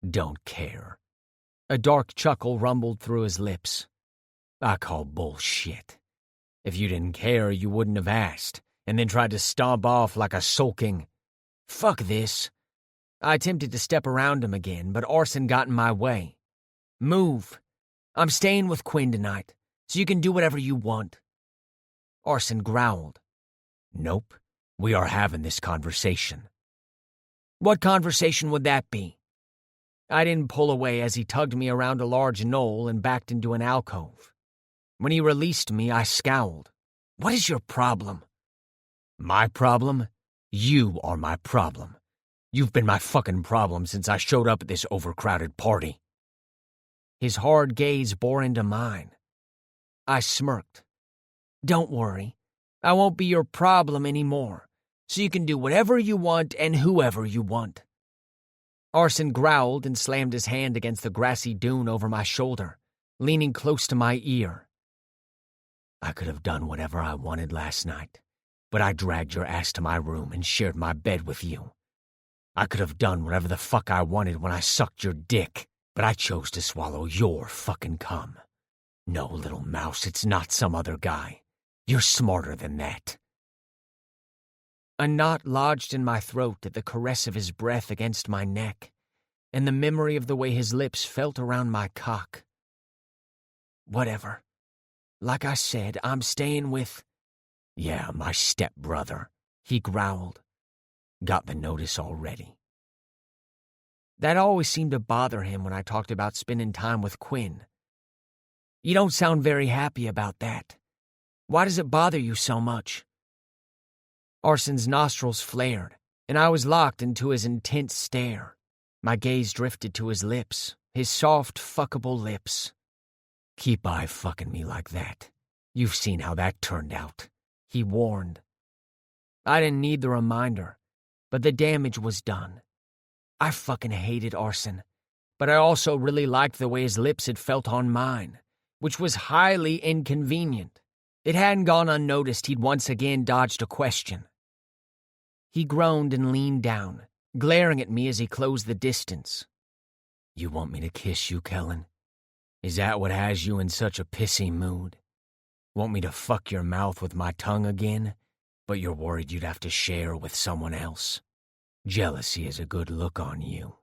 Speaker 1: Don't care. A dark chuckle rumbled through his lips. I call bullshit. If you didn't care, you wouldn't have asked, and then tried to stomp off like a sulking. Fuck this. I attempted to step around him again, but Arson got in my way. Move. I'm staying with Quinn tonight, so you can do whatever you want. Arson growled. Nope. We are having this conversation. What conversation would that be? I didn't pull away as he tugged me around a large knoll and backed into an alcove. When he released me, I scowled. What is your problem? My problem? You are my problem. You've been my fucking problem since I showed up at this overcrowded party. His hard gaze bore into mine. I smirked. Don't worry. I won't be your problem anymore, so you can do whatever you want and whoever you want. Arson growled and slammed his hand against the grassy dune over my shoulder, leaning close to my ear. I could have done whatever I wanted last night,
Speaker 2: but I dragged your ass to my room and shared my bed with you. I could have done whatever the fuck I wanted when I sucked your dick, but I chose to swallow your fucking cum. No, little mouse, it's not some other guy. You're smarter than that.
Speaker 1: A knot lodged in my throat at the caress of his breath against my neck, and the memory of the way his lips felt around my cock. Whatever. Like I said, I'm staying with...
Speaker 2: Yeah, my stepbrother, he growled. Got the notice already.
Speaker 1: That always seemed to bother him when I talked about spending time with Quinn. You don't sound very happy about that. Why does it bother you so much? Arson's nostrils flared, and I was locked into his intense stare. My gaze drifted to his lips, his soft, fuckable lips.
Speaker 2: Keep eye-fucking me like that. You've seen how that turned out, he warned.
Speaker 1: I didn't need the reminder, but the damage was done. I fucking hated Arson, but I also really liked the way his lips had felt on mine, which was highly inconvenient. It hadn't gone unnoticed he'd once again dodged a question. He groaned and leaned down, glaring at me as he closed the distance.
Speaker 2: You want me to kiss you, Kellen? Is that what has you in such a pissy mood? Want me to fuck your mouth with my tongue again, but you're worried you'd have to share with someone else? Jealousy is a good look on you.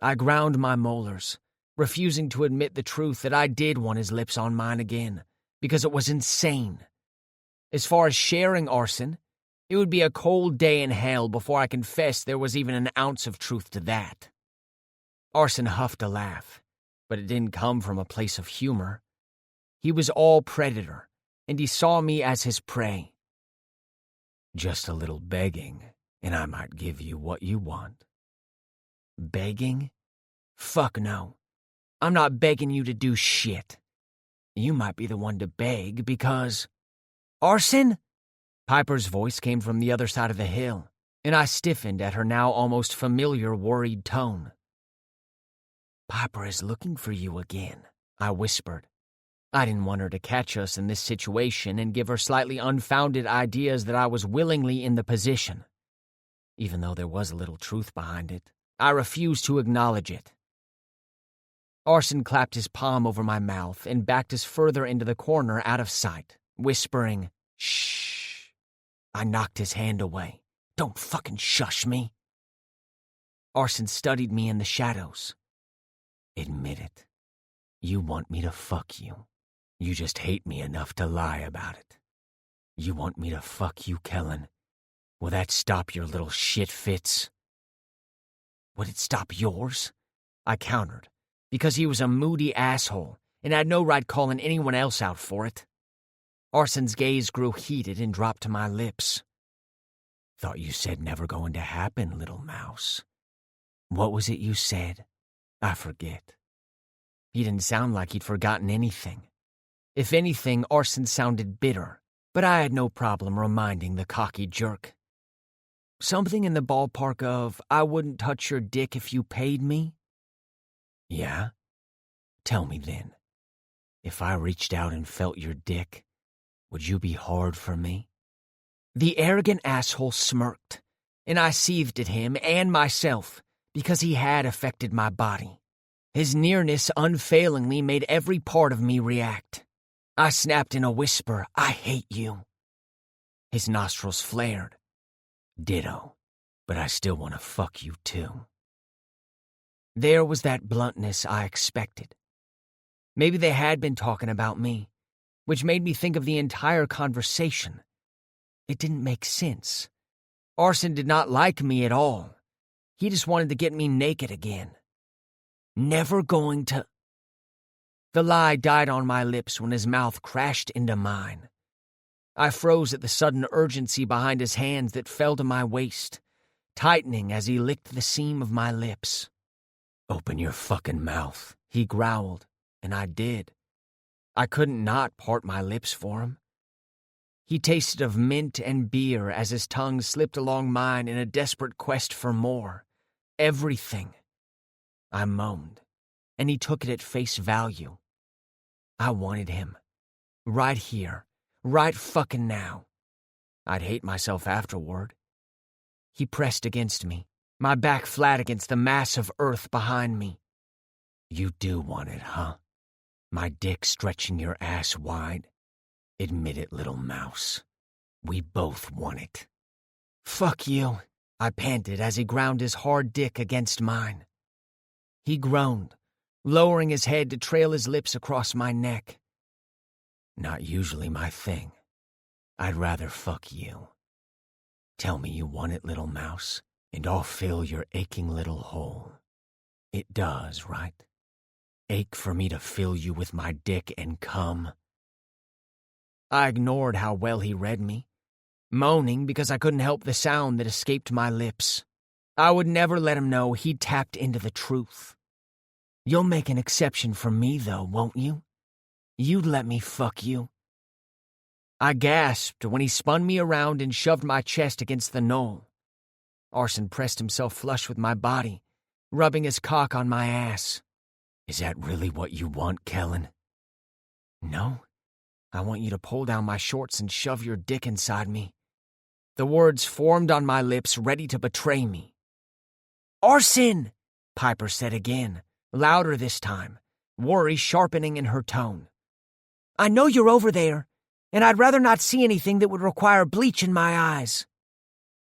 Speaker 1: I ground my molars, refusing to admit the truth that I did want his lips on mine again, because it was insane. As far as sharing Arson, it would be a cold day in hell before I confessed there was even an ounce of truth to that. Arson huffed a laugh, but it didn't come from a place of humor. He was all predator, and he saw me as his prey.
Speaker 2: Just a little begging, and I might give you what you want.
Speaker 1: Begging? Fuck no. I'm not begging you to do shit. You might be the one to beg because... Arson? Piper's voice came from the other side of the hill, and I stiffened at her now almost familiar worried tone. Piper is looking for you again, I whispered. I didn't want her to catch us in this situation and give her slightly unfounded ideas that I was willingly in the position. Even though there was a little truth behind it, I refused to acknowledge it. Arson clapped his palm over my mouth and backed us further into the corner out of sight, whispering, "Shh." I knocked his hand away. Don't fucking shush me. Arson studied me in the shadows.
Speaker 2: Admit it. You want me to fuck you. You just hate me enough to lie about it. You want me to fuck you, Kellen. Will that stop your little shit fits?
Speaker 1: Would it stop yours? I countered, because he was a moody asshole and had no right calling anyone else out for it. Arson's gaze grew heated and dropped to my lips.
Speaker 2: Thought you said never going to happen, little mouse. What was it you said? I forget.
Speaker 1: He didn't sound like he'd forgotten anything. If anything, Arson sounded bitter, but I had no problem reminding the cocky jerk. Something in the ballpark of, I wouldn't touch your dick if you paid me?
Speaker 2: Yeah? Tell me then. If I reached out and felt your dick, would you be hard for me?
Speaker 1: The arrogant asshole smirked, and I seethed at him and myself because he had affected my body. His nearness unfailingly made every part of me react. I snapped in a whisper, I hate you. His nostrils flared.
Speaker 2: Ditto, but I still want to fuck you too.
Speaker 1: There was that bluntness I expected. Maybe they had been talking about me, which made me think of the entire conversation. It didn't make sense. Arson did not like me at all. He just wanted to get me naked again. Never going to... The lie died on my lips when his mouth crashed into mine. I froze at the sudden urgency behind his hands that fell to my waist, tightening as he licked the seam of my lips.
Speaker 2: Open your fucking mouth,
Speaker 1: he growled, and I did. I couldn't not part my lips for him. He tasted of mint and beer as his tongue slipped along mine in a desperate quest for more. Everything. I moaned, and he took it at face value. I wanted him. Right here. Right fucking now. I'd hate myself afterward. He pressed against me, my back flat against the mass of earth behind me.
Speaker 2: You do want it, huh? My dick stretching your ass wide? Admit it, little mouse. We both want it.
Speaker 1: Fuck you, I panted as he ground his hard dick against mine. He groaned, lowering his head to trail his lips across my neck.
Speaker 2: Not usually my thing. I'd rather fuck you. Tell me you want it, little mouse, and I'll fill your aching little hole. It does, right? Ache for me to fill you with my dick and cum.
Speaker 1: I ignored how well he read me, moaning because I couldn't help the sound that escaped my lips. I would never let him know he'd tapped into the truth. You'll make an exception for me, though, won't you? You'd let me fuck you. I gasped when he spun me around and shoved my chest against the knoll. Arson pressed himself flush with my body, rubbing his cock on my ass.
Speaker 2: Is that really what you want, Kellen?
Speaker 1: No. I want you to pull down my shorts and shove your dick inside me. The words formed on my lips, ready to betray me. Arson! Piper said again, louder this time, worry sharpening in her tone. I know you're over there, and I'd rather not see anything that would require bleach in my eyes.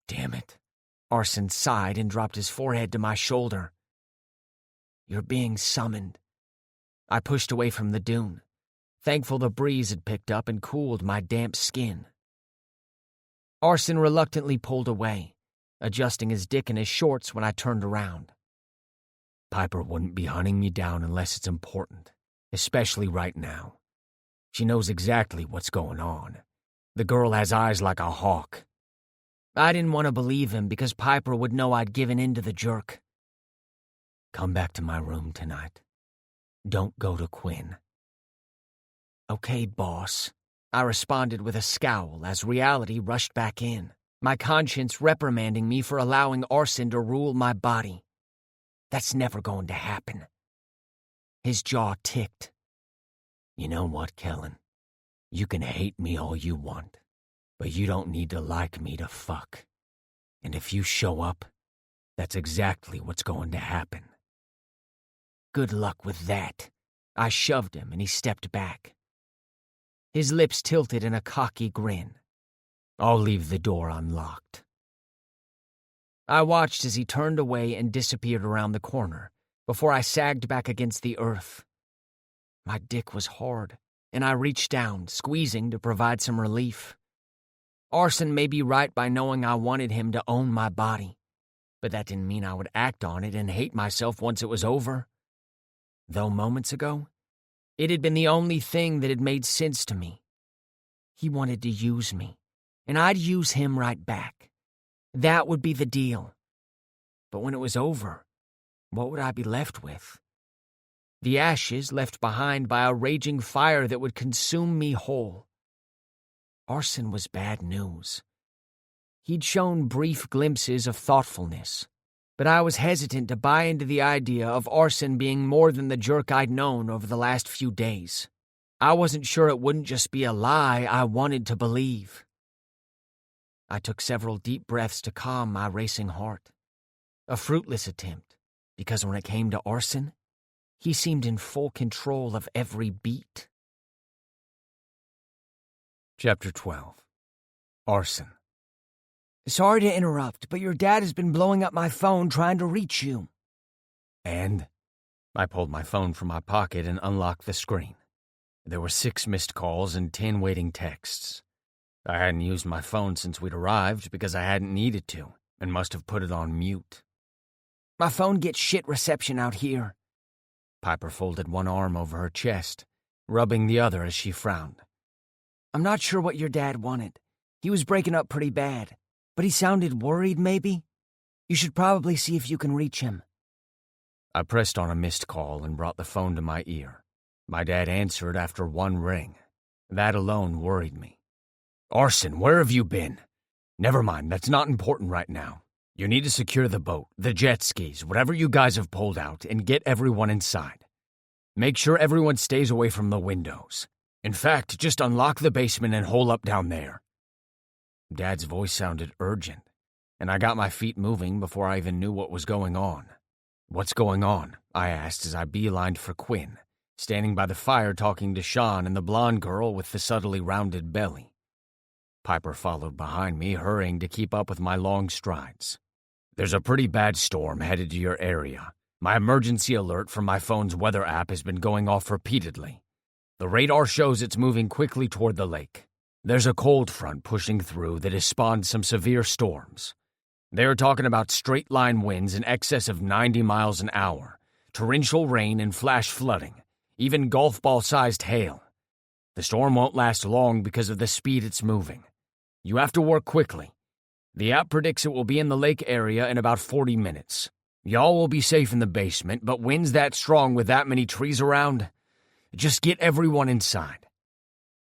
Speaker 2: Damn it.
Speaker 1: Arson sighed and dropped his forehead to my shoulder. You're being summoned. I pushed away from the dune, thankful the breeze had picked up and cooled my damp skin. Arson reluctantly pulled away, adjusting his dick in his shorts when I turned around.
Speaker 2: Piper wouldn't be hunting me down unless it's important, especially right now. She knows exactly what's going on. The girl has eyes like a hawk.
Speaker 1: I didn't want to believe him because Piper would know I'd given in to the jerk.
Speaker 2: Come back to my room tonight. Don't go to Quinn.
Speaker 1: Okay, boss, I responded with a scowl as reality rushed back in, my conscience reprimanding me for allowing Arson to rule my body. That's never going to happen. His jaw ticked.
Speaker 2: You know what, Kellen? You can hate me all you want, but you don't need to like me to fuck. And if you show up, that's exactly what's going to happen.
Speaker 1: Good luck with that. I shoved him and he stepped back. His lips tilted in a cocky grin.
Speaker 2: I'll leave the door unlocked.
Speaker 1: I watched as he turned away and disappeared around the corner before I sagged back against the earth. My dick was hard, and I reached down, squeezing to provide some relief. Arson may be right by knowing I wanted him to own my body, but that didn't mean I would act on it and hate myself once it was over. Though moments ago, it had been the only thing that had made sense to me. He wanted to use me, and I'd use him right back. That would be the deal. But when it was over, what would I be left with? The ashes left behind by a raging fire that would consume me whole. Arson was bad news. He'd shown brief glimpses of thoughtfulness, but I was hesitant to buy into the idea of Arson being more than the jerk I'd known over the last few days. I wasn't sure it wouldn't just be a lie I wanted to believe. I took several deep breaths to calm my racing heart. A fruitless attempt, because when it came to Arson, he seemed in full control of every beat.
Speaker 2: Chapter 12. Arson.
Speaker 1: Sorry to interrupt, but your dad has been blowing up my phone trying to reach you.
Speaker 2: And? I pulled my phone from my pocket and unlocked the screen. There were 6 missed calls and 10 waiting texts. I hadn't used my phone since we'd arrived because I hadn't needed to, and must have put it on mute.
Speaker 1: My phone gets shit reception out here.
Speaker 2: Piper folded one arm over her chest, rubbing the other as she frowned.
Speaker 1: I'm not sure what your dad wanted. He was breaking up pretty bad, but he sounded worried maybe. You should probably see if you can reach him.
Speaker 2: I pressed on a missed call and brought the phone to my ear. My dad answered after one ring. That alone worried me. Arson, where have you been? Never mind, that's not important right now. You need to secure the boat, the jet skis, whatever you guys have pulled out, and get everyone inside. Make sure everyone stays away from the windows. In fact, just unlock the basement and hole up down there. Dad's voice sounded urgent, and I got my feet moving before I even knew what was going on. "What's going on?" I asked as I beelined for Quinn, standing by the fire talking to Sean and the blonde girl with the subtly rounded belly. Piper followed behind me, hurrying to keep up with my long strides. "There's a pretty bad storm headed to your area. My emergency alert from my phone's weather app has been going off repeatedly. The radar shows it's moving quickly toward the lake. There's a cold front pushing through that has spawned some severe storms. They're talking about straight-line winds in excess of 90 miles an hour, torrential rain and flash flooding, even golf ball-sized hail. The storm won't last long because of the speed it's moving. You have to work quickly. The app predicts it will be in the lake area in about 40 minutes. Y'all will be safe in the basement, but winds that strong with that many trees around? Just get everyone inside."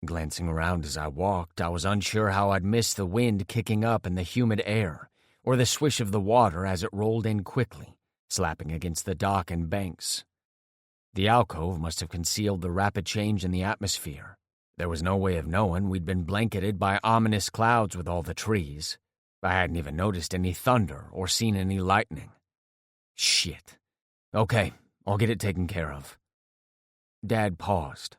Speaker 2: Glancing around as I walked, I was unsure how I'd missed the wind kicking up in the humid air, or the swish of the water as it rolled in quickly, slapping against the dock and banks. The alcove must have concealed the rapid change in the atmosphere. There was no way of knowing we'd been blanketed by ominous clouds with all the trees. I hadn't even noticed any thunder or seen any lightning. Shit. Okay, I'll get it taken care of. Dad paused.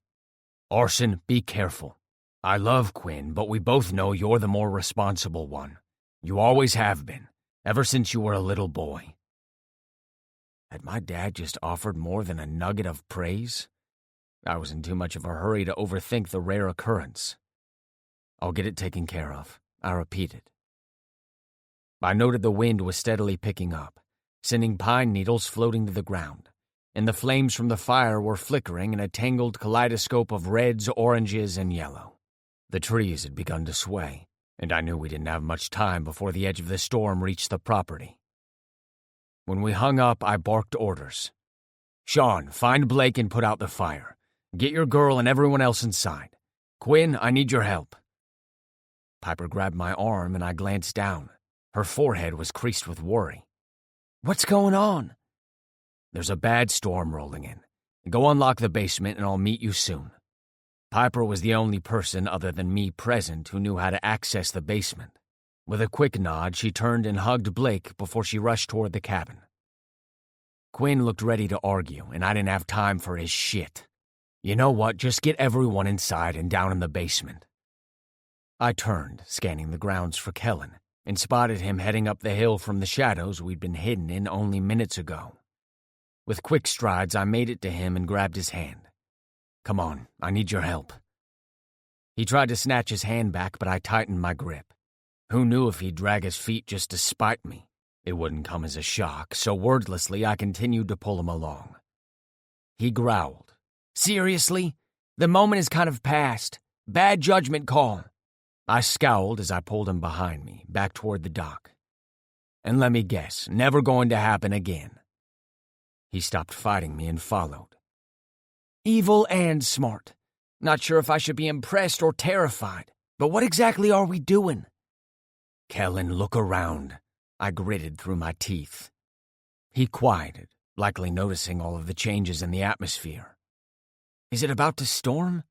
Speaker 2: "Arson, be careful. I love Quinn, but we both know you're the more responsible one. You always have been, ever since you were a little boy." Had my dad just offered more than a nugget of praise? I was in too much of a hurry to overthink the rare occurrence. "I'll get it taken care of," I repeated. I noted the wind was steadily picking up, sending pine needles floating to the ground, and the flames from the fire were flickering in a tangled kaleidoscope of reds, oranges, and yellow. The trees had begun to sway, and I knew we didn't have much time before the edge of the storm reached the property. When we hung up, I barked orders. "Sean, find Blake and put out the fire. Get your girl and everyone else inside. Quinn, I need your help." Piper grabbed my arm and I glanced down. Her forehead was creased with worry. "What's going on?" "There's a bad storm rolling in. Go unlock the basement and I'll meet you soon." Piper was the only person other than me present who knew how to access the basement. With a quick nod, she turned and hugged Blake before she rushed toward the cabin. Quinn looked ready to argue, and I didn't have time for his shit. "You know what? Just get everyone inside and down in the basement." I turned, scanning the grounds for Kellen, and spotted him heading up the hill from the shadows we'd been hidden in only minutes ago. With quick strides, I made it to him and grabbed his hand. "Come on, I need your help." He tried to snatch his hand back, but I tightened my grip. Who knew if he'd drag his feet just to spite me? It wouldn't come as a shock, so wordlessly I continued to pull him along. He growled. "Seriously? The moment is kind of past. Bad judgment call." I scowled as I pulled him behind me, back toward the dock. "And let me guess, never going to happen again." He stopped fighting me and followed. "Evil and smart. Not sure if I should be impressed or terrified, but what exactly are we doing?" "Kellen, look around," I gritted through my teeth. He quieted, likely noticing all of the changes in the atmosphere. "Is it about to storm?"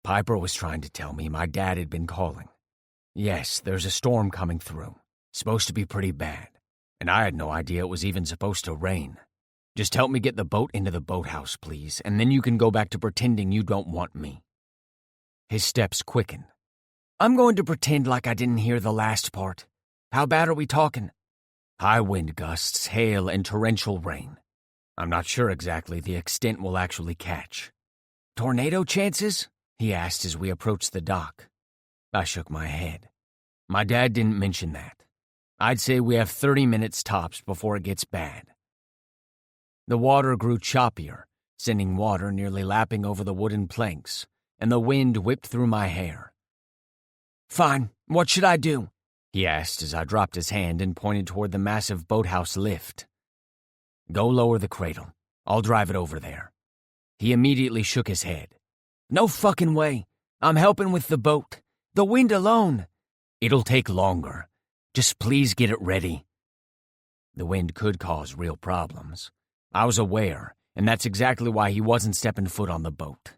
Speaker 2: Piper was trying to tell me my dad had been calling. "Yes, there's a storm coming through. Supposed to be pretty bad. And I had no idea it was even supposed to rain. Just help me get the boat into the boathouse, please, and then you can go back to pretending you don't want me." His steps quickened. "I'm going to pretend like I didn't hear the last part. How bad are we talking?" "High wind gusts, hail, and torrential rain. I'm not sure exactly the extent we'll actually catch." "Tornado chances?" he asked as we approached the dock. I shook my head. My dad didn't mention that. I'd say we have 30 minutes tops before it gets bad. The water grew choppier, sending water nearly lapping over the wooden planks, and the wind whipped through my hair. "Fine, what should I do?" he asked as I dropped his hand and pointed toward the massive boathouse lift. "Go lower the cradle. I'll drive it over there." He immediately shook his head. "No fucking way. I'm helping with the boat. The wind alone." "It'll take longer. Just please get it ready." The wind could cause real problems. I was aware, and that's exactly why he wasn't stepping foot on the boat.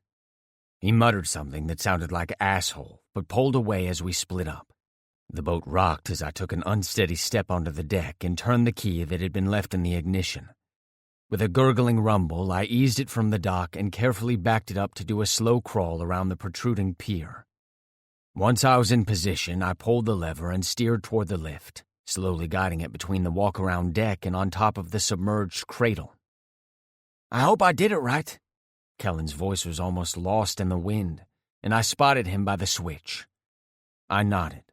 Speaker 2: He muttered something that sounded like asshole, but pulled away as we split up. The boat rocked as I took an unsteady step onto the deck and turned the key that had been left in the ignition. With a gurgling rumble, I eased it from the dock and carefully backed it up to do a slow crawl around the protruding pier. Once I was in position, I pulled the lever and steered toward the lift, slowly guiding it between the walk-around deck and on top of the submerged cradle.
Speaker 1: I hope I did it right.
Speaker 2: Kellen's voice was almost lost in the wind, and I spotted him by the switch. I nodded.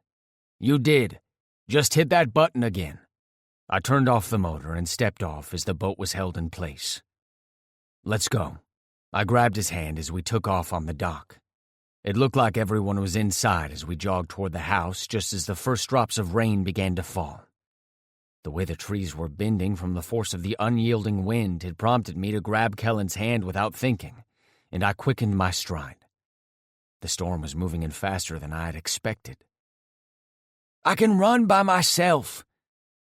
Speaker 2: You did. Just hit that button again. I turned off the motor and stepped off as the boat was held in place. Let's go. I grabbed his hand as we took off on the dock. It looked like everyone was inside as we jogged toward the house just as the first drops of rain began to fall. The way the trees were bending from the force of the unyielding wind had prompted me to grab Kellen's hand without thinking, and I quickened my stride. The storm was moving in faster than I had expected.
Speaker 1: I can run by myself.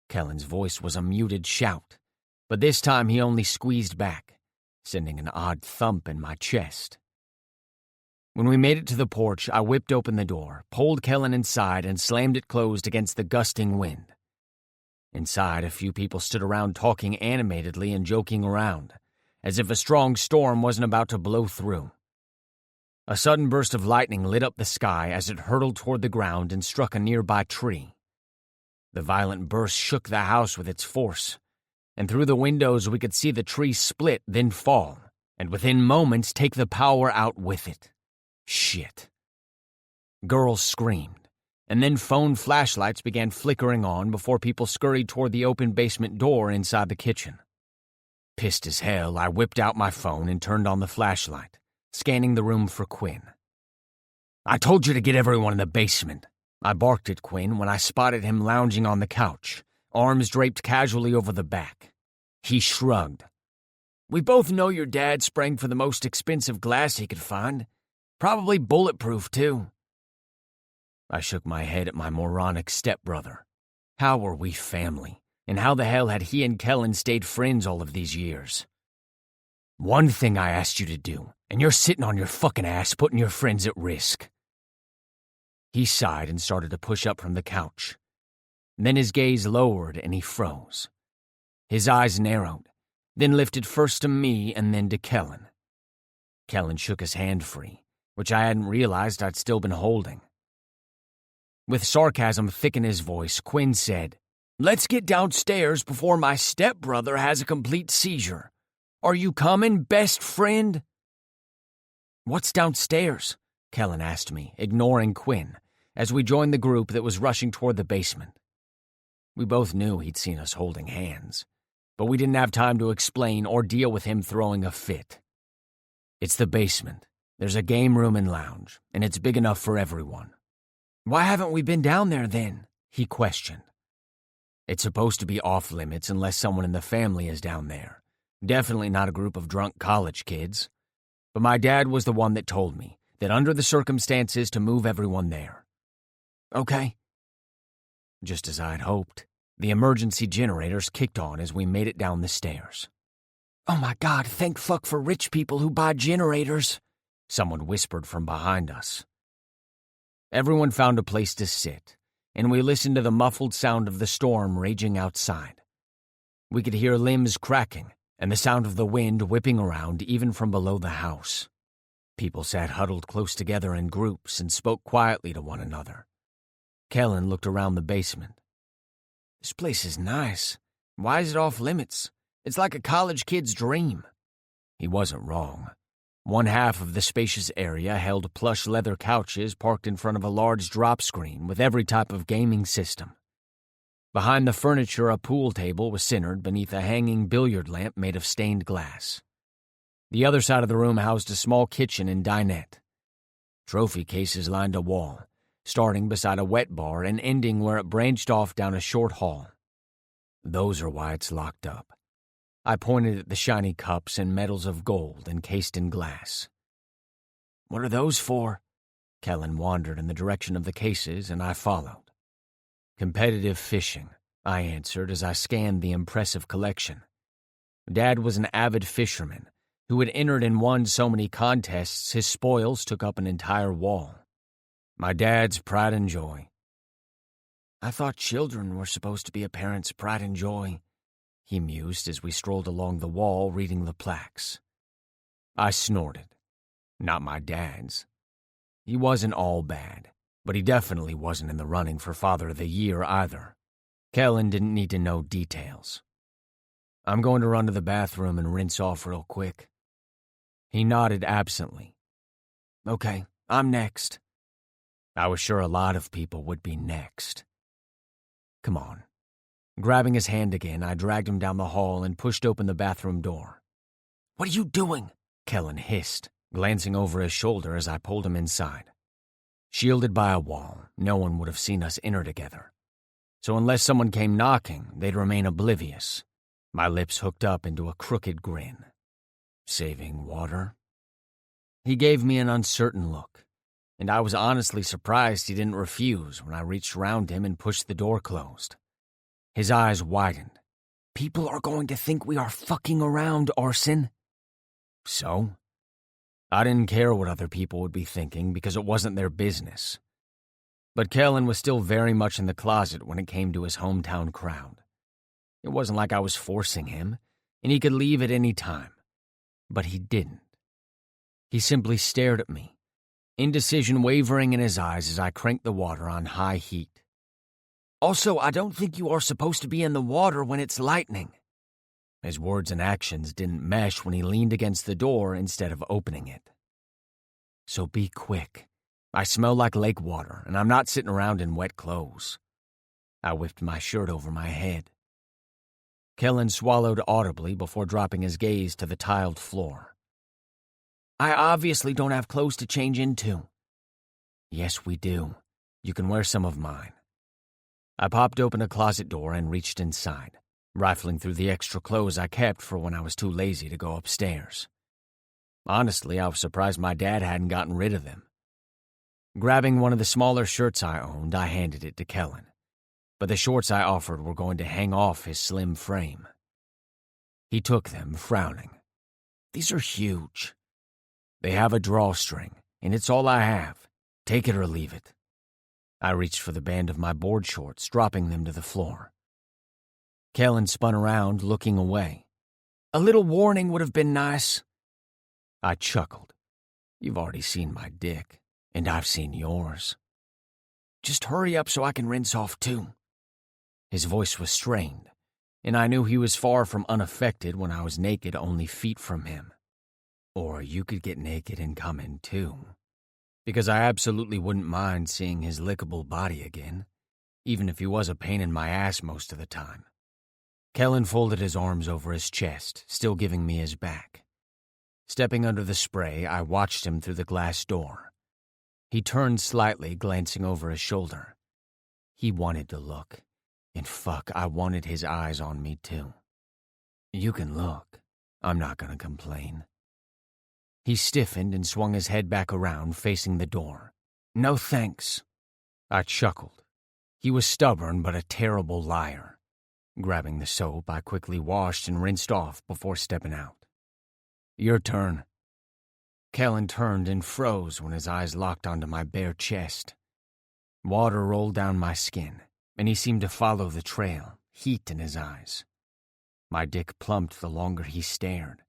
Speaker 2: Kellen's voice was a muted shout, but this time he only squeezed back, sending an odd thump in my chest. When we made it to the porch, I whipped open the door, pulled Kellen inside, and slammed it closed against the gusting wind. Inside, a few people stood around talking animatedly and joking around, as if a strong storm wasn't about to blow through. A sudden burst of lightning lit up the sky as it hurtled toward the ground and struck a nearby tree. The violent burst shook the house with its force, and through the windows we could see the tree split, then fall, and within moments take the power out with it. Shit. Girls screamed, and then phone flashlights began flickering on before people scurried toward the open basement door inside the kitchen. Pissed as hell, I whipped out my phone and turned on the flashlight, scanning the room for Quinn. I told you to get everyone in the basement. I barked at Quinn when I spotted him lounging on the couch, arms draped casually over the back. He shrugged.
Speaker 1: We both know your dad sprang for the most expensive glass he could find. Probably bulletproof, too.
Speaker 2: I shook my head at my moronic stepbrother. How were we family, and how the hell had he and Kellen stayed friends all of these years? One thing I asked you to do, and you're sitting on your fucking ass putting your friends at risk. He sighed and started to push up from the couch. Then his gaze lowered and he froze. His eyes narrowed, then lifted first to me and then to Kellen. Kellen shook his hand free, which I hadn't realized I'd still been holding. With sarcasm thick in his voice, Quinn said,
Speaker 1: Let's get downstairs before my stepbrother has a complete seizure. Are you coming, best friend?
Speaker 2: What's downstairs? Kellen asked me, ignoring Quinn, as we joined the group that was rushing toward the basement. We both knew he'd seen us holding hands, but we didn't have time to explain or deal with him throwing a fit. It's the basement. There's a game room and lounge, and it's big enough for everyone.
Speaker 1: Why haven't we been down there then?
Speaker 2: He questioned. It's supposed to be off limits unless someone in the family is down there. Definitely not a group of drunk college kids. But my dad was the one that told me that under the circumstances to move everyone there.
Speaker 1: Okay.
Speaker 2: Just as I'd hoped, the emergency generators kicked on as we made it down the stairs.
Speaker 1: Oh my God, thank fuck for rich people who buy generators,
Speaker 2: someone whispered from behind us. Everyone found a place to sit, and we listened to the muffled sound of the storm raging outside. We could hear limbs cracking and the sound of the wind whipping around even from below the house. People sat huddled close together in groups and spoke quietly to one another. Kellen looked around the basement.
Speaker 1: This place is nice. Why is it off limits? It's like a college kid's dream.
Speaker 2: He wasn't wrong. One half of the spacious area held plush leather couches parked in front of a large drop screen with every type of gaming system. Behind the furniture, a pool table was centered beneath a hanging billiard lamp made of stained glass. The other side of the room housed a small kitchen and dinette. Trophy cases lined a wall, starting beside a wet bar and ending where it branched off down a short hall. Those are why it's locked up. I pointed at the shiny cups and medals of gold encased in glass.
Speaker 1: What are those for?
Speaker 2: Kellen wandered in the direction of the cases, and I followed. Competitive fishing, I answered as I scanned the impressive collection. Dad was an avid fisherman who had entered and won so many contests his spoils took up an entire wall. My dad's pride and joy. I thought children were supposed to be a parent's pride and joy, he mused as we strolled along the wall reading the plaques. I snorted. Not my dad's. He wasn't all bad, but he definitely wasn't in the running for Father of the Year either. Kellen didn't need to know details. I'm going to run to the bathroom and rinse off real quick. He nodded absently. Okay, I'm next. I was sure a lot of people would be next. Come on. Grabbing his hand again, I dragged him down the hall and pushed open the bathroom door. What are you doing? Kellen hissed, glancing over his shoulder as I pulled him inside. Shielded by a wall, no one would have seen us enter together. So unless someone came knocking, they'd remain oblivious. My lips hooked up into a crooked grin. Saving water? He gave me an uncertain look, and I was honestly surprised he didn't refuse when I reached around him and pushed the door closed. His eyes widened. People are going to think we are fucking around, Arson. So? I didn't care what other people would be thinking because it wasn't their business. But Kellen was still very much in the closet when it came to his hometown crowd. It wasn't like I was forcing him, and he could leave at any time. But he didn't. He simply stared at me, indecision wavering in his eyes as I cranked the water on high heat. Also, I don't think you are supposed to be in the water when it's lightning. His words and actions didn't mesh when he leaned against the door instead of opening it. So be quick. I smell like lake water, and I'm not sitting around in wet clothes. I whipped my shirt over my head. Kellen swallowed audibly before dropping his gaze to the tiled floor. I obviously don't have clothes to change into. Yes, we do. You can wear some of mine. I popped open a closet door and reached inside, rifling through the extra clothes I kept for when I was too lazy to go upstairs. Honestly, I was surprised my dad hadn't gotten rid of them. Grabbing one of the smaller shirts I owned, I handed it to Kellen, but the shorts I offered were going to hang off his slim frame. He took them, frowning. These are huge. They have a drawstring, and it's all I have. Take it or leave it. I reached for the band of my board shorts, dropping them to the floor. Kellen spun around, looking away. A little warning would have been nice. I chuckled. You've already seen my dick, and I've seen yours. Just hurry up so I can rinse off too. His voice was strained, and I knew he was far from unaffected when I was naked only feet from him. Or you could get naked and come in too. Because I absolutely wouldn't mind seeing his lickable body again, even if he was a pain in my ass most of the time. Kellen folded his arms over his chest, still giving me his back. Stepping under the spray, I watched him through the glass door. He turned slightly, glancing over his shoulder. He wanted to look, and fuck, I wanted his eyes on me too. You can look. I'm not gonna complain. He stiffened and swung his head back around, facing the door. No thanks. I chuckled. He was stubborn but a terrible liar. Grabbing the soap, I quickly washed and rinsed off before stepping out. Your turn. Kellen turned and froze when his eyes locked onto my bare chest. Water rolled down my skin, and he seemed to follow the trail, heat in his eyes. My dick plumped the longer he stared,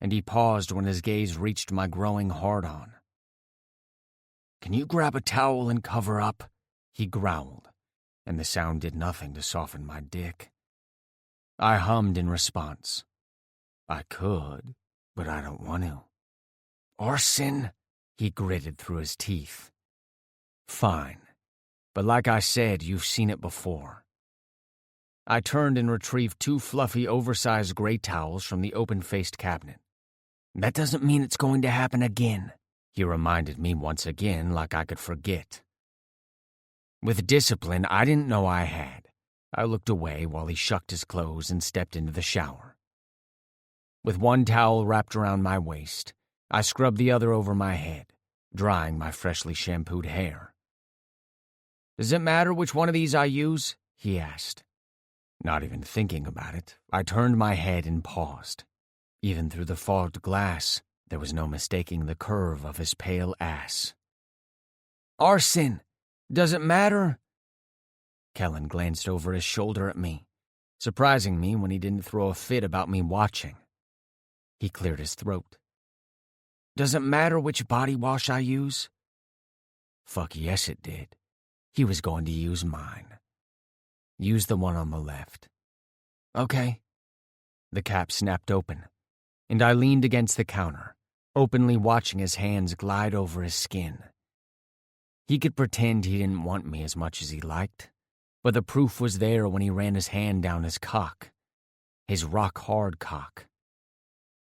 Speaker 2: and he paused when his gaze reached my growing hard-on. Can you grab a towel and cover up? He growled, and the sound did nothing to soften my dick. I hummed in response. I could, but I don't want to. Arson, he gritted through his teeth. Fine, but like I said, you've seen it before. I turned and retrieved 2 fluffy, oversized gray towels from the open-faced cabinet. That doesn't mean it's going to happen again, he reminded me once again like I could forget. With discipline I didn't know I had, I looked away while he shucked his clothes and stepped into the shower. With one towel wrapped around my waist, I scrubbed the other over my head, drying my freshly shampooed hair. Does it matter which one of these I use? He asked. Not even thinking about it, I turned my head and paused. Even through the fogged glass, there was no mistaking the curve of his pale ass. Arson, does it matter? Kellen glanced over his shoulder at me, surprising me when he didn't throw a fit about me watching. He cleared his throat. Does it matter which body wash I use? Fuck yes it did. He was going to use mine. Use the one on the left. Okay. The cap snapped open, and I leaned against the counter, openly watching his hands glide over his skin. He could pretend he didn't want me as much as he liked, but the proof was there when he ran his hand down his cock, his rock-hard cock.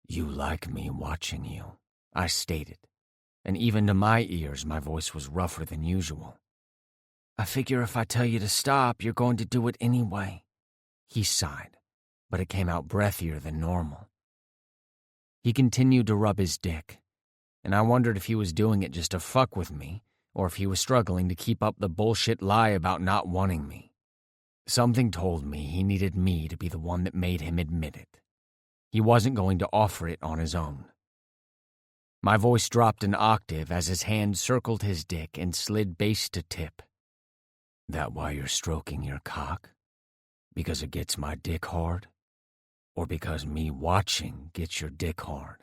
Speaker 2: You like me watching you, I stated, and even to my ears my voice was rougher than usual. I figure if I tell you to stop, you're going to do it anyway. He sighed, but it came out breathier than normal. He continued to rub his dick, and I wondered if he was doing it just to fuck with me, or if he was struggling to keep up the bullshit lie about not wanting me. Something told me he needed me to be the one that made him admit it. He wasn't going to offer it on his own. My voice dropped an octave as his hand circled his dick and slid base to tip. That why you're stroking your cock? Because it gets my dick hard? Or because me watching gets your dick hard?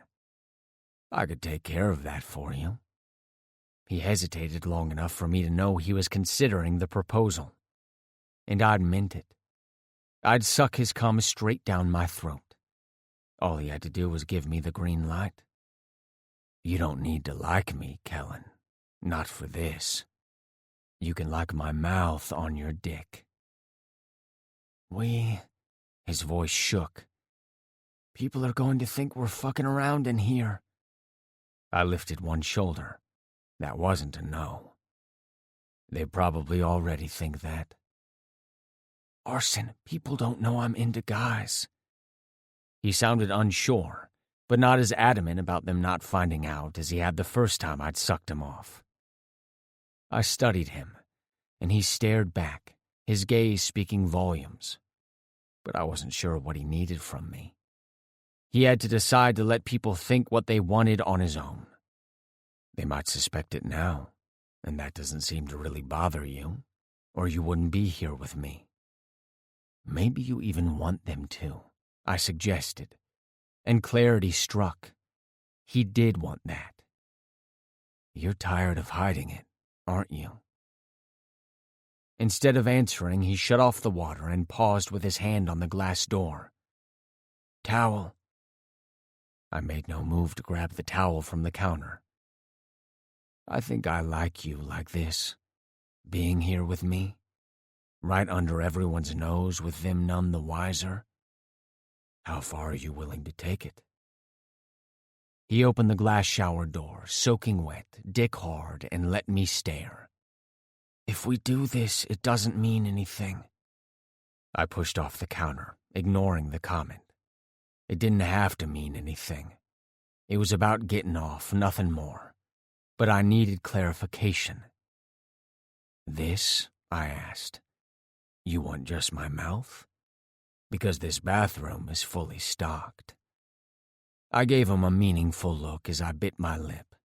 Speaker 2: I could take care of that for you. He hesitated long enough for me to know he was considering the proposal. And I'd meant it. I'd suck his cum straight down my throat. All he had to do was give me the green light. You don't need to like me, Kellen. Not for this. You can like my mouth on your dick. His voice shook. People are going to think we're fucking around in here. I lifted one shoulder. That wasn't a no. They probably already think that. Arson, people don't know I'm into guys. He sounded unsure, but not as adamant about them not finding out as he had the first time I'd sucked him off. I studied him, and he stared back, his gaze speaking volumes. But I wasn't sure what he needed from me. He had to decide to let people think what they wanted on his own. They might suspect it now, and that doesn't seem to really bother you, or you wouldn't be here with me. Maybe you even want them to, I suggested, and clarity struck. He did want that. You're tired of hiding it, aren't you? Instead of answering, he shut off the water and paused with his hand on the glass door. Towel. I made no move to grab the towel from the counter. I think I like you like this, being here with me, right under everyone's nose with them none the wiser. How far are you willing to take it? He opened the glass shower door, soaking wet, dick hard, and let me stare. If we do this, it doesn't mean anything. I pushed off the counter, ignoring the comment. It didn't have to mean anything. It was about getting off, nothing more. But I needed clarification. This, I asked. You want just my mouth? Because this bathroom is fully stocked. I gave him a meaningful look as I bit my lip.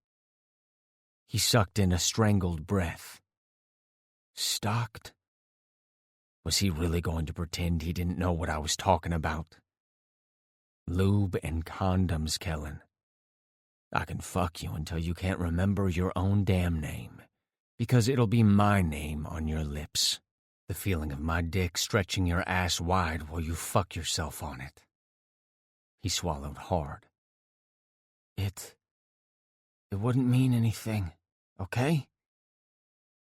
Speaker 2: He sucked in a strangled breath. Stocked? Was he really going to pretend he didn't know what I was talking about? Lube and condoms, Kellen. I can fuck you until you can't remember your own damn name, because it'll be my name on your lips. The feeling of my dick stretching your ass wide while you fuck yourself on it. He swallowed hard. It wouldn't mean anything, okay?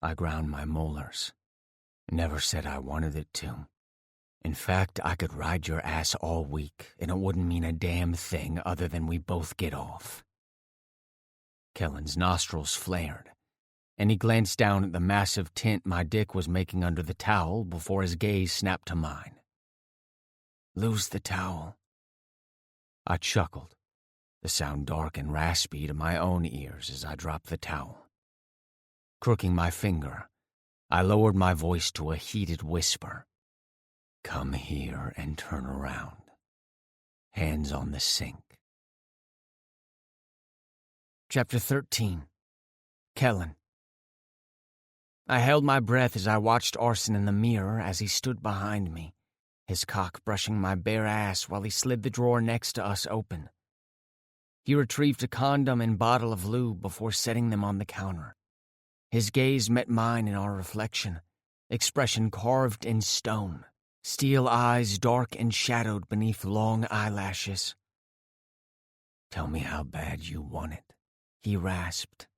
Speaker 2: I ground my molars. Never said I wanted it to. In fact, I could ride your ass all week, and it wouldn't mean a damn thing other than we both get off. Kellen's nostrils flared, and he glanced down at the massive tent my dick was making under the towel before his gaze snapped to mine. Lose the towel. I chuckled, the sound dark and raspy to my own ears as I dropped the towel. Crooking my finger, I lowered my voice to a heated whisper. Come here and turn around. Hands on the sink. Chapter 13. Kellen. I held my breath as I watched Arson in the mirror as he stood behind me, his cock brushing my bare ass while he slid the drawer next to us open. He retrieved a condom and bottle of lube before setting them on the counter. His gaze met mine in our reflection, expression carved in stone, steel eyes dark and shadowed beneath long eyelashes. "Tell me how bad you want it," he rasped.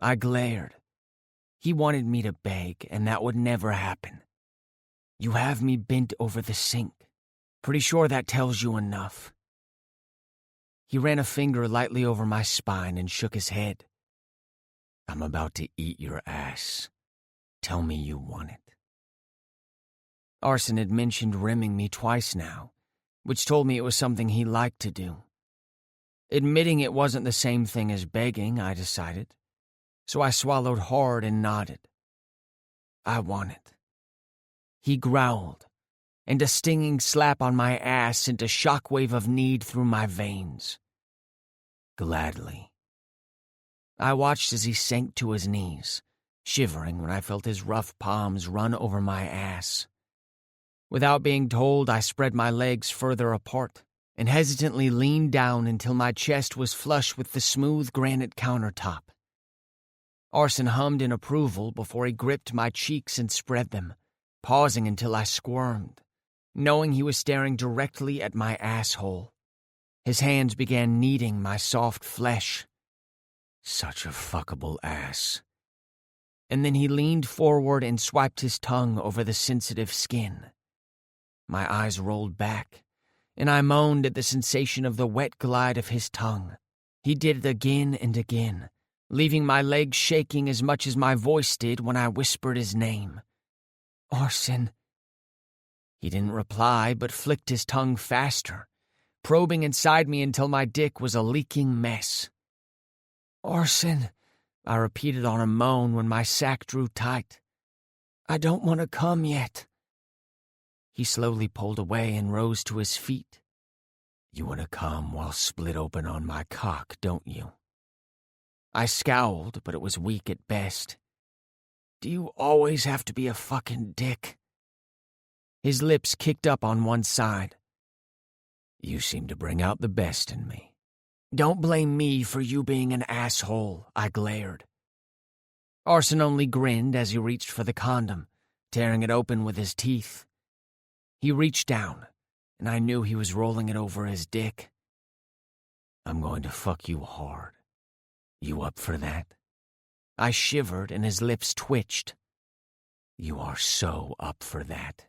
Speaker 2: I glared. He wanted me to beg, and that would never happen. "You have me bent over the sink. Pretty sure that tells you enough." He ran a finger lightly over my spine and shook his head. "I'm about to eat your ass. Tell me you want it." Arson had mentioned rimming me twice now, which told me it was something he liked to do. Admitting it wasn't the same thing as begging, I decided, so I swallowed hard and nodded. "I want it." He growled, and a stinging slap on my ass sent a shockwave of need through my veins. "Gladly." I watched as he sank to his knees, shivering when I felt his rough palms run over my ass. Without being told, I spread my legs further apart and hesitantly leaned down until my chest was flush with the smooth granite countertop. Arson hummed in approval before he gripped my cheeks and spread them, pausing until I squirmed, knowing he was staring directly at my asshole. His hands began kneading my soft flesh. Such a fuckable ass. And then he leaned forward and swiped his tongue over the sensitive skin. My eyes rolled back, and I moaned at the sensation of the wet glide of his tongue. He did it again and again, leaving my legs shaking as much as my voice did when I whispered his name. "Arson." He didn't reply, but flicked his tongue faster, probing inside me until my dick was a leaking mess. "Arson," I repeated on a moan when my sack drew tight. "I don't want to come yet." He slowly pulled away and rose to his feet. "You want to come while split open on my cock, don't you?" I scowled, but it was weak at best. "Do you always have to be a fucking dick?" His lips kicked up on one side. "You seem to bring out the best in me." "Don't blame me for you being an asshole," I glared. Arson only grinned as he reached for the condom, tearing it open with his teeth. He reached down, and I knew he was rolling it over his dick. "I'm going to fuck you hard. You up for that?" I shivered and his lips twitched. "You are so up for that."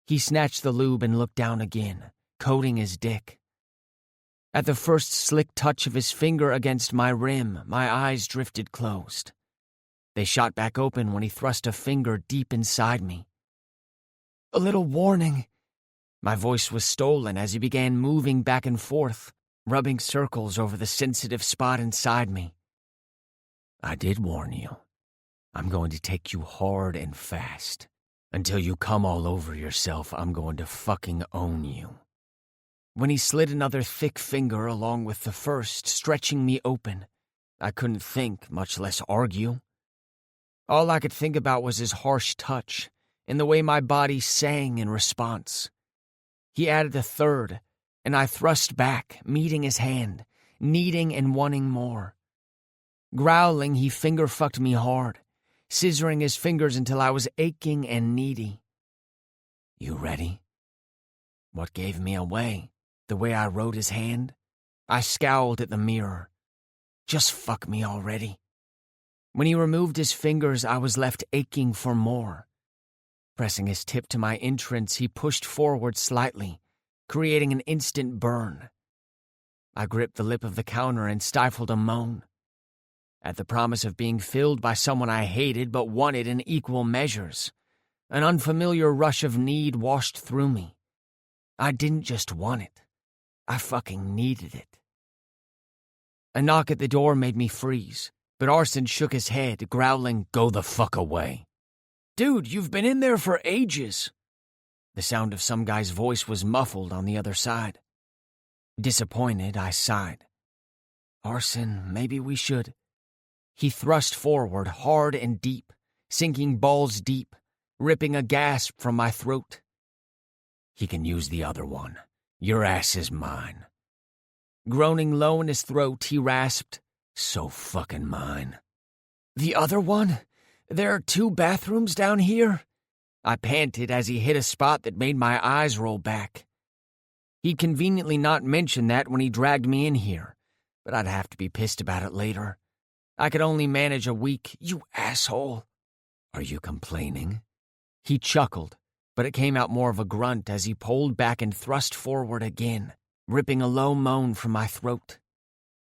Speaker 2: He snatched the lube and looked down again, coating his dick. At the first slick touch of his finger against my rim, my eyes drifted closed. They shot back open when he thrust a finger deep inside me. "A little warning." My voice was stolen as he began moving back and forth, rubbing circles over the sensitive spot inside me. "I did warn you. I'm going to take you hard and fast. Until you come all over yourself, I'm going to fucking own you." When he slid another thick finger along with the first, stretching me open, I couldn't think, much less argue. All I could think about was his harsh touch and the way my body sang in response. He added a third, and I thrust back, meeting his hand, needing and wanting more. Growling, he finger-fucked me hard, scissoring his fingers until I was aching and needy. "You ready?" What gave me away? The way I rode his hand? I scowled at the mirror. Just fuck me already. When he removed his fingers, I was left aching for more. Pressing his tip to my entrance, he pushed forward slightly, creating an instant burn. I gripped the lip of the counter and stifled a moan. At the promise of being filled by someone I hated but wanted in equal measures, an unfamiliar rush of need washed through me. I didn't just want it. I fucking needed it. A knock at the door made me freeze, but Arson shook his head, growling, "Go the fuck away." "Dude, you've been in there for ages." The sound of some guy's voice was muffled on the other side. Disappointed, I sighed. "Arson, maybe we should..."
Speaker 1: He thrust forward hard and deep, sinking balls deep, ripping a gasp from my throat.
Speaker 2: He can use the other one. Your ass is mine.
Speaker 1: Groaning low in his throat, he rasped,
Speaker 2: So fucking mine.
Speaker 1: The other one? There are 2 bathrooms down here? I panted as he hit a spot that made my eyes roll back. He'd conveniently not mentioned that when he dragged me in here, but I'd have to be pissed about it later. I could only manage a weak, "You asshole."
Speaker 2: Are you complaining?
Speaker 1: He chuckled, but it came out more of a grunt as he pulled back and thrust forward again, ripping a low moan from my throat.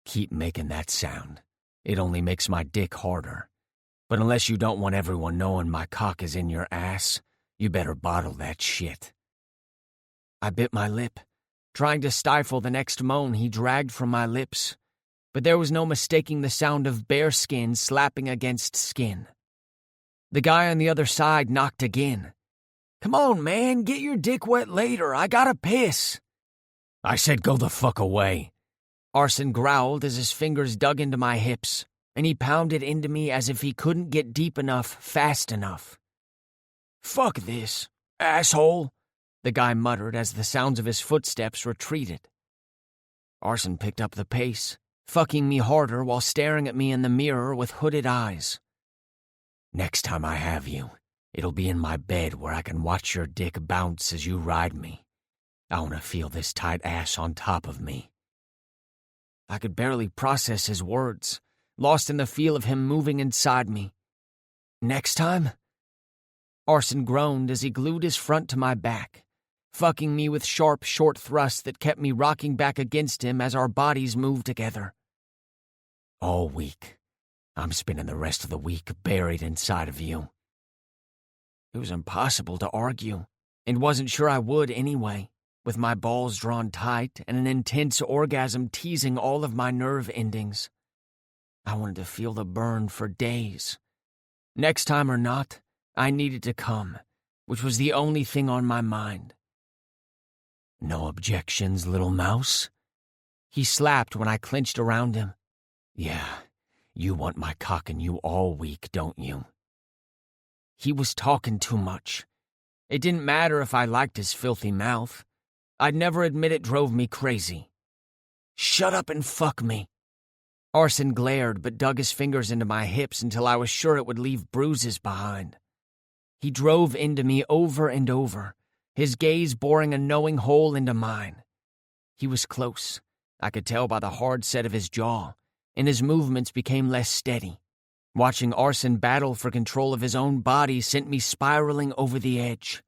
Speaker 2: Keep making that sound. It only makes my dick harder. But unless you don't want everyone knowing my cock is in your ass, you better bottle that shit.
Speaker 1: I bit my lip, trying to stifle the next moan he dragged from my lips, but there was no mistaking the sound of bare skin slapping against skin. The guy on the other side knocked again. "Come on, man, get your dick wet later. I gotta piss."
Speaker 2: I said go the fuck away.
Speaker 1: Arson growled as his fingers dug into my hips, and he pounded into me as if he couldn't get deep enough fast enough. "Fuck this, asshole," the guy muttered as the sounds of his footsteps retreated. Arson picked up the pace, fucking me harder while staring at me in the mirror with hooded eyes.
Speaker 2: Next time I have you, it'll be in my bed where I can watch your dick bounce as you ride me. I want to feel this tight ass on top of me.
Speaker 1: I could barely process his words, lost in the feel of him moving inside me. "Next time?" Arson groaned as he glued his front to my back, fucking me with sharp, short thrusts that kept me rocking back against him as our bodies moved together.
Speaker 2: All week. I'm spending the rest of the week buried inside of you.
Speaker 1: It was impossible to argue, and wasn't sure I would anyway, with my balls drawn tight and an intense orgasm teasing all of my nerve endings. I wanted to feel the burn for days. Next time or not, I needed to come, which was the only thing on my mind.
Speaker 2: No objections, little mouse?
Speaker 1: He slapped when I clenched around him.
Speaker 2: Yeah, you want my cock in you all week, don't you?
Speaker 1: He was talking too much. It didn't matter if I liked his filthy mouth. I'd never admit it drove me crazy. "Shut up and fuck me." Arson glared but dug his fingers into my hips until I was sure it would leave bruises behind. He drove into me over and over, his gaze boring a knowing hole into mine. He was close. I could tell by the hard set of his jaw, and his movements became less steady. Watching Arson battle for control of his own body sent me spiraling over the edge.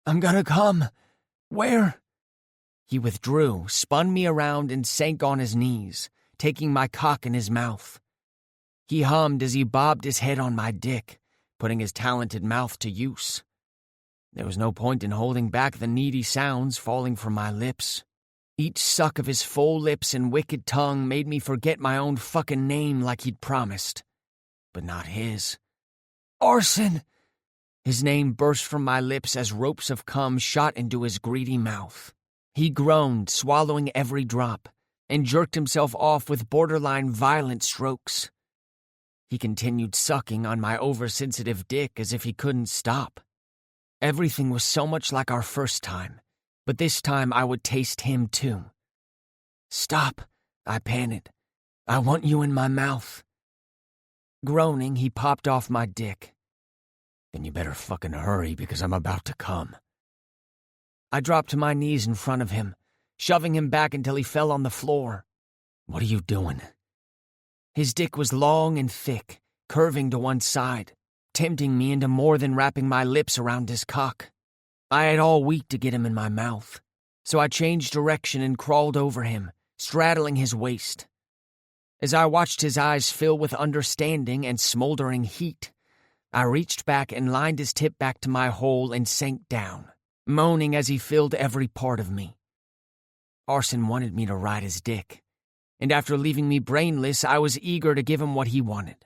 Speaker 1: "I'm gonna come. Where?" He withdrew, spun me around, and sank on his knees, taking my cock in his mouth. He hummed as he bobbed his head on my dick, putting his talented mouth to use. There was no point in holding back the needy sounds falling from my lips. Each suck of his full lips and wicked tongue made me forget my own fucking name like he'd promised. But not his. "Arson!" His name burst from my lips as ropes of cum shot into his greedy mouth. He groaned, swallowing every drop, and jerked himself off with borderline violent strokes. He continued sucking on my oversensitive dick as if he couldn't stop. Everything was so much like our first time, but this time I would taste him too. "Stop," I panted. "I want you in my mouth." Groaning, he popped off my dick.
Speaker 2: "Then you better fucking hurry because I'm about to come."
Speaker 1: I dropped to my knees in front of him, shoving him back until he fell on the floor.
Speaker 2: "What are you doing?"
Speaker 1: His dick was long and thick, curving to one side, tempting me into more than wrapping my lips around his cock. I had all week to get him in my mouth, so I changed direction and crawled over him, straddling his waist. As I watched his eyes fill with understanding and smoldering heat, I reached back and lined his tip back to my hole and sank down, moaning as he filled every part of me. Arson wanted me to ride his dick, and after leaving me brainless, I was eager to give him what he wanted.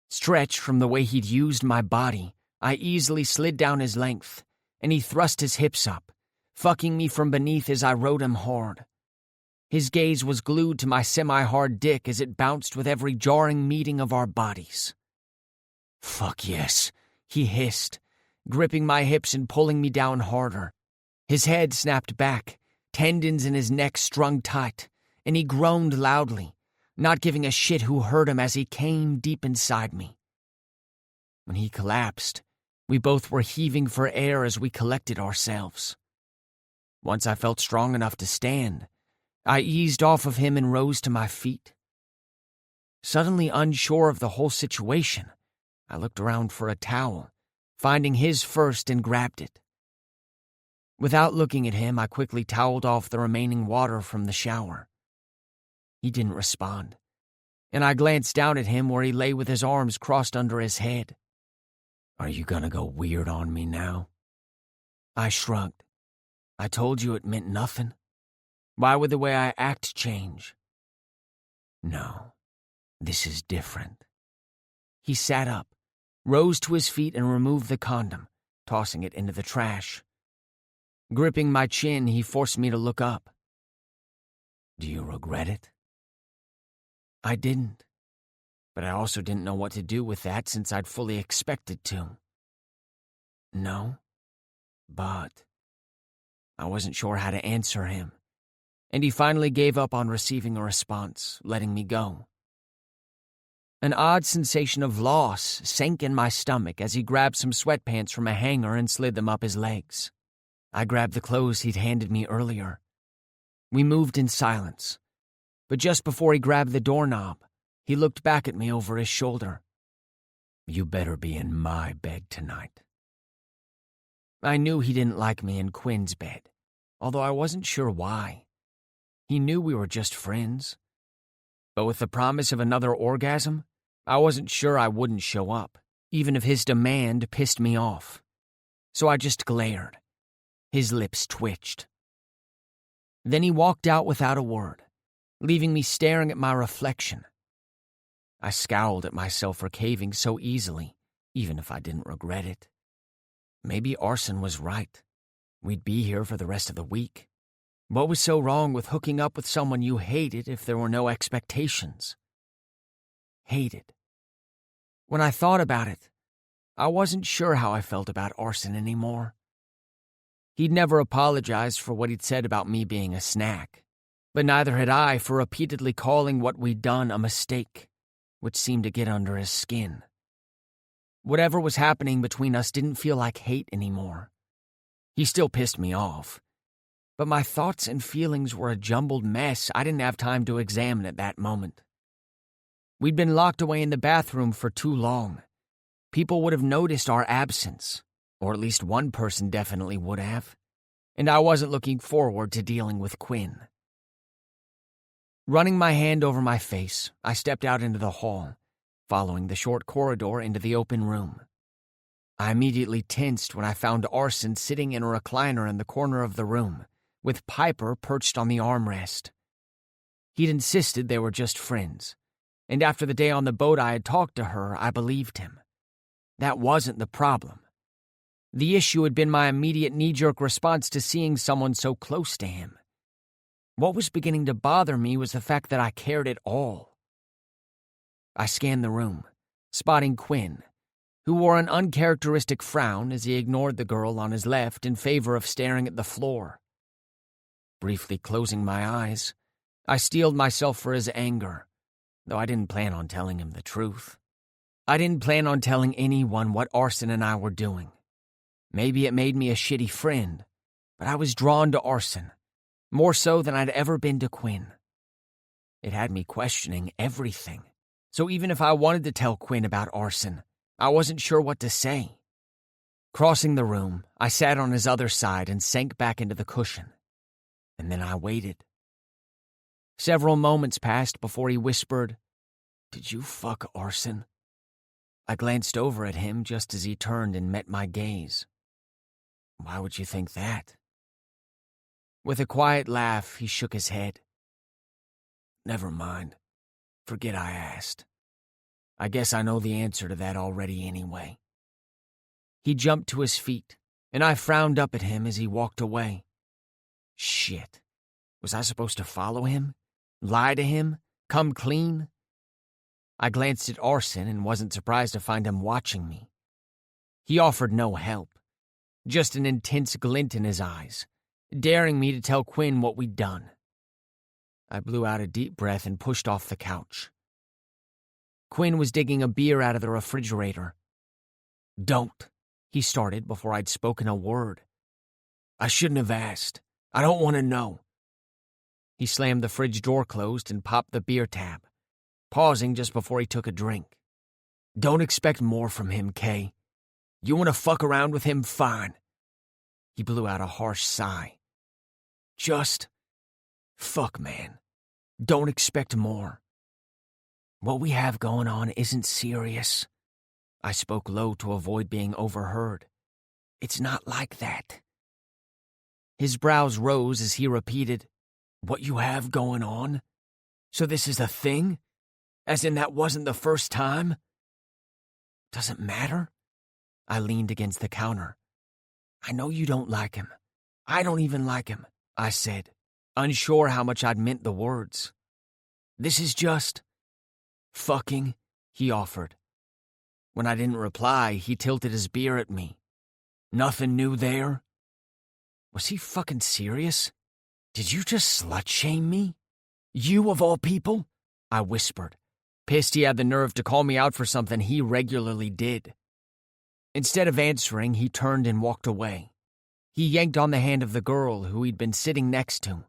Speaker 1: Stretched from the way he'd used my body, I easily slid down his length, and he thrust his hips up, fucking me from beneath as I rode him hard. His gaze was glued to my semi-hard dick as it bounced with every jarring meeting of our bodies. "Fuck yes," he hissed, gripping my hips and pulling me down harder. His head snapped back, tendons in his neck strung tight, and he groaned loudly, not giving a shit who heard him as he came deep inside me. When he collapsed, we both were heaving for air as we collected ourselves. Once I felt strong enough to stand, I eased off of him and rose to my feet. Suddenly unsure of the whole situation, I looked around for a towel, finding his first and grabbed it. Without looking at him, I quickly toweled off the remaining water from the shower. He didn't respond, and I glanced down at him where he lay with his arms crossed under his head. "Are you gonna go weird on me now?" I shrugged. "I told you it meant nothing. Why would the way I act change?" "No, this is different." He sat up, rose to his feet and removed the condom, tossing it into the trash. Gripping my chin, he forced me to look up. "Do you regret it?" I didn't, but I also didn't know what to do with that since I'd fully expected to. "No, but..." I wasn't sure how to answer him, and he finally gave up on receiving a response, letting me go. An odd sensation of loss sank in my stomach as he grabbed some sweatpants from a hanger and slid them up his legs. I grabbed the clothes he'd handed me earlier. We moved in silence, but just before he grabbed the doorknob, he looked back at me over his shoulder. "You better be in my bed tonight." I knew he didn't like me in Quinn's bed, although I wasn't sure why. He knew we were just friends. But with the promise of another orgasm, I wasn't sure I wouldn't show up, even if his demand pissed me off. So I just glared. His lips twitched. Then he walked out without a word, leaving me staring at my reflection. I scowled at myself for caving so easily, even if I didn't regret it. Maybe Arson was right. We'd be here for the rest of the week. What was so wrong with hooking up with someone you hated if there were no expectations? Hated. When I thought about it, I wasn't sure how I felt about Arson anymore. He'd never apologized for what he'd said about me being a snack, but neither had I for repeatedly calling what we'd done a mistake, which seemed to get under his skin. Whatever was happening between us didn't feel like hate anymore. He still pissed me off, but my thoughts and feelings were a jumbled mess I didn't have time to examine at that moment. We'd been locked away in the bathroom for too long. People would have noticed our absence, or at least one person definitely would have, and I wasn't looking forward to dealing with Quinn. Running my hand over my face, I stepped out into the hall, following the short corridor into the open room. I immediately tensed when I found Arson sitting in a recliner in the corner of the room, with Piper perched on the armrest. He'd insisted they were just friends, and after the day on the boat I had talked to her, I believed him. That wasn't the problem. The issue had been my immediate knee-jerk response to seeing someone so close to him. What was beginning to bother me was the fact that I cared at all. I scanned the room, spotting Quinn, who wore an uncharacteristic frown as he ignored the girl on his left in favor of staring at the floor. Briefly closing my eyes, I steeled myself for his anger, though I didn't plan on telling him the truth. I didn't plan on telling anyone what Arson and I were doing. Maybe it made me a shitty friend, but I was drawn to Arson, more so than I'd ever been to Quinn. It had me questioning everything, so even if I wanted to tell Quinn about Arson, I wasn't sure what to say. Crossing the room, I sat on his other side and sank back into the cushion. And then I waited. Several moments passed before he whispered, "Did you fuck Arson?" I glanced over at him just as he turned and met my gaze. "Why would you think that?" With a quiet laugh, he shook his head. "Never mind. Forget I asked. I guess I know the answer to that already anyway." He jumped to his feet, and I frowned up at him as he walked away. Shit. Was I supposed to follow him? Lie to him? Come clean? I glanced at Arson and wasn't surprised to find him watching me. He offered no help, just an intense glint in his eyes, daring me to tell Quinn what we'd done. I blew out a deep breath and pushed off the couch. Quinn was digging a beer out of the refrigerator. "Don't," he started before I'd spoken a word. "I shouldn't have asked. I don't want to know." He slammed the fridge door closed and popped the beer tab, pausing just before he took a drink. "Don't expect more from him, Kay. You want to fuck around with him, fine." He blew out a harsh sigh. "Just fuck, man. Don't expect more. What we have going on isn't serious." I spoke low to avoid being overheard. "It's not like that." His brows rose as he repeated, "What you have going on? So this is a thing? As in that wasn't the first time?" "Doesn't matter." I leaned against the counter. "I know you don't like him. I don't even like him," I said, unsure how much I'd meant the words. "This is just fucking," he offered. When I didn't reply, he tilted his beer at me. "Nothing new there?" Was he fucking serious? "Did you just slut-shame me? You of all people?" I whispered, pissed he had the nerve to call me out for something he regularly did. Instead of answering, he turned and walked away. He yanked on the hand of the girl who he'd been sitting next to,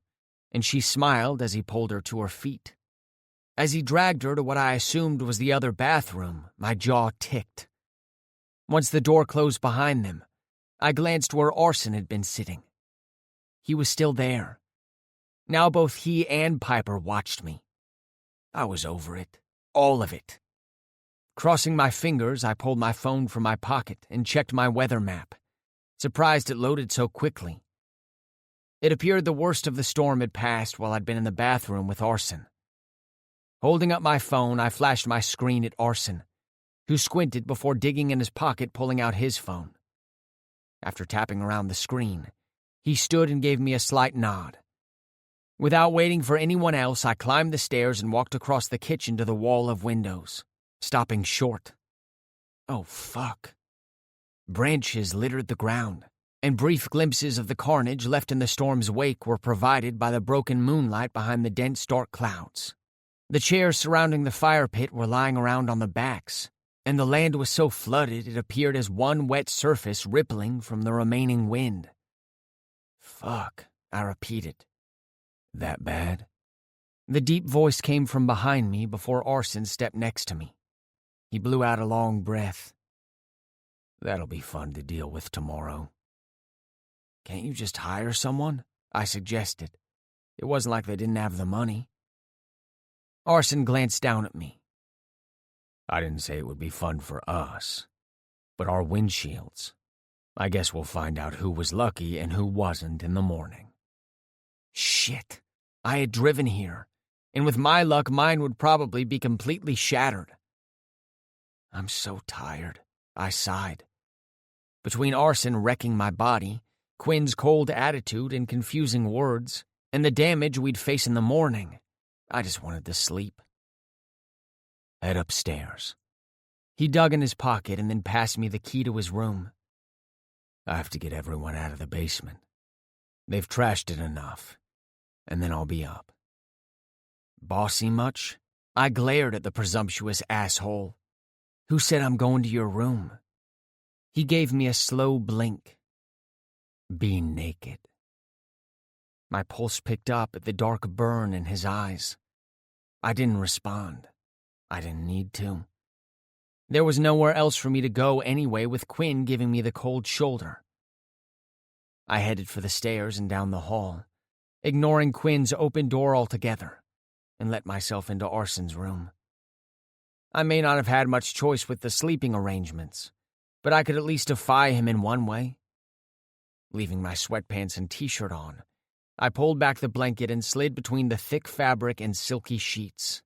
Speaker 1: and she smiled as he pulled her to her feet. As he dragged her to what I assumed was the other bathroom, my jaw ticked. Once the door closed behind them, I glanced where Arson had been sitting. He was still there. Now both he and Piper watched me. I was over it. All of it. Crossing my fingers, I pulled my phone from my pocket and checked my weather map, surprised it loaded so quickly. It appeared the worst of the storm had passed while I'd been in the bathroom with Arson. Holding up my phone, I flashed my screen at Arson, who squinted before digging in his pocket, pulling out his phone. After tapping around the screen, he stood and gave me a slight nod. Without waiting for anyone else, I climbed the stairs and walked across the kitchen to the wall of windows, stopping short. Oh, fuck. Branches littered the ground, and brief glimpses of the carnage left in the storm's wake were provided by the broken moonlight behind the dense dark clouds. The chairs surrounding the fire pit were lying around on the backs, and the land was so flooded it appeared as one wet surface rippling from the remaining wind. "Fuck," I repeated. "That bad?" The deep voice came from behind me before Arson stepped next to me. He blew out a long breath. "That'll be fun to deal with tomorrow." "Can't you just hire someone?" I suggested. It wasn't like they didn't have the money. Arson glanced down at me. "I didn't say it would be fun for us, but our windshields. I guess we'll find out who was lucky and who wasn't in the morning." Shit. I had driven here, and with my luck, mine would probably be completely shattered. "I'm so tired," I sighed. Between Arson wrecking my body, Quinn's cold attitude and confusing words, and the damage we'd face in the morning, I just wanted to sleep. "Head upstairs." He dug in his pocket and then passed me the key to his room. "I have to get everyone out of the basement. They've trashed it enough, and then I'll be up." "Bossy much?" I glared at the presumptuous asshole. "Who said I'm going to your room?" He gave me a slow blink. "Be naked." My pulse picked up at the dark burn in his eyes. I didn't respond. I didn't need to. There was nowhere else for me to go anyway, with Quinn giving me the cold shoulder. I headed for the stairs and down the hall, ignoring Quinn's open door altogether, and let myself into Arson's room. I may not have had much choice with the sleeping arrangements, but I could at least defy him in one way. Leaving my sweatpants and t-shirt on, I pulled back the blanket and slid between the thick fabric and silky sheets.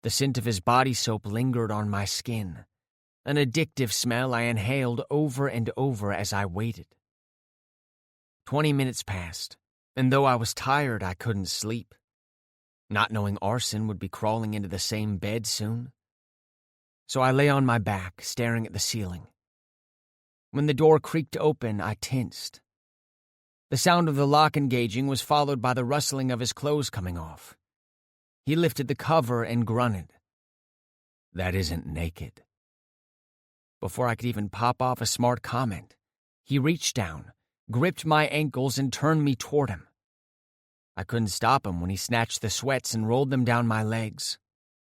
Speaker 1: The scent of his body soap lingered on my skin, an addictive smell I inhaled over and over as I waited. 20 minutes passed,
Speaker 2: And though I was tired, I couldn't sleep, not knowing Arson would be crawling into the same bed soon. So I lay on my back, staring at the ceiling. When the door creaked open, I tensed. The sound of the lock engaging was followed by the rustling of his clothes coming off. He lifted the cover and grunted. "That isn't naked." Before I could even pop off a smart comment, he reached down, gripped my ankles, and turned me toward him. I couldn't stop him when he snatched the sweats and rolled them down my legs.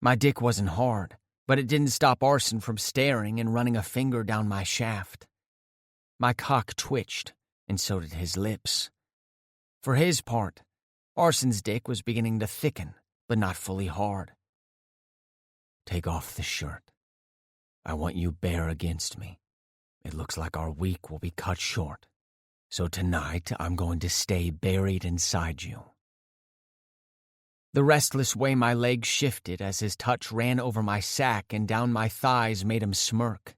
Speaker 2: My dick wasn't hard, but it didn't stop Arson from staring and running a finger down my shaft. My cock twitched, and so did his lips. For his part, Arson's dick was beginning to thicken, but not fully hard. "Take off the shirt. I want you bare against me. It looks like our week will be cut short. So tonight, I'm going to stay buried inside you." The restless way my legs shifted as his touch ran over my sack and down my thighs made him smirk.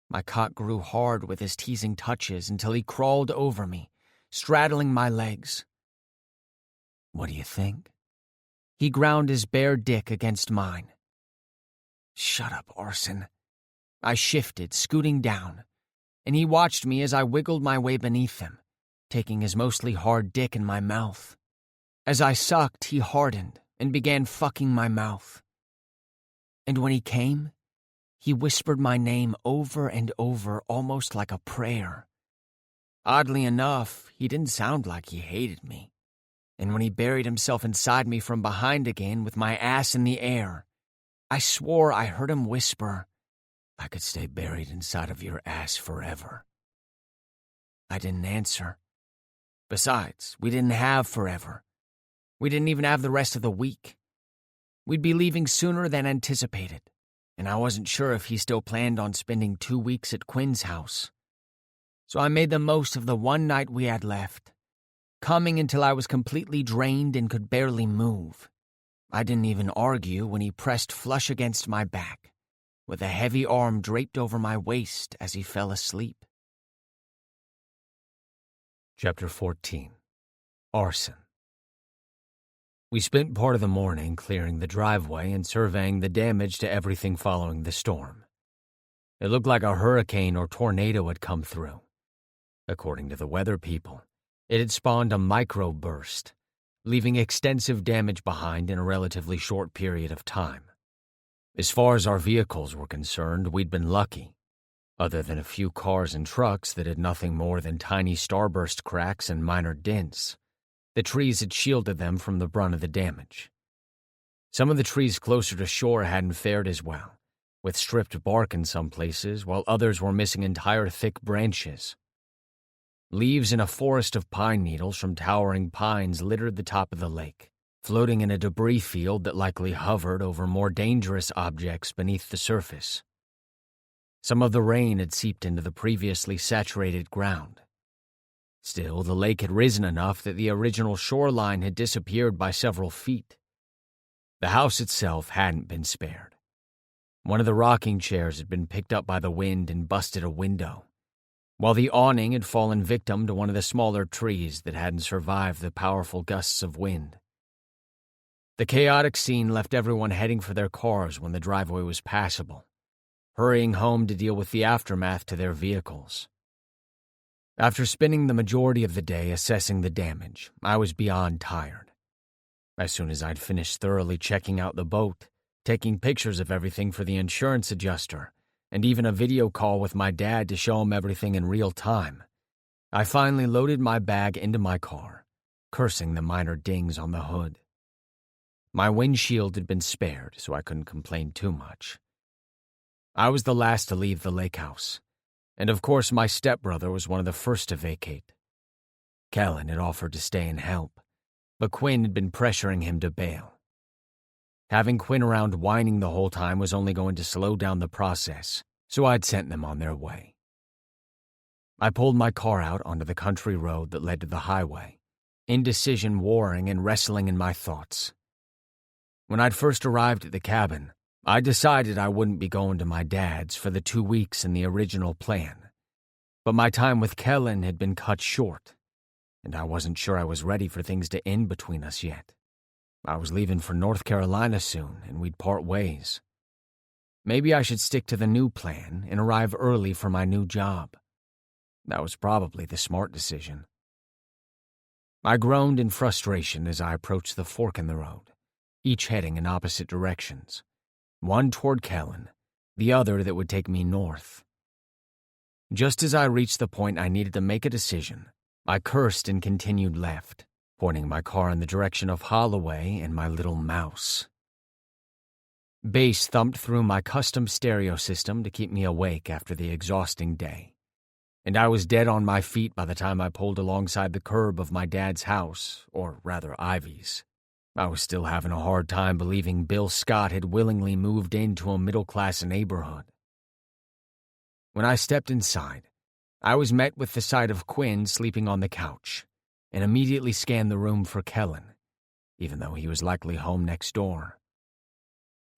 Speaker 2: My cock grew hard with his teasing touches until he crawled over me, straddling my legs. "What do you think?" He ground his bare dick against mine. "Shut up, Arson." I shifted, scooting down, and he watched me as I wiggled my way beneath him, taking his mostly hard dick in my mouth. As I sucked, he hardened and began fucking my mouth. And when he came, he whispered my name over and over, almost like a prayer. Oddly enough, he didn't sound like he hated me. And when he buried himself inside me from behind again with my ass in the air, I swore I heard him whisper, "I could stay buried inside of your ass forever." I didn't answer. Besides, we didn't have forever. We didn't even have the rest of the week. We'd be leaving sooner than anticipated, and I wasn't sure if he still planned on spending 2 weeks at Quinn's house. So I made the most of the one night we had left, coming until I was completely drained and could barely move. I didn't even argue when he pressed flush against my back, with a heavy arm draped over my waist as he fell asleep. Chapter 14. Arson. We spent part of the morning clearing the driveway and surveying the damage to everything following the storm. It looked like a hurricane or tornado had come through. According to the weather people, it had spawned a microburst, leaving extensive damage behind in a relatively short period of time. As far as our vehicles were concerned, we'd been lucky, other than a few cars and trucks that had nothing more than tiny starburst cracks and minor dents. The trees had shielded them from the brunt of the damage. Some of the trees closer to shore hadn't fared as well, with stripped bark in some places, while others were missing entire thick branches. Leaves in a forest of pine needles from towering pines littered the top of the lake, floating in a debris field that likely hovered over more dangerous objects beneath the surface. Some of the rain had seeped into the previously saturated ground. Still, the lake had risen enough that the original shoreline had disappeared by several feet. The house itself hadn't been spared. One of the rocking chairs had been picked up by the wind and busted a window, while the awning had fallen victim to one of the smaller trees that hadn't survived the powerful gusts of wind. The chaotic scene left everyone heading for their cars when the driveway was passable, hurrying home to deal with the aftermath to their vehicles. After spending the majority of the day assessing the damage, I was beyond tired. As soon as I'd finished thoroughly checking out the boat, taking pictures of everything for the insurance adjuster, and even a video call with my dad to show him everything in real time, I finally loaded my bag into my car, cursing the minor dings on the hood. My windshield had been spared, so I couldn't complain too much. I was the last to leave the lake house, and of course my stepbrother was one of the first to vacate. Kellen had offered to stay and help, but Quinn had been pressuring him to bail. Having Quinn around whining the whole time was only going to slow down the process, so I'd sent them on their way. I pulled my car out onto the country road that led to the highway, indecision warring and wrestling in my thoughts. When I'd first arrived at the cabin, I decided I wouldn't be going to my dad's for the 2 weeks in the original plan, but my time with Kellen had been cut short. and I wasn't sure I was ready for things to end between us yet. I was leaving for North Carolina soon, and we'd part ways. Maybe I should stick to the new plan and arrive early for my new job. That was probably the smart decision. I groaned in frustration as I approached the fork in the road, each heading in opposite directions, one toward Kellen, the other that would take me north. Just as I reached the point I needed to make a decision, I cursed and continued left, pointing my car in the direction of Holloway and my little mouse. Bass thumped through my custom stereo system to keep me awake after the exhausting day, and I was dead on my feet by the time I pulled alongside the curb of my dad's house, or rather Ivy's. I was still having a hard time believing Bill Scott had willingly moved into a middle-class neighborhood. When I stepped inside, I was met with the sight of Quinn sleeping on the couch, and immediately scanned the room for Kellen, even though he was likely home next door.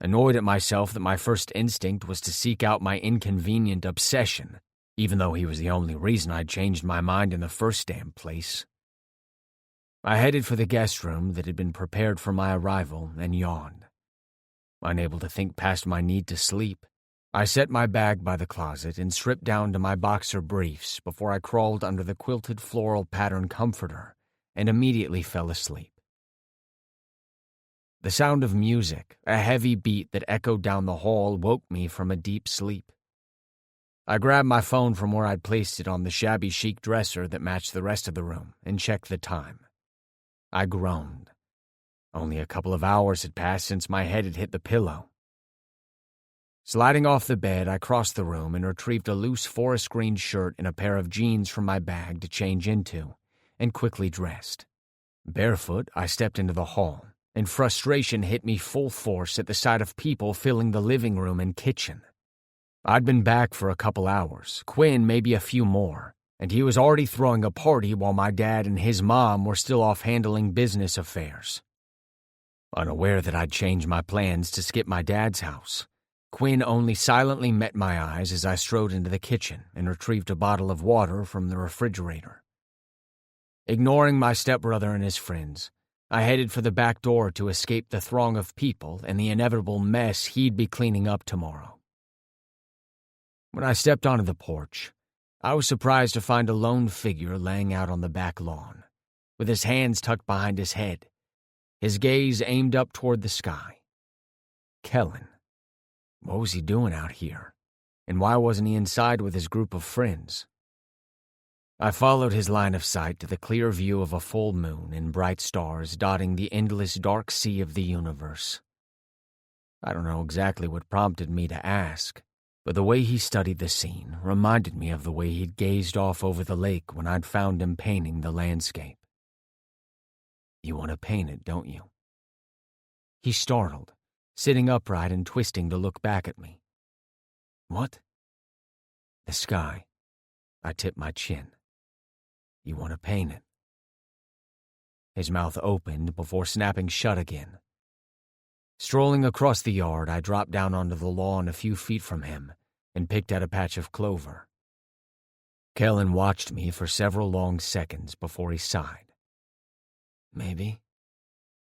Speaker 2: Annoyed at myself that my first instinct was to seek out my inconvenient obsession, even though he was the only reason I'd changed my mind in the first damn place. I headed for the guest room that had been prepared for my arrival and yawned. Unable to think past my need to sleep, I set my bag by the closet and stripped down to my boxer briefs before I crawled under the quilted floral pattern comforter and immediately fell asleep. The sound of music, a heavy beat that echoed down the hall, woke me from a deep sleep. I grabbed my phone from where I'd placed it on the shabby chic dresser that matched the rest of the room and checked the time. I groaned. Only a couple of hours had passed since my head had hit the pillow. Sliding off the bed, I crossed the room and retrieved a loose forest green shirt and a pair of jeans from my bag to change into, and quickly dressed. Barefoot, I stepped into the hall, and frustration hit me full force at the sight of people filling the living room and kitchen. I'd been back for a couple hours, Quinn maybe a few more, and he was already throwing a party while my dad and his mom were still off handling business affairs. Unaware that I'd changed my plans to skip my dad's house, Quinn only silently met my eyes as I strode into the kitchen and retrieved a bottle of water from the refrigerator. Ignoring my stepbrother and his friends, I headed for the back door to escape the throng of people and the inevitable mess he'd be cleaning up tomorrow. When I stepped onto the porch, I was surprised to find a lone figure laying out on the back lawn, with his hands tucked behind his head, his gaze aimed up toward the sky. Kellen. What was he doing out here, and why wasn't he inside with his group of friends? I followed his line of sight to the clear view of a full moon and bright stars dotting the endless dark sea of the universe. I don't know exactly what prompted me to ask, but the way he studied the scene reminded me of the way he'd gazed off over the lake when I'd found him painting the landscape. You want to paint it, don't you? He startled, sitting upright and twisting to look back at me. What? The sky. I tipped my chin. You want to paint it? His mouth opened before snapping shut again. Strolling across the yard, I dropped down onto the lawn a few feet from him and picked at a patch of clover. Kellen watched me for several long seconds before he sighed. Maybe.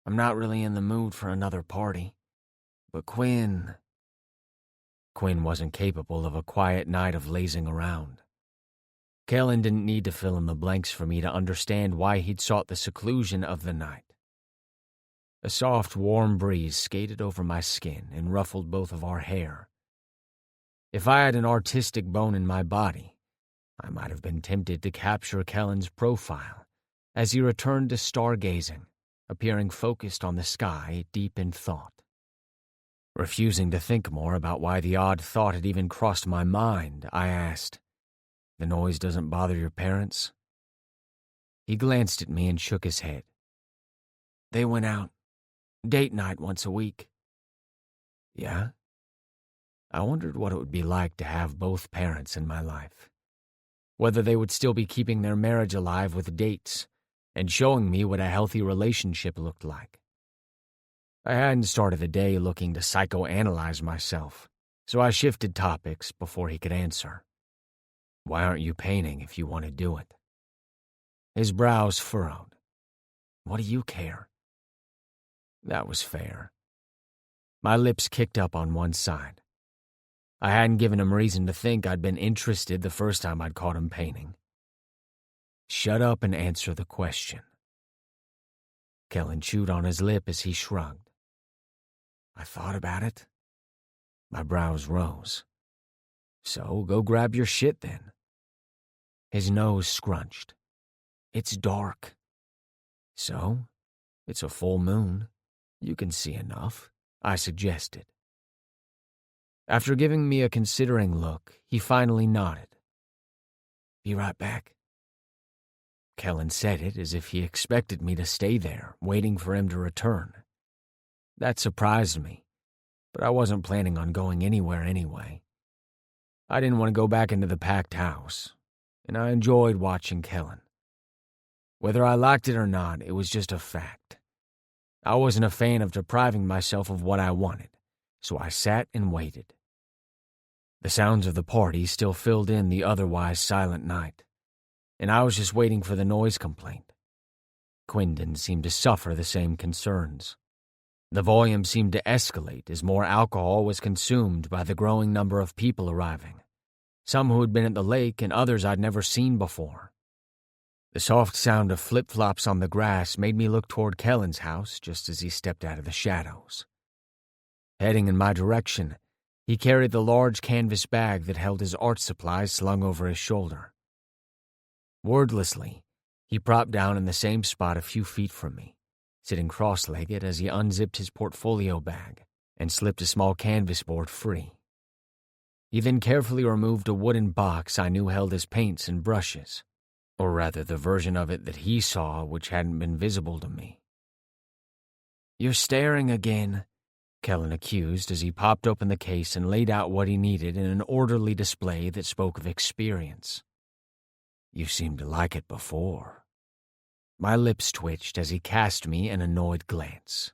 Speaker 2: I'm not really in the mood for another party. But Quinn wasn't capable of a quiet night of lazing around. Kellen didn't need to fill in the blanks for me to understand why he'd sought the seclusion of the night. A soft, warm breeze skated over my skin and ruffled both of our hair. If I had an artistic bone in my body, I might have been tempted to capture Kellen's profile as he returned to stargazing, appearing focused on the sky, deep in thought. Refusing to think more about why the odd thought had even crossed my mind, I asked, "The noise doesn't bother your parents?" He glanced at me and shook his head. They went out. Date night once a week. Yeah? I wondered what it would be like to have both parents in my life. Whether they would still be keeping their marriage alive with dates and showing me what a healthy relationship looked like. I hadn't started the day looking to psychoanalyze myself, so I shifted topics before he could answer. Why aren't you painting if you want to do it? His brows furrowed. What do you care? That was fair. My lips kicked up on one side. I hadn't given him reason to think I'd been interested the first time I'd caught him painting. Shut up and answer the question. Kellen chewed on his lip as he shrugged. I thought about it. My brows rose. So go grab your shit then. His nose scrunched. It's dark. So, it's a full moon. You can see enough, I suggested. After giving me a considering look, he finally nodded. Be right back. Kellen said it as if he expected me to stay there, waiting for him to return. That surprised me, but I wasn't planning on going anywhere anyway. I didn't want to go back into the packed house, and I enjoyed watching Kellen. Whether I liked it or not, it was just a fact. I wasn't a fan of depriving myself of what I wanted, so I sat and waited. The sounds of the party still filled in the otherwise silent night, and I was just waiting for the noise complaint. Quinn didn't seem to suffer the same concerns. The volume seemed to escalate as more alcohol was consumed by the growing number of people arriving, some who had been at the lake and others I'd never seen before. The soft sound of flip-flops on the grass made me look toward Kellen's house just as he stepped out of the shadows. Heading in my direction, he carried the large canvas bag that held his art supplies slung over his shoulder. Wordlessly, he propped down in the same spot a few feet from me, sitting cross-legged as he unzipped his portfolio bag and slipped a small canvas board free. He then carefully removed a wooden box I knew held his paints and brushes, or rather the version of it that he saw which hadn't been visible to me. You're staring again, Kellen accused as he popped open the case and laid out what he needed in an orderly display that spoke of experience. You seemed to like it before. My lips twitched as he cast me an annoyed glance.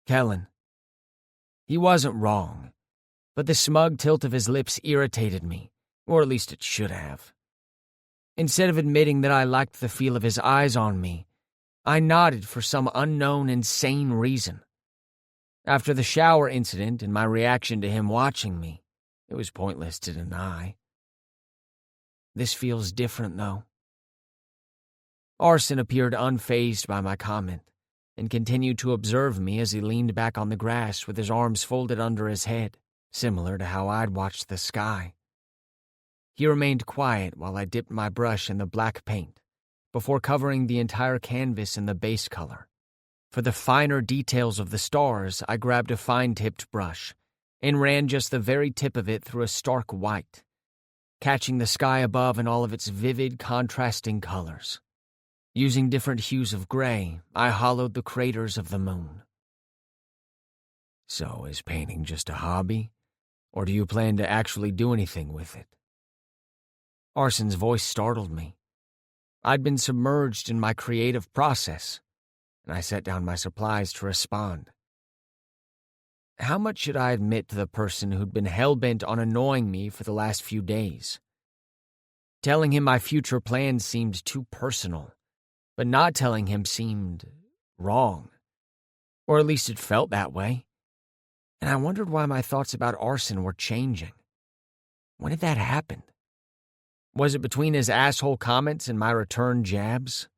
Speaker 2: Kellen. He wasn't wrong, but the smug tilt of his lips irritated me, or at least it should have. Instead of admitting that I liked the feel of his eyes on me, I nodded for some unknown, insane reason. After the shower incident and my reaction to him watching me, it was pointless to deny. This feels different, though. Arson appeared unfazed by my comment and continued to observe me as he leaned back on the grass with his arms folded under his head, similar to how I'd watched the sky. He remained quiet while I dipped my brush in the black paint, before covering the entire canvas in the base color. For the finer details of the stars, I grabbed a fine-tipped brush and ran just the very tip of it through a stark white, catching the sky above in all of its vivid, contrasting colors. Using different hues of gray, I hollowed the craters of the moon. So, is painting just a hobby, or do you plan to actually do anything with it? Arson's voice startled me. I'd been submerged in my creative process, and I set down my supplies to respond. How much should I admit to the person who'd been hell-bent on annoying me for the last few days? Telling him my future plans seemed too personal, but not telling him seemed wrong. Or at least it felt that way. And I wondered why my thoughts about Arson were changing. When did that happen? Was it between his asshole comments and my return jabs?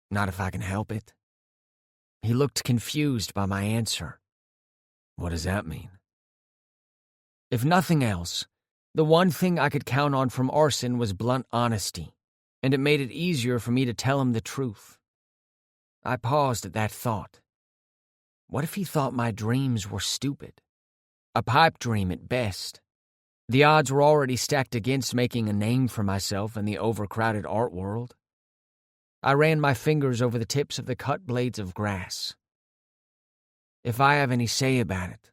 Speaker 2: Not if I can help it. He looked confused by my answer. What does that mean? If nothing else, the one thing I could count on from Arson was blunt honesty, and it made it easier for me to tell him the truth. I paused at that thought. What if he thought my dreams were stupid? A pipe dream at best. The odds were already stacked against making a name for myself in the overcrowded art world. I ran my fingers over the tips of the cut blades of grass. If I have any say about it,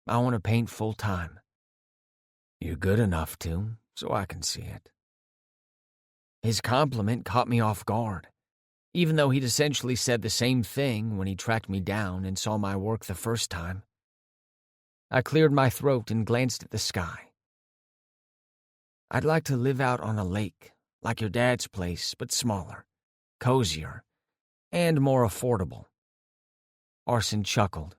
Speaker 2: I want to paint full-time. You're good enough to, so I can see it. His compliment caught me off guard, even though he'd essentially said the same thing when he tracked me down and saw my work the first time. I cleared my throat and glanced at the sky. I'd like to live out on a lake,
Speaker 1: like your dad's place, but smaller, cozier, and more affordable." Arson chuckled,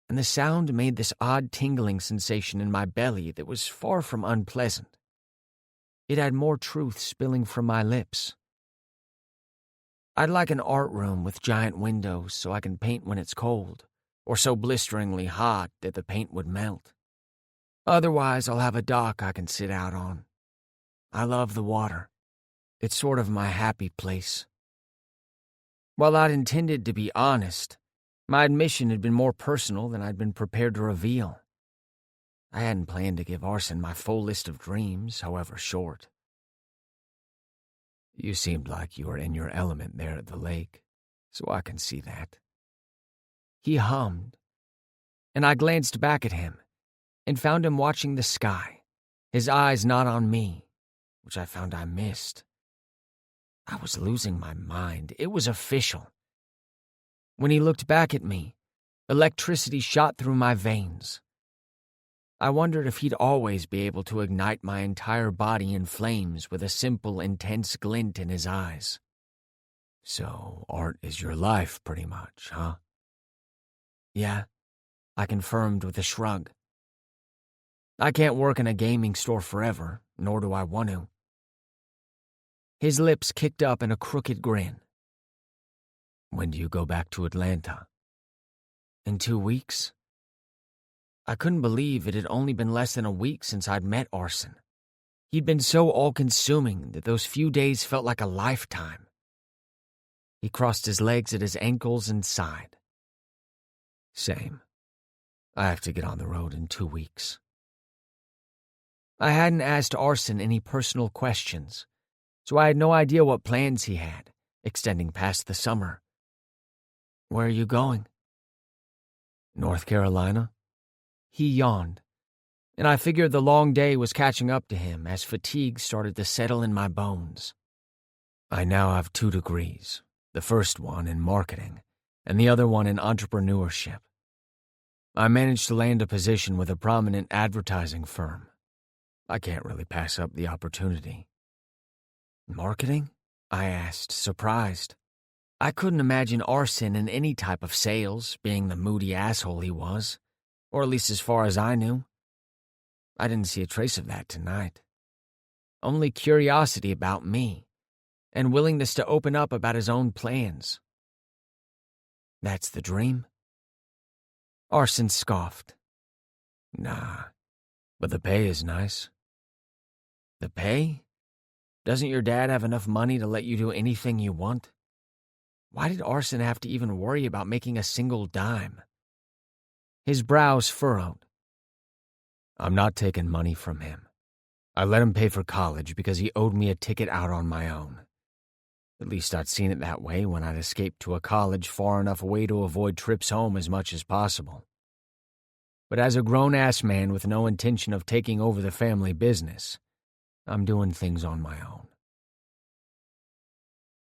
Speaker 1: and the sound made this odd tingling sensation in my belly that was far from unpleasant. It had more truth spilling from my lips. "I'd like an art room with giant windows so I can paint when it's cold, or so blisteringly hot that the paint would melt. Otherwise, I'll have a dock I can sit out on. I love the water. It's sort of my happy place." While I'd intended to be honest, my admission had been more personal than I'd been prepared to reveal. I hadn't planned to give Arson my full list of dreams, however short. "You seemed like you were in your element there at the lake, so I can see that." He hummed, and I glanced back at him and found him watching the sky, his eyes not on me, which I found I missed. I was losing my mind. It was official. When he looked back at me, electricity shot through my veins. I wondered if he'd always be able to ignite my entire body in flames with a simple, intense glint in his eyes. "So, art is your life, pretty much, huh?" "Yeah," I confirmed with a shrug. "I can't work in a gaming store forever, nor do I want to." His lips kicked up in a crooked grin. "When do you go back to Atlanta?" "In 2 weeks." I couldn't believe it had only been less than a week since I'd met Arson. He'd been so all-consuming that those few days felt like a lifetime. He crossed his legs at his ankles and sighed. "Same. I have to get on the road in 2 weeks." I hadn't asked Arson any personal questions, so I had no idea what plans he had, extending past the summer. "Where are you going?" "North Carolina." He yawned, and I figured the long day was catching up to him as fatigue started to settle in my bones. "I now have 2 degrees, the first one in marketing, and the other one in entrepreneurship. I managed to land a position with a prominent advertising firm. I can't really pass up the opportunity." "Marketing?" I asked, surprised. I couldn't imagine Arson in any type of sales, being the moody asshole he was, or at least as far as I knew. I didn't see a trace of that tonight. Only curiosity about me, and willingness to open up about his own plans. "That's the dream?" Arson scoffed. "Nah, but the pay is nice." "The pay? Doesn't your dad have enough money to let you do anything you want?" Why did Arson have to even worry about making a single dime? His brows furrowed. "I'm not taking money from him. I let him pay for college because he owed me a ticket out on my own. At least I'd seen it that way when I'd escaped to a college far enough away to avoid trips home as much as possible. But as a grown-ass man with no intention of taking over the family business, I'm doing things on my own."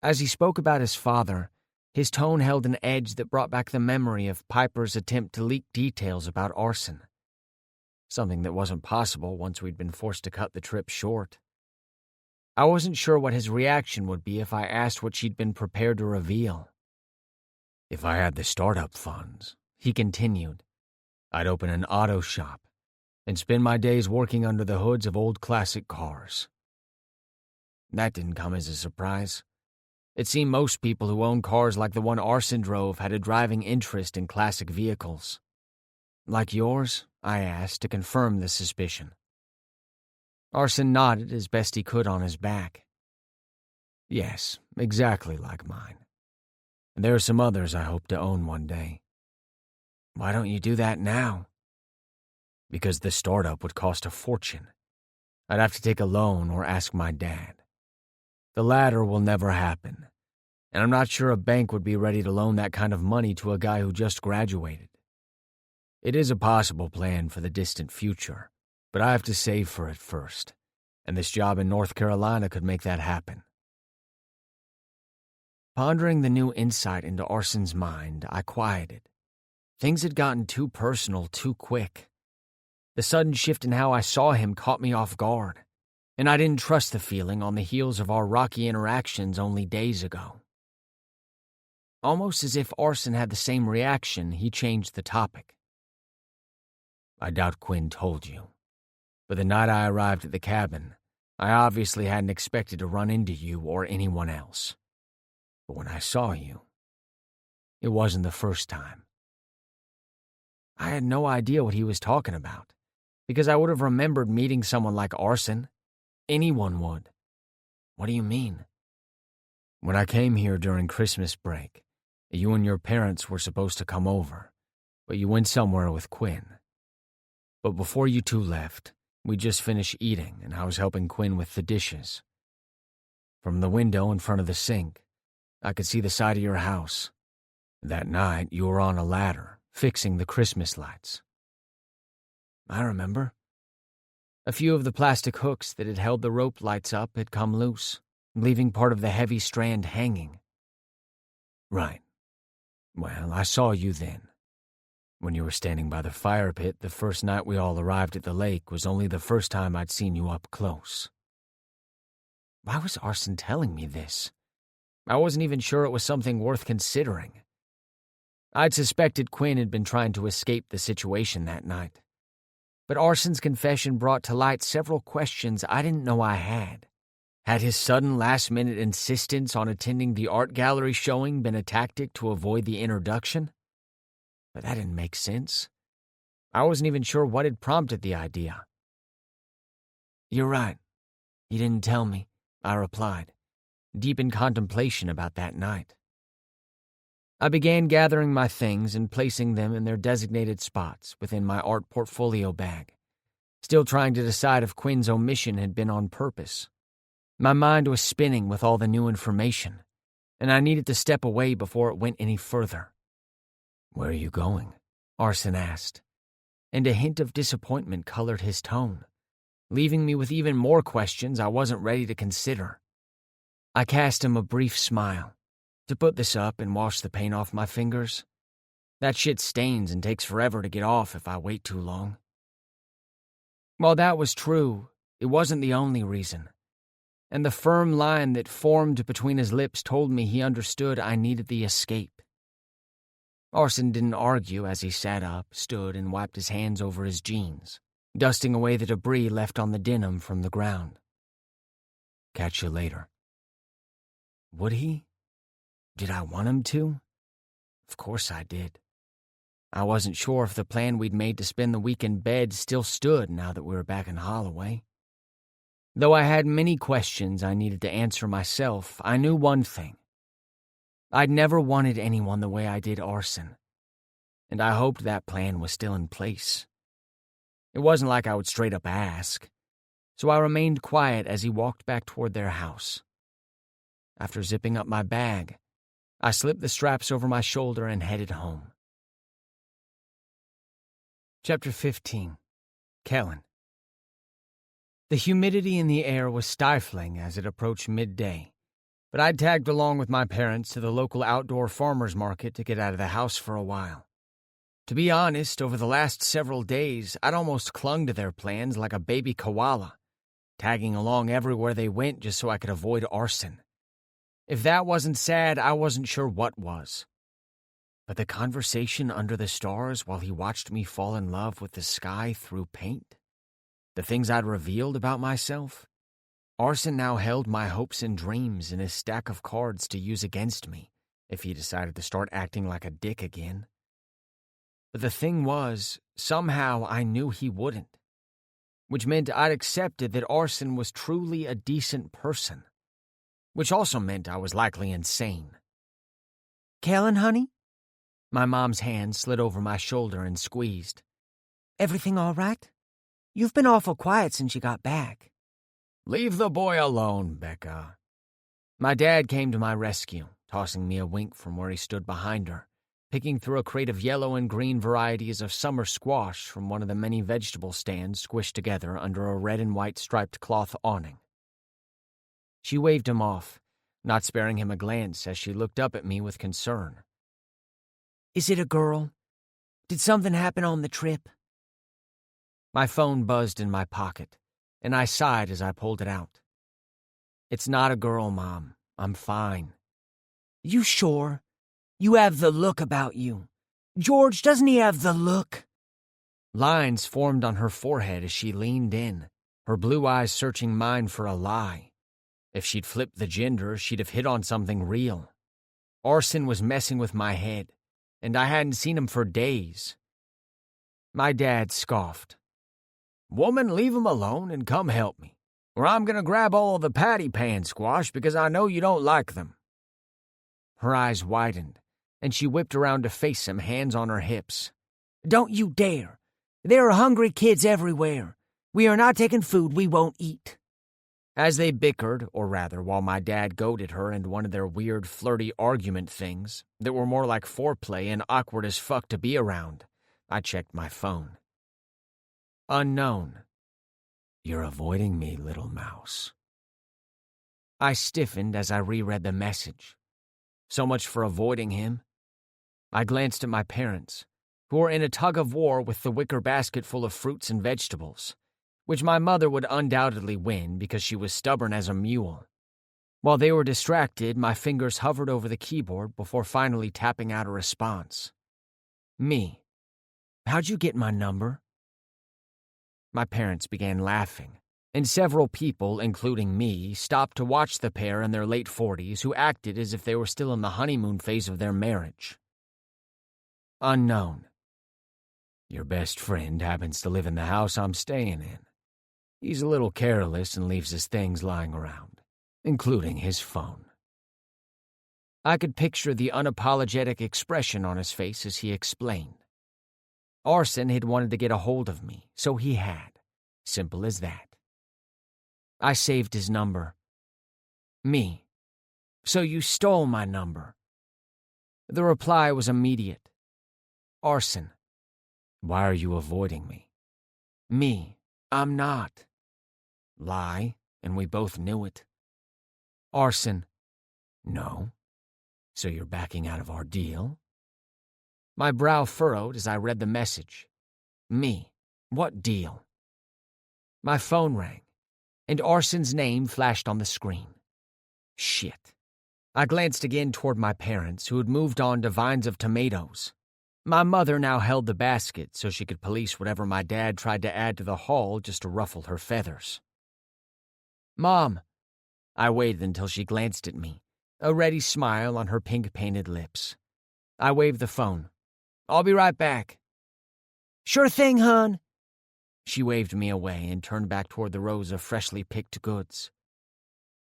Speaker 1: As he spoke about his father, his tone held an edge that brought back the memory of Piper's attempt to leak details about Arson. Something that wasn't possible once we'd been forced to cut the trip short. I wasn't sure what his reaction would be if I asked what she'd been prepared to reveal. "If I had the startup funds," he continued, "I'd open an auto shop and spend my days working under the hoods of old classic cars." That didn't come as a surprise. It seemed most people who owned cars like the one Arson drove had a driving interest in classic vehicles. "Like yours?" I asked to confirm the suspicion. Arson nodded as best he could on his back. "Yes, exactly like mine. And there are some others I hope to own one day." "Why don't you do that now?" "Because the startup would cost a fortune. I'd have to take a loan or ask my dad. The latter will never happen, and I'm not sure a bank would be ready to loan that kind of money to a guy who just graduated. It is a possible plan for the distant future, but I have to save for it first, and this job in North Carolina could make that happen." Pondering the new insight into Arson's mind, I quieted. Things had gotten too personal too quick. The sudden shift in how I saw him caught me off guard.
Speaker 2: and I didn't trust the feeling on the heels of our rocky interactions only days ago. Almost as if Arson had the same reaction, he changed the topic. I doubt Quinn told you, but the night I arrived at the cabin, I obviously hadn't expected to run into you or anyone else. But when I saw you, it wasn't the first time. I had no idea what he was talking about, because I would have remembered meeting someone like Arson. Anyone would. What do you mean? When I came here during Christmas break, you and your parents were supposed to come over, but you went somewhere with Quinn. But before you two left, we just finished eating, and I was helping Quinn with the dishes. From the window in front of the sink, I could see the side of your house. That night, you were on a ladder, fixing the Christmas lights. I remember. A few of the plastic hooks that had held the rope lights up had come loose, leaving part of the heavy strand hanging. Right. Well, I saw you then. When you were standing by the fire pit the first night we all arrived at the lake was only the first time I'd seen you up close. Why was Arson telling me this? I wasn't even sure it was something worth considering. I'd suspected Quinn had been trying to escape the situation that night. But Arson's confession brought to light several questions I didn't know I had. Had his sudden last-minute insistence on attending the art gallery showing been a tactic to avoid the introduction? But that didn't make sense. I wasn't even sure what had prompted the idea. You're right. He didn't tell me, I replied, deep in contemplation about that night. I began gathering my things and placing them in their designated spots within my art portfolio bag, still trying to decide if Quinn's omission had been on purpose. My mind was spinning with all the new information, and I needed to step away before it went any further. Where are you going? Arson asked, and a hint of disappointment colored his tone, leaving me with even more questions I wasn't ready to consider. I cast him a brief smile. To put this up and wash the paint off my fingers. That shit stains and takes forever to get off if I wait too long. While that was true, it wasn't the only reason. And the firm line that formed between his lips told me he understood I needed the escape. Arson didn't argue as he sat up, stood, and wiped his hands over his jeans, dusting away the debris left on the denim from the ground. Catch you later. Would he? Did I want him to? Of course I did. I wasn't sure if the plan we'd made to spend the week in bed still stood now that we were back in Holloway. Though I had many questions I needed to answer myself, I knew one thing. I'd never wanted anyone the way I did Arson, and I hoped that plan was still in place. It wasn't like I would straight up ask, so I remained quiet as he walked back toward their house. After zipping up my bag, I slipped the straps over my shoulder and headed home. Chapter 15. Kellen. The humidity in the air was stifling as it approached midday, but I'd tagged along with my parents to the local outdoor farmers market to get out of the house for a while. To be honest, over the last several days, I'd almost clung to their plans like a baby koala, tagging along everywhere they went just so I could avoid Arson. If that wasn't sad, I wasn't sure what was. But the conversation under the stars while he watched me fall in love with the sky through paint, the things I'd revealed about myself, Arson now held my hopes and dreams in his stack of cards to use against me if he decided to start acting like a dick again. But the thing was, somehow I knew he wouldn't, which meant I'd accepted that Arson was truly a decent person. Which also meant I was likely insane. Kellen, honey? My mom's hand slid over my shoulder and squeezed. Everything all right? You've been awful quiet since you got back. Leave the boy alone, Becca. My dad came to my rescue, tossing me a wink from where he stood behind her, picking through a crate of yellow and green varieties of summer squash from one of the many vegetable stands squished together under a red and white striped cloth awning. She waved him off, not sparing him a glance as she looked up at me with concern. Is it a girl? Did something happen on the trip? My phone buzzed in my pocket, and I sighed as I pulled it out. It's not a girl, Mom. I'm fine.
Speaker 3: You sure? You have the look about you. George, doesn't he have the look?
Speaker 2: Lines formed on her forehead as she leaned in, her blue eyes searching mine for a lie. If she'd flipped the gender, she'd have hit on something real. Arson was messing with my head, and I hadn't seen him for days. My dad scoffed. Woman, leave him alone and come help me, or I'm going to grab all of the patty pan squash because I know you don't like them. Her eyes widened, and she whipped around to face him, hands on her hips.
Speaker 3: Don't you dare. There are hungry kids everywhere. We are not taking food we won't eat.
Speaker 2: As they bickered, or rather, while my dad goaded her into one of their weird, flirty argument things that were more like foreplay and awkward as fuck to be around, I checked my phone. Unknown. You're avoiding me, little mouse. I stiffened as I reread the message. So much for avoiding him. I glanced at my parents, who were in a tug-of-war with the wicker basket full of fruits and vegetables, which my mother would undoubtedly win because she was stubborn as a mule. While they were distracted, my fingers hovered over the keyboard before finally tapping out a response. Me. How'd you get my number? My parents began laughing, and several people, including me, stopped to watch the pair in their late 40s who acted as if they were still in the honeymoon phase of their marriage. Unknown. Your best friend happens to live in the house I'm staying in. He's a little careless and leaves his things lying around, including his phone. I could picture the unapologetic expression on his face as he explained. Arson had wanted to get a hold of me, so he had. Simple as that. I saved his number. Me. So you stole my number. The reply was immediate. Arson. Why are you avoiding me? Me. I'm not. Lie, and we both knew it. Arson. No. So you're backing out of our deal? My brow furrowed as I read the message. Me. What deal? My phone rang, and Arson's name flashed on the screen. Shit. I glanced again toward my parents, who had moved on to vines of tomatoes. My mother now held the basket so she could police whatever my dad tried to add to the haul just to ruffle her feathers. Mom. I waited until she glanced at me, a ready smile on her pink-painted lips. I waved the phone. I'll be right back.
Speaker 3: Sure thing, hon.
Speaker 2: She waved me away and turned back toward the rows of freshly picked goods.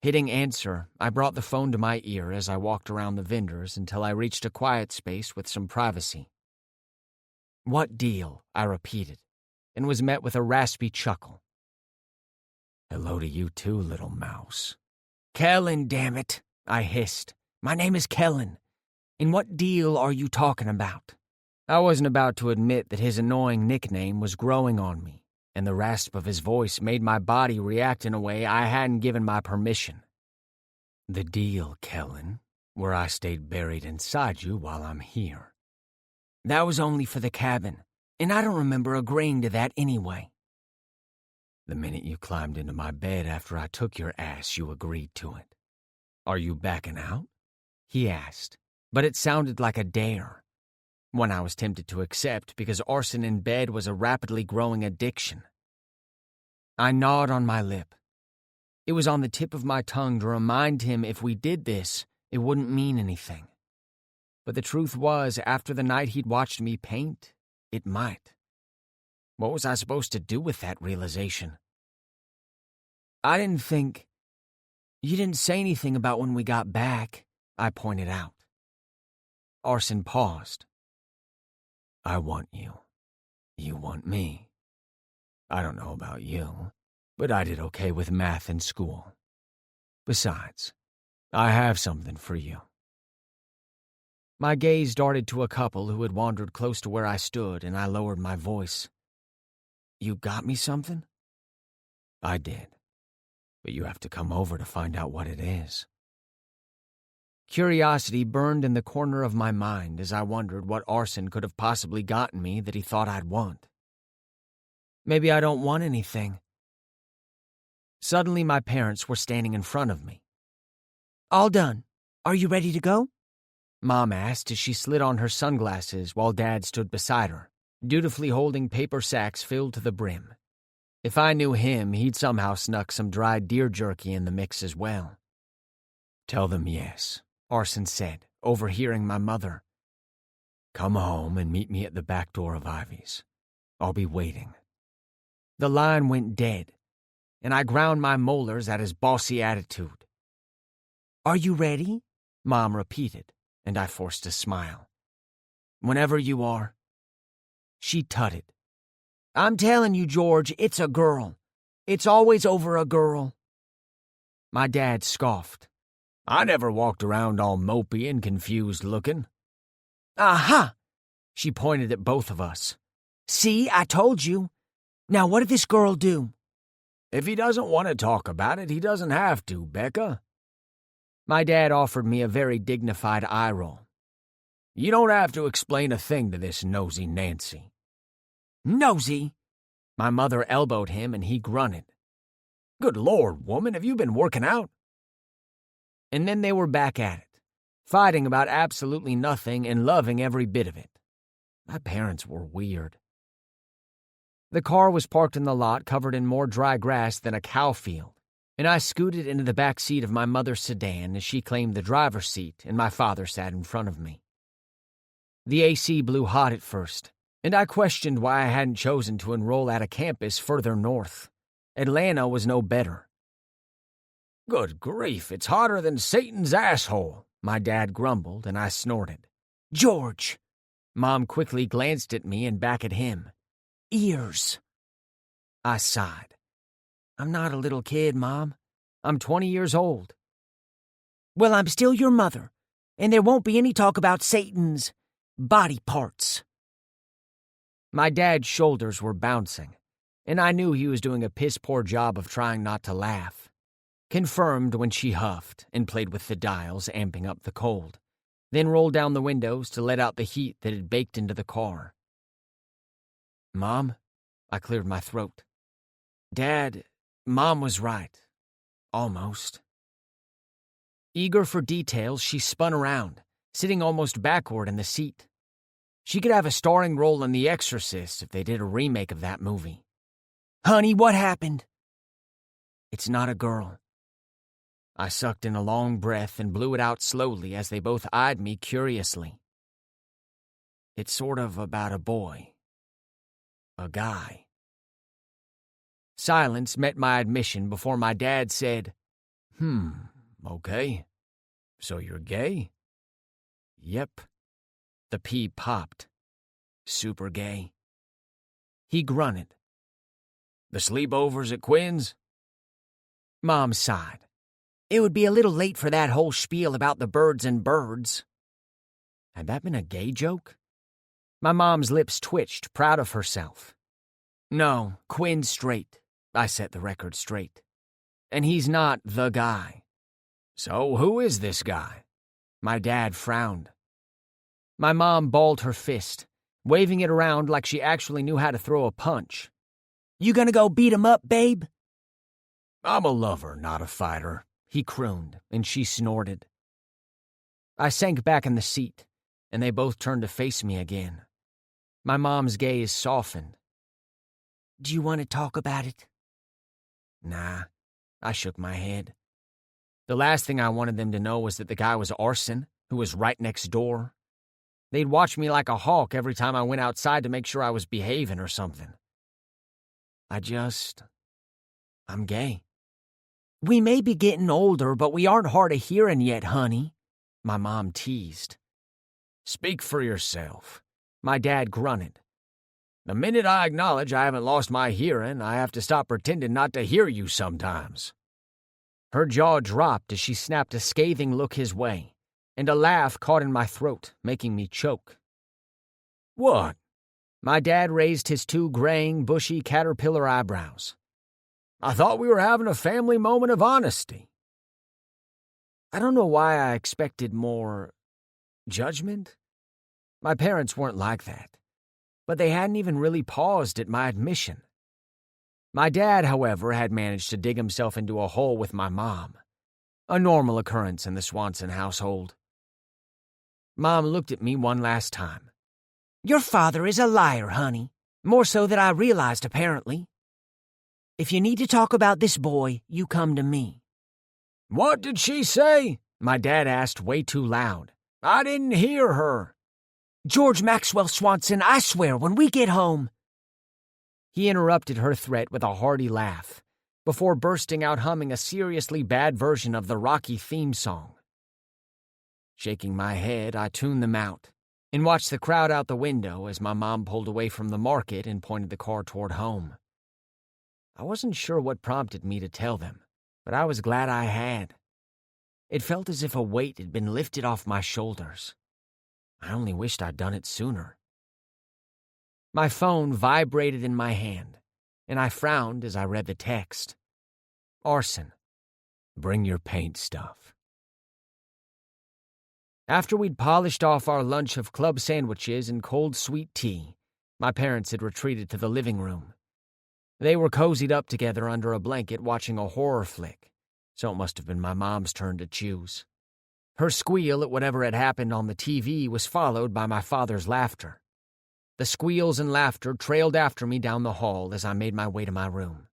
Speaker 2: Hitting answer, I brought the phone to my ear as I walked around the vendors until I reached a quiet space with some privacy. What deal? I repeated, and was met with a raspy chuckle. Hello to you too, little mouse.
Speaker 3: Kellen, damn it, I hissed. My name is Kellen. And what deal are you talking about?
Speaker 2: I wasn't about to admit that his annoying nickname was growing on me, and the rasp of his voice made my body react in a way I hadn't given my permission. The deal, Kellen, where I stayed buried inside you while I'm here.
Speaker 3: That was only for the cabin, and I don't remember agreeing to that anyway.
Speaker 2: The minute you climbed into my bed after I took your ass, you agreed to it. Are you backing out? He asked, but it sounded like a dare. One I was tempted to accept because arson in bed was a rapidly growing addiction. I gnawed on my lip. It was on the tip of my tongue to remind him if we did this, it wouldn't mean anything. But the truth was, after the night he'd watched me paint, it might. What was I supposed to do with that realization? I didn't think... You didn't say anything about when we got back, I pointed out. Arson paused. I want you. You want me. I don't know about you, but I did okay with math in school. Besides, I have something for you. My gaze darted to a couple who had wandered close to where I stood, and I lowered my voice. You got me something? I did, but you have to come over to find out what it is. Curiosity burned in the corner of my mind as I wondered what arson could have possibly gotten me that he thought I'd want. Maybe I don't want anything.
Speaker 3: Suddenly, my parents were standing in front of me. "All done. Are you ready to go?" Mom asked as she slid on her sunglasses while Dad stood beside her, dutifully holding paper sacks filled to the brim. If I knew him, he'd somehow snuck some dried deer jerky in the mix as well. "Tell them yes," Arson said, overhearing my mother. "Come home and meet me at the back door of Ivy's. I'll be waiting." The line went dead, and I ground my molars at his bossy attitude. "Are you ready?" Mom repeated, and I forced a smile. "Whenever you are." She tutted. "I'm telling you, George, it's a girl. It's always over a girl." My dad scoffed. "I never walked around all mopey and confused looking." "Aha!" She pointed at both of us. "See, I told you. Now what did this girl do?"
Speaker 1: "If he doesn't want to talk about it, he doesn't have to, Becca."
Speaker 3: My dad offered me a very dignified eye roll.
Speaker 1: "You don't have to explain a thing to this nosy Nancy."
Speaker 3: "Nosy?"
Speaker 1: My mother elbowed him and he grunted. "Good Lord, woman, have you been working out?"
Speaker 3: And then they were back at it, fighting about absolutely nothing and loving every bit of it. My parents were weird. The car was parked in the lot covered in more dry grass than a cow field, and I scooted into the back seat of my mother's sedan as she claimed the driver's seat and my father sat in front of me. The AC blew hot at first, and I questioned why I hadn't chosen to enroll at a campus further north. Atlanta was no better.
Speaker 1: "Good grief, it's hotter than Satan's asshole," my dad grumbled, and I snorted.
Speaker 3: "George!"
Speaker 1: Mom quickly glanced at me and back at him.
Speaker 3: "Ears." I sighed. "I'm not a little kid, Mom. I'm 20 years old." "Well, I'm still your mother, and there won't be any talk about Satan's body parts." My dad's shoulders were bouncing, and I knew he was doing a piss-poor job of trying not to laugh. Confirmed when she huffed and played with the dials, amping up the cold, then rolled down the windows to let out the heat that had baked into the car. "Mom?" I cleared my throat. "Dad, Mom was right. Almost." Eager for details, she spun around, sitting almost backward in the seat. She could have a starring role in The Exorcist if they did a remake of that movie. "Honey, what happened?" "It's not a girl." I sucked in a long breath and blew it out slowly as they both eyed me curiously. "It's sort of about a boy. A guy." Silence met my admission before my dad said,
Speaker 1: Okay. So you're gay?"
Speaker 3: "Yep." The P popped. "Super gay." He grunted.
Speaker 1: "The sleepovers at Quinn's?"
Speaker 3: Mom sighed. "It would be a little late for that whole spiel about the birds and birds." Had that been a gay joke? My mom's lips twitched, proud of herself. "No, Quinn's straight." I set the record straight. "And he's not the guy."
Speaker 1: "So who is this guy?"
Speaker 3: My dad frowned. My mom balled her fist, waving it around like she actually knew how to throw a punch. "You gonna go beat him up, babe?"
Speaker 1: "I'm a lover, not a fighter,"
Speaker 3: he crooned, and she snorted. I sank back in the seat, and they both turned to face me again. My mom's gaze softened. "Do you want to talk about it?" "Nah," I shook my head. The last thing I wanted them to know was that the guy was Arson, who was right next door. They'd watch me like a hawk every time I went outside to make sure I was behaving or something. I'm gay." "We may be getting older, but we aren't hard of hearing yet, honey," my mom teased.
Speaker 1: "Speak for yourself."
Speaker 3: My dad grunted.
Speaker 1: "The minute I acknowledge I haven't lost my hearing, I have to stop pretending not to hear you sometimes."
Speaker 3: Her jaw dropped as she snapped a scathing look his way, and a laugh caught in my throat, making me choke.
Speaker 1: "What?"
Speaker 3: My dad raised his two graying, bushy caterpillar eyebrows.
Speaker 1: "I thought we were having a family moment of honesty."
Speaker 3: I don't know why I expected more judgment. My parents weren't like that, but they hadn't even really paused at my admission.
Speaker 2: My dad, however, had managed to dig himself into a hole with my mom, a normal occurrence in the Swanson household. Mom looked at me one last time.
Speaker 3: Your father is a liar, honey. More so than I realized, apparently. If you need to talk about this boy, you come to me.
Speaker 2: What did she say? My dad asked way too loud. I didn't hear her.
Speaker 3: George Maxwell Swanson, I swear, when we get home.
Speaker 2: He interrupted her threat with a hearty laugh, before bursting out humming a seriously bad version of the Rocky theme song. Shaking my head, I tuned them out and watched the crowd out the window as my mom pulled away from the market and pointed the car toward home. I wasn't sure what prompted me to tell them, but I was glad I had. It felt as if a weight had been lifted off my shoulders. I only wished I'd done it sooner. My phone vibrated in my hand, and I frowned as I read the text. Arson. Bring your paint stuff. After we'd polished off our lunch of club sandwiches and cold sweet tea, my parents had retreated to the living room. They were cozied up together under a blanket watching a horror flick, so it must have been my mom's turn to choose. Her squeal at whatever had happened on the TV was followed by my father's laughter. The squeals and laughter trailed after me down the hall as I made my way to my room.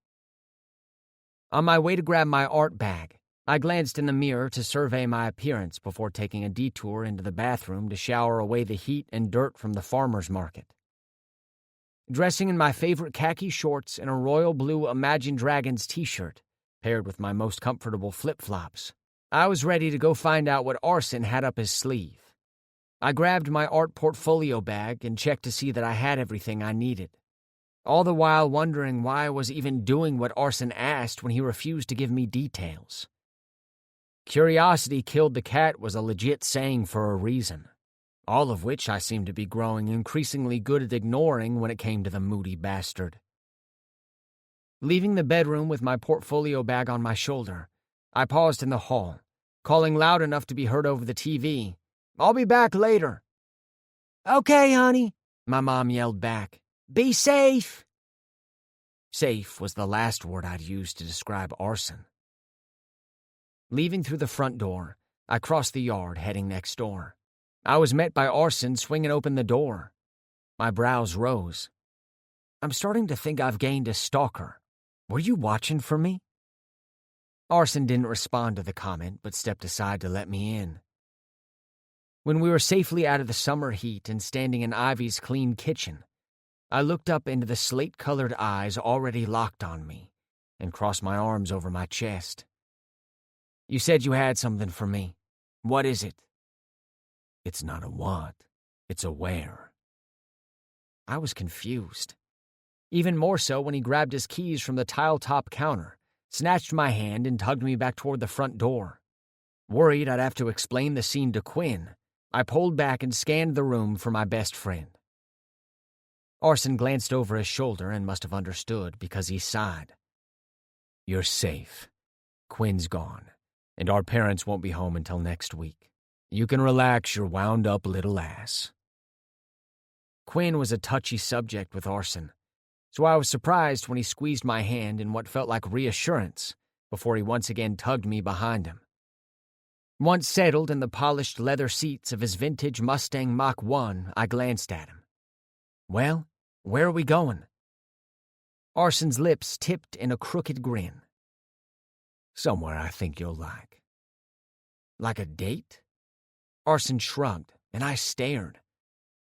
Speaker 2: On my way to grab my art bag, I glanced in the mirror to survey my appearance before taking a detour into the bathroom to shower away the heat and dirt from the farmer's market. Dressing in my favorite khaki shorts and a royal blue Imagine Dragons t-shirt, paired with my most comfortable flip-flops, I was ready to go find out what Arson had up his sleeve. I grabbed my art portfolio bag and checked to see that I had everything I needed, all the while wondering why I was even doing what Arson asked when he refused to give me details. Curiosity killed the cat was a legit saying for a reason, all of which I seemed to be growing increasingly good at ignoring when it came to the moody bastard. Leaving the bedroom with my portfolio bag on my shoulder, I paused in the hall, calling loud enough to be heard over the TV. I'll be back later.
Speaker 3: Okay, honey,
Speaker 2: my mom yelled back.
Speaker 3: Be safe.
Speaker 2: Safe was the last word I'd used to describe Arson. Leaving through the front door, I crossed the yard, heading next door. I was met by Arson swinging open the door. My brows rose. I'm starting to think I've gained a stalker. Were you watching for me? Arson didn't respond to the comment, but stepped aside to let me in. When we were safely out of the summer heat and standing in Ivy's clean kitchen, I looked up into the slate-colored eyes already locked on me and crossed my arms over my chest. You said you had something for me. What is it? It's not a what, it's a where. I was confused. Even more so when he grabbed his keys from the tile-top counter, snatched my hand and tugged me back toward the front door. Worried I'd have to explain the scene to Quinn, I pulled back and scanned the room for my best friend. Arson glanced over his shoulder and must have understood because he sighed. You're safe. Quinn's gone, and our parents won't be home until next week. You can relax your wound-up little ass. Quinn was a touchy subject with Arson, so I was surprised when he squeezed my hand in what felt like reassurance before he once again tugged me behind him. Once settled in the polished leather seats of his vintage Mustang Mach 1, I glanced at him. Well, where are we going? Arson's lips tipped in a crooked grin. Somewhere I think you'll like. Like a date? Arson shrugged, and I stared.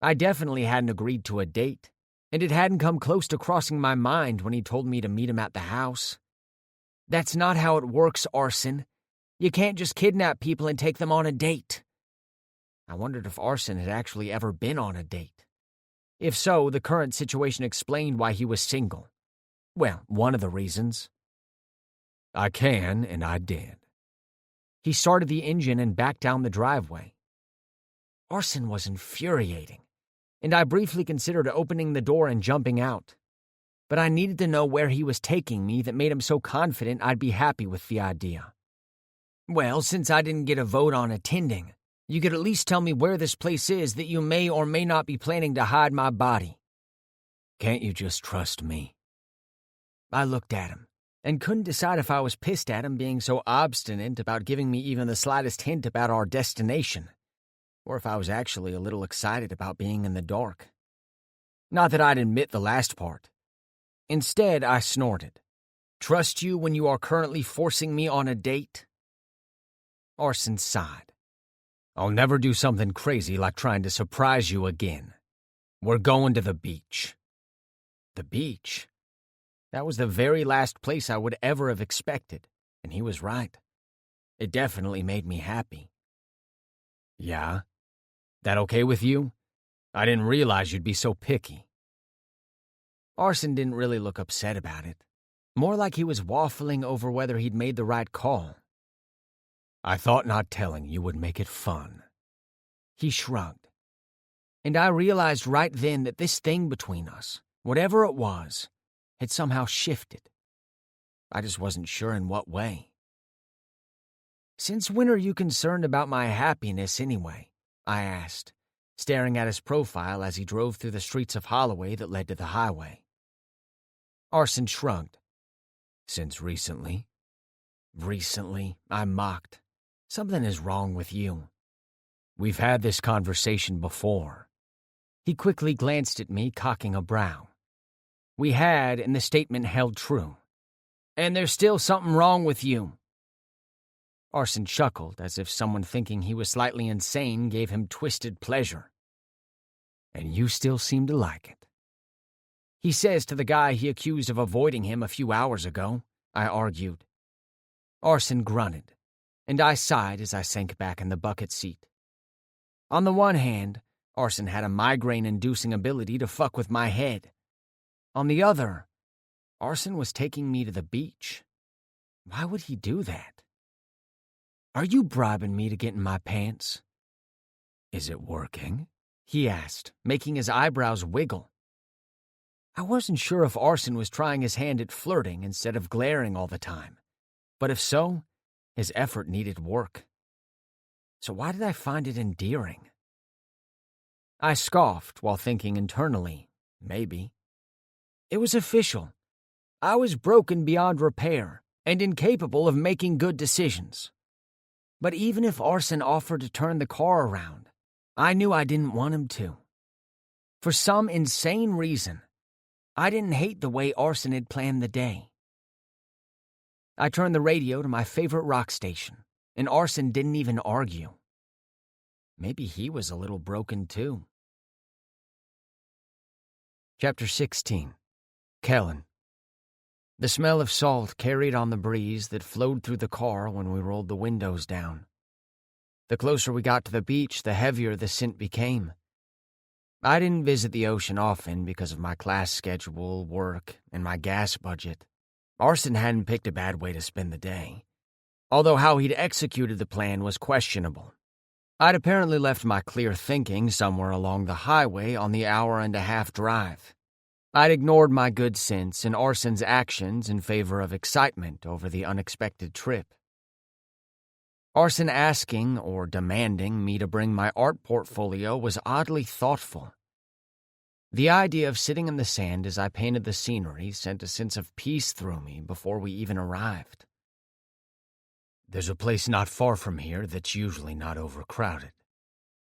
Speaker 2: I definitely hadn't agreed to a date, and it hadn't come close to crossing my mind when he told me to meet him at the house. That's not how it works, Arson. You can't just kidnap people and take them on a date. I wondered if Arson had actually ever been on a date. If so, the current situation explained why he was single. Well, one of the reasons. I can, and I did. He started the engine and backed down the driveway. Arson was infuriating, and I briefly considered opening the door and jumping out. But I needed to know where he was taking me that made him so confident I'd be happy with the idea. Well, since I didn't get a vote on attending, you could at least tell me where this place is that you may or may not be planning to hide my body. Can't you just trust me? I looked at him and couldn't decide if I was pissed at him being so obstinate about giving me even the slightest hint about our destination, or if I was actually a little excited about being in the dark. Not that I'd admit the last part. Instead, I snorted. Trust you when you are currently forcing me on a date? Arson sighed. I'll never do something crazy like trying to surprise you again. We're going to the beach. The beach? That was the very last place I would ever have expected, and he was right. It definitely made me happy. Yeah? That okay with you? I didn't realize you'd be so picky. Arson didn't really look upset about it. More like he was waffling over whether he'd made the right call. I thought not telling you would make it fun. He shrugged. And I realized right then that this thing between us, whatever it was, had somehow shifted. I just wasn't sure in what way. Since when are you concerned about my happiness anyway? I asked, staring at his profile as he drove through the streets of Holloway that led to the highway. Arson shrugged. Since recently? Recently, I mocked. Something is wrong with you. We've had this conversation before. He quickly glanced at me, cocking a brow. We had, and the statement held true. And there's still something wrong with you. Arson chuckled, as if someone thinking he was slightly insane gave him twisted pleasure. And you still seem to like it. He says to the guy he accused of avoiding him a few hours ago, I argued. Arson grunted, and I sighed as I sank back in the bucket seat. On the one hand, Arson had a migraine-inducing ability to fuck with my head. On the other, Arson was taking me to the beach. Why would he do that? Are you bribing me to get in my pants? Is it working? He asked, making his eyebrows wiggle. I wasn't sure if Arson was trying his hand at flirting instead of glaring all the time, but if so, his effort needed work. So why did I find it endearing? I scoffed while thinking internally, maybe. It was official. I was broken beyond repair and incapable of making good decisions. But even if Arson offered to turn the car around, I knew I didn't want him to. For some insane reason, I didn't hate the way Arson had planned the day. I turned the radio to my favorite rock station, and Arson didn't even argue. Maybe he was a little broken too. Chapter 16. Kellen. The smell of salt carried on the breeze that flowed through the car when we rolled the windows down. The closer we got to the beach, the heavier the scent became. I didn't visit the ocean often because of my class schedule, work, and my gas budget. Arson hadn't picked a bad way to spend the day, although how he'd executed the plan was questionable. I'd apparently left my clear thinking somewhere along the highway on the hour-and-a-half drive. I'd ignored my good sense and Arson's actions in favor of excitement over the unexpected trip. Arson asking or demanding me to bring my art portfolio was oddly thoughtful. The idea of sitting in the sand as I painted the scenery sent a sense of peace through me before we even arrived. There's a place not far from here that's usually not overcrowded.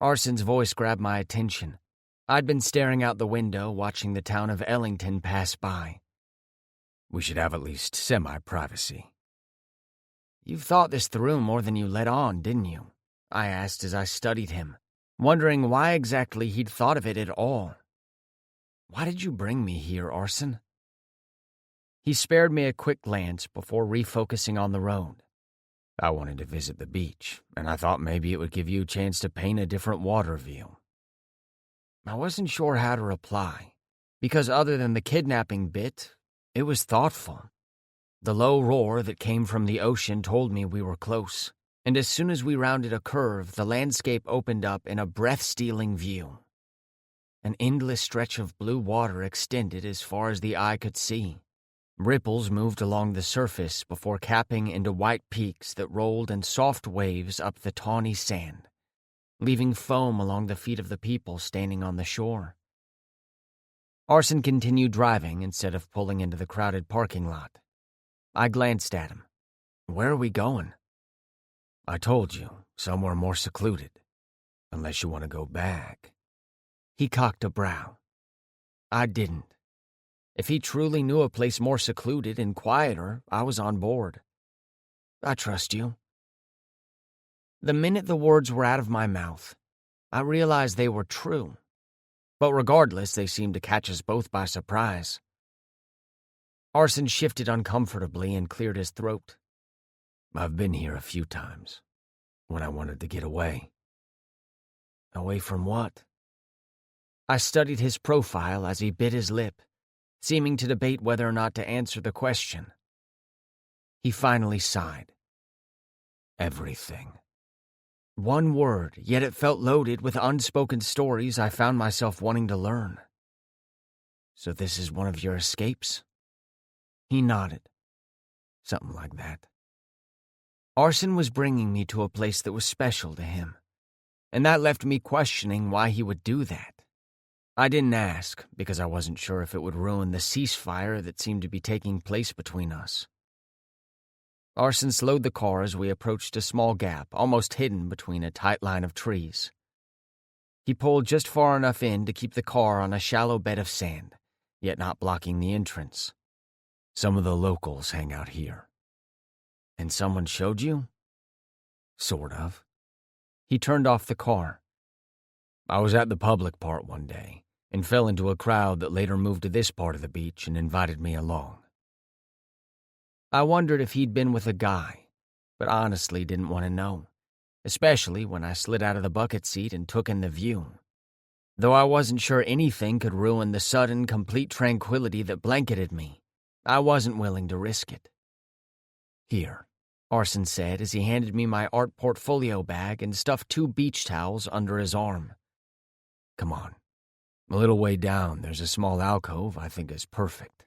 Speaker 2: Arson's voice grabbed my attention. I'd been staring out the window, watching the town of Ellington pass by. We should have at least semi-privacy. You've thought this through more than you let on, didn't you? I asked as I studied him, wondering why exactly he'd thought of it at all. Why did you bring me here, Arson? He spared me a quick glance before refocusing on the road. I wanted to visit the beach, and I thought maybe it would give you a chance to paint a different water view. I wasn't sure how to reply, because other than the kidnapping bit, it was thoughtful. The low roar that came from the ocean told me we were close, and as soon as we rounded a curve, the landscape opened up in a breath-stealing view. An endless stretch of blue water extended as far as the eye could see. Ripples moved along the surface before capping into white peaks that rolled in soft waves up the tawny sand, leaving foam along the feet of the people standing on the shore. Arson continued driving instead of pulling into the crowded parking lot. I glanced at him. Where are we going? I told you, somewhere more secluded. Unless you want to go back. He cocked a brow. I didn't. If he truly knew a place more secluded and quieter, I was on board. I trust you. The minute the words were out of my mouth, I realized they were true. But regardless, they seemed to catch us both by surprise. Arson shifted uncomfortably and cleared his throat. I've been here a few times, when I wanted to get away. Away from what? I studied his profile as he bit his lip, seeming to debate whether or not to answer the question. He finally sighed. Everything. One word, yet it felt loaded with unspoken stories I found myself wanting to learn. So this is one of your escapes? He nodded. Something like that. Arson was bringing me to a place that was special to him, and that left me questioning why he would do that. I didn't ask, because I wasn't sure if it would ruin the ceasefire that seemed to be taking place between us. Arson slowed the car as we approached a small gap, almost hidden between a tight line of trees. He pulled just far enough in to keep the car on a shallow bed of sand, yet not blocking the entrance. Some of the locals hang out here. And someone showed you? Sort of. He turned off the car. I was at the public part one day and fell into a crowd that later moved to this part of the beach and invited me along. I wondered if he'd been with a guy, but honestly didn't want to know, especially when I slid out of the bucket seat and took in the view. Though I wasn't sure anything could ruin the sudden, complete tranquility that blanketed me, I wasn't willing to risk it. Here, Arson said as he handed me my art portfolio bag and stuffed 2 beach towels under his arm. Come on. A little way down, there's a small alcove I think is perfect.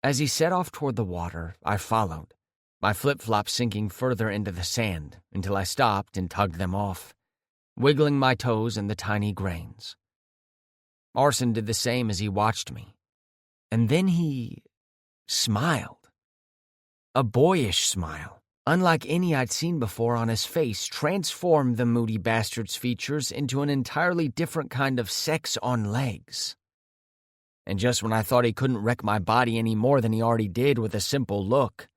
Speaker 2: As he set off toward the water, I followed, my flip-flops sinking further into the sand until I stopped and tugged them off, wiggling my toes in the tiny grains. Arson did the same as he watched me, and then he smiled. A boyish smile, unlike any I'd seen before on his face, transformed the moody bastard's features into an entirely different kind of sex on legs. And just when I thought he couldn't wreck my body any more than he already did with a simple look,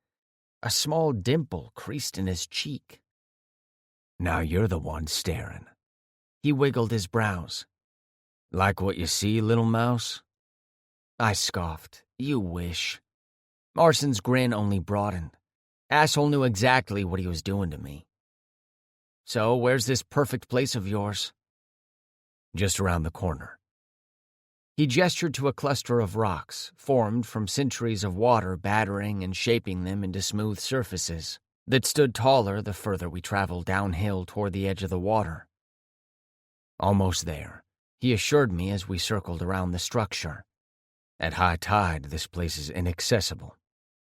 Speaker 2: a small dimple creased in his cheek. Now you're the one staring. He wiggled his brows. Like what you see, little mouse? I scoffed. You wish. Arson's grin only broadened. Asshole knew exactly what he was doing to me. So, where's this perfect place of yours? Just around the corner. He gestured to a cluster of rocks, formed from centuries of water battering and shaping them into smooth surfaces, that stood taller the further we traveled downhill toward the edge of the water. Almost there, he assured me as we circled around the structure. At high tide, this place is inaccessible,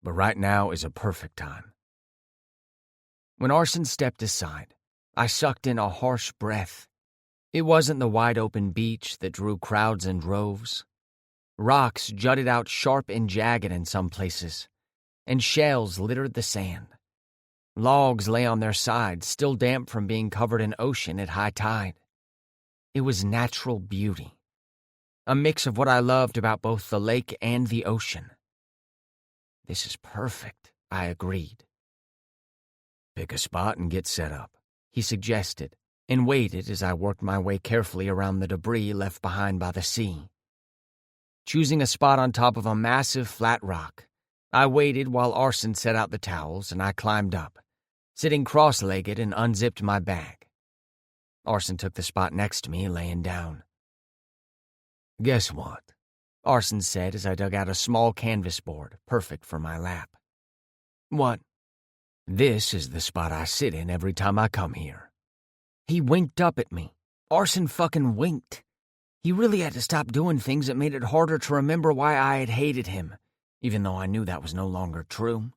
Speaker 2: but right now is a perfect time. When Arson stepped aside, I sucked in a harsh breath. It wasn't the wide-open beach that drew crowds in droves. Rocks jutted out sharp and jagged in some places, and shells littered the sand. Logs lay on their sides, still damp from being covered in ocean at high tide. It was natural beauty, a mix of what I loved about both the lake and the ocean. This is perfect, I agreed. Pick a spot and get set up, he suggested, and waited as I worked my way carefully around the debris left behind by the sea. Choosing a spot on top of a massive flat rock, I waited while Arson set out the towels and I climbed up, sitting cross-legged and unzipped my bag. Arson took the spot next to me, laying down. Guess what? Arson said as I dug out a small canvas board, perfect for my lap. What? This is the spot I sit in every time I come here. He winked up at me. Arson fucking winked. He really had to stop doing things that made it harder to remember why I had hated him, even though I knew that was no longer true.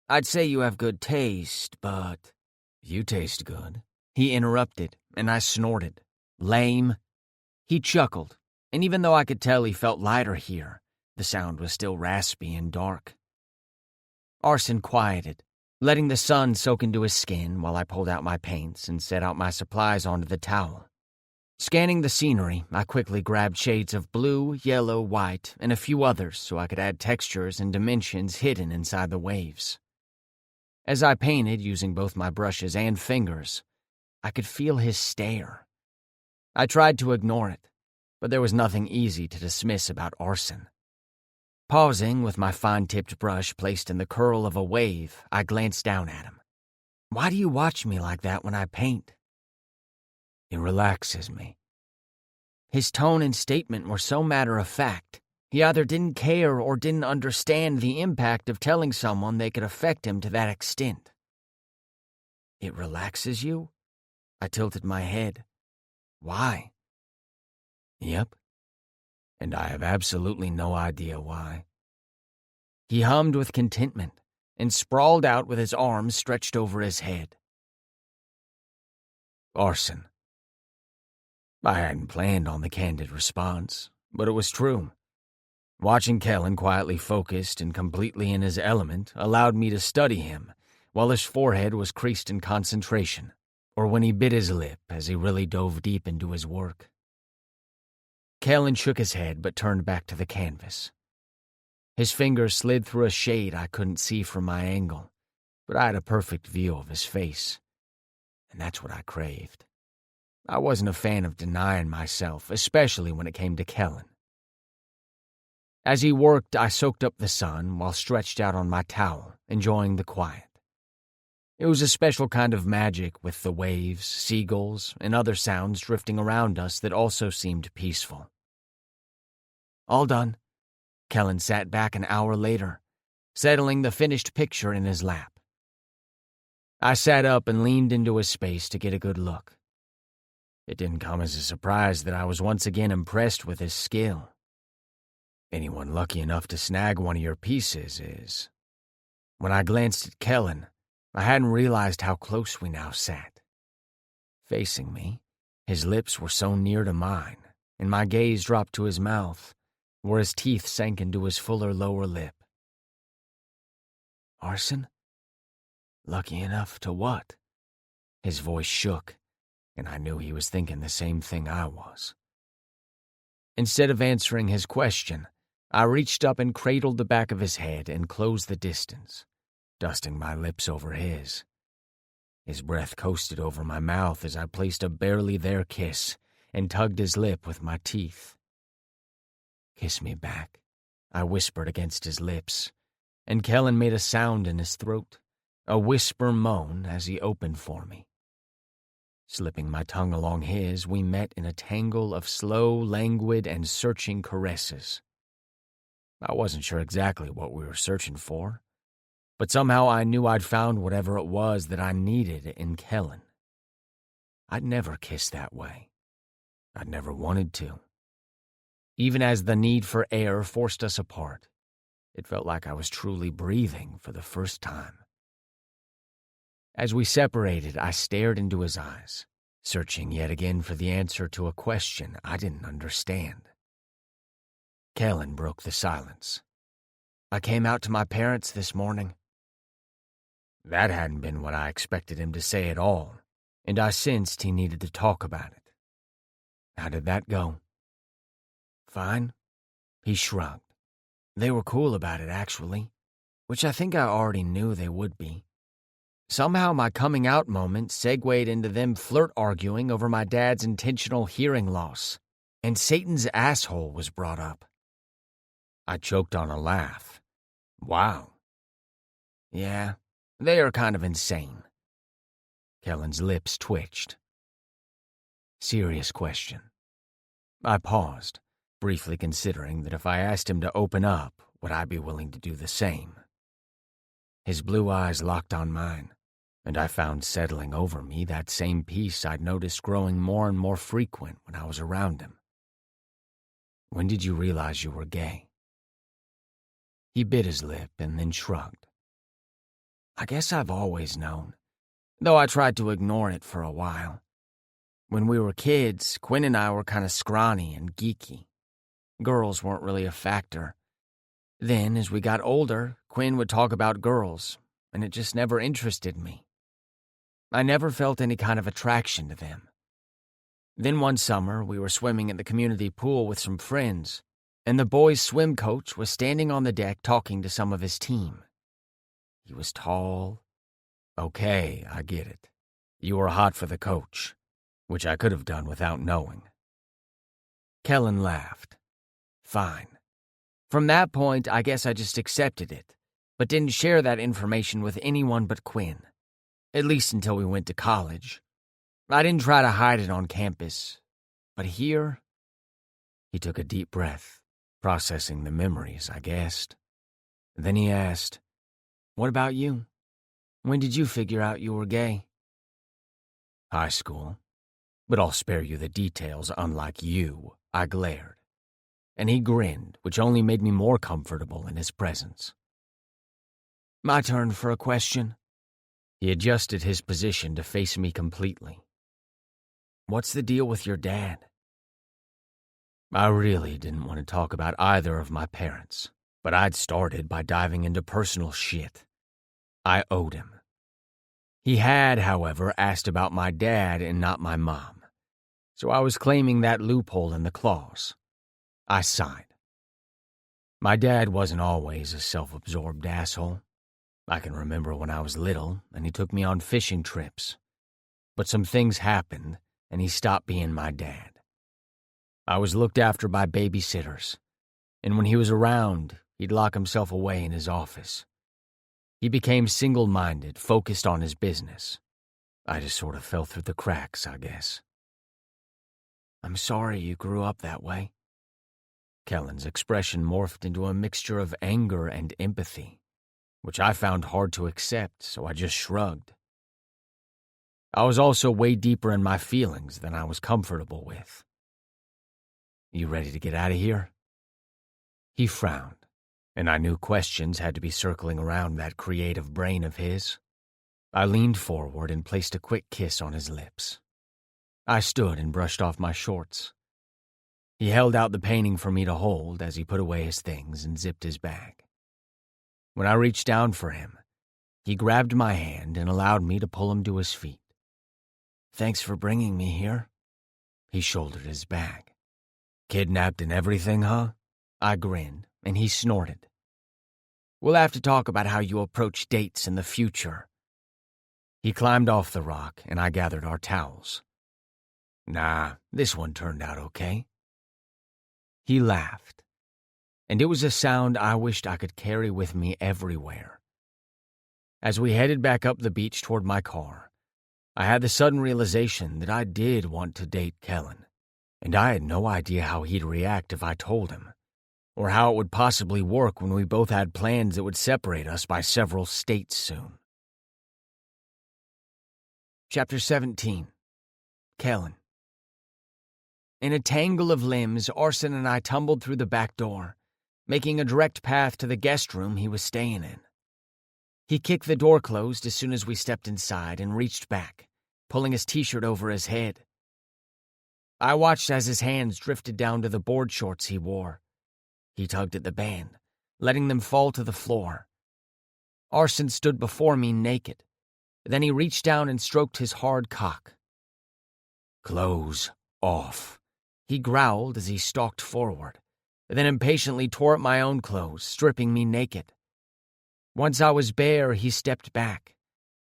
Speaker 2: I'd say you have good taste, but... You taste good. He interrupted, and I snorted. Lame. He chuckled, and even though I could tell he felt lighter here, the sound was still raspy and dark. Arson quieted, letting the sun soak into his skin while I pulled out my paints and set out my supplies onto the towel. Scanning the scenery, I quickly grabbed shades of blue, yellow, white, and a few others so I could add textures and dimensions hidden inside the waves. As I painted using both my brushes and fingers, I could feel his stare. I tried to ignore it, but there was nothing easy to dismiss about Arson. Pausing with my fine-tipped brush placed in the curl of a wave, I glanced down at him. "Why do you watch me like that when I paint?" "It relaxes me." His tone and statement were so matter-of-fact. He either didn't care or didn't understand the impact of telling someone they could affect him to that extent. "It relaxes you?" I tilted my head. "Why?" "Yep. And I have absolutely no idea why." He hummed with contentment and sprawled out with his arms stretched over his head. "Arson." I hadn't planned on the candid response, but it was true. Watching Kellen quietly focused and completely in his element allowed me to study him while his forehead was creased in concentration, or when he bit his lip as he really dove deep into his work. Kellen shook his head but turned back to the canvas. His fingers slid through a shade I couldn't see from my angle, but I had a perfect view of his face, and that's what I craved. I wasn't a fan of denying myself, especially when it came to Kellen. As he worked, I soaked up the sun while stretched out on my towel, enjoying the quiet. It was a special kind of magic with the waves, seagulls, and other sounds drifting around us that also seemed peaceful. "All done." Kellen sat back an hour later, settling the finished picture in his lap. I sat up and leaned into his space to get a good look. It didn't come as a surprise that I was once again impressed with his skill. Anyone lucky enough to snag one of your pieces is. When I glanced at Kellen, I hadn't realized how close we now sat. Facing me, his lips were so near to mine, and my gaze dropped to his mouth, where his teeth sank into his fuller lower lip. "Arson? Lucky enough to what?" His voice shook, and I knew he was thinking the same thing I was. Instead of answering his question, I reached up and cradled the back of his head and closed the distance, dusting my lips over his. His breath coasted over my mouth as I placed a barely there kiss and tugged his lip with my teeth. "Kiss me back," I whispered against his lips, and Kellen made a sound in his throat, a whisper moan as he opened for me. Slipping my tongue along his, we met in a tangle of slow, languid, and searching caresses. I wasn't sure exactly what we were searching for, but somehow I knew I'd found whatever it was that I needed in Kellen. I'd never kissed that way. I'd never wanted to. Even as the need for air forced us apart, it felt like I was truly breathing for the first time. As we separated, I stared into his eyes, searching yet again for the answer to a question I didn't understand. Kellen broke the silence. "I came out to my parents this morning." That hadn't been what I expected him to say at all, and I sensed he needed to talk about it. "How did that go?" "Fine." He shrugged. "They were cool about it, actually, which I think I already knew they would be. Somehow my coming out moment segued into them flirt-arguing over my dad's intentional hearing loss, and Satan's asshole was brought up." I choked on a laugh. "Wow." "Yeah, they are kind of insane." Kellen's lips twitched. "Serious question." I paused, briefly considering that if I asked him to open up, would I be willing to do the same? His blue eyes locked on mine, and I found settling over me that same peace I'd noticed growing more and more frequent when I was around him. "When did you realize you were gay?" He bit his lip and then shrugged. "I guess I've always known, though I tried to ignore it for a while. When we were kids, Quinn and I were kind of scrawny and geeky, Girls weren't really a factor. Then, as we got older, Quinn would talk about girls, and it just never interested me. I never felt any kind of attraction to them. Then one summer, we were swimming at the community pool with some friends, and the boys' swim coach was standing on the deck talking to some of his team. He was tall. Okay, I get it. You were hot for the coach, which I could have done without knowing. Kellen laughed. Fine. From that point, I guess I just accepted it, but didn't share that information with anyone but Quinn, at least until we went to college. I didn't try to hide it on campus, but here, he took a deep breath, processing the memories, I guessed. Then he asked, "What about you? When did you figure out you were gay?" "High school, but I'll spare you the details, unlike you," I glared. And he grinned, which only made me more comfortable in his presence. "My turn for a question." He adjusted his position to face me completely. "What's the deal with your dad?" I really didn't want to talk about either of my parents, but I'd started by diving into personal shit. I owed him. He had, however, asked about my dad and not my mom, so I was claiming that loophole in the clause. I sighed. My dad wasn't always a self-absorbed asshole. I can remember when I was little and he took me on fishing trips. But some things happened and he stopped being my dad. I was looked after by babysitters, and when he was around, he'd lock himself away in his office. He became single-minded, focused on his business. I just sort of fell through the cracks, I guess. "I'm sorry you grew up that way." Kellen's expression morphed into a mixture of anger and empathy, which I found hard to accept, so I just shrugged. I was also way deeper in my feelings than I was comfortable with. "You ready to get out of here?" He frowned, and I knew questions had to be circling around that creative brain of his. I leaned forward and placed a quick kiss on his lips. I stood and brushed off my shorts. He held out the painting for me to hold as he put away his things and zipped his bag. When I reached down for him, he grabbed my hand and allowed me to pull him to his feet. "Thanks for bringing me here." He shouldered his bag. "Kidnapped and everything, huh?" I grinned, and he snorted. "We'll have to talk about how you approach dates in the future." He climbed off the rock, and I gathered our towels. "Nah, this one turned out okay." He laughed, and it was a sound I wished I could carry with me everywhere. As we headed back up the beach toward my car, I had the sudden realization that I did want to date Kellen, and I had no idea how he'd react if I told him, or how it would possibly work when we both had plans that would separate us by several states soon. Chapter 17. Kellen. In a tangle of limbs, Arson and I tumbled through the back door, making a direct path to the guest room he was staying in. He kicked the door closed as soon as we stepped inside and reached back, pulling his t-shirt over his head. I watched as his hands drifted down to the board shorts he wore. He tugged at the band, letting them fall to the floor. Arson stood before me naked. Then he reached down and stroked his hard cock. "Clothes off," he growled as he stalked forward, then impatiently tore at my own clothes, stripping me naked. Once I was bare, he stepped back,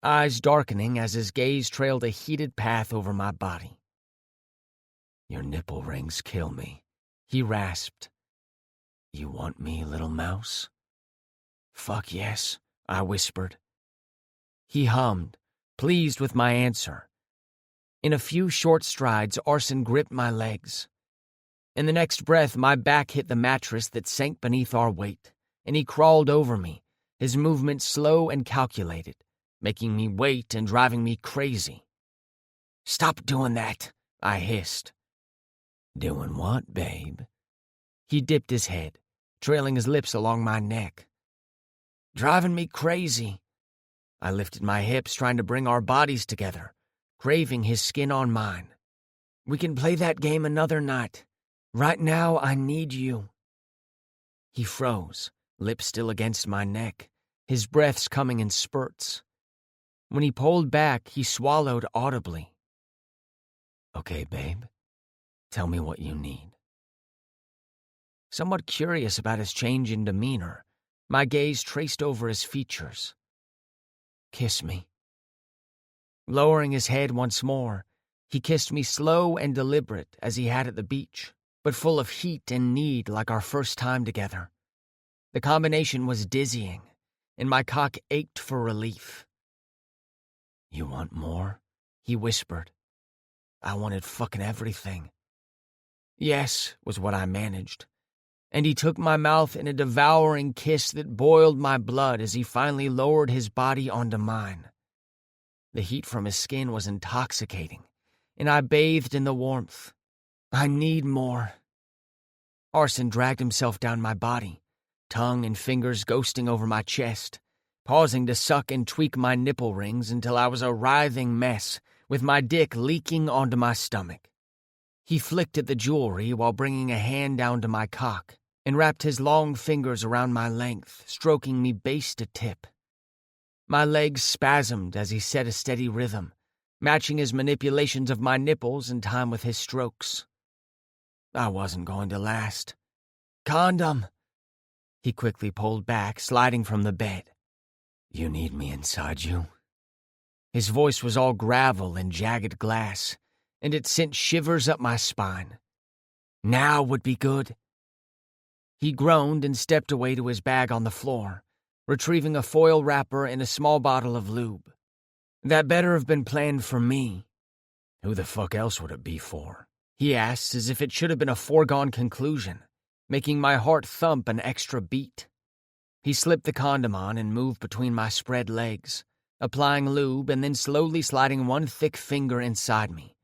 Speaker 2: eyes darkening as his gaze trailed a heated path over my body. "Your nipple rings kill me," he rasped. "You want me, little mouse?" "Fuck yes," I whispered. He hummed, pleased with my answer. In a few short strides, Arson gripped my legs. In the next breath, my back hit the mattress that sank beneath our weight, and he crawled over me, his movements slow and calculated, making me wait and driving me crazy. "Stop doing that," I hissed. "Doing what, babe?" He dipped his head, trailing his lips along my neck. "Driving me crazy." I lifted my hips, trying to bring our bodies together, craving his skin on mine. "We can play that game another night.
Speaker 3: Right now, I need you." He froze, lips still against my neck, his breaths coming in spurts. When he pulled back, he swallowed audibly. "Okay, babe. Tell me what you need." Somewhat curious about his change in demeanor, my gaze traced over his features. "Kiss me." Lowering his head once more, he kissed me slow and deliberate as he had at the beach, but full of heat and need like our first time together. The combination was dizzying, and my cock ached for relief. "You want more?" he whispered. I wanted fucking everything. "Yes," was what I managed, and he took my mouth in a devouring kiss that boiled my blood as he finally lowered his body onto mine. The heat from his skin was intoxicating, and I bathed in the warmth. "I need more." Arson dragged himself down my body, tongue and fingers ghosting over my chest, pausing to suck and tweak my nipple rings until I was a writhing mess, with my dick leaking onto my stomach. He flicked at the jewelry while bringing a hand down to my cock and wrapped his long fingers around my length, stroking me base to tip. My legs spasmed as he set a steady rhythm, matching his manipulations of my nipples in time with his strokes. I wasn't going to last. "Condom!" He quickly pulled back, sliding from the bed. "You need me inside you?" His voice was all gravel and jagged glass, and it sent shivers up my spine. "Now would be good." He groaned and stepped away to his bag on the floor, retrieving a foil wrapper and a small bottle of lube. "That better have been planned for me." "Who the fuck else would it be for?" he asked, as if it should have been a foregone conclusion, making my heart thump an extra beat. He slipped the condom on and moved between my spread legs, applying lube and then slowly sliding one thick finger inside me,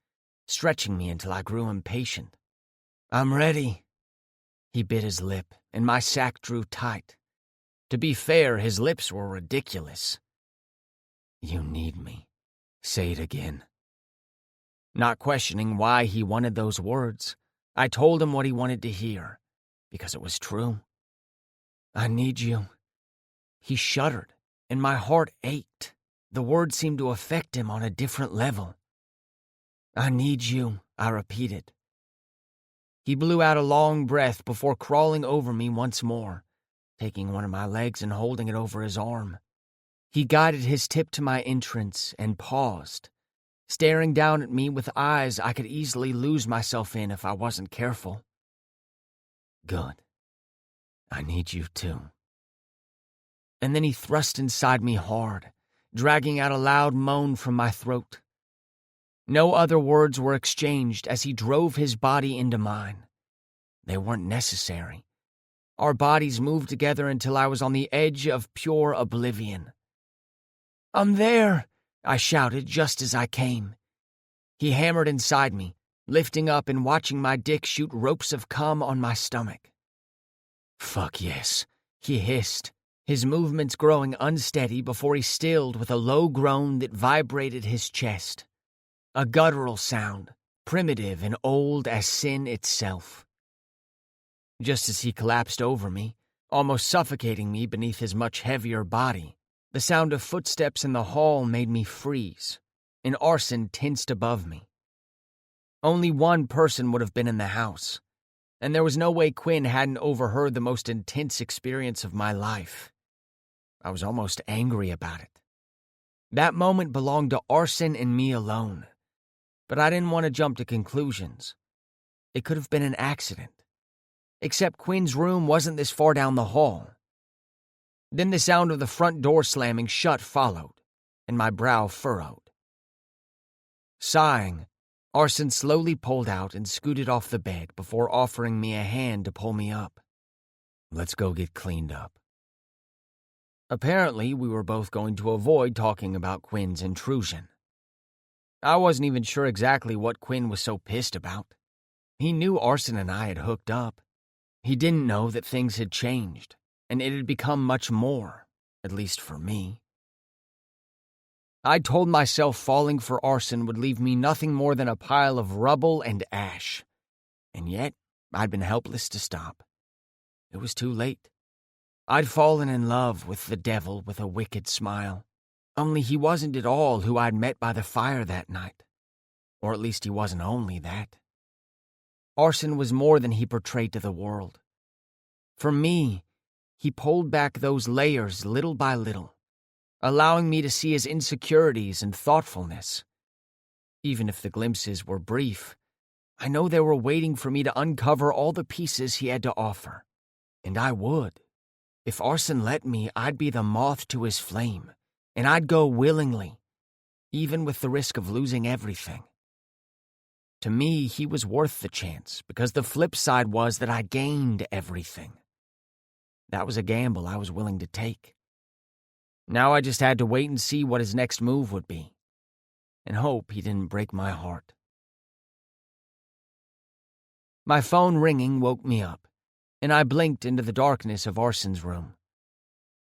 Speaker 3: stretching me until I grew impatient. "I'm ready." He bit his lip, and my sack drew tight. To be fair, his lips were ridiculous. "You need me. Say it again." Not questioning why he wanted those words, I told him what he wanted to hear, because it was true. "I need you." He shuddered, and my heart ached. The words seemed to affect him on a different level. "I need you," I repeated. He blew out a long breath before crawling over me once more, taking one of my legs and holding it over his arm. He guided his tip to my entrance and paused, staring down at me with eyes I could easily lose myself in if I wasn't careful. "Good. I need you too." And then he thrust inside me hard, dragging out a loud moan from my throat. No other words were exchanged as he drove his body into mine. They weren't necessary. Our bodies moved together until I was on the edge of pure oblivion. "I'm there!" I shouted just as I came. He hammered inside me, lifting up and watching my dick shoot ropes of cum on my stomach. "Fuck yes," he hissed, his movements growing unsteady before he stilled with a low groan that vibrated his chest. A guttural sound, primitive and old as sin itself. Just as he collapsed over me, almost suffocating me beneath his much heavier body, the sound of footsteps in the hall made me freeze, and Arson tensed above me. Only one person would have been in the house, and there was no way Quinn hadn't overheard the most intense experience of my life. I was almost angry about it. That moment belonged to Arson and me alone, but I didn't want to jump to conclusions. It could have been an accident. Except Quinn's room wasn't this far down the hall. Then the sound of the front door slamming shut followed, and my brow furrowed. Sighing, Arson slowly pulled out and scooted off the bed before offering me a hand to pull me up. "Let's go get cleaned up." Apparently, we were both going to avoid talking about Quinn's intrusion. I wasn't even sure exactly what Quinn was so pissed about. He knew Arson and I had hooked up. He didn't know that things had changed, and it had become much more, at least for me. I told myself falling for Arson would leave me nothing more than a pile of rubble and ash, and yet
Speaker 2: I'd been helpless to stop. It was too late. I'd fallen in love with the devil with a wicked smile. Only he wasn't at all who I'd met by the fire that night. Or at least he wasn't only that. Arson was more than he portrayed to the world. For me, he pulled back those layers little by little, allowing me to see his insecurities and thoughtfulness. Even if the glimpses were brief, I know they were waiting for me to uncover all the pieces he had to offer. And I would. If Arson let me, I'd be the moth to his flame, and I'd go willingly, even with the risk of losing everything. To me, he was worth the chance, because the flip side was that I gained everything. That was a gamble I was willing to take. Now I just had to wait and see what his next move would be, and hope he didn't break my heart. My phone ringing woke me up, and I blinked into the darkness of Arson's room.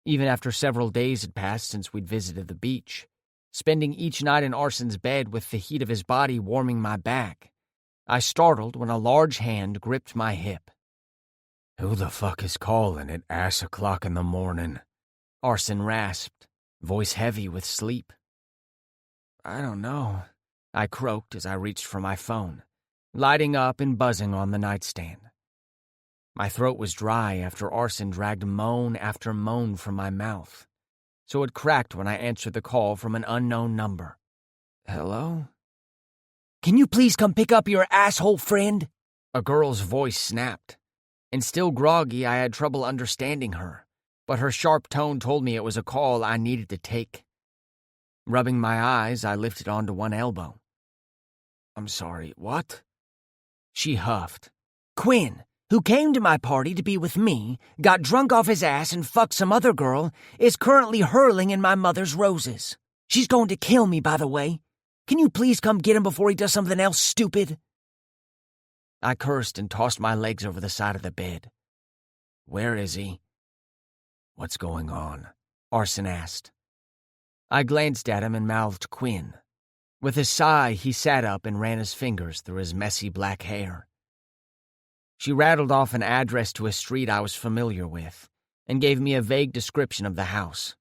Speaker 2: Even after several days had passed since we'd visited the beach, spending each night in Arson's bed with the heat of his body warming my back, I startled when a large hand gripped my hip.
Speaker 1: "Who the fuck is calling at ass o'clock in the morning?"
Speaker 2: Arson rasped, voice heavy with sleep. "I don't know," I croaked as I reached for my phone, lighting up and buzzing on the nightstand. My throat was dry after Arson dragged moan after moan from my mouth, so it cracked when I answered the call from an unknown number. "Hello?"
Speaker 3: "Can you please come pick up your asshole friend?"
Speaker 2: A girl's voice snapped, and still groggy I had trouble understanding her, but her sharp tone told me it was a call I needed to take. Rubbing my eyes, I lifted onto one elbow. "I'm sorry, what?" She huffed.
Speaker 3: "Quinn, who came to my party to be with me, got drunk off his ass and fucked some other girl, is currently hurling in my mother's roses. She's going to kill me, by the way. Can you please come get him before he does something else stupid?"
Speaker 2: I cursed and tossed my legs over the side of the bed. "Where is he?"
Speaker 1: "What's going on?"
Speaker 2: Arson asked. I glanced at him and mouthed Quinn. With a sigh, he sat up and ran his fingers through his messy black hair. She rattled off an address to a street I was familiar with and gave me a vague description of the house.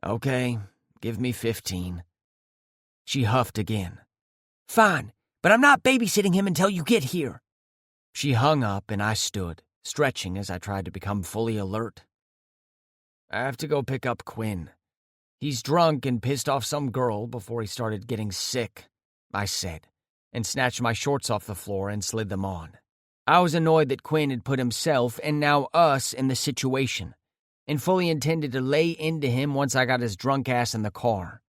Speaker 2: "Okay, give me 15. She huffed again.
Speaker 3: "Fine, but I'm not babysitting him until you get here."
Speaker 2: She hung up and I stood, stretching as I tried to become fully alert. "I have to go pick up Quinn. He's drunk and pissed off some girl before he started getting sick," I said, and snatched my shorts off the floor and slid them on. I was annoyed that Quinn had put himself and now us in the situation, and fully intended to lay into him once I got his drunk ass in the car.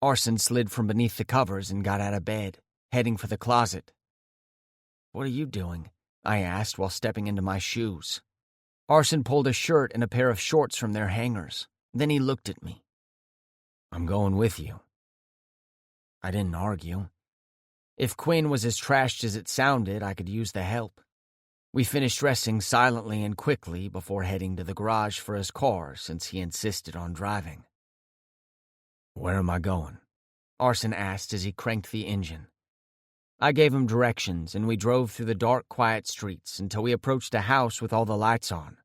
Speaker 2: Arson slid from beneath the covers and got out of bed, heading for the closet. "What are you doing?" I asked while stepping into my shoes. Arson pulled a shirt and a pair of shorts from their hangers. Then he looked at me. "I'm going with you." I didn't argue. If Quinn was as trashed as it sounded, I could use the help. We finished dressing silently and quickly before heading to the garage for his car since he insisted on driving.
Speaker 1: "Where am I going?"
Speaker 2: Arson asked as he cranked the engine. I gave him directions, and we drove through the dark, quiet streets until we approached a house with all the lights on,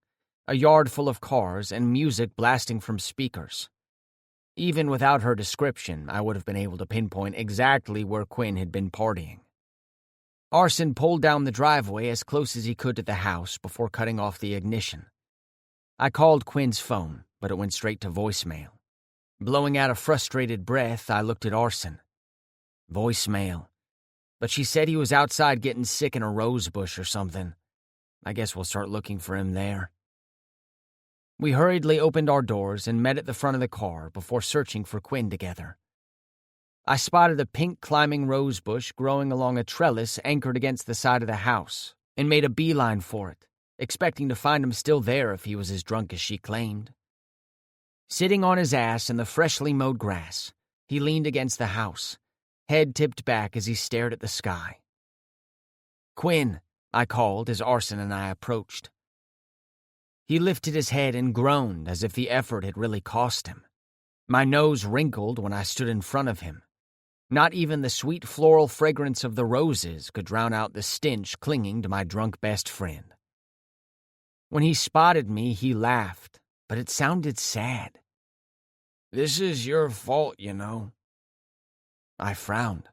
Speaker 2: a yard full of cars, and music blasting from speakers. Even without her description, I would have been able to pinpoint exactly where Quinn had been partying. Arson pulled down the driveway as close as he could to the house before cutting off the ignition. I called Quinn's phone, but it went straight to voicemail. Blowing out a frustrated breath, I looked at Arson. Voicemail. But she said he was outside getting sick in a rose bush or something. I guess we'll start looking for him there. We hurriedly opened our doors and met at the front of the car before searching for Quinn together. I spotted a pink climbing rose bush growing along a trellis anchored against the side of the house and made a beeline for it, expecting to find him still there if he was as drunk as she claimed. Sitting on his ass in the freshly mowed grass, he leaned against the house, head tipped back as he stared at the sky. "Quinn," I called as Arson and I approached. He lifted his head and groaned as if the effort had really cost him. My nose wrinkled when I stood in front of him. Not even the sweet floral fragrance of the roses could drown out the stench clinging to my drunk best friend. When he spotted me, he laughed, but it sounded sad.
Speaker 1: "This is your fault, you know."
Speaker 2: I frowned,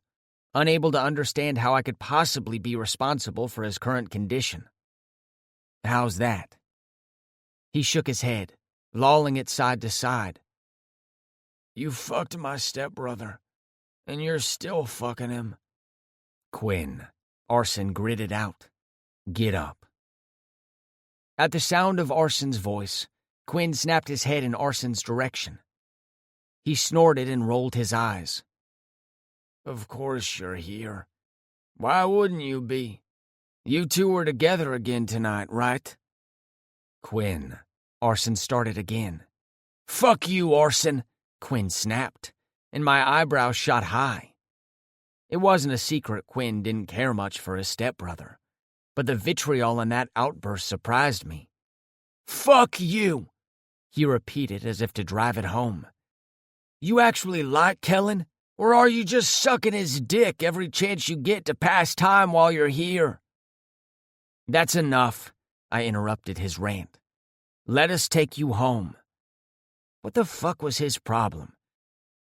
Speaker 2: unable to understand how I could possibly be responsible for his current condition. "How's that?" He shook his head, lolling it side to side.
Speaker 1: "You fucked my stepbrother, and you're still fucking him."
Speaker 2: "Quinn," Arson gritted out. "Get up." At the sound of Arson's voice, Quinn snapped his head in Arson's direction. He snorted and rolled his eyes.
Speaker 1: "Of course you're here. Why wouldn't you be? You two were together again tonight, right?"
Speaker 2: "Quinn," Arson started again.
Speaker 1: "Fuck you, Arson,"
Speaker 2: Quinn snapped, and my eyebrows shot high. It wasn't a secret Quinn didn't care much for his stepbrother, but the vitriol in that outburst surprised me.
Speaker 1: "Fuck you,"
Speaker 2: he repeated as if to drive it home.
Speaker 1: "You actually like Kellen, or are you just sucking his dick every chance you get to pass time while you're here?"
Speaker 2: "That's enough," I interrupted his rant. "Let us take you home." What the fuck was his problem?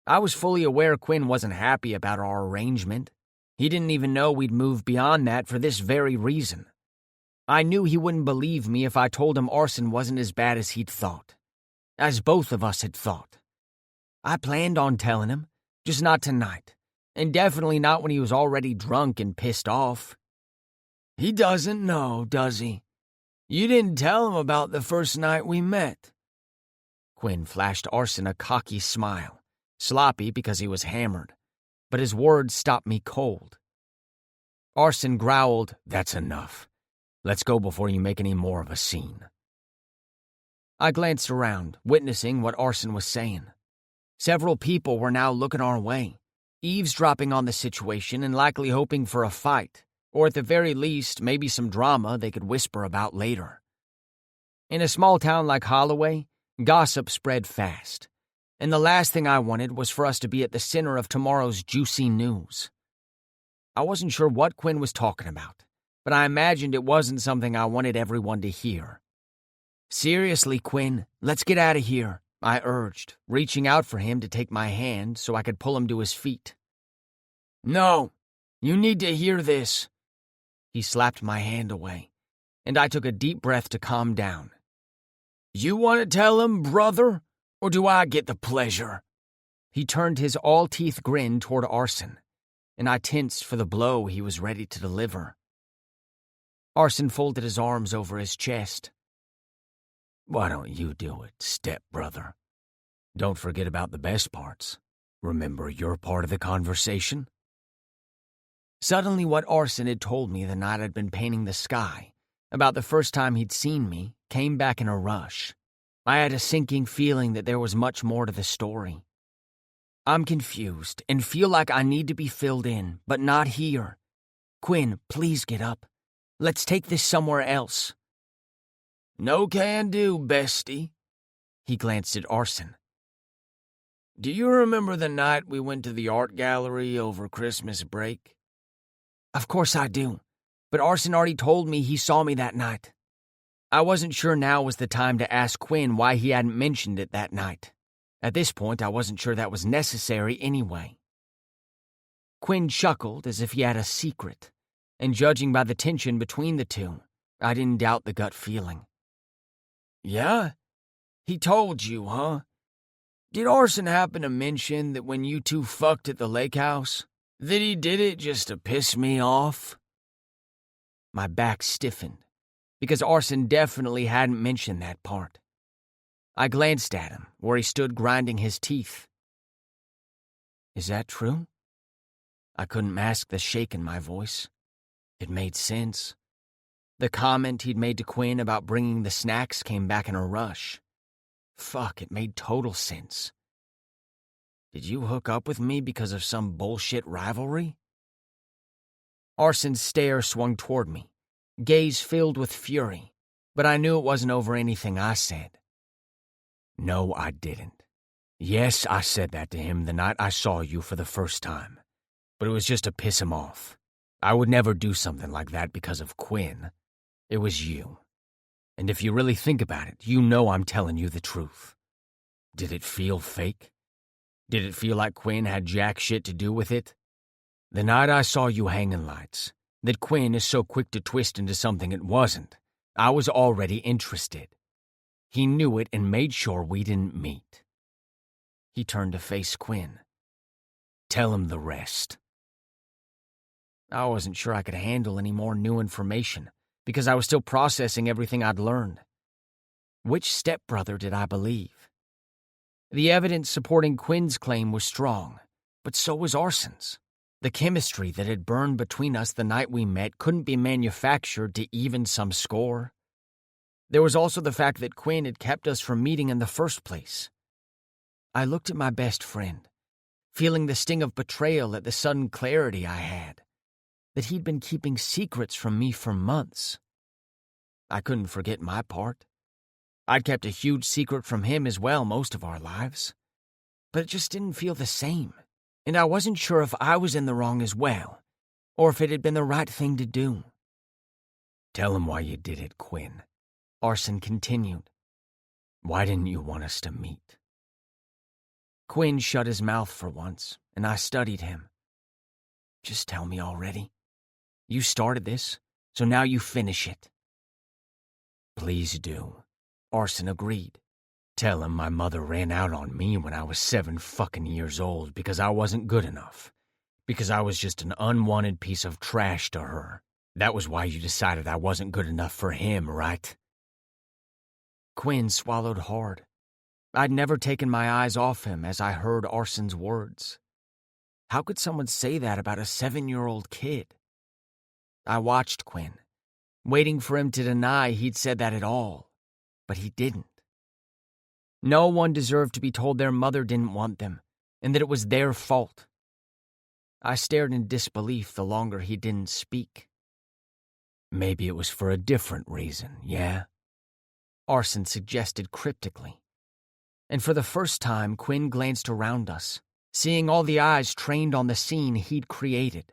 Speaker 2: I was fully aware Quinn wasn't happy about our arrangement. He didn't even know we'd moved beyond that for this very reason. I knew he wouldn't believe me if I told him Arson wasn't as bad as he'd thought. As both of us had thought. I planned on telling him, just not tonight, and definitely not when he was already drunk and pissed off.
Speaker 1: "He doesn't know, does he? You didn't tell him about the first night we met."
Speaker 2: Quinn flashed Arson a cocky smile, sloppy because he was hammered, but his words stopped me cold. Arson growled, "That's enough. Let's go before you make any more of a scene." I glanced around, witnessing what Arson was saying. Several people were now looking our way, eavesdropping on the situation and likely hoping for a fight, or at the very least, maybe some drama they could whisper about later. In a small town like Holloway, gossip spread fast, and the last thing I wanted was for us to be at the center of tomorrow's juicy news. I wasn't sure what Quinn was talking about, but I imagined it wasn't something I wanted everyone to hear. "Seriously, Quinn, let's get out of here," I urged, reaching out for him to take my hand so I could pull him to his feet.
Speaker 1: "No, you need to hear this."
Speaker 2: He slapped my hand away, and I took a deep breath to calm down.
Speaker 1: "You want to tell him, brother, or do I get the pleasure?"
Speaker 2: He turned his all-teeth grin toward Arson, and I tensed for the blow he was ready to deliver. Arson folded his arms over his chest. "Why don't you do it, stepbrother? Don't forget about the best parts. Remember you're part of the conversation?" Suddenly what Arson had told me the night I'd been painting the sky, about the first time he'd seen me, came back in a rush. I had a sinking feeling that there was much more to the story. "I'm confused and feel like I need to be filled in, but not here. Quinn, please get up. Let's take this somewhere else."
Speaker 1: "No can do, bestie."
Speaker 2: He glanced at Arson.
Speaker 1: "Do you remember the night we went to the art gallery over Christmas break?"
Speaker 2: "Of course I do, but Arson already told me he saw me that night." I wasn't sure now was the time to ask Quinn why he hadn't mentioned it that night. At this point, I wasn't sure that was necessary anyway. Quinn chuckled as if he had a secret, and judging by the tension between the two, I didn't doubt the gut feeling.
Speaker 1: "Yeah? He told you, huh? Did Arson happen to mention that when you two fucked at the lake house, that he did it just to piss me off?"
Speaker 2: My back stiffened, because Arson definitely hadn't mentioned that part. I glanced at him, where he stood grinding his teeth. "Is that true?" I couldn't mask the shake in my voice. It made sense. The comment he'd made to Quinn about bringing the snacks came back in a rush. Fuck, it made total sense. "Did you hook up with me because of some bullshit rivalry?" Arson's stare swung toward me, gaze filled with fury, but I knew it wasn't over anything I said. "No, I didn't. Yes, I said that to him the night I saw you for the first time, But it was just to piss him off. I would never do something like that because of Quinn. It was you. And if you really think about it, you know I'm telling you the truth. Did it feel fake? Did it feel like Quinn had jack shit to do with it? The night I saw you hanging lights, that Quinn is so quick to twist into something it wasn't, I was already interested. He knew it and made sure we didn't meet. He turned to face Quinn. Tell him the rest. I wasn't sure I could handle any more new information because I was still processing everything I'd learned. Which stepbrother did I believe? The evidence supporting Quinn's claim was strong, but so was Arson's. The chemistry that had burned between us the night we met couldn't be manufactured to even some score. There was also the fact that Quinn had kept us from meeting in the first place. I looked at my best friend, feeling the sting of betrayal at the sudden clarity I had, that he'd been keeping secrets from me for months. I couldn't forget my part. I'd kept a huge secret from him as well most of our lives, but it just didn't feel the same. And I wasn't sure if I was in the wrong as well, or if it had been the right thing to do. Tell him why you did it, Quinn, Arson continued. Why didn't you want us to meet? Quinn shut his mouth for once, and I studied him. Just tell me already. You started this, so now you finish it. Please do, Arson agreed. Tell him my mother ran out on me when I was 7 fucking years old because I wasn't good enough. Because I was just an unwanted piece of trash to her. That was why you decided I wasn't good enough for him, right? Quinn swallowed hard. I'd never taken my eyes off him as I heard Arson's words. How could someone say that about a 7-year-old kid? I watched Quinn, waiting for him to deny he'd said that at all, but he didn't. No one deserved to be told their mother didn't want them, and that it was their fault. I stared in disbelief the longer he didn't speak. Maybe it was for a different reason, yeah? Arson suggested cryptically. And for the first time, Quinn glanced around us, seeing all the eyes trained on the scene he'd created.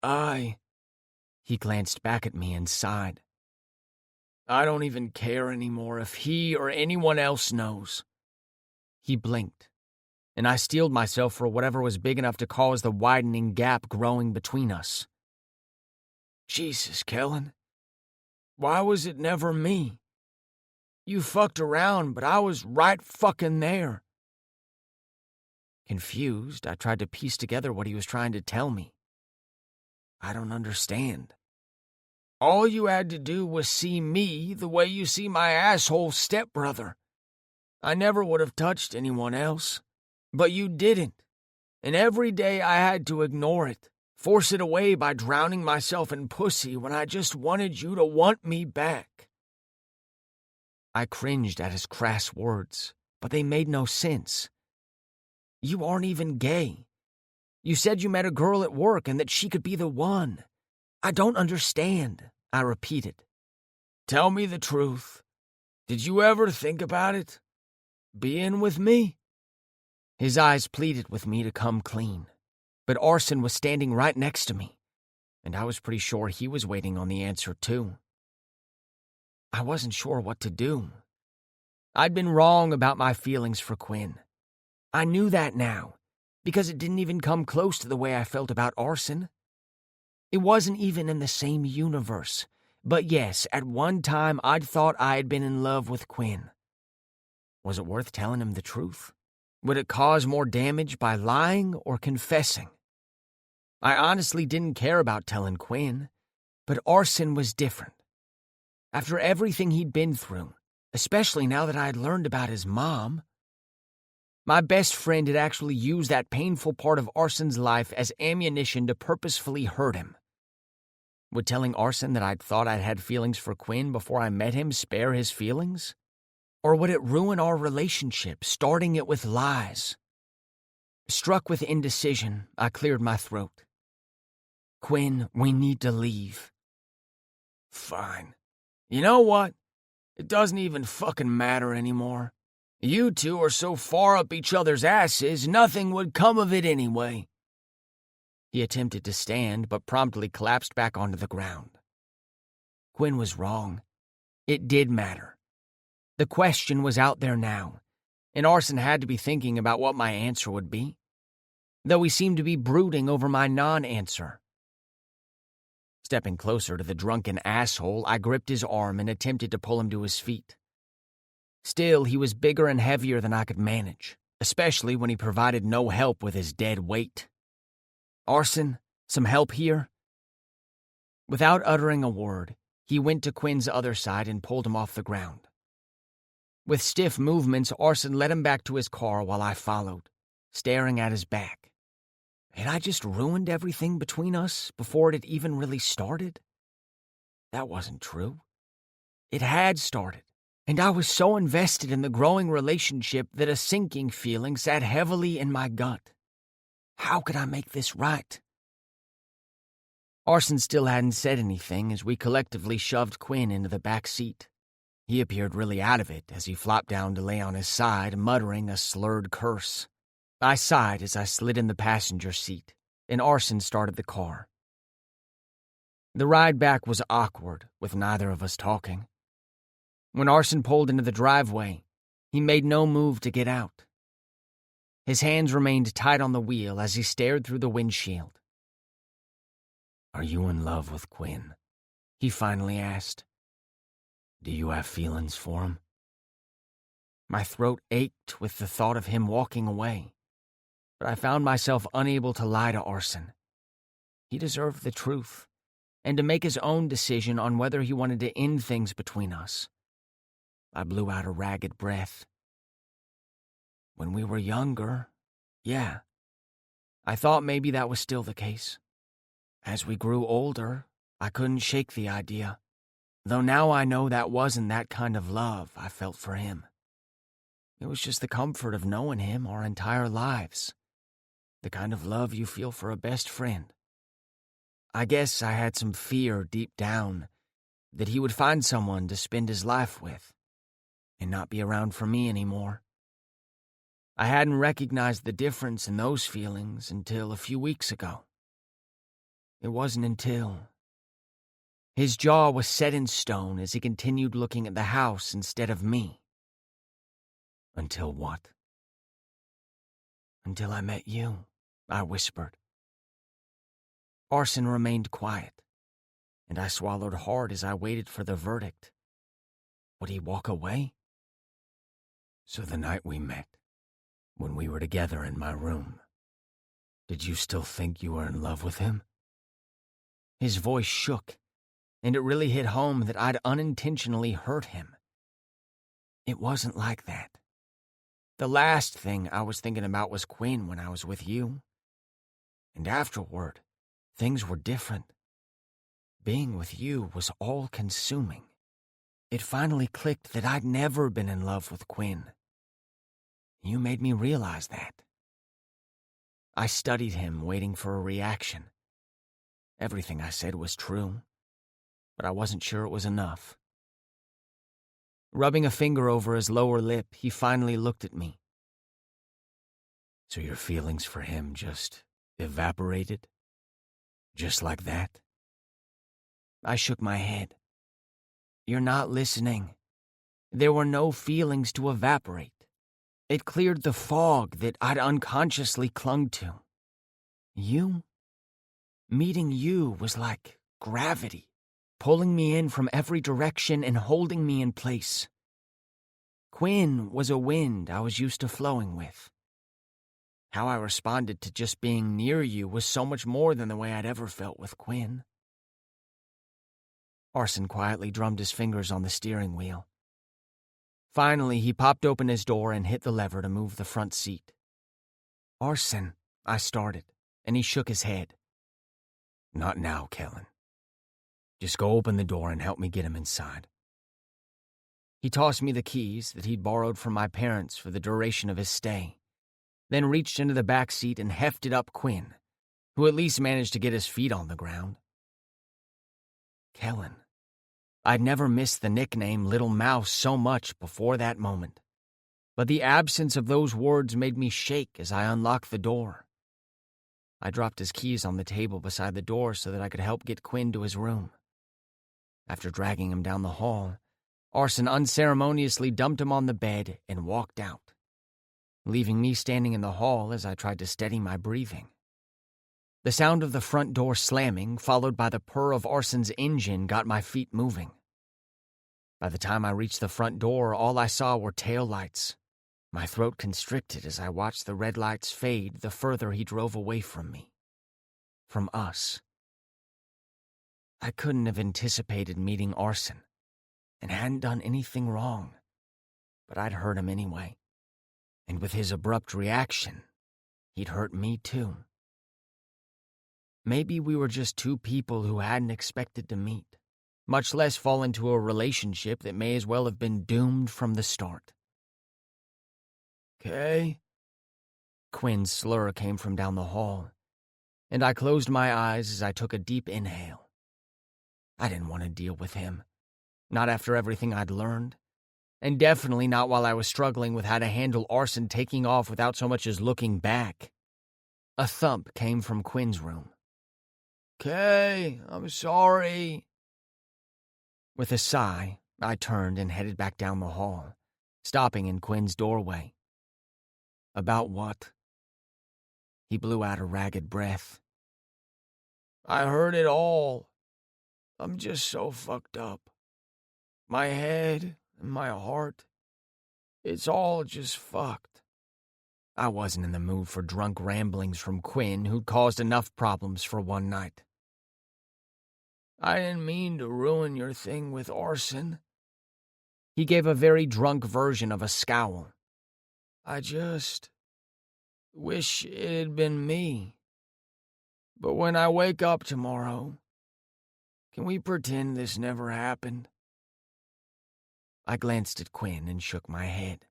Speaker 2: He glanced back at me and sighed. I don't even care anymore if he or anyone else knows. He blinked, and I steeled myself for whatever was big enough to cause the widening gap growing between us. Jesus, Kellen. Why was it never me? You fucked around, but I was right fucking there. Confused, I tried to piece together what he was trying to tell me. I don't understand. All you had to do was see me the way you see my asshole stepbrother. I never would have touched anyone else. But you didn't. And every day I had to ignore it, force it away by drowning myself in pussy when I just wanted you to want me back. I cringed at his crass words, but they made no sense. You aren't even gay. You said you met a girl at work and that she could be the one. I don't understand, I repeated. Tell me the truth. Did you ever think about it? Being with me? His eyes pleaded with me to come clean, but Arson was standing right next to me, and I was pretty sure he was waiting on the answer too. I wasn't sure what to do. I'd been wrong about my feelings for Quinn. I knew that now, because it didn't even come close to the way I felt about Arson. It wasn't even in the same universe, but yes, at one time I'd thought I had been in love with Quinn. Was it worth telling him the truth? Would it cause more damage by lying or confessing? I honestly didn't care about telling Quinn, but Arson was different. After everything he'd been through, especially now that I had learned about his mom. My best friend had actually used that painful part of Arson's life as ammunition to purposefully hurt him. Would telling Arson that I'd thought I'd had feelings for Quinn before I met him spare his feelings? Or would it ruin our relationship, starting it with lies? Struck with indecision, I cleared my throat. Quinn, we need to leave. Fine. You know what? It doesn't even fucking matter anymore. You two are so far up each other's asses, nothing would come of it anyway. He attempted to stand, but promptly collapsed back onto the ground. Quinn was wrong. It did matter. The question was out there now, and Arson had to be thinking about what my answer would be, though he seemed to be brooding over my non-answer. Stepping closer to the drunken asshole, I gripped his arm and attempted to pull him to his feet. Still, he was bigger and heavier than I could manage, especially when he provided no help with his dead weight. "Arson, some help here?" Without uttering a word, he went to Quinn's other side and pulled him off the ground. With stiff movements, Arson led him back to his car while I followed, staring at his back. Had I just ruined everything between us before it had even really started? That wasn't true. It had started, and I was so invested in the growing relationship that a sinking feeling sat heavily in my gut. How could I make this right? Arson still hadn't said anything as we collectively shoved Quinn into the back seat. He appeared really out of it as he flopped down to lay on his side, muttering a slurred curse. I sighed as I slid in the passenger seat, and Arson started the car. The ride back was awkward, with neither of us talking. When Arson pulled into the driveway, he made no move to get out. His hands remained tight on the wheel as he stared through the windshield. "Are you in love with Quinn?" he finally asked. "Do you have feelings for him?" My throat ached with the thought of him walking away, but I found myself unable to lie to Arson. He deserved the truth, and to make his own decision on whether he wanted to end things between us. I blew out a ragged breath. When we were younger, yeah. I thought maybe that was still the case. As we grew older, I couldn't shake the idea, though now I know that wasn't that kind of love I felt for him. It was just the comfort of knowing him our entire lives, the kind of love you feel for a best friend. I guess I had some fear deep down that he would find someone to spend his life with and not be around for me anymore. I hadn't recognized the difference in those feelings until a few weeks ago. It wasn't until... His jaw was set in stone as he continued looking at the house instead of me. "Until what?" "Until I met you," I whispered. Arson remained quiet, and I swallowed hard as I waited for the verdict. Would he walk away? "So the night we met, when we were together in my room, did you still think you were in love with him?" His voice shook, and it really hit home that I'd unintentionally hurt him. It wasn't like that. The last thing I was thinking about was Quinn when I was with you. And afterward, things were different. Being with you was all-consuming. It finally clicked that I'd never been in love with Quinn. You made me realize that. I studied him, waiting for a reaction. Everything I said was true, but I wasn't sure it was enough. Rubbing a finger over his lower lip, he finally looked at me. "So your feelings for him just evaporated? Just like that?" I shook my head. "You're not listening. There were no feelings to evaporate. It cleared the fog that I'd unconsciously clung to. You? Meeting you was like gravity, pulling me in from every direction and holding me in place. Quinn was a wind I was used to flowing with. How I responded to just being near you was so much more than the way I'd ever felt with Quinn." Arson quietly drummed his fingers on the steering wheel. Finally, he popped open his door and hit the lever to move the front seat. "Arson," I started, and he shook his head. "Not now, Kellen. Just go open the door and help me get him inside." He tossed me the keys that he'd borrowed from my parents for the duration of his stay, then reached into the back seat and hefted up Quinn, who at least managed to get his feet on the ground. Kellen. I'd never missed the nickname Little Mouse so much before that moment, but the absence of those words made me shake as I unlocked the door. I dropped his keys on the table beside the door so that I could help get Quinn to his room. After dragging him down the hall, Arson unceremoniously dumped him on the bed and walked out, leaving me standing in the hall as I tried to steady my breathing. The sound of the front door slamming, followed by the purr of Arson's engine, got my feet moving. By the time I reached the front door, all I saw were taillights. My throat constricted as I watched the red lights fade the further he drove away from me. From us. I couldn't have anticipated meeting Arson, and hadn't done anything wrong, but I'd hurt him anyway. And with his abrupt reaction, he'd hurt me too. Maybe we were just two people who hadn't expected to meet, much less fall into a relationship that may as well have been doomed from the start. "Okay?" Quinn's slur came from down the hall, and I closed my eyes as I took a deep inhale. I didn't want to deal with him, not after everything I'd learned, and definitely not while I was struggling with how to handle Arson taking off without so much as looking back. A thump came from Quinn's room. "Okay, I'm sorry." With a sigh, I turned and headed back down the hall, stopping in Quinn's doorway. "About what?" He blew out a ragged breath. "I heard it all. I'm just so fucked up. My head and my heart, it's all just fucked." I wasn't in the mood for drunk ramblings from Quinn, who'd caused enough problems for one night. "I didn't mean to ruin your thing with Arson." He gave a very drunk version of a scowl. "I just wish it had been me. But when I wake up tomorrow, can we pretend this never happened?" I glanced at Quinn and shook my head.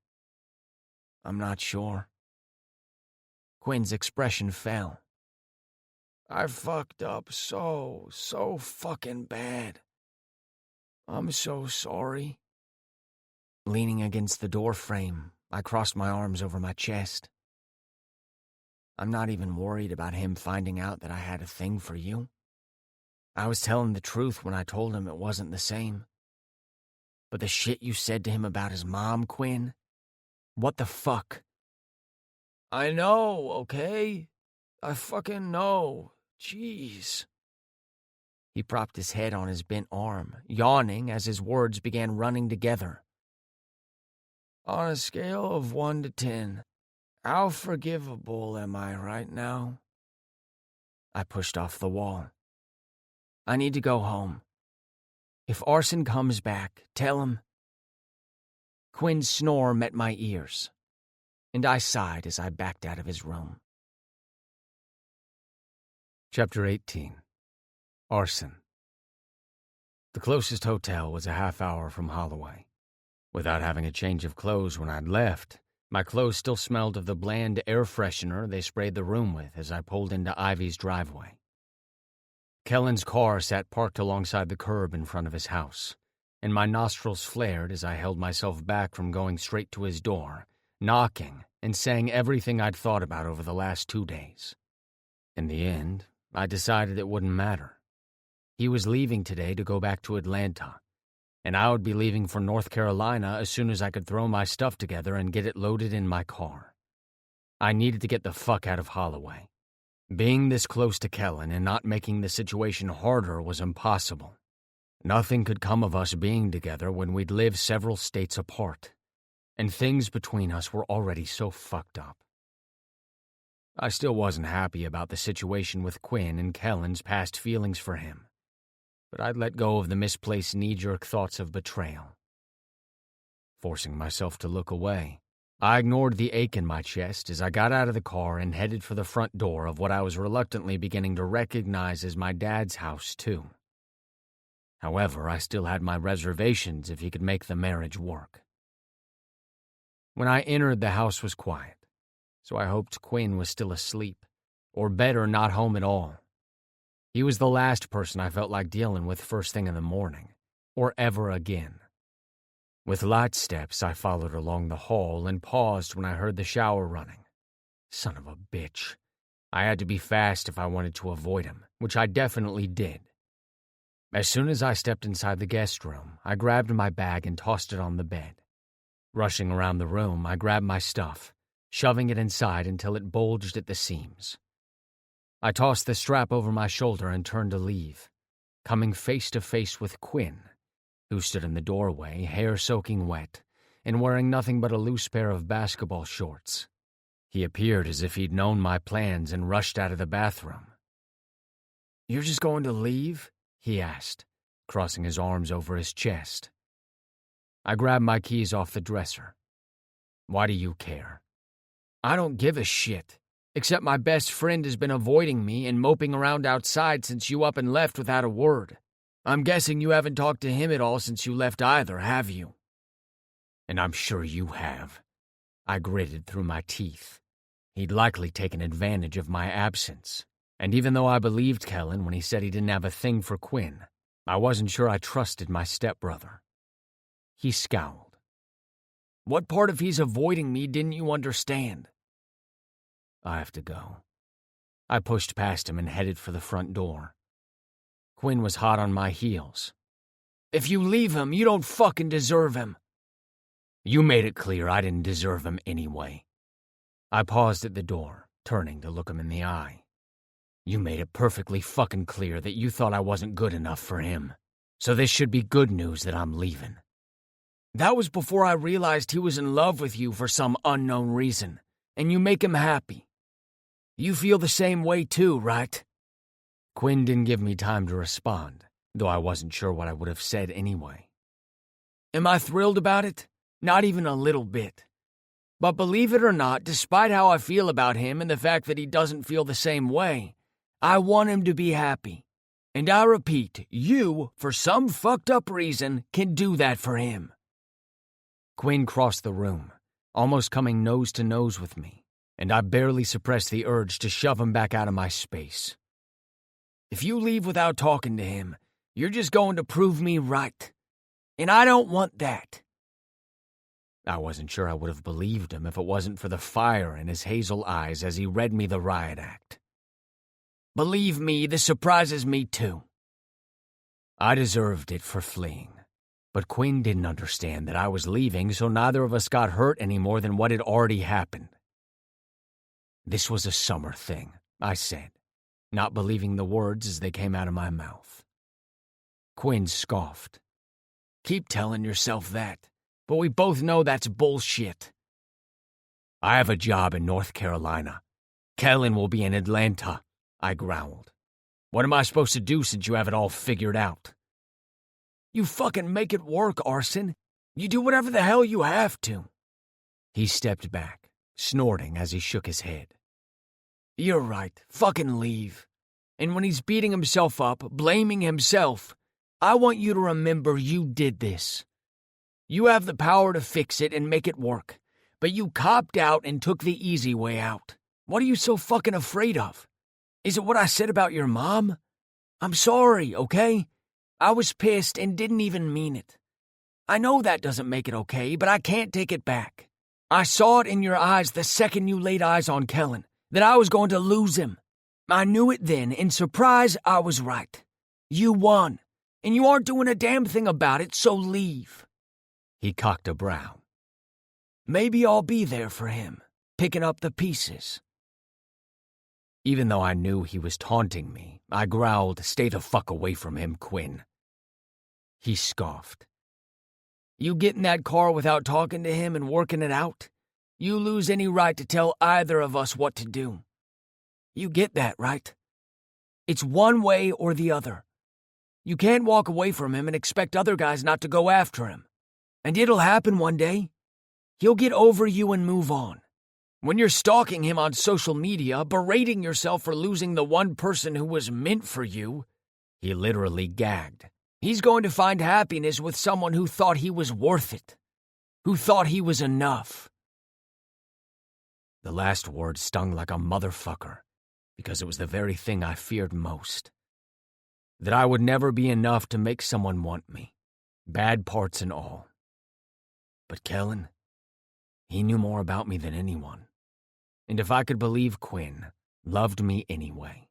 Speaker 2: "I'm not sure." Quinn's expression fell. "I fucked up so fucking bad. I'm so sorry." Leaning against the door frame, I crossed my arms over my chest. "I'm not even worried about him finding out that I had a thing for you. I was telling the truth when I told him it wasn't the same. But the shit you said to him about his mom, Quinn? What the fuck?" "I know, okay? I fucking know. Jeez." He propped his head on his bent arm, yawning as his words began running together. "On a scale of 1 to 10, how forgivable am I right now?" I pushed off the wall. "I need to go home. If Arson comes back, tell him..." Quinn's snore met my ears, and I sighed as I backed out of his room. Chapter 18. Arson. The closest hotel was a half hour from Holloway. Without having a change of clothes when I'd left, my clothes still smelled of the bland air freshener they sprayed the room with as I pulled into Ivy's driveway. Kellen's car sat parked alongside the curb in front of his house, and my nostrils flared as I held myself back from going straight to his door, knocking and saying everything I'd thought about over the last 2 days. In the end, I decided it wouldn't matter. He was leaving today to go back to Atlanta, and I would be leaving for North Carolina as soon as I could throw my stuff together and get it loaded in my car. I needed to get the fuck out of Holloway. Being this close to Kellen and not making the situation harder was impossible. Nothing could come of us being together when we'd lived several states apart, and things between us were already so fucked up. I still wasn't happy about the situation with Quinn and Kellen's past feelings for him, but I'd let go of the misplaced knee-jerk thoughts of betrayal. Forcing myself to look away, I ignored the ache in my chest as I got out of the car and headed for the front door of what I was reluctantly beginning to recognize as my dad's house, too. However, I still had my reservations if he could make the marriage work. When I entered, the house was quiet, so I hoped Quinn was still asleep, or better, not home at all. He was the last person I felt like dealing with first thing in the morning, or ever again. With light steps, I followed along the hall and paused when I heard the shower running. Son of a bitch. I had to be fast if I wanted to avoid him, which I definitely did. As soon as I stepped inside the guest room, I grabbed my bag and tossed it on the bed. Rushing around the room, I grabbed my stuff, shoving it inside until it bulged at the seams. I tossed the strap over my shoulder and turned to leave, coming face to face with Quinn, who stood in the doorway, hair soaking wet, and wearing nothing but a loose pair of basketball shorts. He appeared as if he'd known my plans and rushed out of the bathroom. "You're just going to leave?" he asked, crossing his arms over his chest. I grabbed my keys off the dresser. "Why do you care?" "I don't give a shit, except my best friend has been avoiding me and moping around outside since you up and left without a word. I'm guessing you haven't talked to him at all since you left either, have you?" "And I'm sure you have." I gritted through my teeth. He'd likely taken advantage of my absence, and even though I believed Kellen when he said he didn't have a thing for Quinn, I wasn't sure I trusted my stepbrother. He scowled. "What part of he's avoiding me didn't you understand?" "I have to go." I pushed past him and headed for the front door. Quinn was hot on my heels. "If you leave him, you don't fucking deserve him." "You made it clear I didn't deserve him anyway." I paused at the door, turning to look him in the eye. "You made it perfectly fucking clear that you thought I wasn't good enough for him. So this should be good news that I'm leaving." "That was before I realized he was in love with you for some unknown reason, and you make him happy. You feel the same way too, right?" Quinn didn't give me time to respond, though I wasn't sure what I would have said anyway. "Am I thrilled about it? Not even a little bit. But believe it or not, despite how I feel about him and the fact that he doesn't feel the same way, I want him to be happy. And I repeat, you, for some fucked up reason, can do that for him." Quinn crossed the room, almost coming nose to nose with me, and I barely suppressed the urge to shove him back out of my space. "If you leave without talking to him, you're just going to prove me right. And I don't want that." I wasn't sure I would have believed him if it wasn't for the fire in his hazel eyes as he read me the riot act. "Believe me, this surprises me too." I deserved it for fleeing, but Quinn didn't understand that I was leaving, so neither of us got hurt any more than what had already happened. "This was a summer thing," I said, not believing the words as they came out of my mouth. Quinn scoffed. "Keep telling yourself that, but we both know that's bullshit." "I have a job in North Carolina. Kellen will be in Atlanta," I growled. "What am I supposed to do since you have it all figured out?" "You fucking make it work, Arson. You do whatever the hell you have to." He stepped back, snorting as he shook his head. "You're right. Fucking leave. And when he's beating himself up, blaming himself, I want you to remember you did this. You have the power to fix it and make it work, but you copped out and took the easy way out. What are you so fucking afraid of? Is it what I said about your mom? I'm sorry, okay? I was pissed and didn't even mean it. I know that doesn't make it okay, but I can't take it back. I saw it in your eyes the second you laid eyes on Kellen, that I was going to lose him. I knew it then, and surprise, I was right. You won, and you aren't doing a damn thing about it, so leave." He cocked a brow. "Maybe I'll be there for him, picking up the pieces." Even though I knew he was taunting me, I growled, "Stay the fuck away from him, Quinn." He scoffed. "You get in that car without talking to him and working it out? You lose any right to tell either of us what to do. You get that, right? It's one way or the other. You can't walk away from him and expect other guys not to go after him. And it'll happen one day. He'll get over you and move on. When you're stalking him on social media, berating yourself for losing the one person who was meant for you," he literally gagged, "he's going to find happiness with someone who thought he was worth it, who thought he was enough." The last word stung like a motherfucker, because it was the very thing I feared most. That I would never be enough to make someone want me, bad parts and all. But Kellen, he knew more about me than anyone. And if I could believe Quinn, loved me anyway.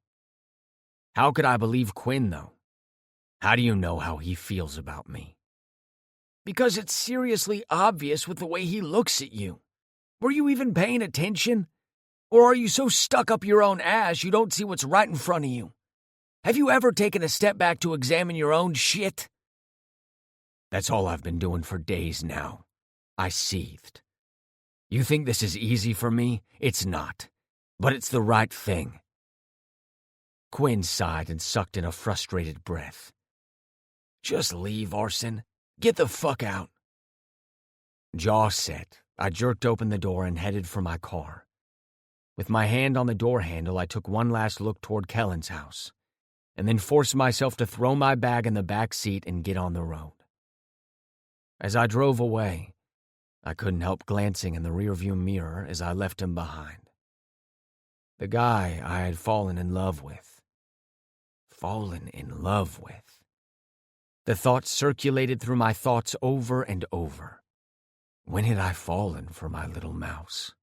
Speaker 2: How could I believe Quinn, though? How do you know how he feels about me?
Speaker 1: Because it's seriously obvious with the way he looks at you. Were you even paying attention? Or are you so stuck up your own ass you don't see what's right in front of you? Have you ever taken a step back to examine your own shit?
Speaker 2: That's all I've been doing for days now. I seethed. You think this is easy for me? It's not. But it's the right thing. Quinn sighed and sucked in a frustrated breath.
Speaker 1: Just leave, Arson. Get the fuck out.
Speaker 2: Jaw set, I jerked open the door and headed for my car. With my hand on the door handle, I took one last look toward Kellen's house, and then forced myself to throw my bag in the back seat and get on the road. As I drove away, I couldn't help glancing in the rearview mirror as I left him behind. The guy I had fallen in love with. Fallen in love with. The thought circulated through my thoughts over and over. When had I fallen for my little mouse?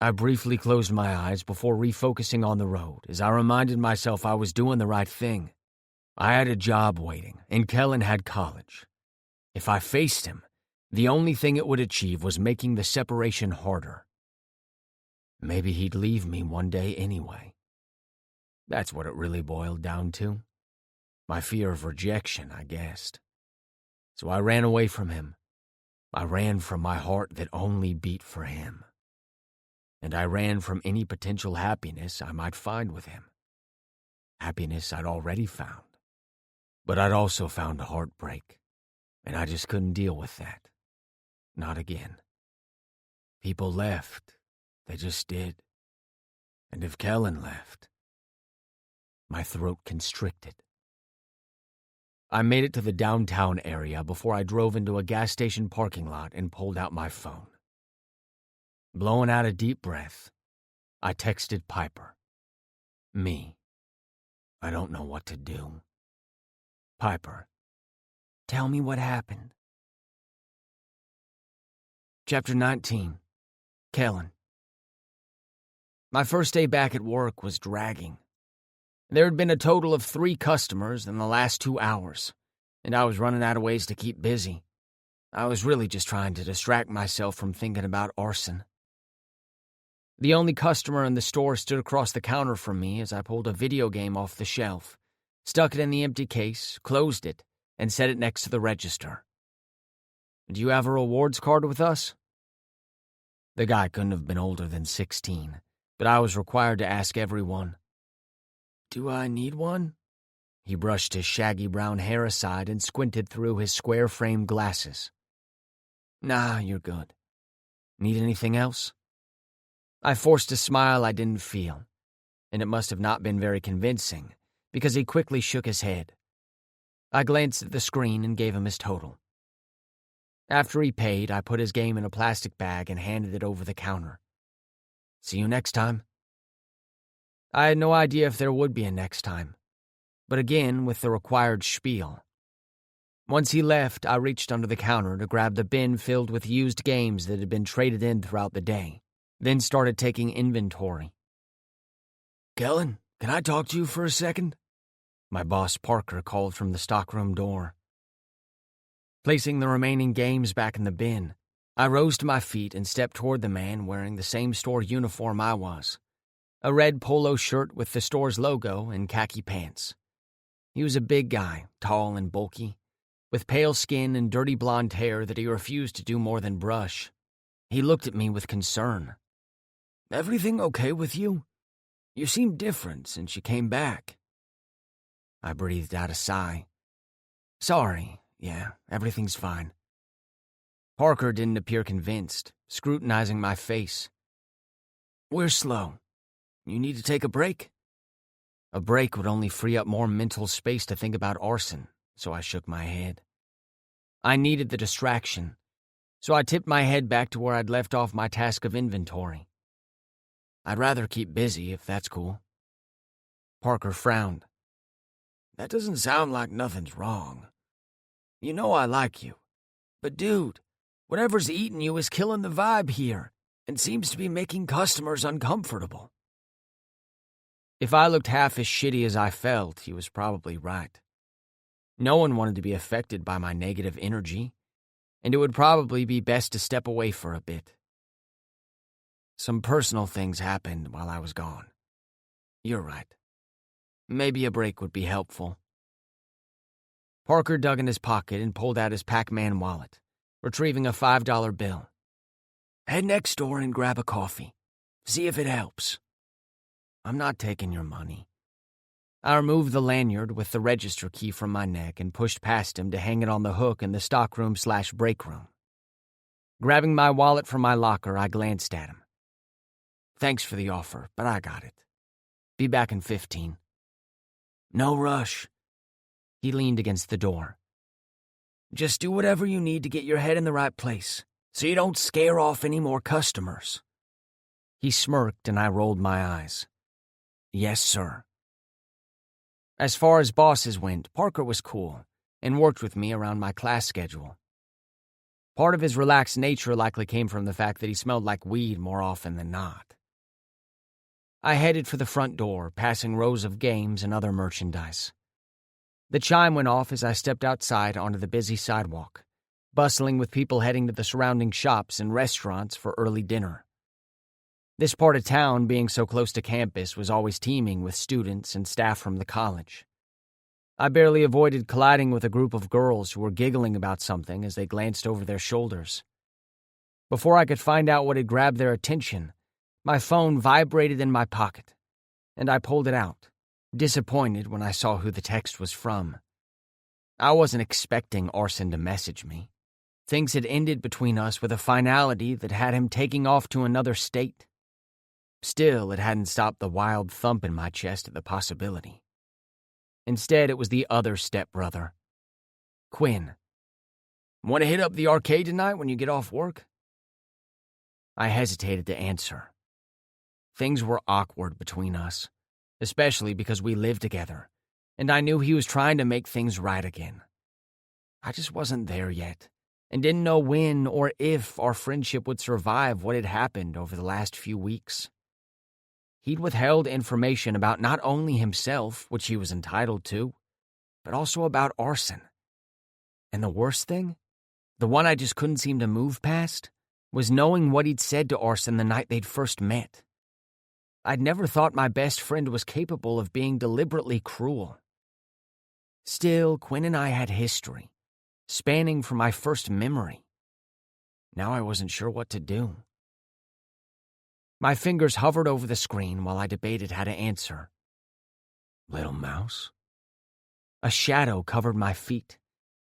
Speaker 2: I briefly closed my eyes before refocusing on the road as I reminded myself I was doing the right thing. I had a job waiting, and Kellen had college. If I faced him, the only thing it would achieve was making the separation harder. Maybe he'd leave me one day anyway. That's what it really boiled down to. My fear of rejection, I guessed. So I ran away from him. I ran from my heart that only beat for him. And I ran from any potential happiness I might find with him. Happiness I'd already found. But I'd also found heartbreak, and I just couldn't deal with that. Not again. People left. They just did. And if Kellen left, my throat constricted. I made it to the downtown area before I drove into a gas station parking lot and pulled out my phone. Blowing out a deep breath, I texted Piper. Me. I don't know what to do. Piper.
Speaker 3: Tell me what happened.
Speaker 1: Chapter 19. Kellen. My first day back at work was dragging. There had been a total of 3 customers in the last 2 hours, and I was running out of ways to keep busy. I was really just trying to distract myself from thinking about arson. The only customer in the store stood across the counter from me as I pulled a video game off the shelf, stuck it in the empty case, closed it, and set it next to the register. "Do you have a rewards card with us?" The guy couldn't have been older than 16, but I was required to ask everyone. "Do I need one?" He brushed his shaggy brown hair aside and squinted through his square-framed glasses. "Nah, you're good. Need anything else?" I forced a smile I didn't feel, and it must have not been very convincing, because he quickly shook his head. I glanced at the screen and gave him his total. After he paid, I put his game in a plastic bag and handed it over the counter. "See you next time." I had no idea if there would be a next time, but again with the required spiel. Once he left, I reached under the counter to grab the bin filled with used games that had been traded in throughout the day, then started taking inventory. "Kellen, can I talk to you for a second?" My boss Parker called from the stockroom door. Placing the remaining games back in the bin, I rose to my feet and stepped toward the man wearing the same store uniform I was. A red polo shirt with the store's logo and khaki pants. He was a big guy, tall and bulky, with pale skin and dirty blonde hair that he refused to do more than brush. He looked at me with concern. "Everything okay with you? You seem different since you came back." I breathed out a sigh. "Sorry, yeah, everything's fine." Parker didn't appear convinced, scrutinizing my face. "We're slow. You need to take a break?" A break would only free up more mental space to think about arson, so I shook my head. I needed the distraction, so I tipped my head back to where I'd left off my task of inventory. "I'd rather keep busy, if that's cool." Parker frowned. "That doesn't sound like nothing's wrong. You know I like you. But dude, whatever's eating you is killing the vibe here and seems to be making customers uncomfortable. If I looked half as shitty as I felt, he was probably right. No one wanted to be affected by my negative energy, and it would probably be best to step away for a bit. Some personal things happened while I was gone. You're right. Maybe a break would be helpful. Parker dug in his pocket and pulled out his Pac-Man wallet, retrieving a $5 bill. Head next door and grab a coffee. See if it helps. I'm not taking your money. I removed the lanyard with the register key from my neck and pushed past him to hang it on the hook in the stockroom/break room. Grabbing my wallet from my locker, I glanced at him. Thanks for the offer, but I got it. Be back in 15. No rush. He leaned against the door. Just do whatever you need to get your head in the right place, so you don't scare off any more customers. He smirked and I rolled my eyes. Yes, sir. As far as bosses went, Parker was cool and worked with me around my class schedule. Part of his relaxed nature likely came from the fact that he smelled like weed more often than not. I headed for the front door, passing rows of games and other merchandise. The chime went off as I stepped outside onto the busy sidewalk, bustling with people heading to the surrounding shops and restaurants for early dinner. This part of town, being so close to campus, was always teeming with students and staff from the college. I barely avoided colliding with a group of girls who were giggling about something as they glanced over their shoulders. Before I could find out what had grabbed their attention, my phone vibrated in my pocket, and I pulled it out, disappointed when I saw who the text was from. I wasn't expecting Arson to message me. Things had ended between us with a finality that had him taking off to another state. Still, it hadn't stopped the wild thump in my chest at the possibility. Instead, it was the other stepbrother, Quinn. Want to hit up the arcade tonight when you get off work? I hesitated to answer. Things were awkward between us, especially because we lived together, and I knew he was trying to make things right again. I just wasn't there yet, and didn't know when or if our friendship would survive what had happened over the last few weeks. He'd withheld information about not only himself, which he was entitled to, but also about Arson. And the worst thing, the one I just couldn't seem to move past, was knowing what he'd said to Arson the night they'd first met. I'd never thought my best friend was capable of being deliberately cruel. Still, Quinn and I had history, spanning from my first memory. Now I wasn't sure what to do. My fingers hovered over the screen while I debated how to answer. Little mouse? A shadow covered my feet,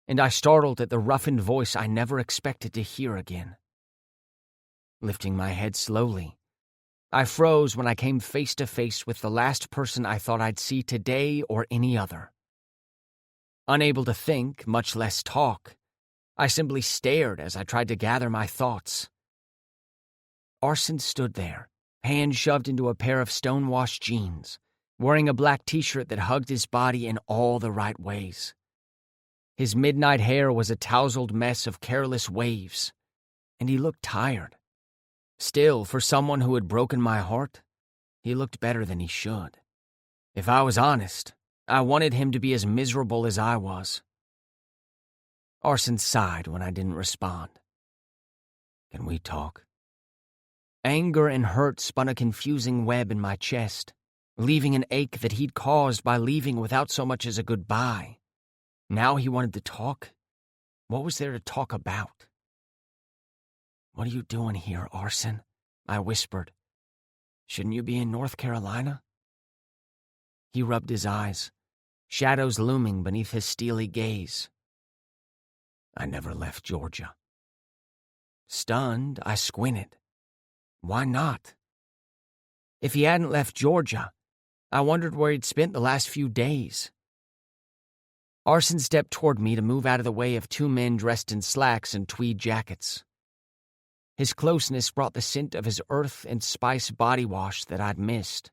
Speaker 1: and I startled at the roughened voice I never expected to hear again. Lifting my head slowly, I froze when I came face to face with the last person I thought I'd see today or any other. Unable to think, much less talk, I simply stared as I tried to gather my thoughts. Arson stood there, hand shoved into a pair of stonewashed jeans, wearing a black t-shirt that hugged his body in all the right ways. His midnight hair was a tousled mess of careless waves, and he looked tired. Still, for someone who had broken my heart, he looked better than he should. If I was honest, I wanted him to be as miserable as I was. Arson sighed when I didn't respond. Can we talk? Anger and hurt spun a confusing web in my chest, leaving an ache that he'd caused by leaving without so much as a goodbye. Now he wanted to talk? What was there to talk about? What are you doing here, Arson? I whispered. Shouldn't you be in North Carolina? He rubbed his eyes, shadows looming beneath his steely gaze. I never left Georgia. Stunned, I squinted. Why not? If he hadn't left Georgia, I wondered where he'd spent the last few days. Arson stepped toward me to move out of the way of two men dressed in slacks and tweed jackets. His closeness brought the scent of his earth and spice body wash that I'd missed.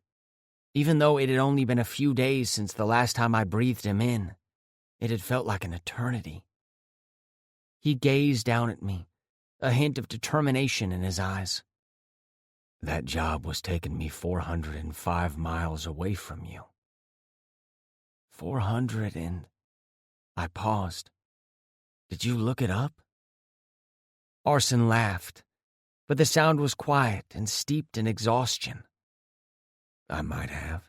Speaker 1: Even though it had only been a few days since the last time I breathed him in, it had felt like an eternity. He gazed down at me, a hint of determination in his eyes.
Speaker 2: That job was taking me 405 miles away from you. 400 and... I paused. Did you look it up?
Speaker 3: Arson laughed, but the sound was quiet and steeped in exhaustion.
Speaker 2: I might have.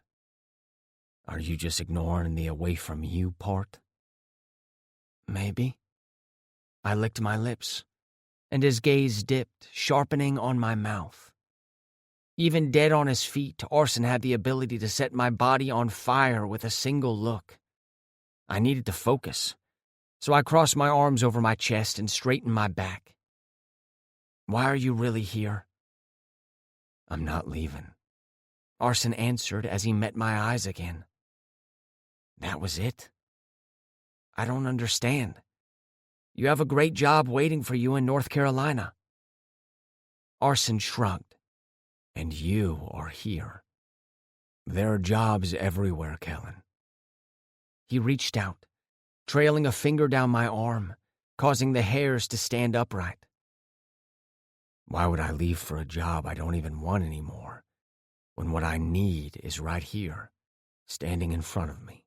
Speaker 2: Are you just ignoring the away from you part?
Speaker 3: Maybe. I licked my lips, and his gaze dipped, sharpening on my mouth. Even dead on his feet, Arson had the ability to set my body on fire with a single look. I needed to focus, so I crossed my arms over my chest and straightened my back. Why are you really here?
Speaker 2: I'm not leaving,
Speaker 3: Arson answered as he met my eyes again. That was it? I don't understand. You have a great job waiting for you in North Carolina. Arson shrugged.
Speaker 2: And you are here. There are jobs everywhere, Kellen.
Speaker 3: He reached out, trailing a finger down my arm, causing the hairs to stand upright.
Speaker 2: Why would I leave for a job I don't even want anymore, when what I need is right here, standing in front of me?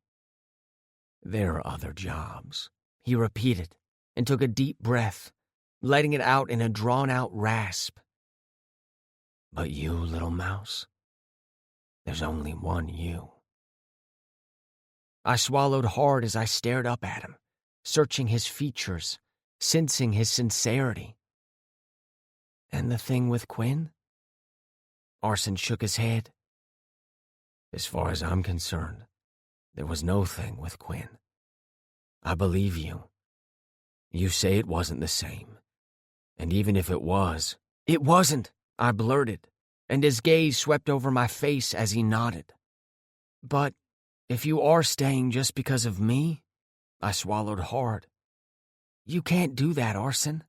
Speaker 2: There are other jobs,
Speaker 3: he repeated, and took a deep breath, letting it out in a drawn-out rasp.
Speaker 2: But you, little mouse, there's only one you.
Speaker 3: I swallowed hard as I stared up at him, searching his features, sensing his sincerity. And the thing with Quinn? Arson shook his head.
Speaker 2: As far as I'm concerned, there was no thing with Quinn. I believe you. You say it wasn't the same. And even if it was...
Speaker 3: It wasn't, I blurted, and his gaze swept over my face as he nodded. But if you are staying just because of me, I swallowed hard. You can't do that, Arson.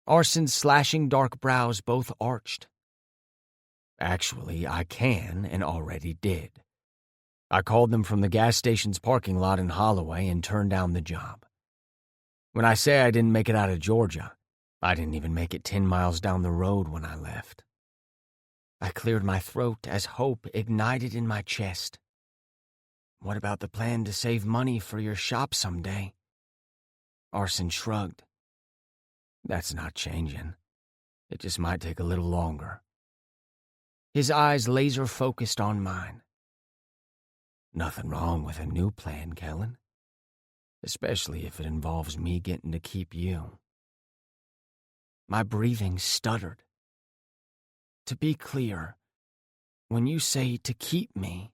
Speaker 3: Arson's slashing dark brows both arched.
Speaker 2: Actually, I can and already did. I called them from the gas station's parking lot in Holloway and turned down the job. When I say I didn't make it out of Georgia, I didn't even make it 10 miles down the road when I left.
Speaker 3: I cleared my throat as hope ignited in my chest. What about the plan to save money for your shop someday? Arson shrugged.
Speaker 2: That's not changing. It just might take a little longer.
Speaker 3: His eyes laser-focused on mine.
Speaker 2: Nothing wrong with a new plan, Kellen. Especially if it involves me getting to keep you.
Speaker 3: My breathing stuttered. To be clear, when you say to keep me,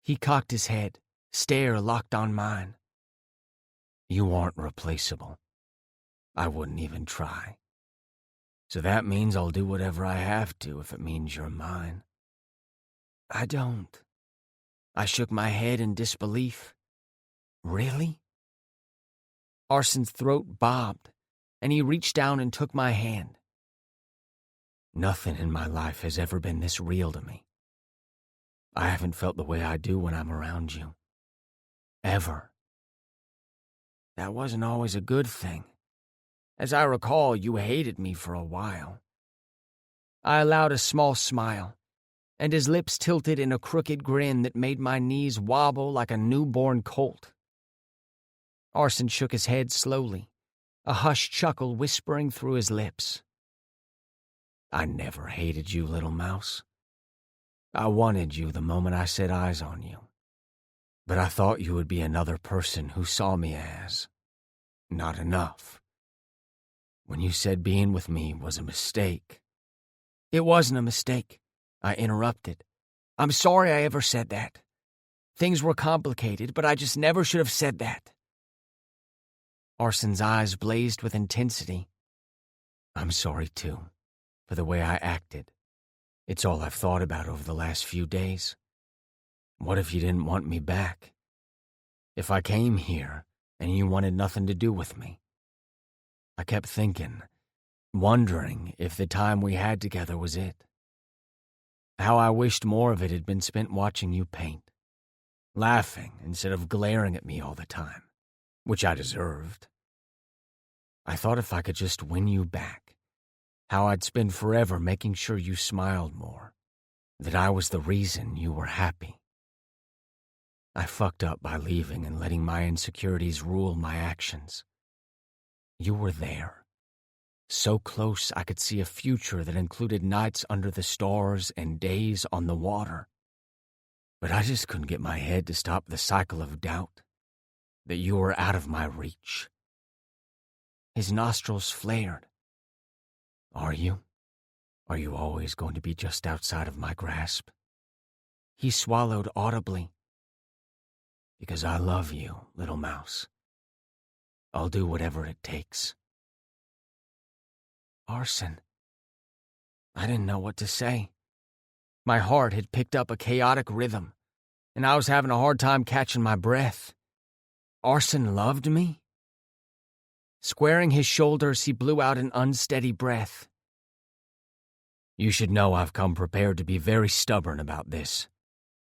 Speaker 3: he cocked his head, stare locked on mine.
Speaker 2: You aren't replaceable. I wouldn't even try. So that means I'll do whatever I have to if it means you're mine.
Speaker 3: I don't. I shook my head in disbelief. Really? Arson's throat bobbed, and he reached down and took my hand.
Speaker 2: Nothing in my life has ever been this real to me. I haven't felt the way I do when I'm around you. Ever.
Speaker 3: That wasn't always a good thing. As I recall, you hated me for a while. I allowed a small smile, and his lips tilted in a crooked grin that made my knees wobble like a newborn colt. Arson shook his head slowly, a hushed chuckle whispering through his lips.
Speaker 2: I never hated you, little mouse. I wanted you the moment I set eyes on you. But I thought you would be another person who saw me as not enough. When you said being with me was a mistake.
Speaker 3: It wasn't a mistake, I interrupted. I'm sorry I ever said that. Things were complicated, but I just never should have said that. Arson's eyes blazed with intensity.
Speaker 2: I'm sorry, too, for the way I acted. It's all I've thought about over the last few days. What if you didn't want me back? If I came here and you wanted nothing to do with me? I kept thinking, wondering if the time we had together was it. How I wished more of it had been spent watching you paint, laughing instead of glaring at me all the time, which I deserved. I thought if I could just win you back, How I'd spend forever making sure you smiled more, that I was the reason you were happy. I fucked up by leaving and letting my insecurities rule my actions. You were there, so close I could see a future that included nights under the stars and days on the water. But I just couldn't get my head to stop the cycle of doubt, that you were out of my reach. His nostrils flared. Are you? Are you always going to be just outside of my grasp? He swallowed audibly. Because I love you, little mouse. I'll do whatever it takes. Arson. I didn't know what to say. My heart had picked up a chaotic rhythm, and I was having a hard time catching my breath. Arson loved me? Squaring his shoulders, he blew out an unsteady breath. You should know I've come prepared to be very stubborn about this.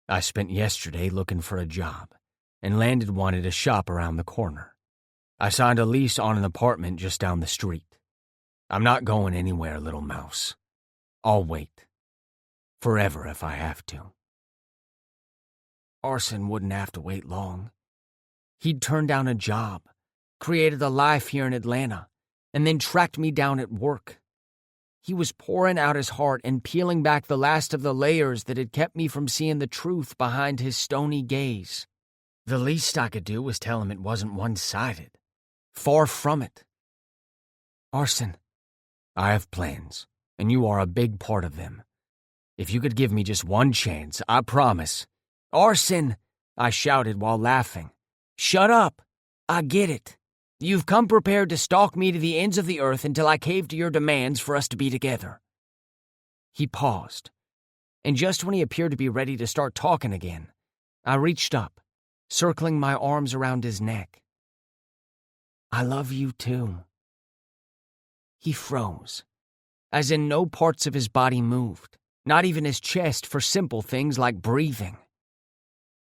Speaker 2: I spent yesterday looking for a job, and landed one at a shop around the corner. I signed a lease on an apartment just down the street. I'm not going anywhere, little mouse. I'll wait. Forever if I have to. Arson wouldn't have to wait long. He'd turned down a job, created a life here in Atlanta, and then tracked me down at work. He was pouring out his heart and peeling back the last of the layers that had kept me from seeing the truth behind his stony gaze. The least I could do was tell him it wasn't one-sided. Far from it. Arson, I have plans, and you are a big part of them. If you could give me just one chance, I promise. Arson, I shouted while laughing. Shut up. I get it. You've come prepared to stalk me to the ends of the earth until I cave to your demands for us to be together. He paused, and just when he appeared to be ready to start talking again, I reached up, circling my arms around his neck. I love you too. He froze, as in no parts of his body moved, not even his chest for simple things like breathing.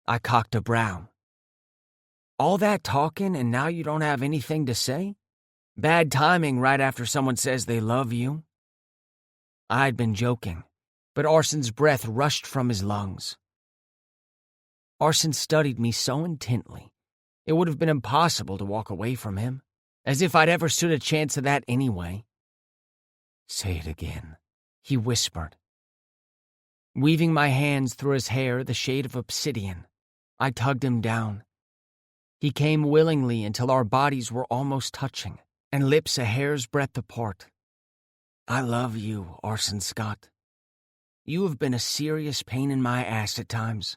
Speaker 2: I cocked a brow. All that talking and now you don't have anything to say? Bad timing right after someone says they love you. I'd been joking, but Arson's breath rushed from his lungs. Arson studied me so intently, it would have been impossible to walk away from him, as if I'd ever stood a chance of that anyway. Say it again, he whispered. Weaving my hands through his hair the shade of obsidian, I tugged him down. He came willingly until our bodies were almost touching, and lips a hair's breadth apart. I love you, Arson Scott. You have been a serious pain in my ass at times,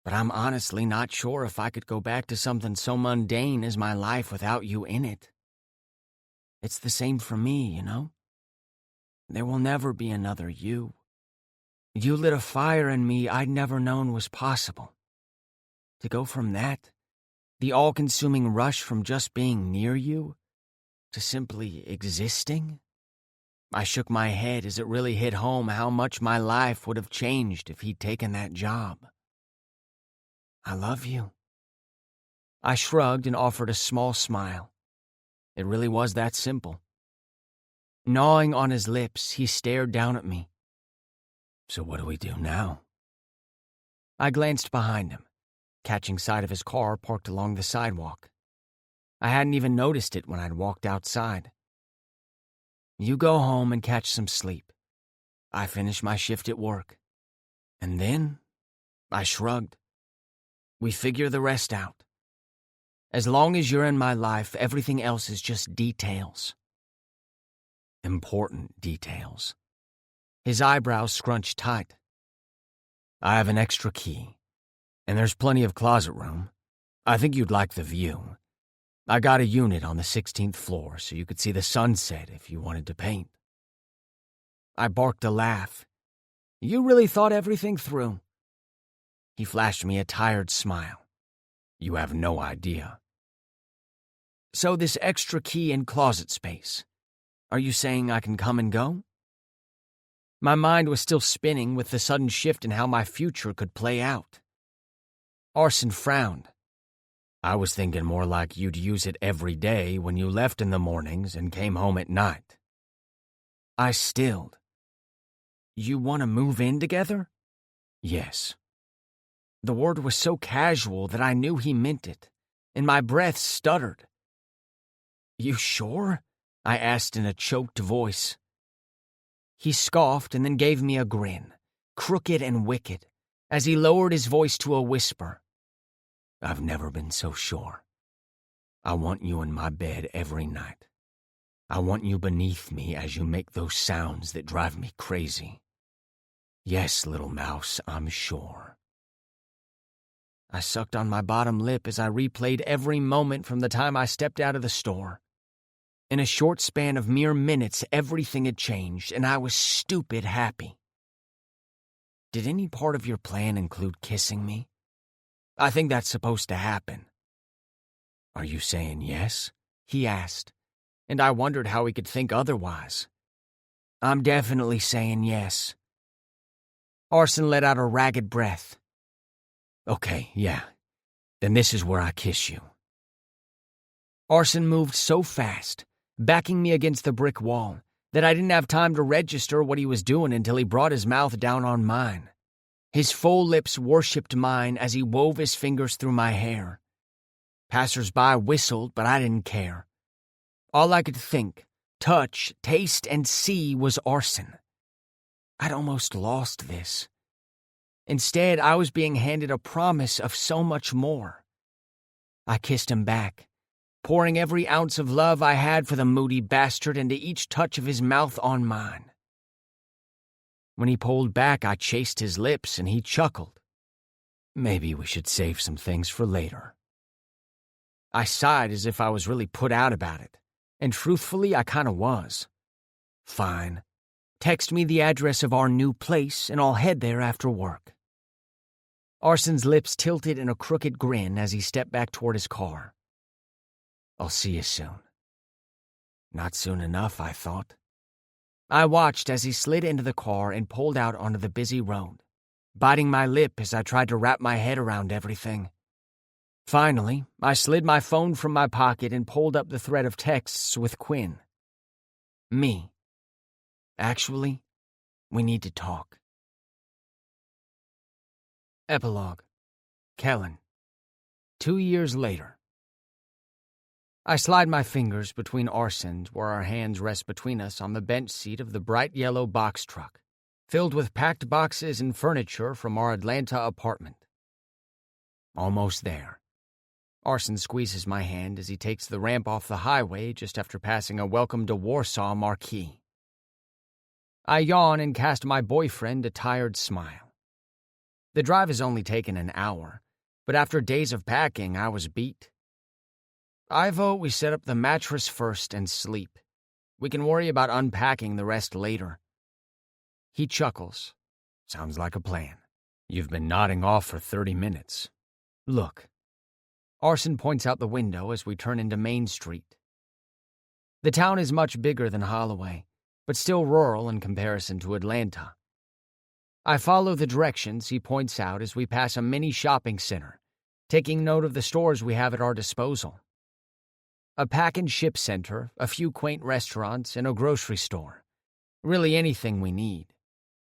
Speaker 2: but I'm honestly not sure if I could go back to something so mundane as my life without you in it. It's the same for me, you know? There will never be another you. You lit a fire in me I'd never known was possible. To go from that, the all-consuming rush from just being near you, to simply existing? I shook my head as it really hit home how much my life would have changed if he'd taken that job. I love you. I shrugged and offered a small smile. It really was that simple. Gnawing on his lips, he stared down at me. So what do we do now? I glanced behind him, catching sight of his car parked along the sidewalk. I hadn't even noticed it when I'd walked outside. You go home and catch some sleep. I finish my shift at work. And then, I shrugged. We figure the rest out. As long as you're in my life, everything else is just details. Important details. His eyebrows scrunched tight. I have an extra key. And there's plenty of closet room. I think you'd like the view. I got a unit on the 16th floor so you could see the sunset if you wanted to paint. I barked a laugh. You really thought everything through. He flashed me a tired smile. You have no idea. So this extra key and closet space, are you saying I can come and go? My mind was still spinning with the sudden shift in how my future could play out. Arson frowned. I was thinking more like you'd use it every day when you left in the mornings and came home at night. I stilled. You want to move in together? Yes. The word was so casual that I knew he meant it, and my breath stuttered. You sure? I asked in a choked voice. He scoffed and then gave me a grin, crooked and wicked, as he lowered his voice to a whisper. I've never been so sure. I want you in my bed every night. I want you beneath me as you make those sounds that drive me crazy. Yes, little mouse, I'm sure. I sucked on my bottom lip as I replayed every moment from the time I stepped out of the store. In a short span of mere minutes, everything had changed, and I was stupid happy. Did any part of your plan include kissing me? I think that's supposed to happen. Are you saying yes? He asked, and I wondered how he could think otherwise. I'm definitely saying yes. Arson let out a ragged breath. Okay, yeah. Then this is where I kiss you. Arson moved so fast, backing me against the brick wall, that I didn't have time to register what he was doing until he brought his mouth down on mine. His full lips worshipped mine as he wove his fingers through my hair. Passers-by whistled, but I didn't care. All I could think, touch, taste, and see was arson. I'd almost lost this. Instead, I was being handed a promise of so much more. I kissed him back, pouring every ounce of love I had for the moody bastard into each touch of his mouth on mine. When he pulled back, I chased his lips, and he chuckled. Maybe we should save some things for later. I sighed as if I was really put out about it, and truthfully, I kinda was. Fine. Text me the address of our new place, and I'll head there after work. Arson's lips tilted in a crooked grin as he stepped back toward his car. I'll see you soon. Not soon enough, I thought. I watched as he slid into the car and pulled out onto the busy road, biting my lip as I tried to wrap my head around everything. Finally, I slid my phone from my pocket and pulled up the thread of texts with Quinn. Me. Actually, we need to talk. Epilogue. Kellen. 2 years later. I slide my fingers between Arson's where our hands rest between us on the bench seat of the bright yellow box truck, filled with packed boxes and furniture from our Atlanta apartment. Almost there. Arson squeezes my hand as he takes the ramp off the highway just after passing a Welcome to Warsaw marquee. I yawn and cast my boyfriend a tired smile. The drive has only taken an hour, but after days of packing, I was beat. I vote we set up the mattress first and sleep. We can worry about unpacking the rest later. He chuckles. Sounds like a plan. You've been nodding off for 30 minutes. Look. Arson points out the window as we turn into Main Street. The town is much bigger than Holloway, but still rural in comparison to Atlanta. I follow the directions he points out as we pass a mini shopping center, taking note of the stores we have at our disposal. A pack and ship center, a few quaint restaurants, and a grocery store. Really anything we need.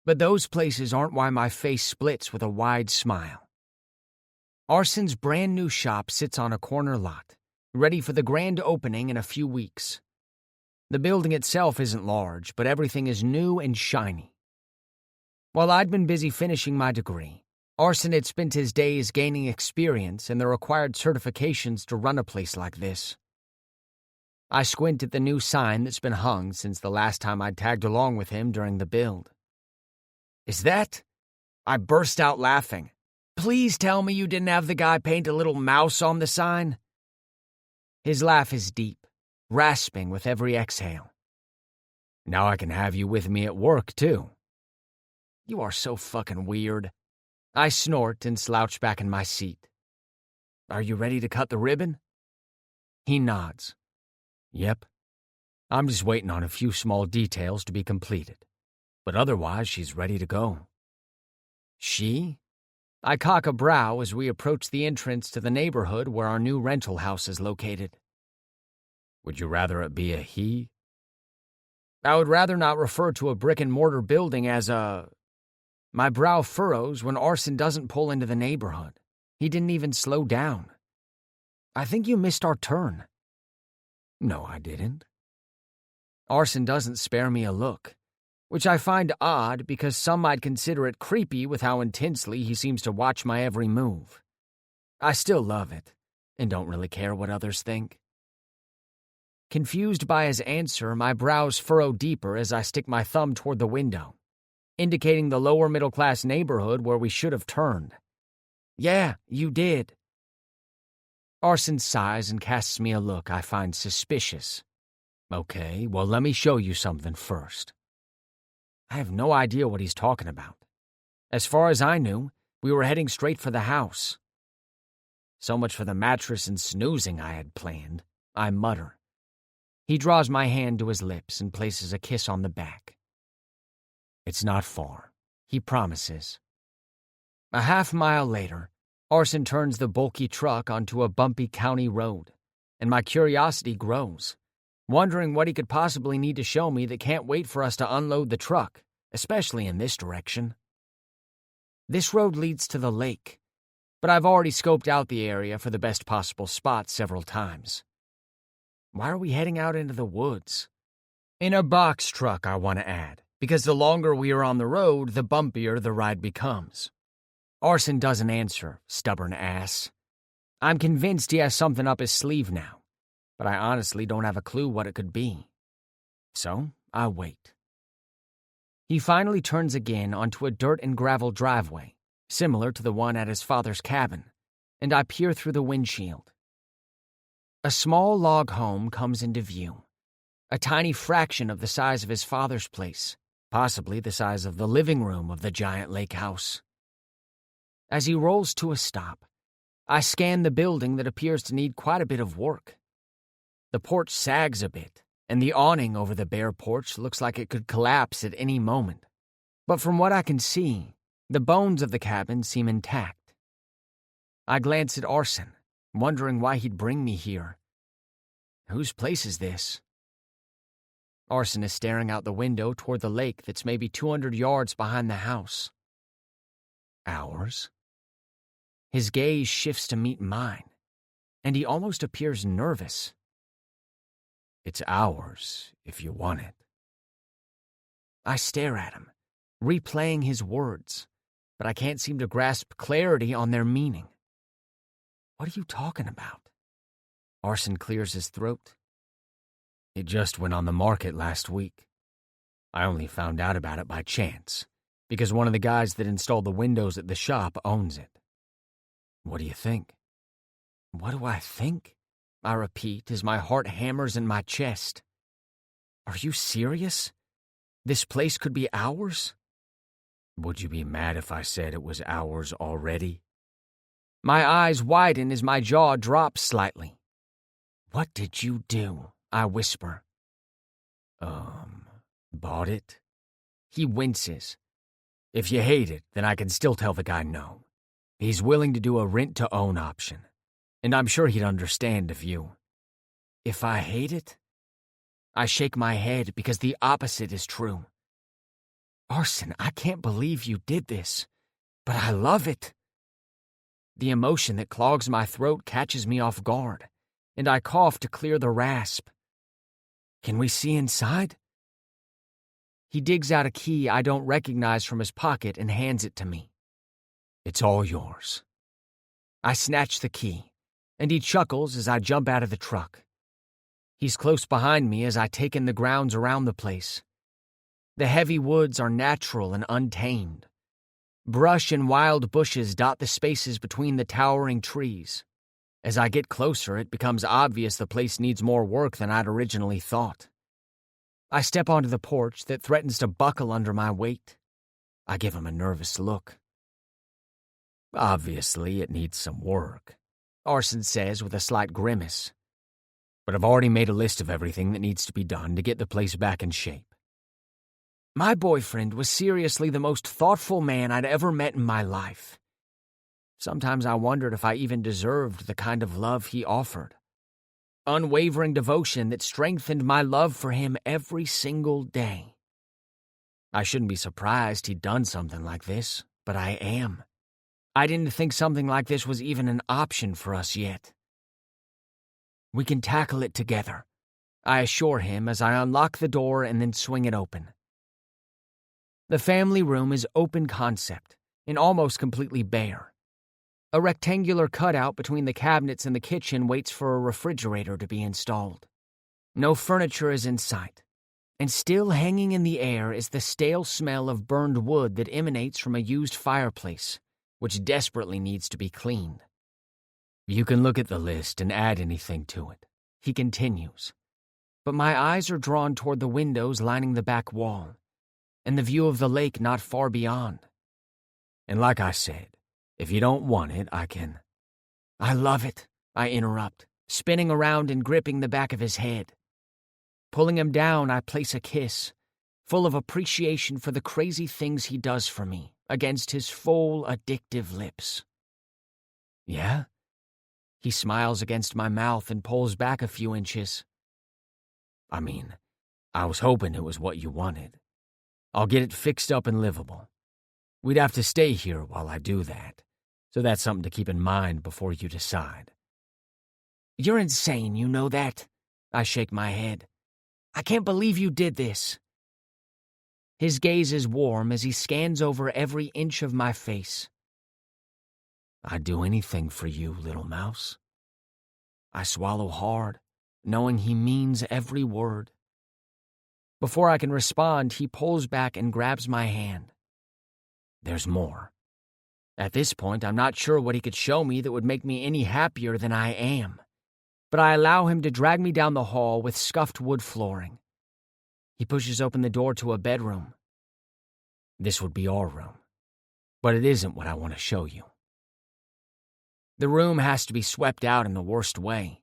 Speaker 2: But those places aren't why my face splits with a wide smile. Arson's brand new shop sits on a corner lot, ready for the grand opening in a few weeks. The building itself isn't large, but everything is new and shiny. While I'd been busy finishing my degree, Arson had spent his days gaining experience and the required certifications to run a place like this. I squint at the new sign that's been hung since the last time I'd tagged along with him during the build. Is that? I burst out laughing. Please tell me you didn't have the guy paint a little mouse on the sign? His laugh is deep, rasping with every exhale. Now I can have you with me at work, too. You are so fucking weird. I snort and slouch back in my seat. Are you ready to cut the ribbon? He nods. Yep. I'm just waiting on a few small details to be completed. But otherwise, she's ready to go. She? I cock a brow as we approach the entrance to the neighborhood where our new rental house is located. Would you rather it be a he? I would rather not refer to a brick-and-mortar building as a... My brow furrows when Arson doesn't pull into the neighborhood. He didn't even slow down. I think you missed our turn. No, I didn't. Arson doesn't spare me a look, which I find odd because some might consider it creepy with how intensely he seems to watch my every move. I still love it, and don't really care what others think. Confused by his answer, my brows furrow deeper as I stick my thumb toward the window, indicating the lower middle-class neighborhood where we should have turned. Yeah, you did. Arson sighs and casts me a look I find suspicious. Okay, well, let me show you something first. I have no idea what he's talking about. As far as I knew, we were heading straight for the house. So much for the mattress and snoozing I had planned, I mutter. He draws my hand to his lips and places a kiss on the back. It's not far, he promises. A half-mile later, Arson turns the bulky truck onto a bumpy county road, and my curiosity grows, wondering what he could possibly need to show me that can't wait for us to unload the truck, especially in this direction. This road leads to the lake, but I've already scoped out the area for the best possible spot several times. Why are we heading out into the woods? In a box truck, I want to add, because the longer we are on the road, the bumpier the ride becomes. Arson doesn't answer, stubborn ass. I'm convinced he has something up his sleeve now, but I honestly don't have a clue what it could be. So, I wait. He finally turns again onto a dirt and gravel driveway, similar to the one at his father's cabin, and I peer through the windshield. A small log home comes into view, a tiny fraction of the size of his father's place, possibly the size of the living room of the giant lake house. As he rolls to a stop, I scan the building that appears to need quite a bit of work. The porch sags a bit, and the awning over the bare porch looks like it could collapse at any moment. But from what I can see, the bones of the cabin seem intact. I glance at Arson, wondering why he'd bring me here. Whose place is this? Arson is staring out the window toward the lake that's maybe 200 yards behind the house. Ours? His gaze shifts to meet mine, and he almost appears nervous. It's ours, if you want it. I stare at him, replaying his words, but I can't seem to grasp clarity on their meaning. What are you talking about? Arson clears his throat. It just went on the market last week. I only found out about it by chance, because one of the guys that installed the windows at the shop owns it. What do you think? What do I think? I repeat as my heart hammers in my chest. Are you serious? This place could be ours? Would you be mad if I said it was ours already? My eyes widen as my jaw drops slightly. What did you do? I whisper. Bought it? He winces. If you hate it, then I can still tell the guy no. He's willing to do a rent-to-own option, and I'm sure he'd understand if you... If I hate it? I shake my head because the opposite is true. Arson, I can't believe you did this, but I love it. The emotion that clogs my throat catches me off guard, and I cough to clear the rasp. Can we see inside? He digs out a key I don't recognize from his pocket and hands it to me. It's all yours. I snatch the key, and he chuckles as I jump out of the truck. He's close behind me as I take in the grounds around the place. The heavy woods are natural and untamed. Brush and wild bushes dot the spaces between the towering trees. As I get closer, it becomes obvious the place needs more work than I'd originally thought. I step onto the porch that threatens to buckle under my weight. I give him a nervous look. Obviously, it needs some work, Arson says with a slight grimace. But I've already made a list of everything that needs to be done to get the place back in shape. My boyfriend was seriously the most thoughtful man I'd ever met in my life. Sometimes I wondered if I even deserved the kind of love he offered.
Speaker 3: unwavering devotion that strengthened my love for him every single day. I shouldn't be surprised he'd done something like this, but I am. I didn't think something like this was even an option for us yet. We can tackle it together, I assure him as I unlock the door and then swing it open. The family room is open concept and almost completely bare. A rectangular cutout between the cabinets and the kitchen waits for a refrigerator to be installed. No furniture is in sight, and still hanging in the air is the stale smell of burned wood that emanates from a used fireplace, which desperately needs to be cleaned. You can look at the list and add anything to it, he continues. But my eyes are drawn toward the windows lining the back wall, and the view of the lake not far beyond. And like I said, if you don't want it, I can. I love it, I interrupt, spinning around and gripping the back of his head. Pulling him down, I place a kiss, full of appreciation for the crazy things he does for me, against his full, addictive lips. Yeah? He smiles against my mouth and pulls back a few inches. I mean, I was hoping it was what you wanted. I'll get it fixed up and livable. We'd have to stay here while I do that, so that's something to keep in mind before you decide. You're insane, you know that? I shake my head. I can't believe you did this. His gaze is warm as he scans over every inch of my face. I'd do anything for you, little mouse. I swallow hard, knowing he means every word. Before I can respond, he pulls back and grabs my hand. There's more. At this point, I'm not sure what he could show me that would make me any happier than I am, but I allow him to drag me down the hall with scuffed wood flooring. He pushes open the door to a bedroom. This would be our room, but it isn't what I want to show you. The room has to be swept out in the worst way.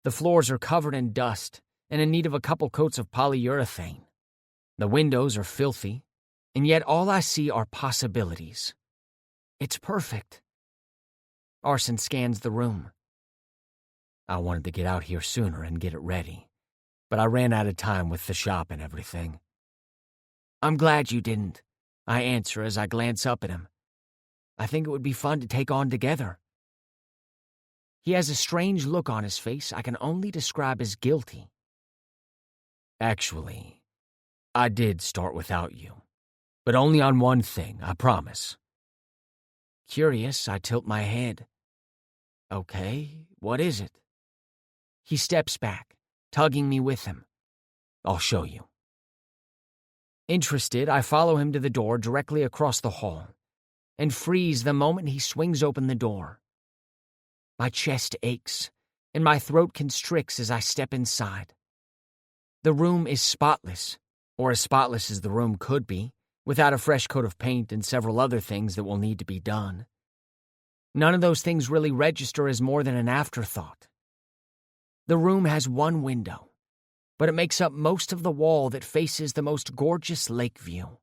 Speaker 3: The floors are covered in dust and in need of a couple coats of polyurethane. The windows are filthy, and yet all I see are possibilities. It's perfect. Arson scans the room. I wanted to get out here sooner and get it ready, but I ran out of time with the shop and everything. I'm glad you didn't, I answer as I glance up at him. I think it would be fun to take on together. He has a strange look on his face I can only describe as guilty. Actually, I did start without you, but only on one thing, I promise. Curious, I tilt my head. Okay, what is it? He steps back, tugging me with him. I'll show you. Interested, I follow him to the door directly across the hall, and freeze the moment he swings open the door. My chest aches, and my throat constricts as I step inside. The room is spotless, or as spotless as the room could be, without a fresh coat of paint and several other things that will need to be done. None of those things really register as more than an afterthought. The room has one window, but it makes up most of the wall that faces the most gorgeous lake view.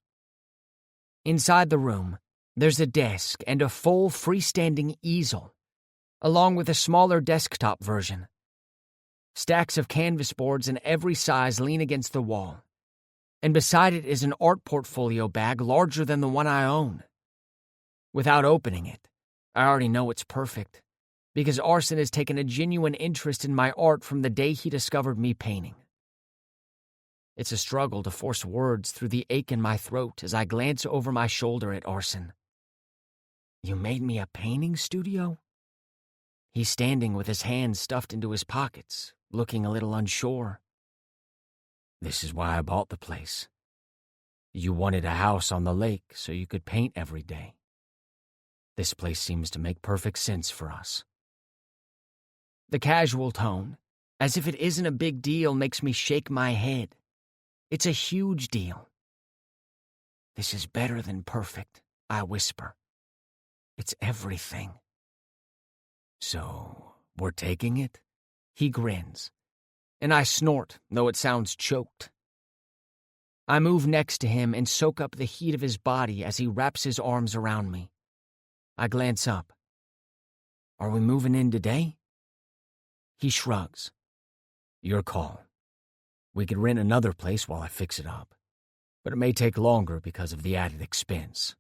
Speaker 3: Inside the room, there's a desk and a full freestanding easel, along with a smaller desktop version. Stacks of canvas boards in every size lean against the wall, and beside it is an art portfolio bag larger than the one I own. Without opening it, I already know it's perfect, because Arson has taken a genuine interest in my art from the day he discovered me painting. It's a struggle to force words through the ache in my throat as I glance over my shoulder at Arson. You made me a painting studio? He's standing with his hands stuffed into his pockets, looking a little unsure. This is why I bought the place. You wanted a house on the lake so you could paint every day. This place seems to make perfect sense for us. The casual tone, as if it isn't a big deal, makes me shake my head. It's a huge deal. This is better than perfect, I whisper. It's everything. So, we're taking it? He grins, and I snort, though it sounds choked. I move next to him and soak up the heat of his body as he wraps his arms around me. I glance up. Are we moving in today? He shrugs.
Speaker 2: Your call. We could rent another place while I fix it up, but it may take longer because of the added expense.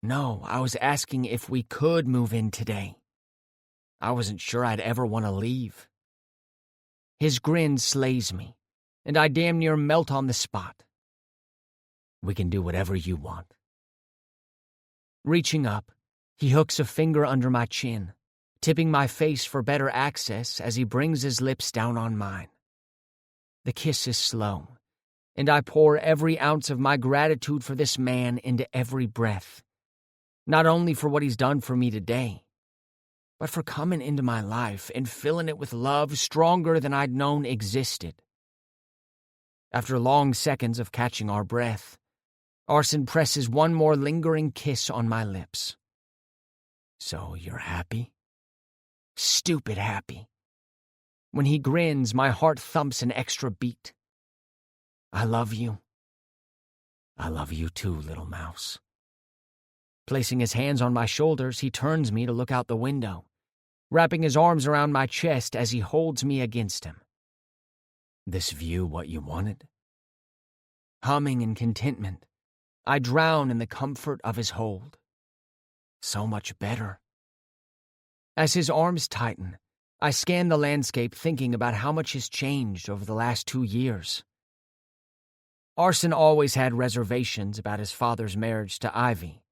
Speaker 3: No, I was asking if we could move in today. I wasn't sure I'd ever want to leave. His grin slays me, and I damn near melt on the spot.
Speaker 2: We can do whatever you want.
Speaker 3: Reaching up, he hooks a finger under my chin, tipping my face for better access as he brings his lips down on mine. The kiss is slow, and I pour every ounce of my gratitude for this man into every breath, not only for what he's done for me today, but for coming into my life and filling it with love stronger than I'd known existed. After long seconds of catching our breath, Arson presses one more lingering kiss on my lips.
Speaker 2: So you're happy?
Speaker 3: Stupid happy. When he grins, my heart thumps an extra beat. I love you.
Speaker 2: I love you too, little mouse.
Speaker 3: Placing his hands on my shoulders, he turns me to look out the window, wrapping his arms around my chest as he holds me against him.
Speaker 2: This view what you wanted?
Speaker 3: Humming in contentment, I drown in the comfort of his hold. So much better. As his arms tighten, I scan the landscape thinking about how much has changed over the last 2 years. Arson always had reservations about his father's marriage to Ivy,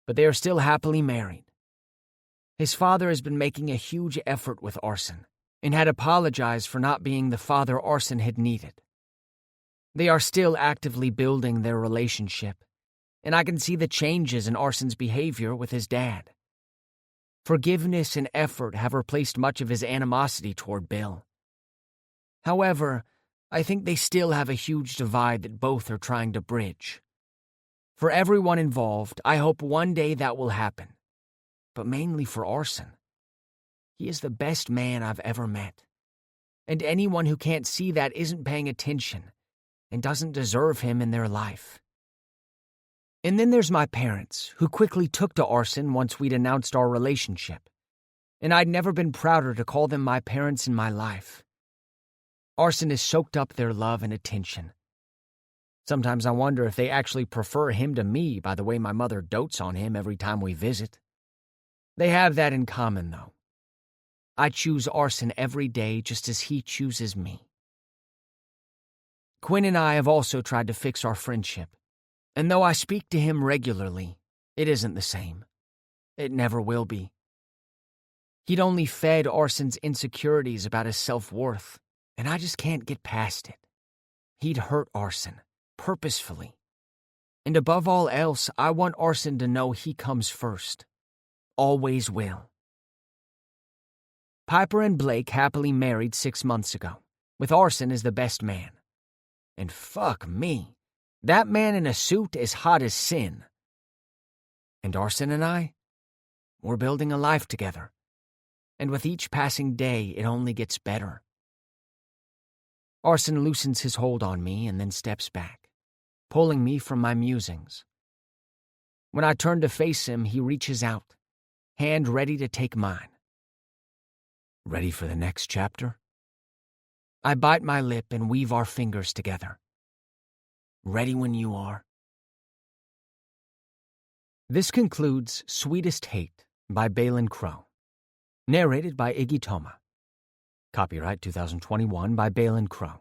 Speaker 3: but they are still happily married. His father has been making a huge effort with Arson and had apologized for not being the father Arson had needed. They are still actively building their relationship, and I can see the changes in Arson's behavior with his dad. Forgiveness and effort have replaced much of his animosity toward Bill. However, I think they still have a huge divide that both are trying to bridge. For everyone involved, I hope one day that will happen, but mainly for Arson. He is the best man I've ever met, and anyone who can't see that isn't paying attention and doesn't deserve him in their life. And then there's my parents, who quickly took to Arson once we'd announced our relationship, and I'd never been prouder to call them my parents in my life. Arson has soaked up their love and attention. Sometimes I wonder if they actually prefer him to me by the way my mother dotes on him every time we visit. They have that in common, though. I choose Arson every day just as he chooses me. Quinn and I have also tried to fix our friendship, and though I speak to him regularly, it isn't the same. It never will be. He'd only fed Arson's insecurities about his self-worth, and I just can't get past it. He'd hurt Arson, purposefully. And above all else, I want Arson to know he comes first. Always will. Piper and Blake happily married 6 months ago, with Arson as the best man. And fuck me, that man in a suit is hot as sin. And Arson and I, we're building a life together. And with each passing day, it only gets better. Arson loosens his hold on me and then steps back, pulling me from my musings. When I turn to face him, he reaches out, hand ready to take mine.
Speaker 2: Ready for the next chapter?
Speaker 3: I bite my lip and weave our fingers together. Ready when you are. This concludes Sweetest Hate by Balin Crow. Narrated by Iggy Toma. Copyright 2021 by Balin Crow.